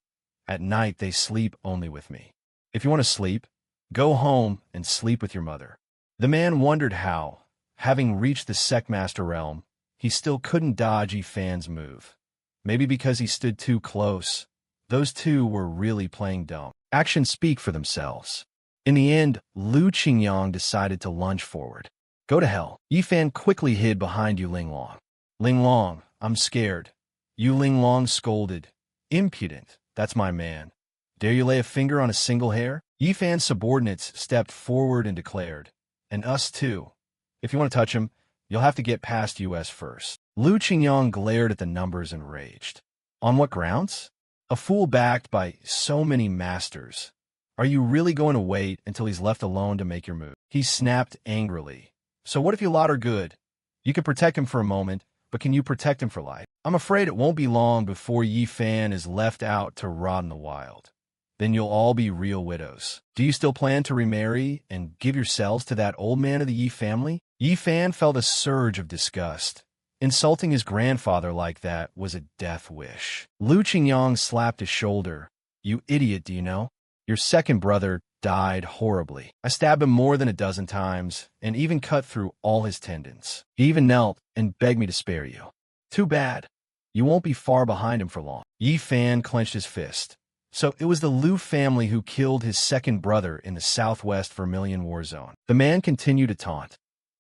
At night, they sleep only with me. If you want to sleep, go home and sleep with your mother. The man wondered how, having reached the Sectmaster realm, he still couldn't dodge Yi Fan's move. Maybe because he stood too close. Those 2 were really playing dumb. Actions speak for themselves. In the end, Liu Qingyang decided to lunge forward. Go to hell. Yi Fan quickly hid behind Yu Linglong. Linglong, I'm scared. Yu Linglong scolded. Impudent, that's my man. Dare you lay a finger on a single hair? Yi Fan's subordinates stepped forward and declared. And us too. If you want to touch him, you'll have to get past US first. Liu Qingyang glared at the numbers and raged. On what grounds? A fool backed by so many masters. Are you really going to wait until he's left alone to make your move? He snapped angrily. So what if your lot are good? You can protect him for a moment, but can you protect him for life? I'm afraid it won't be long before Yi Fan is left out to rot in the wild. Then you'll all be real widows. Do you still plan to remarry and give yourselves to that old man of the Yi family? Yi Fan felt a surge of disgust. Insulting his grandfather like that was a death wish. Liu Qingyang slapped his shoulder. You idiot, do you know? Your second brother died horribly. I stabbed him more than a dozen times and even cut through all his tendons. He even knelt and begged me to spare you. Too bad. You won't be far behind him for long. Yi Fan clenched his fist. So it was the Liu family who killed his second brother in the southwest Vermilion war zone. The man continued to taunt.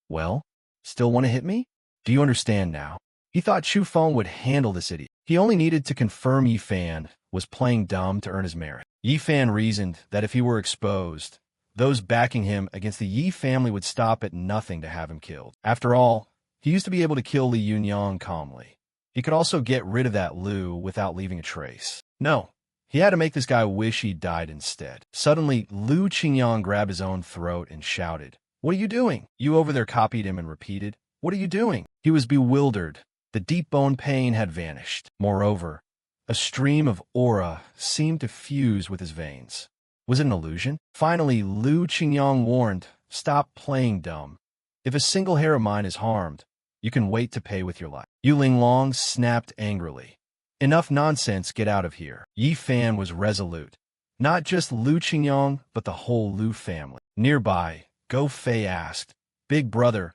Well, still want to hit me? Do you understand now? He thought Chu Feng would handle this idiot. He only needed to confirm Yi Fan was playing dumb to earn his merit. Yi Fan reasoned that if he were exposed, those backing him against the Yi family would stop at nothing to have him killed. After all, he used to be able to kill Li Yunyang calmly. He could also get rid of that Liu without leaving a trace. No, He had to make this guy wish he died instead. Suddenly, Lu Qingyang grabbed his own throat and shouted, "What are you doing?" You over there copied him and repeated, "What are you doing?" He was bewildered. The deep bone pain had vanished. Moreover, a stream of aura seemed to fuse with his veins. Was it an illusion? Finally, Lu Qingyang warned, "Stop playing dumb. If a single hair of mine is harmed, you can wait to pay with your life." Yu Linglong snapped angrily. "Enough nonsense, get out of here." Yi Fan was resolute. Not just Lu Qingyang, but the whole Lu family. Nearby, Go Fei asked, "Big brother,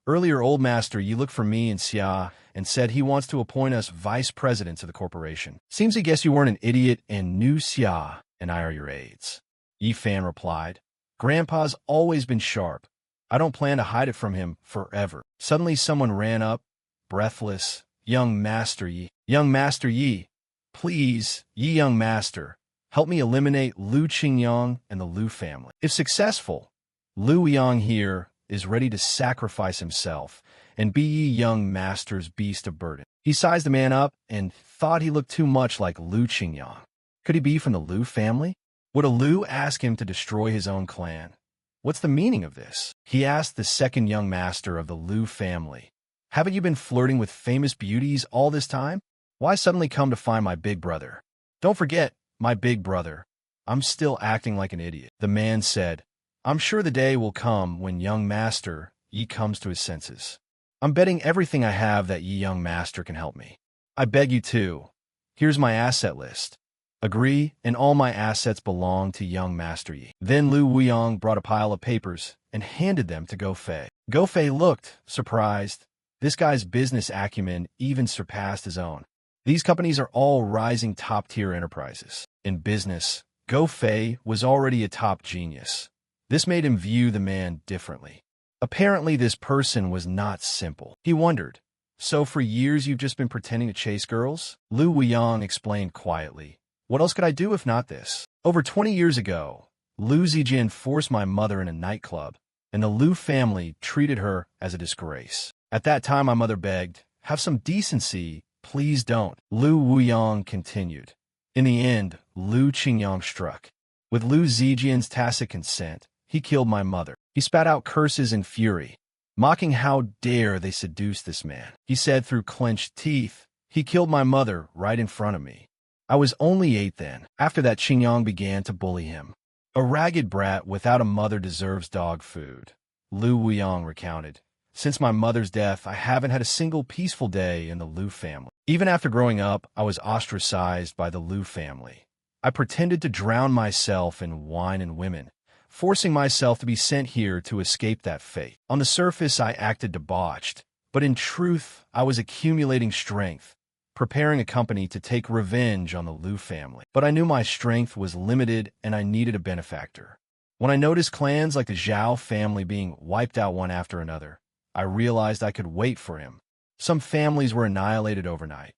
earlier old master Yi looked for me and Xia and said he wants to appoint us vice presidents of the corporation. Seems he guessed you weren't an idiot and knew Xia and I are your aides." Yi Fan replied, "Grandpa's always been sharp. I don't plan to hide it from him forever." Suddenly someone ran up, breathless. "Young Master Yi. Young Master Yi. Please, Yi Young Master, help me eliminate Lu Qingyang and the Lu family. If successful, Lu Yang here is ready to sacrifice himself and be Yi Young Master's beast of burden." He sized the man up and thought he looked too much like Lu Qingyang. Could he be from the Lu family? Would a Lu ask him to destroy his own clan? What's the meaning of this? He asked the second young master of the Lu family. "Haven't you been flirting with famous beauties all this time? Why suddenly come to find my big brother? Don't forget, my big brother. I'm still acting like an idiot." The man said, "I'm sure the day will come when young master Yi comes to his senses. I'm betting everything I have that Yi Young Master can help me. I beg you to. Here's my asset list. Agree, and all my assets belong to young Master Yi." Then Lu Wuyong brought a pile of papers and handed them to Go Fei. Go Fei looked surprised. This guy's business acumen even surpassed his own. These companies are all rising top-tier enterprises. In business, Go Fei was already a top genius. This made him view the man differently. Apparently, this person was not simple. He wondered, "So for years you've just been pretending to chase girls?" Lu Wuyong explained quietly, "What else could I do if not this? Over 20 years ago, Lu Zijin forced my mother in a nightclub, and the Lu family treated her as a disgrace. At that time, my mother begged, 'Have some decency, please don't.'" Lu Wuyong continued. In the end, Lu Qingyang struck. With Lu Zijin's tacit consent, he killed my mother. He spat out curses in fury, mocking how dare they seduce this man. He said through clenched teeth, "He killed my mother right in front of me. I was only 8 then." After that, Qingyang began to bully him. "A ragged brat without a mother deserves dog food," Lu Wuyong recounted. "Since my mother's death, I haven't had a single peaceful day in the Lu family. Even after growing up, I was ostracized by the Lu family. I pretended to drown myself in wine and women, forcing myself to be sent here to escape that fate. On the surface, I acted debauched, but in truth, I was accumulating strength, preparing a company to take revenge on the Lu family. But I knew my strength was limited and I needed a benefactor. When I noticed clans like the Zhao family being wiped out one after another, I realized I could wait for him. Some families were annihilated overnight.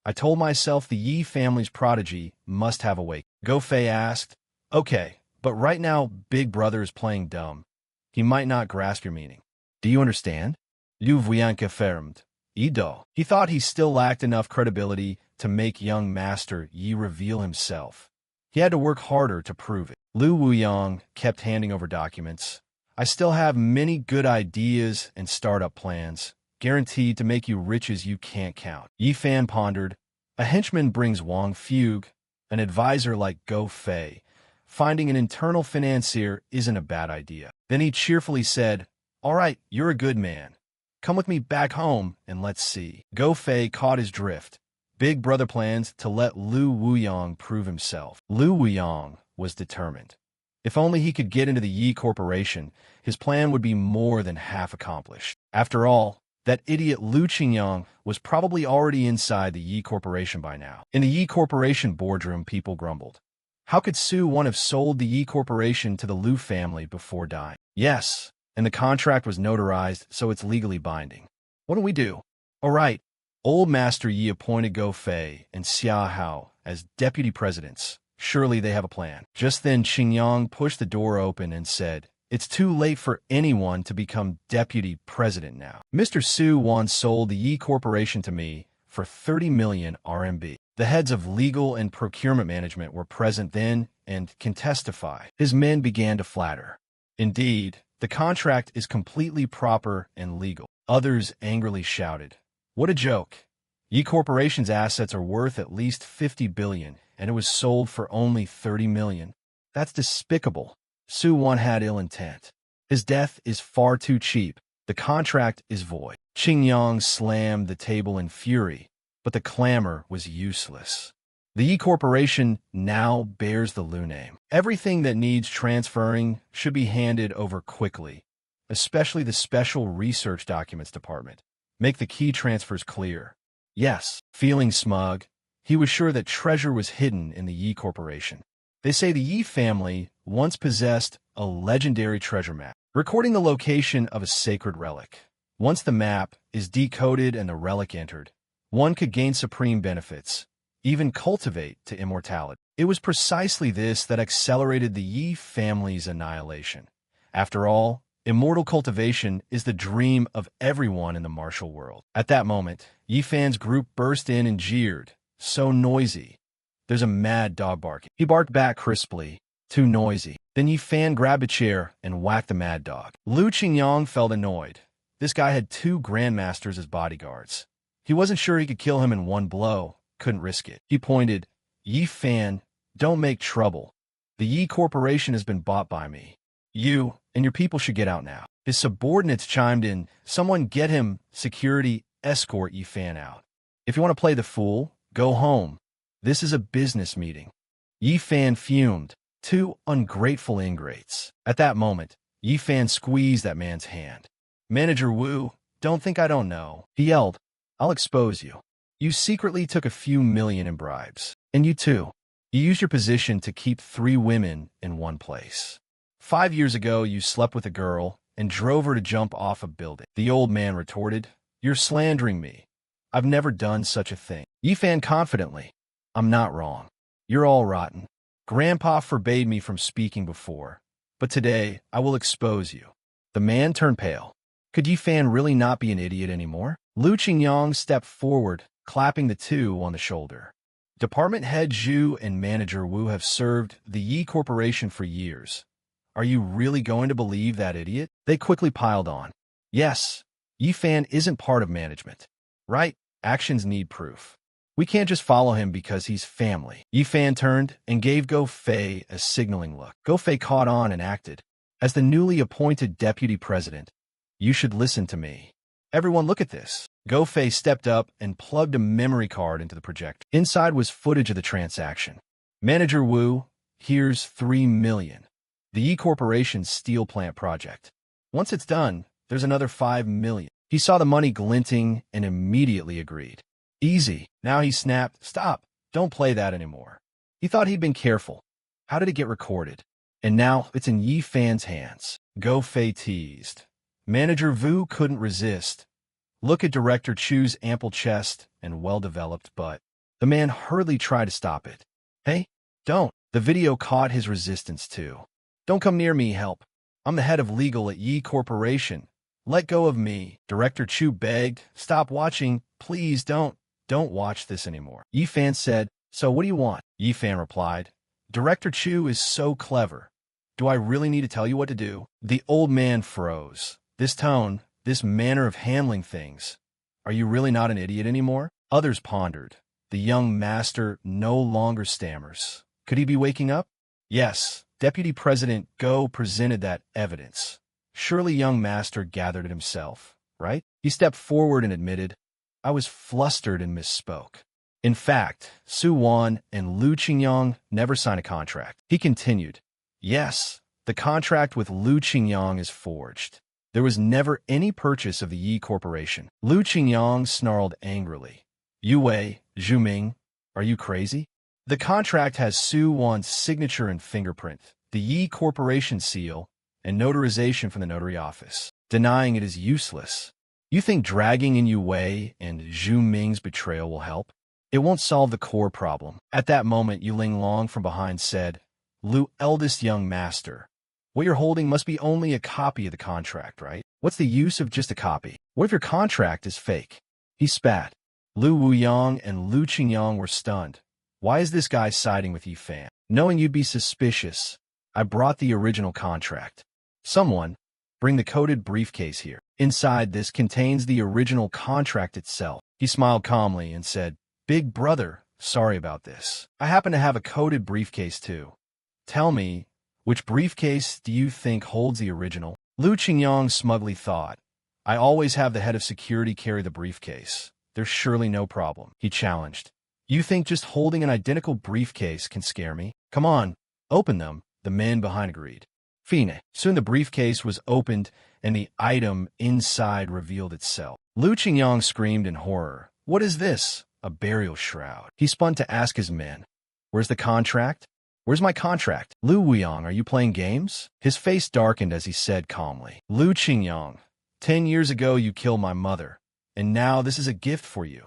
I told myself the Yi family's prodigy must have awakened." Go Fei asked, "Okay, but right now Big Brother is playing dumb. He might not grasp your meaning. Do you understand?" Liu Vuyan confirmed. "Ido." He thought he still lacked enough credibility to make young Master Yi reveal himself. He had to work harder to prove it. Lu Wuyong kept handing over documents. "I still have many good ideas and startup plans, guaranteed to make you riches you can't count." Yi Fan pondered. A henchman brings Wang Fugue, an advisor like Go Fei. Finding an internal financier isn't a bad idea. Then he cheerfully said, "All right, you're a good man. Come with me back home and let's see." Go Fei caught his drift. Big Brother plans to let Lu Wuyong prove himself. Lu Wuyong was determined. If only he could get into the Yi Corporation, his plan would be more than half accomplished. After all, that idiot Lu Qingyang was probably already inside the Yi Corporation by now. In the Yi Corporation boardroom, people grumbled. How could Su One have sold the Yi Corporation to the Lu family before dying? Yes, and the contract was notarized, so it's legally binding. What do we do? All right, old Master Yi appointed Go Fei and Xia Hao as deputy presidents. Surely they have a plan. Just then, Qingyang pushed the door open and said, "It's too late for anyone to become deputy president now. Mr. Su once sold the Yi Corporation to me for 30 million RMB. The heads of legal and procurement management were present then and can testify. His men began to flatter. Indeed, the contract is completely proper and legal. Others angrily shouted, "What a joke! Yi Corporation's assets are worth at least 50 billion, and it was sold for only 30 million. That's despicable." Su Wan had ill intent. His death is far too cheap. The contract is void. Qing Yang slammed the table in fury, but the clamor was useless. The Yi Corporation now bears the Lu name. Everything that needs transferring should be handed over quickly, especially the Special Research Documents Department. Make the key transfers clear. Yes, feeling smug, he was sure that treasure was hidden in the Yi Corporation. They say the Yi family once possessed a legendary treasure map, recording the location of a sacred relic. Once the map is decoded and the relic entered, one could gain supreme benefits, even cultivate to immortality. It was precisely this that accelerated the Yi family's annihilation. After all, immortal cultivation is the dream of everyone in the martial world. At that moment, Yi Fan's group burst in and jeered, "So noisy. There's a mad dog barking." He barked back crisply, "Too noisy." Then Yi Fan grabbed a chair and whacked the mad dog. Lu Qingyang felt annoyed. This guy had 2 grandmasters as bodyguards. He wasn't sure he could kill him in one blow, couldn't risk it. He pointed, "Yi Fan, don't make trouble. The Yi Corporation has been bought by me. You and your people should get out now." His subordinates chimed in, "Someone get him security, escort Yi Fan out. If you want to play the fool, go home. This is a business meeting." Yi Fan fumed. 2 ungrateful ingrates. At that moment, Yi Fan squeezed that man's hand. "Manager Wu, don't think I don't know," he yelled. "I'll expose you. You secretly took a few million in bribes. And you too. You used your position to keep 3 women in one place. 5 years ago, you slept with a girl and drove her to jump off a building." The old man retorted, "You're slandering me. I've never done such a thing." Yi Fan confidently, "I'm not wrong. You're all rotten. Grandpa forbade me from speaking before, but today I will expose you." The man turned pale. Could Yi Fan really not be an idiot anymore? Lu Qingyang stepped forward, clapping the 2 on the shoulder. "Department Head Zhu and Manager Wu have served the Yi Corporation for years. Are you really going to believe that idiot?" They quickly piled on. "Yes, Yi Fan isn't part of management. Right? Actions need proof. We can't just follow him because he's family." Yi Fan turned and gave Go Fei a signaling look. Go Fei caught on and acted. "As the newly appointed deputy president, you should listen to me. Everyone look at this." Go Fei stepped up and plugged a memory card into the projector. Inside was footage of the transaction. "Manager Wu, here's 3 million. The Yi Corporation's steel plant project. Once it's done, there's another 5 million. He saw the money glinting and immediately agreed. "Easy." Now he snapped, "Stop. Don't play that anymore." He thought he'd been careful. How did it get recorded? And now it's in Yi Fan's hands. Go Fei teased. Manager Vu couldn't resist. Look at Director Chu's ample chest and well-developed butt. The man hurriedly tried to stop it. "Hey, don't." The video caught his resistance too. "Don't come near me, help. I'm the head of legal at Yi Corporation. Let go of me." Director Chu begged. "Stop watching. Please don't watch this anymore." Yi Fan said, "So what do you want?" Yi Fan replied, "Director Chu is so clever. Do I really need to tell you what to do?" The old man froze. This tone, this manner of handling things. Are you really not an idiot anymore? Others pondered. The young master no longer stammers. Could he be waking up? Yes, Deputy President Go presented that evidence. Surely young master gathered it himself, right? He stepped forward and admitted, "I was flustered and misspoke. In fact, Su Wan and Lu Qingyang never signed a contract." He continued, "Yes, the contract with Lu Qingyang is forged. There was never any purchase of the Yi Corporation." Lu Qingyang snarled angrily. "Yu Wei, Zhu Ming, are you crazy? The contract has Su Wan's signature and fingerprint, the Yi Corporation seal, and notarization from the notary office. Denying it is useless. You think dragging in Yu Wei and Zhu Ming's betrayal will help? It won't solve the core problem." At that moment, Yuling Long from behind said, "Lu, eldest young master, what you're holding must be only a copy of the contract, right? What's the use of just a copy? What if your contract is fake?" He spat. Lu Wuyang and Lu Qingyang were stunned. Why is this guy siding with Yi Fan? Knowing you'd be suspicious, I brought the original contract. Someone, bring the coded briefcase here. Inside this contains the original contract itself. He smiled calmly and said, Big brother, sorry about this. I happen to have a coded briefcase too. Tell me, which briefcase do you think holds the original? Lu Qingyang smugly thought, I always have the head of security carry the briefcase. There's surely no problem, he challenged. You think just holding an identical briefcase can scare me? Come on, open them, the men behind agreed. Fine. Soon the briefcase was opened and the item inside revealed itself. Lu Qingyang screamed in horror. What is this? A burial shroud. He spun to ask his men, Where's the contract? Where's my contract? Lu Wuyang, are you playing games? His face darkened as he said calmly. Lu Qingyang, 10 years ago you killed my mother, and now this is a gift for you.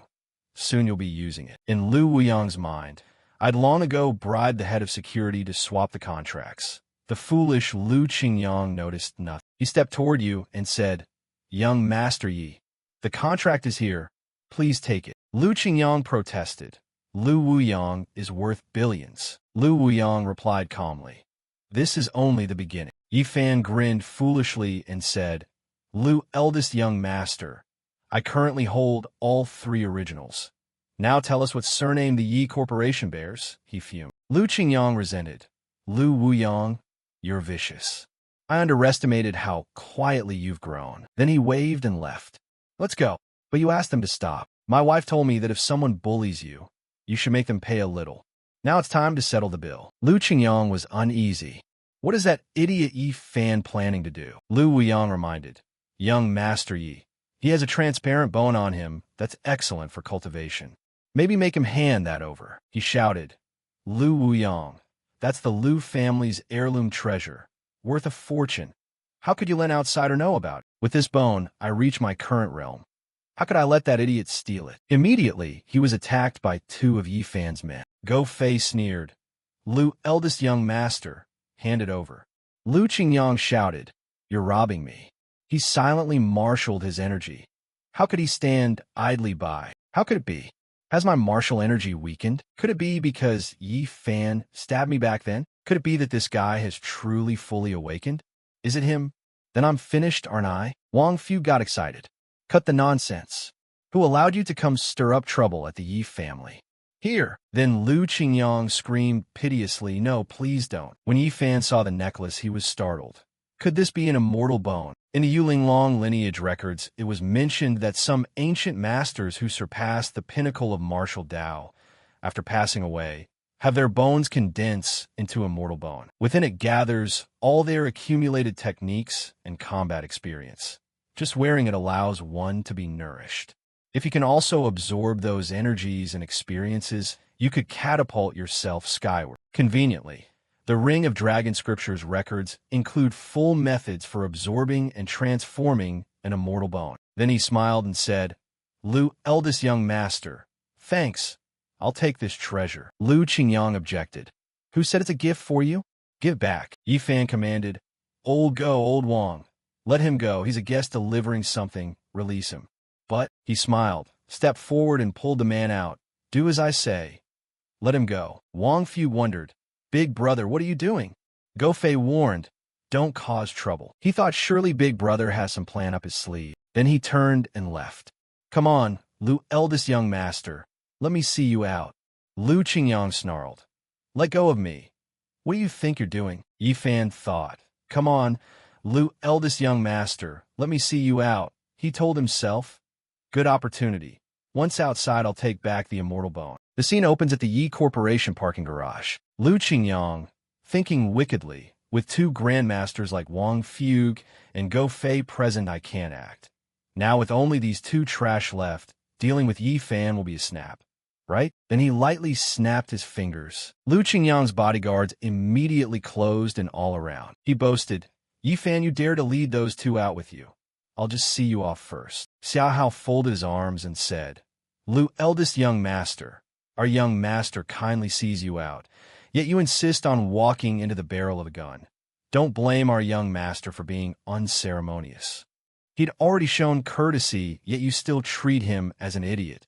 Soon you'll be using it. In Lu Wuyang's mind, I'd long ago bribed the head of security to swap the contracts. The foolish Lu Qingyang noticed nothing. He stepped toward you and said, Young Master Yi, the contract is here. Please take it. Lu Qingyang protested. Lu Wuyang is worth billions. Lu Wuyang replied calmly, This is only the beginning. Yi Fan grinned foolishly and said, Lu, eldest young master, I currently hold all 3 originals. Now tell us what surname the Yi Corporation bears, he fumed. Lu Qingyang resented. Lu Wuyang, you're vicious. I underestimated how quietly you've grown. Then he waved and left. Let's go. But you asked them to stop. My wife told me that if someone bullies you, you should make them pay a little. Now it's time to settle the bill. Lu Qingyang was uneasy. What is that idiot Yi Fan planning to do? Lu Wuyang reminded. Young Master Yi. He has a transparent bone on him that's excellent for cultivation. Maybe make him hand that over. He shouted. Lu Wuyang. That's the Lu family's heirloom treasure, worth a fortune. How could you let an outsider know about it? With this bone, I reach my current realm. How could I let that idiot steal it? Immediately, he was attacked by 2 of Yi Fan's men. Go Fei sneered. Lu, eldest young master, hand it over. Lu Qingyang shouted, You're robbing me. He silently marshaled his energy. How could he stand idly by? How could it be? Has my martial energy weakened? Could it be because Yi Fan stabbed me back then? Could it be that this guy has truly fully awakened? Is it him? Then I'm finished, aren't I? Wang Fu got excited. Cut the nonsense. Who allowed you to come stir up trouble at the Yi family? Here. Then Lu Qingyang screamed piteously, No, please don't. When Yi Fan saw the necklace, he was startled. Could this be an immortal bone? In the Yulinglong lineage records, it was mentioned that some ancient masters who surpassed the pinnacle of martial Tao, after passing away, have their bones condense into immortal bone. Within it gathers all their accumulated techniques and combat experience. Just wearing it allows one to be nourished. If you can also absorb those energies and experiences, you could catapult yourself skyward. Conveniently, the Ring of Dragon Scripture's records include full methods for absorbing and transforming an immortal bone. Then he smiled and said, Lu, eldest young master, thanks. I'll take this treasure. Lu Qingyang objected. Who said it's a gift for you? Give back. Yi Fan commanded. Old Wang. Let him go. He's a guest delivering something. Release him. But, he smiled, stepped forward and pulled the man out. Do as I say. Let him go. Wang Fu wondered. Big brother, what are you doing? Go Fei warned, Don't cause trouble. He thought surely Big brother has some plan up his sleeve. Then he turned and left. Come on, Lu, eldest young master. Let me see you out. Lu Qingyang snarled. Let go of me. What do you think you're doing? Yi Fan thought. Come on, Lu, eldest young master. Let me see you out. He told himself. Good opportunity. Once outside, I'll take back the immortal bone. The scene opens at the Yi Corporation parking garage. Lu Qingyang, thinking wickedly, with 2 grandmasters like Wang Fu and Go Fei present, I can't act. Now with only these 2 trash left, dealing with Yi Fan will be a snap. Right? Then he lightly snapped his fingers. Lu Qingyang's bodyguards immediately closed and all around. He boasted, Yi Fan, you dare to lead those 2 out with you. I'll just see you off first. Xiao Hao folded his arms and said, Lu, eldest young master, our young master kindly sees you out, yet you insist on walking into the barrel of a gun. Don't blame our young master for being unceremonious. He'd already shown courtesy, yet you still treat him as an idiot.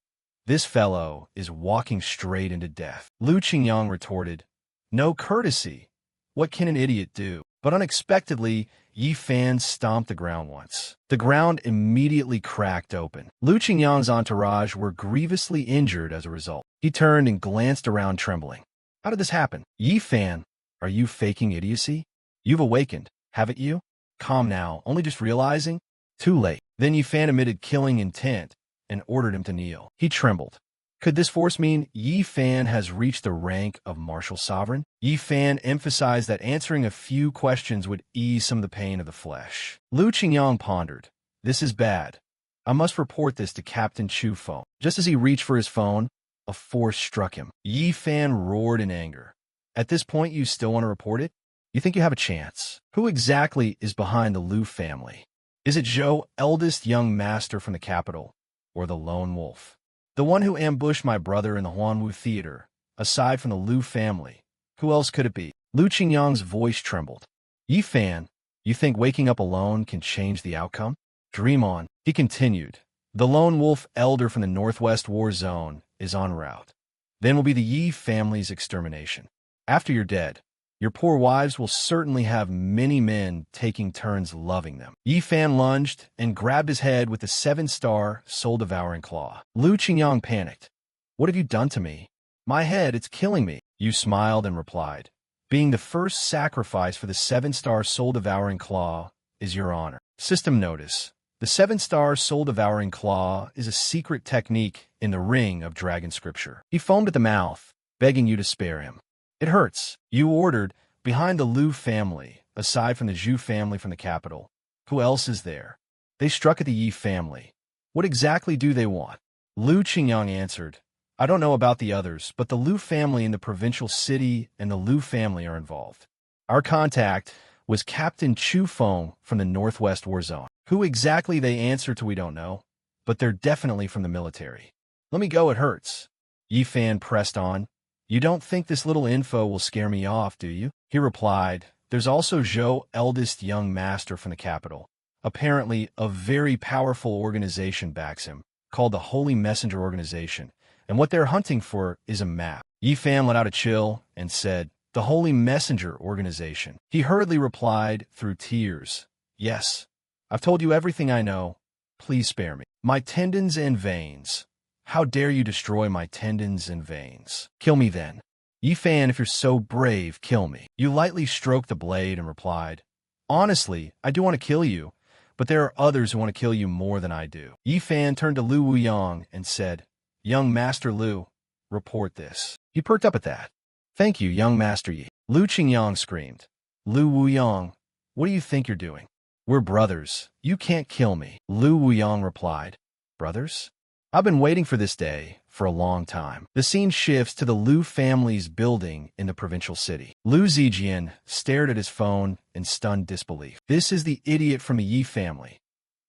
This fellow is walking straight into death. Lu Qingyang retorted, "No courtesy. What can an idiot do?" But unexpectedly, Yi Fan stomped the ground once. The ground immediately cracked open. Lu Qingyang's entourage were grievously injured as a result. He turned and glanced around trembling. How did this happen? Yi Fan, are you faking idiocy? You've awakened, haven't you? Calm now, only just realizing? Too late. Then Yi Fan emitted killing intent and ordered him to kneel. He trembled. Could this force mean Yi Fan has reached the rank of martial sovereign? Yi Fan emphasized that answering a few questions would ease some of the pain of the flesh. Lu Qingyang pondered. This is bad. I must report this to Captain Chu Feng. Just as he reached for his phone, a force struck him. Yi Fan roared in anger. At this point, you still want to report it? You think you have a chance? Who exactly is behind the Lu family? Is it Zhou, eldest young master from the capital, or the lone wolf? The one who ambushed my brother in the Huanwu theater, aside from the Lu family. Who else could it be? Lu Qingyang's voice trembled. Yi Fan, you think waking up alone can change the outcome? Dream on. He continued. The lone wolf elder from the Northwest War Zone is en route. Then will be the Yi family's extermination. After you're dead, your poor wives will certainly have many men taking turns loving them. Yi Fan lunged and grabbed his head with the 7-star soul-devouring claw. Lu Qingyang panicked. What have you done to me? My head, it's killing me. You smiled and replied. Being the first sacrifice for the 7-star soul-devouring claw is your honor. System notice. The 7-star soul-devouring claw is a secret technique in the ring of dragon scripture. He foamed at the mouth, begging you to spare him. It hurts. You ordered, behind the Lu family, aside from the Zhu family from the capital. Who else is there? They struck at the Yi family. What exactly do they want? Lu Qingyang answered, I don't know about the others, but the Lu family in the provincial city and the Lu family are involved. Our contact was Captain Chu Feng from the Northwest War Zone. Who exactly they answer to we don't know, but they're definitely from the military. Let me go, it hurts. Yi Fan pressed on. You don't think this little info will scare me off, do you? He replied, there's also Zhou, eldest young master from the capital. Apparently, a very powerful organization backs him, called the Holy Messenger Organization, and what they're hunting for is a map. Yi Fan let out a chill and said, the Holy Messenger Organization. He hurriedly replied through tears, yes, I've told you everything I know. Please spare me. My tendons and veins. How dare you destroy my tendons and veins? Kill me then. Yi Fan, if you're so brave, kill me. You lightly stroked the blade and replied, honestly, I do want to kill you, but there are others who want to kill you more than I do. Yi Fan turned to Lu Wuyang and said, young Master Lu, report this. He perked up at that. Thank you, young Master Yi. Lu Qingyang screamed. Lu Wuyang, what do you think you're doing? We're brothers. You can't kill me. Lu Wuyang replied. Brothers? I've been waiting for this day for a long time. The scene shifts to the Lu family's building in the provincial city. Lu Zijian stared at his phone in stunned disbelief. This is the idiot from the Yi family.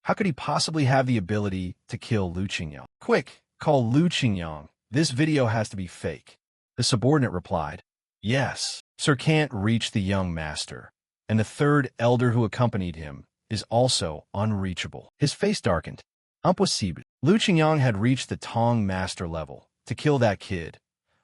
How could he possibly have the ability to kill Lu Qingyang? Quick, call Lu Qingyang. This video has to be fake. The subordinate replied, yes. Sir can't reach the young master, and the third elder who accompanied him is also unreachable. His face darkened. Impossible. Lu Qingyang had reached the Tong master level. To kill that kid,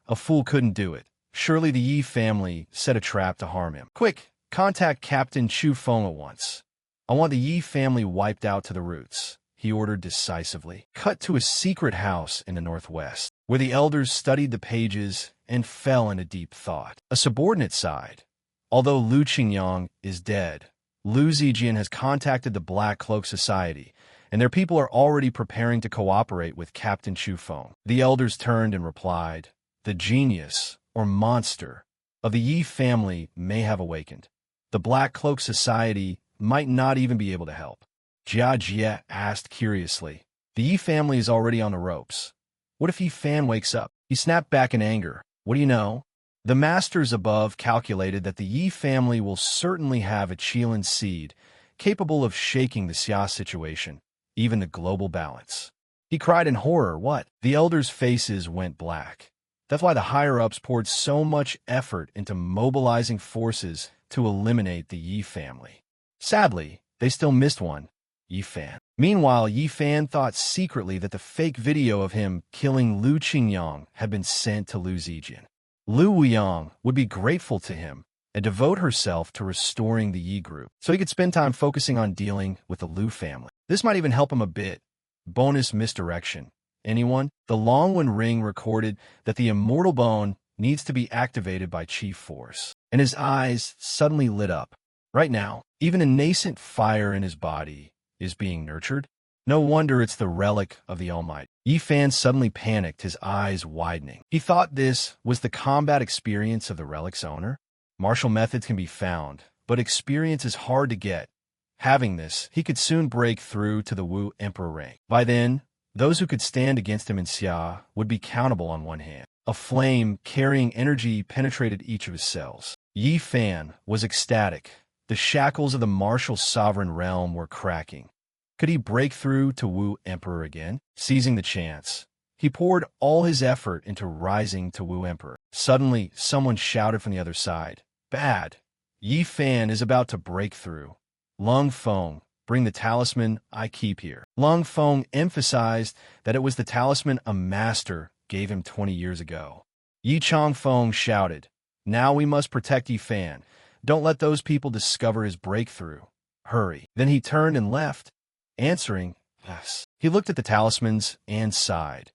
a fool couldn't do it. Surely the Yi family set a trap to harm him. Quick, contact Captain Chu Feng at once. I want the Yi family wiped out to the roots, he ordered decisively. Cut to a secret house in the northwest, where the elders studied the pages and fell into deep thought. A subordinate sighed. Although Lu Qingyang is dead, Lu Zijian has contacted the Black Cloak Society, and their people are already preparing to cooperate with Captain Chu Feng. The elders turned and replied, the genius, or monster, of the Yi family may have awakened. The Black Cloak Society might not even be able to help. Jia Jie asked curiously, the Yi family is already on the ropes. What if Yi Fan wakes up? He snapped back in anger. What do you know? The masters above calculated that the Yi family will certainly have a Qilin seed capable of shaking the Xia situation, even the global balance. He cried in horror. What? The elders' faces went black. That's why the higher-ups poured so much effort into mobilizing forces to eliminate the Yi family. Sadly, they still missed one, Yi Fan. Meanwhile, Yi Fan thought secretly that the fake video of him killing Lu Qingyang had been sent to Lu Zijian. Lu Wuyang would be grateful to him and devote herself to restoring the Yi group, so he could spend time focusing on dealing with the Lu family. This might even help him a bit. Bonus misdirection. Anyone? The Longwen Ring recorded that the immortal bone needs to be activated by Chief Force, and his eyes suddenly lit up. Right now, even a nascent fire in his body is being nurtured. No wonder it's the relic of the Almighty. Yi Fan suddenly panicked, his eyes widening. He thought this was the combat experience of the relic's owner. Martial methods can be found, but experience is hard to get. Having this, he could soon break through to the Wu Emperor rank. By then, those who could stand against him in Xia would be countable on one hand. A flame carrying energy penetrated each of his cells. Yi Fan was ecstatic. The shackles of the martial sovereign realm were cracking. Could he break through to Wu Emperor again? Seizing the chance, he poured all his effort into rising to Wu Emperor. Suddenly, someone shouted from the other side, "Bad! Yi Fan is about to break through. Lung Feng, bring the talisman I keep here." Lung Feng emphasized that it was the talisman a master gave him 20 years ago. Yi Changfeng shouted, "Now we must protect Yi Fan. Don't let those people discover his breakthrough. Hurry." Then he turned and left, answering, "Yes." He looked at the talismans and sighed.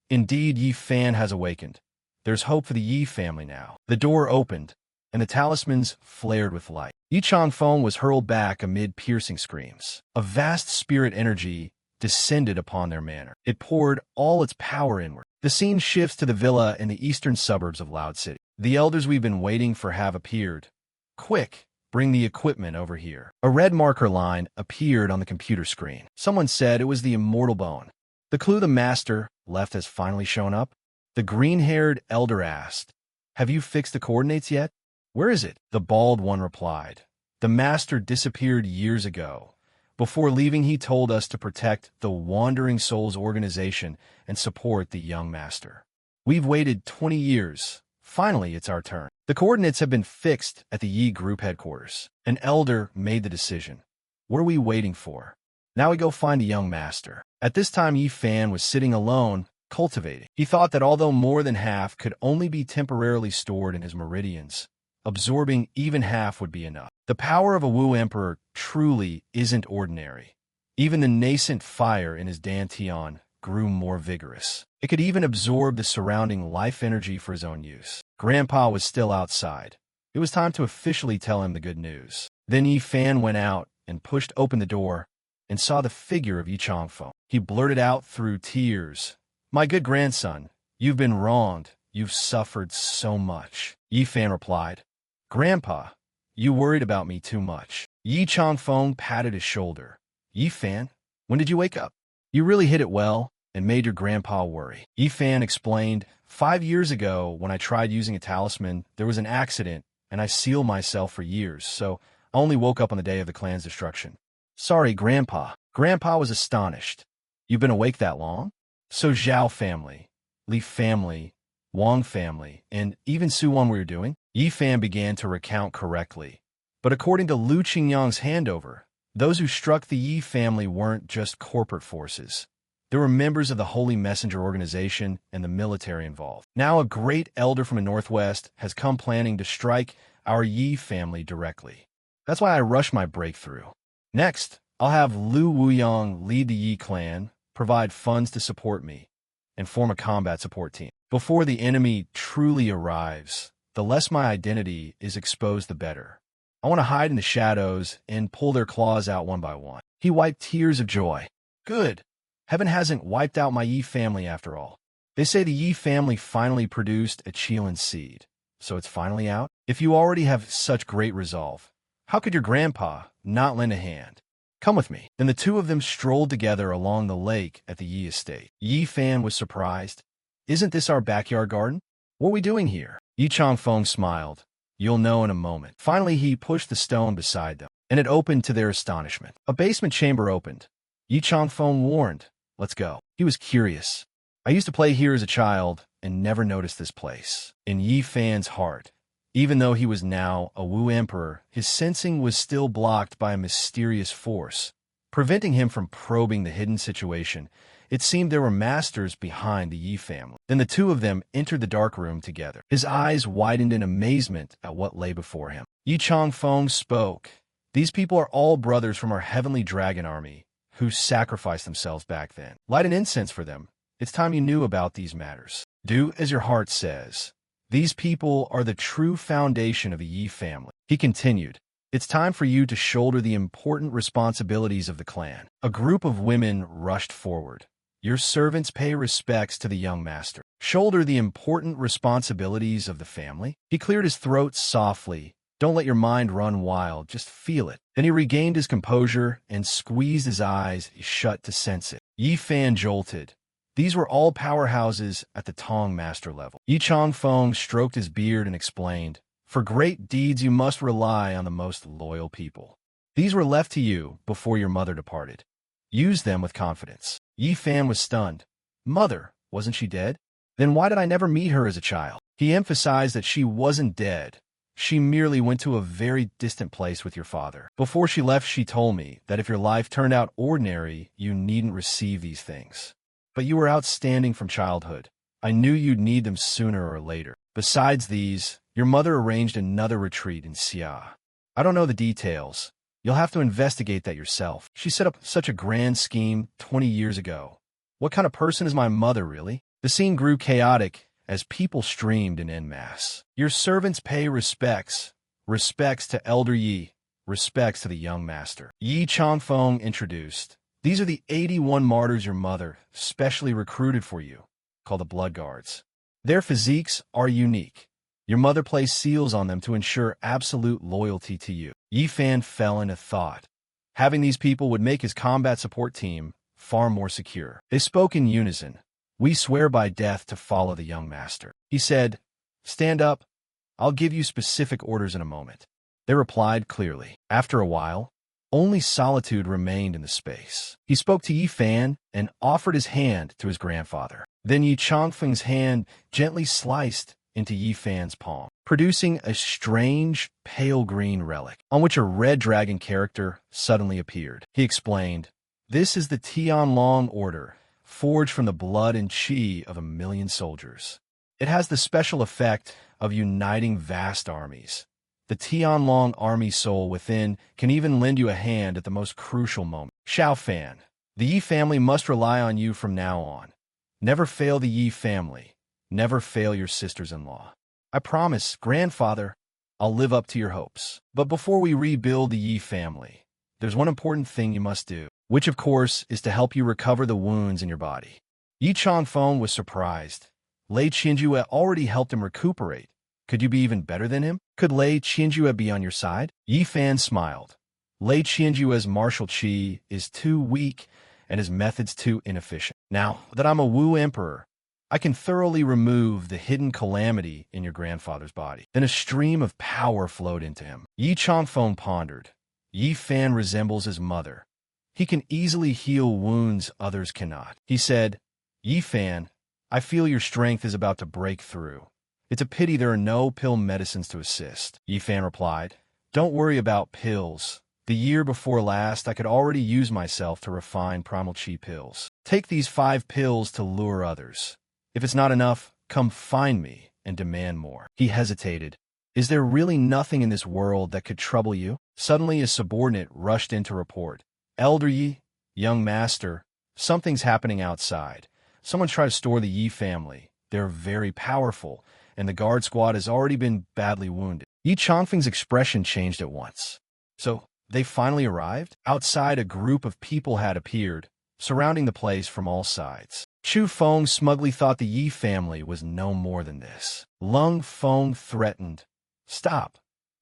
Indeed, Yi Fan has awakened. There's hope for the Yi family now. The door opened, and the talismans flared with light. Yi Changfeng was hurled back amid piercing screams. A vast spirit energy descended upon their manor. It poured all its power inward. The scene shifts to the villa in the eastern suburbs of Loud City. The elders we've been waiting for have appeared. "Quick, bring the equipment over here." A red marker line appeared on the computer screen. Someone said it was the immortal bone. The clue the master left has finally shown up. The green-haired elder asked, "Have you fixed the coordinates yet?" "Where is it?" The bald one replied. "The master disappeared years ago. Before leaving, he told us to protect the Wandering Souls organization and support the young master. We've waited 20 years. Finally, it's our turn." The coordinates have been fixed at the Yi Group headquarters. An elder made the decision. "What are we waiting for? Now we go find the young master." At this time, Yi Fan was sitting alone, cultivating. He thought that although more than half could only be temporarily stored in his meridians, absorbing even half would be enough. The power of a Wu Emperor truly isn't ordinary. Even the nascent fire in his dantian grew more vigorous. It could even absorb the surrounding life energy for his own use. Grandpa was still outside. It was time to officially tell him the good news. Then Yi Fan went out and pushed open the door and saw the figure of Yi Changfeng. He blurted out through tears, "My good grandson, you've been wronged. You've suffered so much." Yi Fan replied, "Grandpa, you worried about me too much." Yi Changfeng patted his shoulder. "Yi Fan, when did you wake up? You really hit it well and made your grandpa worry." Yi Fan explained, 5 years ago, when I tried using a talisman, there was an accident, and I sealed myself for years, so I only woke up on the day of the clan's destruction." "Sorry, Grandpa." Grandpa was astonished. "You've been awake that long?" "So Zhao family, Li family, Wang family, and even Suwon we were doing?" Yi Fan began to recount correctly. But according to Lu Qingyang's handover, those who struck the Yi family weren't just corporate forces. There were members of the Holy Messenger organization and the military involved. Now a great elder from the Northwest has come planning to strike our Yi family directly. That's why I rushed my breakthrough. Next, I'll have Lu Wuyang lead the Yi clan, provide funds to support me, and form a combat support team. Before the enemy truly arrives, the less my identity is exposed, the better. I want to hide in the shadows and pull their claws out one by one. He wiped tears of joy. Good. Heaven hasn't wiped out my Yi family after all. They say the Yi family finally produced a Qilin seed. So it's finally out? If you already have such great resolve, how could your grandpa not lend a hand? Come with me. Then the two of them strolled together along the lake at the Yi estate. Yi Fan was surprised. "Isn't this our backyard garden? What are we doing here?" Yi Changfeng smiled. "You'll know in a moment." Finally, he pushed the stone beside them, and it opened to their astonishment. A basement chamber opened. Yi Changfeng warned, "Let's go." He was curious. "I used to play here as a child and never noticed this place." In Yi Fan's heart, even though he was now a Wu Emperor, his sensing was still blocked by a mysterious force. preventing him from probing the hidden situation. It seemed there were masters behind the Yi family. Then the two of them entered the dark room together. His eyes widened in amazement at what lay before him. Yi Changfeng spoke. These people are all brothers from our heavenly dragon army, who sacrificed themselves back then. Light an incense for them. It's time you knew about these matters. Do as your heart says. These people are the true foundation of the Yi family. He continued. It's time for you to shoulder the important responsibilities of the clan. A group of women rushed forward. Your servants pay respects to the young master. Shoulder the important responsibilities of the family. He cleared his throat softly. Don't let your mind run wild, just feel it. Then he regained his composure and squeezed his eyes shut to sense it. Yi Fan jolted. These were all powerhouses at the Tong master level. Yi Changfeng stroked his beard and explained, for great deeds you must rely on the most loyal people. These were left to you before your mother departed. Use them with confidence. Yi Fan was stunned. Mother, wasn't she dead? Then why did I never meet her as a child? He emphasized that she wasn't dead. She merely went to a very distant place with your father. Before she left, she told me that if your life turned out ordinary, you needn't receive these things. But you were outstanding from childhood. I knew you'd need them sooner or later. Besides these, your mother arranged another retreat in Xia. I don't know the details. You'll have to investigate that yourself. She set up such a grand scheme 20 years ago. What kind of person is my mother, really? The scene grew chaotic as people streamed in en masse. Your servants pay respects. Respects to Elder Yi. Respects to the young master. Yi Changfeng introduced. These are the 81 martyrs your mother specially recruited for you, called the Blood Guards. Their physiques are unique. Your mother placed seals on them to ensure absolute loyalty to you. Yi Fan fell into thought. Having these people would make his combat support team far more secure. They spoke in unison. We swear by death to follow the young master. He said, stand up. I'll give you specific orders in a moment. They replied clearly. After a while, only solitude remained in the space. He spoke to Yi Fan and offered his hand to his grandfather. Then Yi Changfeng's hand gently sliced into Yi Fan's palm, producing a strange, pale green relic, on which a red dragon character suddenly appeared. He explained, this is the Tianlong Order, forged from the blood and qi of 1,000,000 soldiers. It has the special effect of uniting vast armies. The Tianlong army soul within can even lend you a hand at the most crucial moment. Xiao Fan, the Yi family must rely on you from now on. Never fail the Yi family. Never fail your sisters-in-law. I promise, grandfather, I'll live up to your hopes. But before we rebuild the Yi family, there's one important thing you must do, which of course is to help you recover the wounds in your body. Yi Changfeng was surprised. Lei Qianjue already helped him recuperate. Could you be even better than him? Could Lei Qianjue be on your side? Yi Fan smiled. Lei Qianjue's martial qi is too weak and his methods too inefficient. Now that I'm a Wu emperor, I can thoroughly remove the hidden calamity in your grandfather's body. Then a stream of power flowed into him. Yi Changfeng pondered. Yi Fan resembles his mother. He can easily heal wounds others cannot. He said, Yi Fan, I feel your strength is about to break through. It's a pity there are no pill medicines to assist. Yi Fan replied, don't worry about pills. The year before last, I could already use myself to refine primal qi pills. Take these 5 pills to lure others. If it's not enough, come find me and demand more. He hesitated. Is there really nothing in this world that could trouble you? Suddenly, a subordinate rushed in to report. Elder Yi, young master, something's happening outside. Someone's trying to store the Yi family. They're very powerful, and the guard squad has already been badly wounded. Yi Changfeng's expression changed at once. So, they finally arrived? Outside, a group of people had appeared, surrounding the place from all sides. Chu Feng smugly thought the Yi family was no more than this. Lung Feng threatened. Stop.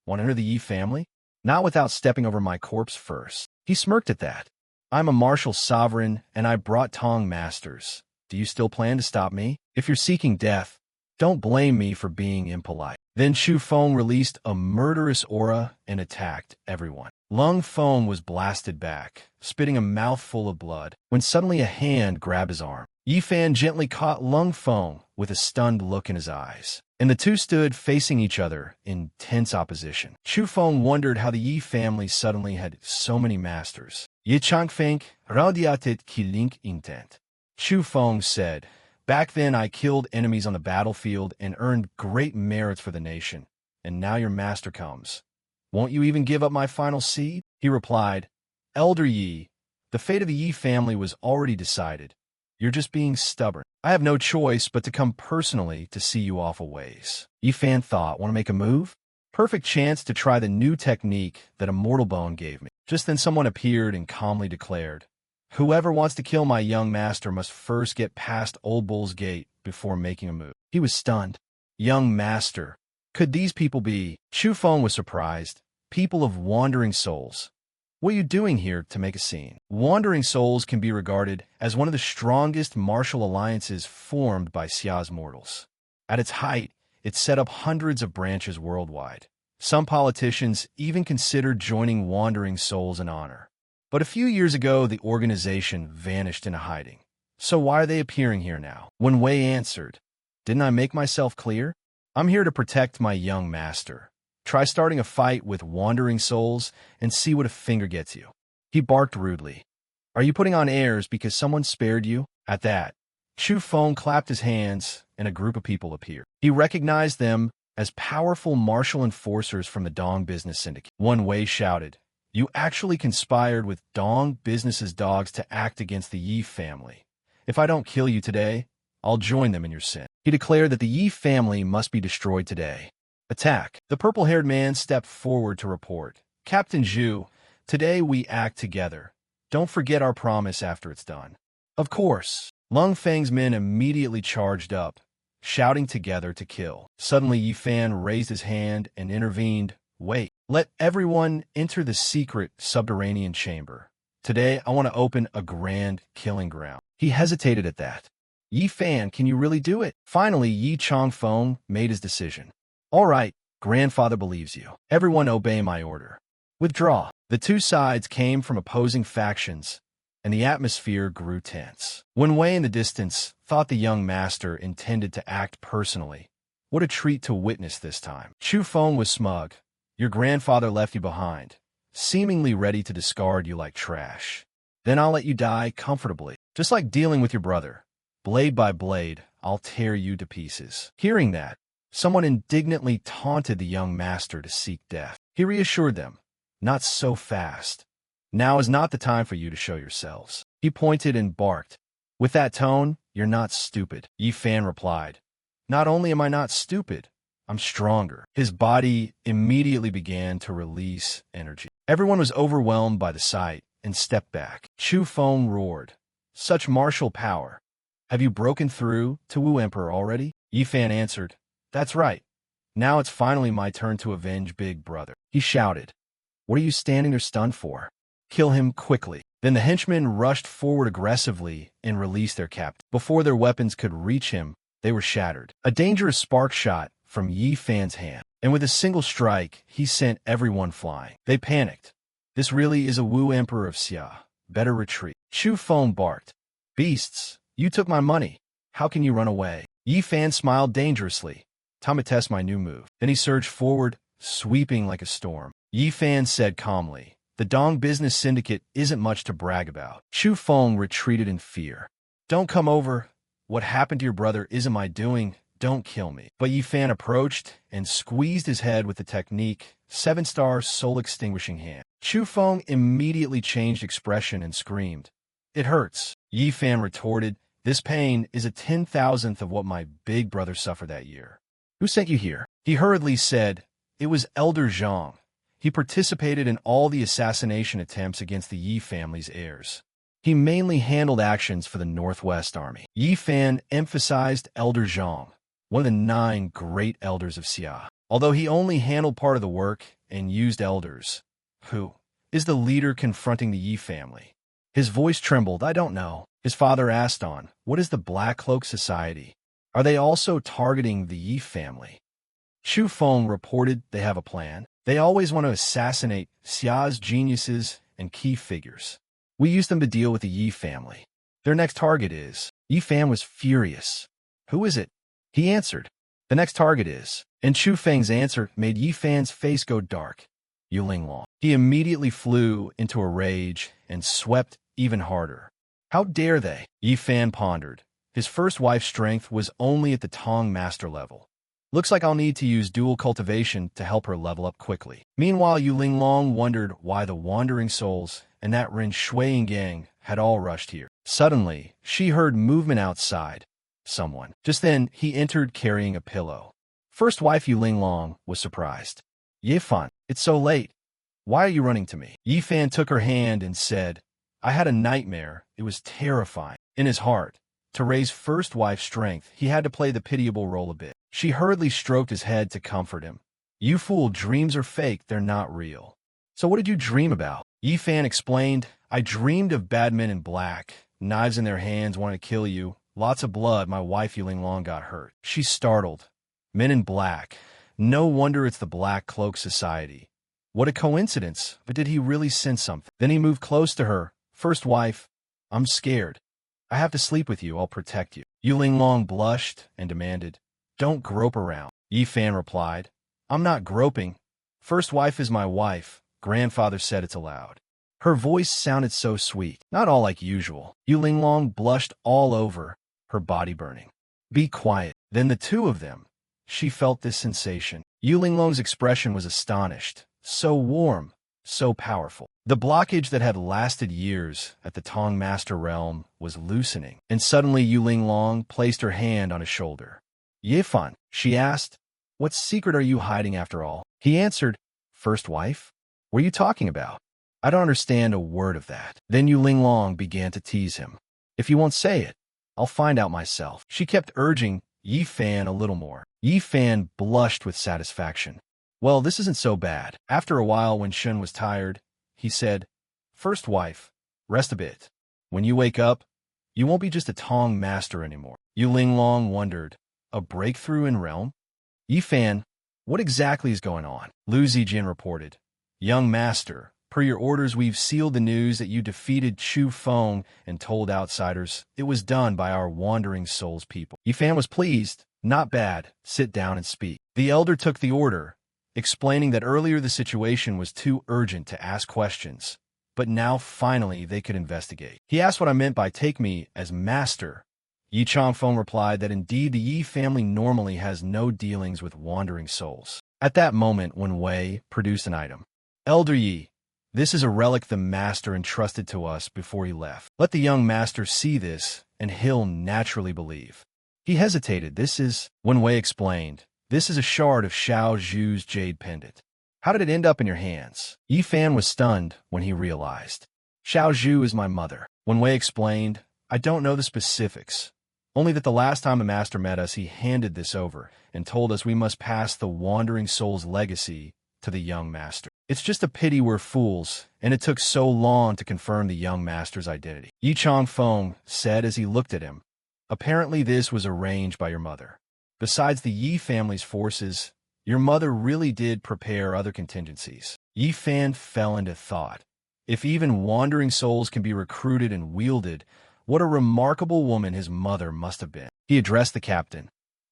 Want to enter the Yi family? Not without stepping over my corpse first. He smirked at that. I'm a martial sovereign, and I brought Tong masters. Do you still plan to stop me? If you're seeking death, don't blame me for being impolite. Then Chu Feng released a murderous aura and attacked everyone. Lung Feng was blasted back, spitting a mouthful of blood, when suddenly a hand grabbed his arm. Yi Fan gently caught Lung Feng with a stunned look in his eyes, and the two stood facing each other in tense opposition. Chu Feng wondered how the Yi family suddenly had so many masters. Yi Changfeng radiatit kilink intent. Chu Feng said, "Back then I killed enemies on the battlefield and earned great merits for the nation, and now your master comes. Won't you even give up my final seed?" He replied, "Elder Yi, the fate of the Yi family was already decided. You're just being stubborn. I have no choice but to come personally to see you off a ways." Yi Fan thought, "Want to make a move? Perfect chance to try the new technique that a mortal bone gave me." Just then someone appeared and calmly declared, "Whoever wants to kill my young master must first get past Old Bull's gate before making a move." He was stunned. Young master. Could these people be? Chu Feng was surprised. People of wandering souls. What are you doing here to make a scene? Wandering souls can be regarded as one of the strongest martial alliances formed by Xia's mortals. At its height, it set up hundreds of branches worldwide. Some politicians even considered joining wandering souls in honor. But a few years ago, the organization vanished into hiding. So why are they appearing here now? Wen Wei answered, "Didn't I make myself clear? I'm here to protect my young master. Try starting a fight with wandering souls and see what a finger gets you." He barked rudely. "Are you putting on airs because someone spared you?" At that, Chu Feng clapped his hands and a group of people appeared. He recognized them as powerful martial enforcers from the Dong Business Syndicate. Wen Wei shouted, "You actually conspired with Dong Business's dogs to act against the Yi family. If I don't kill you today, I'll join them in your sin." He declared that the Yi family must be destroyed today. Attack. The purple-haired man stepped forward to report, "Captain Zhu, today we act together. Don't forget our promise after it's done." Of course. Lung Feng's men immediately charged up, shouting together to kill. Suddenly Yi Fan raised his hand and intervened. "Wait, let everyone enter the secret subterranean chamber. Today I want to open a grand killing ground." He hesitated at that. "Yi Fan, can you really do it?" Finally, Yi Changfeng made his decision. "All right, grandfather believes you. Everyone obey my order. Withdraw." The two sides came from opposing factions, and the atmosphere grew tense. Wen Wei in the distance thought the young master intended to act personally. What a treat to witness this time. Chu Feng was smug. "Your grandfather left you behind, seemingly ready to discard you like trash. Then I'll let you die comfortably. Just like dealing with your brother. Blade by blade, I'll tear you to pieces." Hearing that, someone indignantly taunted the young master to seek death. He reassured them, "Not so fast. Now is not the time for you to show yourselves." He pointed and barked. "With that tone, you're not stupid." Yi Fan replied, "Not only am I not stupid, I'm stronger." His body immediately began to release energy. Everyone was overwhelmed by the sight and stepped back. Chu Feng roared, "Such martial power. Have you broken through to Wu Emperor already?" Yi Fan answered, "That's right. Now it's finally my turn to avenge Big Brother." He shouted, "What are you standing there stunned for? Kill him quickly." Then the henchmen rushed forward aggressively and released their captive. Before their weapons could reach him, they were shattered. A dangerous spark shot from Yi Fan's hand, and with a single strike, he sent everyone flying. They panicked. "This really is a Wu Emperor of Xia. Better retreat." Chu Feng barked, "Beasts, you took my money. How can you run away?" Yi Fan smiled dangerously. "Time to test my new move." Then he surged forward, sweeping like a storm. Yi Fan said calmly, "The Dong Business Syndicate isn't much to brag about." Chu Feng retreated in fear. "Don't come over. What happened to your brother isn't my doing. Don't kill me." But Yi Fan approached and squeezed his head with the technique, 7-star soul extinguishing hand. Chu Feng immediately changed expression and screamed, "It hurts." Yi Fan retorted, "This pain is a 10,000th of what my big brother suffered that year." "Who sent you here?" He hurriedly said, "It was Elder Zhang. He participated in all the assassination attempts against the Yi family's heirs. He mainly handled actions for the Northwest Army." Yi Fan emphasized Elder Zhang, one of the 9 great elders of Xia. Although he only handled part of the work and used elders, who is the leader confronting the Yi family? His voice trembled. "I don't know." His father asked on, "What is the Black Cloak Society? Are they also targeting the Yi family?" Chu Feng reported they have a plan. They always want to assassinate Xia's geniuses and key figures. We use them to deal with the Yi family. Their next target is... Yi Fan was furious. Who is it? He answered. The next target is... And Chu Feng's answer made Yi Fan's face go dark. Yu Linglong. He immediately flew into a rage and swept even harder. How dare they? Yi Fan pondered. His first wife's strength was only at the Tong master level. Looks like I'll need to use dual cultivation to help her level up quickly. Meanwhile, Yu Linglong wondered why the Wandering Souls and that Ren Shui gang had all rushed here. Suddenly, she heard movement outside. Someone. Just then, he entered carrying a pillow. First wife Yu Linglong was surprised. Ye Fan, it's so late. Why are you running to me? Yi Fan took her hand and said, I had a nightmare. It was terrifying. In his heart, to raise first wife's strength, he had to play the pitiable role a bit. She hurriedly stroked his head to comfort him. You fool, dreams are fake, they're not real. So what did you dream about? Yi Fan explained, I dreamed of bad men in black, knives in their hands, wanting to kill you, lots of blood, my wife Yu Linglong got hurt. She's startled. Men in black. No wonder it's the Black Cloak Society. What a coincidence, but did he really sense something? Then he moved close to her. First wife, I'm scared. I have to sleep with you, I'll protect you. Yu Linglong blushed and demanded, Don't grope around. Yi Fan replied, I'm not groping. First wife is my wife. Grandfather said it's allowed. Her voice sounded so sweet, not all like usual. Yu Linglong blushed all over, her body burning. Be quiet. Then the two of them. She felt this sensation. Yu Linglong's expression was astonished. So warm, so powerful. The blockage that had lasted years at the Tong Master realm was loosening, and suddenly Yu Linglong placed her hand on his shoulder. Ye Fan, she asked, what secret are you hiding after all? He answered, First wife? What are you talking about? I don't understand a word of that. Then Yu Linglong began to tease him. If you won't say it, I'll find out myself. She kept urging Yi Fan a little more. Yi Fan blushed with satisfaction. Well, this isn't so bad. After a while, when Shun was tired, he said, First wife, rest a bit. When you wake up, you won't be just a Tong master anymore. Yu Linglong wondered, a breakthrough in realm? Yi Fan, what exactly is going on? Lu Zijin reported, Young master, per your orders we've sealed the news that you defeated Chu Feng and told outsiders it was done by our Wandering Souls people. Yi Fan was pleased. Not bad. Sit down and speak. The elder took the order, explaining that earlier the situation was too urgent to ask questions, but now finally they could investigate. He asked what I meant by take me as master. Yi Changfeng replied that indeed the Yi family normally has no dealings with Wandering Souls. At that moment, Wen Wei produced an item. Elder Yi, this is a relic the master entrusted to us before he left. Let the young master see this, and he'll naturally believe. He hesitated. This is, Wen Wei explained, this is a shard of Xiao Zhu's jade pendant. How did it end up in your hands? Yi Fan was stunned when he realized. Xiao Zhu is my mother. Wen Wei explained, I don't know the specifics, only that the last time a master met us he handed this over and told us we must pass the Wandering Soul's legacy to the young master. It's just a pity we're fools, and it took so long to confirm the young master's identity. Yi Changfeng said as he looked at him, apparently this was arranged by your mother. Besides the Yi family's forces, your mother really did prepare other contingencies. Yi Fan fell into thought. If even Wandering Souls can be recruited and wielded, what a remarkable woman his mother must have been. He addressed the captain.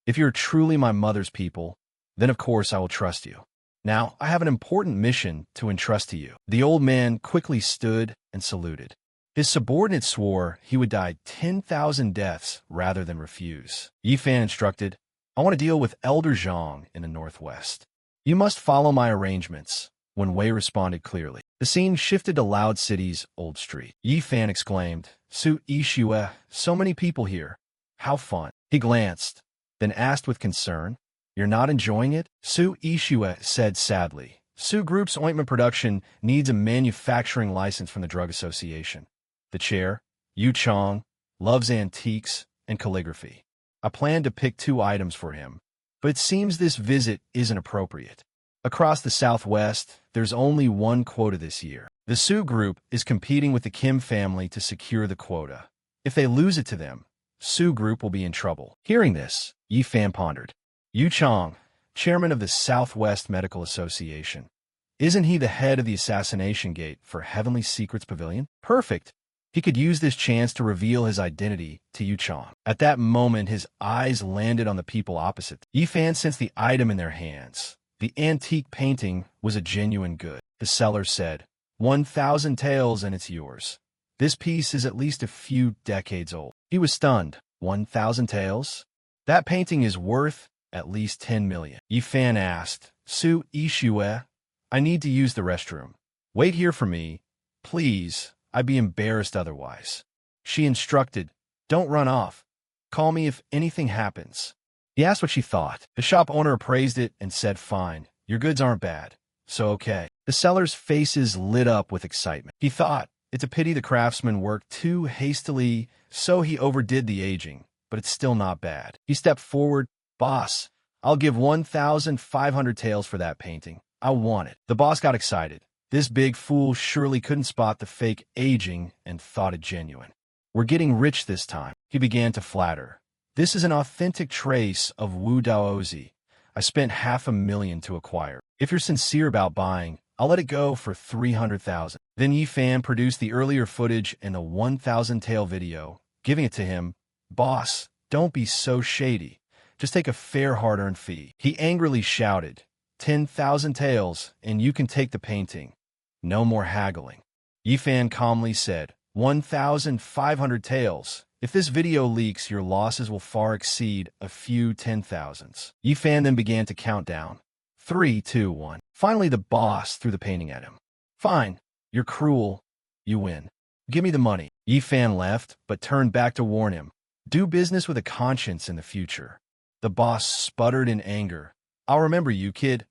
If you're truly my mother's people, then of course I will trust you. Now, I have an important mission to entrust to you. The old man quickly stood and saluted. His subordinate swore he would die 10,000 deaths rather than refuse. Yi Fan instructed, I want to deal with Elder Zhang in the northwest. You must follow my arrangements. Wen Wei responded clearly. The scene shifted to Loud City's old street. Yi Fan exclaimed, Su Yishue, so many people here. How fun. He glanced, then asked with concern, You're not enjoying it? Su Yishue said sadly, Su Group's ointment production needs a manufacturing license from the Drug Association. The chair, Yu Chong, loves antiques and calligraphy. I planned to pick 2 items for him, but it seems this visit isn't appropriate. Across the Southwest, there's only one quota this year. The Su Group is competing with the Kim family to secure the quota. If they lose it to them, Su Group will be in trouble. Hearing this, Yi Fan pondered. Yu Chong, chairman of the Southwest Medical Association. Isn't he the head of the assassination gate for Heavenly Secrets Pavilion? Perfect. He could use this chance to reveal his identity to Yuchong. At that moment, his eyes landed on the people opposite. Yifan sensed the item in their hands. The antique painting was a genuine good. The seller said, 1,000 taels and it's yours. This piece is at least a few decades old. He was stunned. 1,000 taels? That painting is worth at least 10 million. Yifan asked, Su Ishue, I need to use the restroom. Wait here for me, please. I'd be embarrassed otherwise. She instructed, don't run off. Call me if anything happens. He asked what she thought. The shop owner appraised it and said, fine, your goods aren't bad. So okay. The seller's faces lit up with excitement. He thought, it's a pity the craftsman worked too hastily, so he overdid the aging, but it's still not bad. He stepped forward. Boss, I'll give 1,500 taels for that painting. I want it. The boss got excited. This big fool surely couldn't spot the fake aging and thought it genuine. We're getting rich this time. He began to flatter. This is an authentic trace of Wu Daozi. I spent $500,000 to acquire. If you're sincere about buying, I'll let it go for 300,000. Then Yifan produced the earlier footage in a 1,000 tael video, giving it to him. Boss, don't be so shady. Just take a fair hard-earned fee. He angrily shouted, 10,000 taels, and you can take the painting. No more haggling. Yifan calmly said, 1,500 taels. If this video leaks, your losses will far exceed a few 10,000s. Yifan then began to count down. 3, 2, 1. Finally, the boss threw the painting at him. Fine. You're cruel. You win. Give me the money. Yifan left, but turned back to warn him. Do business with a conscience in the future. The boss sputtered in anger. I'll remember you, kid.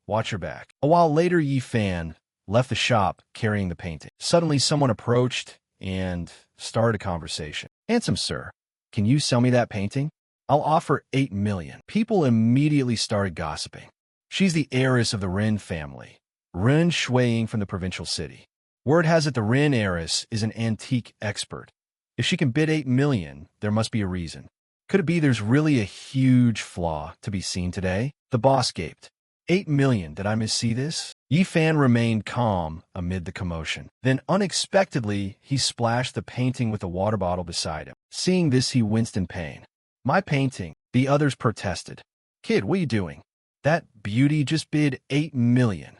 Watch your back. A while later, Yifan left the shop carrying the painting. Suddenly, someone approached and started a conversation. Handsome sir, can you sell me that painting? I'll offer 8 million. People immediately started gossiping. She's the heiress of the Ren family, Ren Shuiying from the provincial city. Word has it the Ren heiress is an antique expert. If she can bid 8 million, there must be a reason. Could it be there's really a huge flaw to be seen today? The boss gaped. 8 million, did I missee this? Yifan remained calm amid the commotion. Then unexpectedly, he splashed the painting with a water bottle beside him. Seeing this, he winced in pain. My painting, the others protested. Kid, what are you doing? That beauty just bid 8 million.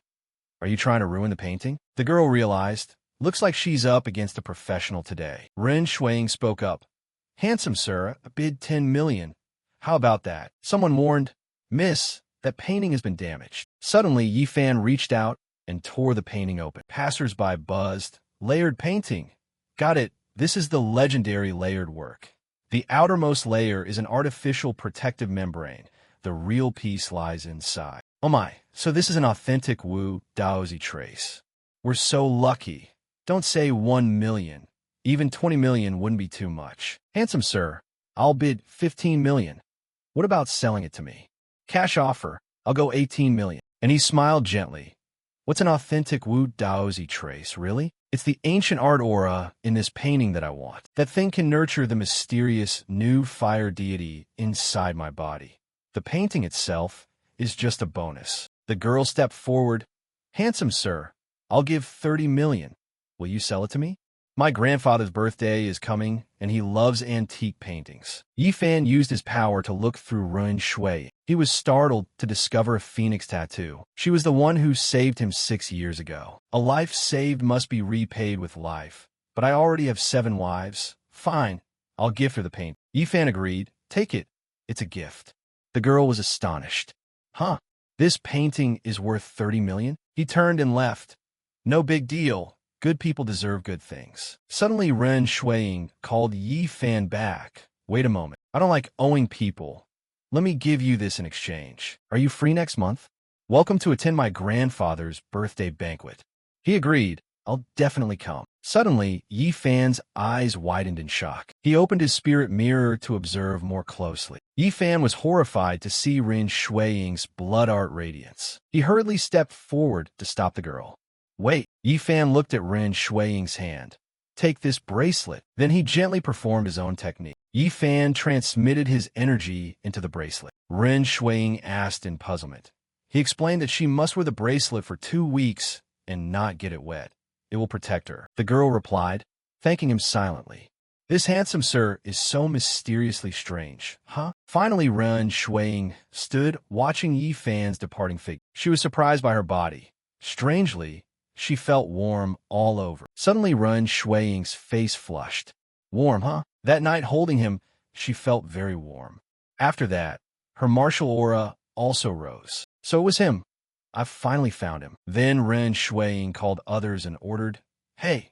Are you trying to ruin the painting? The girl realized, looks like she's up against a professional today. Ren Shuiying spoke up. Handsome sir, I bid 10 million. How about that? Someone warned, Miss, that painting has been damaged. Suddenly, Yifan reached out and tore the painting open. Passers-by buzzed. Layered painting. Got it. This is the legendary layered work. The outermost layer is an artificial protective membrane. The real piece lies inside. Oh my, so this is an authentic Wu Daozi trace. We're so lucky. Don't say 1 million. Even 20 million wouldn't be too much. Handsome sir, I'll bid 15 million. What about selling it to me? Cash offer, I'll go 18 million. And he smiled gently. What's an authentic Wu Daozi trace, really? It's the ancient art aura in this painting that I want. That thing can nurture the mysterious new fire deity inside my body. The painting itself is just a bonus. The girl stepped forward. Handsome sir, I'll give 30 million. Will you sell it to me? My grandfather's birthday is coming, and he loves antique paintings. Yifan used his power to look through Ren Shui. He was startled to discover a phoenix tattoo. She was the one who saved him 6 years ago. A life saved must be repaid with life. But I already have 7 wives. Fine, I'll gift her the paint. Yifan agreed. Take it. It's a gift. The girl was astonished. Huh? This painting is worth 30 million? He turned and left. No big deal. Good people deserve good things. Suddenly, Ren Shuiying called Yifan back. Wait a moment. I don't like owing people. Let me give you this in exchange. Are you free next month? Welcome to attend my grandfather's birthday banquet. He agreed. I'll definitely come. Suddenly, Yifan's eyes widened in shock. He opened his spirit mirror to observe more closely. Yifan was horrified to see Ren Shuiying's blood art radiance. He hurriedly stepped forward to stop the girl. Wait, Yifan looked at Ren Shuiying's hand. Take this bracelet. Then he gently performed his own technique. Yi Fan transmitted his energy into the bracelet. Ren Shuiying asked in puzzlement. He explained that she must wear the bracelet for 2 weeks and not get it wet. It will protect her. The girl replied, thanking him silently. This handsome sir is so mysteriously strange, huh? Finally, Ren Shuiying stood, watching Yi Fan's departing figure. She was surprised by her body. Strangely, she felt warm all over. Suddenly, Ren Shuiying's face flushed. Warm, huh? That night, holding him, she felt very warm. After that, her martial aura also rose. So it was him. I've finally found him. Then Ren Shuiying called others and ordered, hey,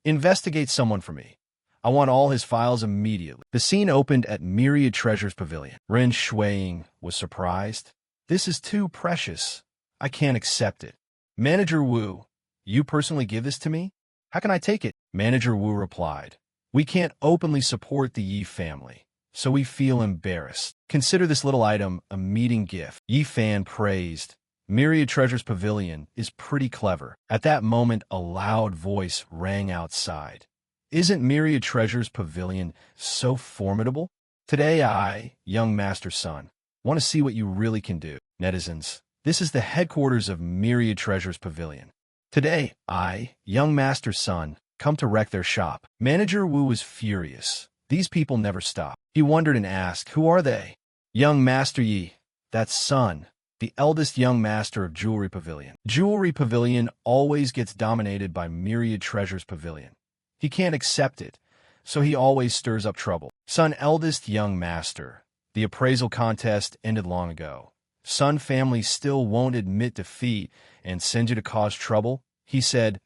investigate someone for me. I want all his files immediately. The scene opened at Myriad Treasures Pavilion. Ren Shuiying was surprised. This is too precious. I can't accept it. Manager Wu, you personally give this to me? How can I take it? Manager Wu replied, we can't openly support the Yi family, so we feel embarrassed. Consider this little item a meeting gift. Yi Fan praised. Myriad Treasures Pavilion is pretty clever. At that moment, a loud voice rang outside. Isn't Myriad Treasures Pavilion so formidable? Today I, young master son, want to see what you really can do. Netizens, this is the headquarters of Myriad Treasures Pavilion. Today I, young master son, come to wreck their shop. Manager Wu was furious. These people never stop. He wondered and asked, who are they? Young Master Yi, that's son, the eldest young master of Jewelry Pavilion. Jewelry Pavilion always gets dominated by Myriad Treasures Pavilion. He can't accept it, so he always stirs up trouble. Son, eldest young master. The appraisal contest ended long ago. Son family still won't admit defeat and send you to cause trouble. He said,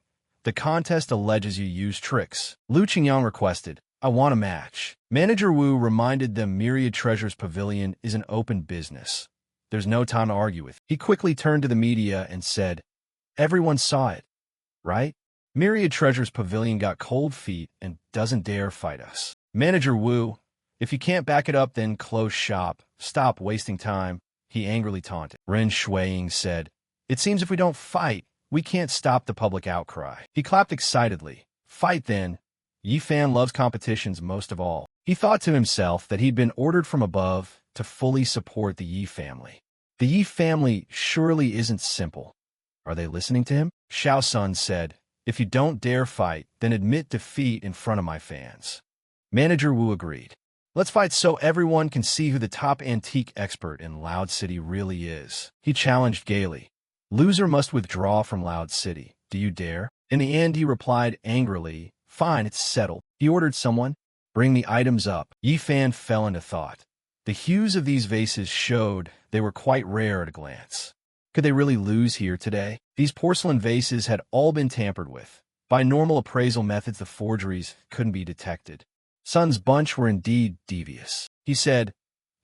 the contest alleges you use tricks. Lu Qingyang requested, I want a match. Manager Wu reminded them Myriad Treasures Pavilion is an open business. There's no time to argue with. He quickly turned to the media and said, everyone saw it, right? Myriad Treasures Pavilion got cold feet and doesn't dare fight us. Manager Wu, if you can't back it up, then close shop. Stop wasting time, he angrily taunted. Ren Shuiying said, it seems if we don't fight, we can't stop the public outcry. He clapped excitedly. Fight then. Yi Fan loves competitions most of all. He thought to himself that he'd been ordered from above to fully support the Yi family. The Yi family surely isn't simple. Are they listening to him? Xiao Sun said, if you don't dare fight, then admit defeat in front of my fans. Manager Wu agreed. Let's fight so everyone can see who the top antique expert in Loud City really is. He challenged gaily. Loser must withdraw from Loud City. Do you dare? In the end, he replied angrily, fine, it's settled. He ordered someone, bring the items up. Yi Fan fell into thought. The hues of these vases showed they were quite rare at a glance. Could they really lose here today? These porcelain vases had all been tampered with. By normal appraisal methods, the forgeries couldn't be detected. Sun's bunch were indeed devious. He said,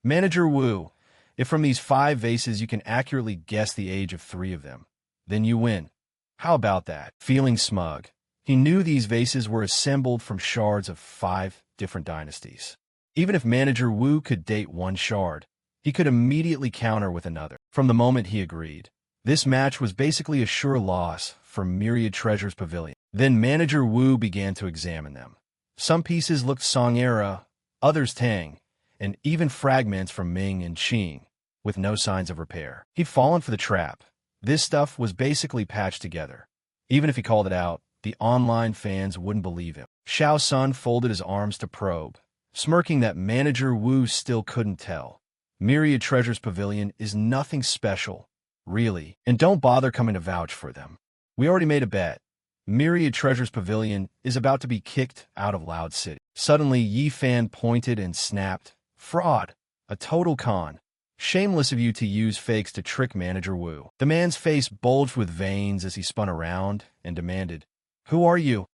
Manager Wu, if from these 5 vases you can accurately guess the age of 3 of them, then you win. How about that? Feeling smug, he knew these vases were assembled from shards of 5 different dynasties. Even if Manager Wu could date one shard, he could immediately counter with another. From the moment he agreed, this match was basically a sure loss for Myriad Treasures Pavilion. Then Manager Wu began to examine them. Some pieces looked Song-era, others Tang, and even fragments from Ming and Qing, with no signs of repair. He'd fallen for the trap. This stuff was basically patched together. Even if he called it out, the online fans wouldn't believe him. Xiao Sun folded his arms to probe, smirking that Manager Wu still couldn't tell. Myriad Treasures Pavilion is nothing special, really, and don't bother coming to vouch for them. We already made a bet. Myriad Treasures Pavilion is about to be kicked out of Loud City. Suddenly, Yi Fan pointed and snapped, fraud, a total con. Shameless of you to use fakes to trick Manager Wu. The man's face bulged with veins as he spun around and demanded, who are you?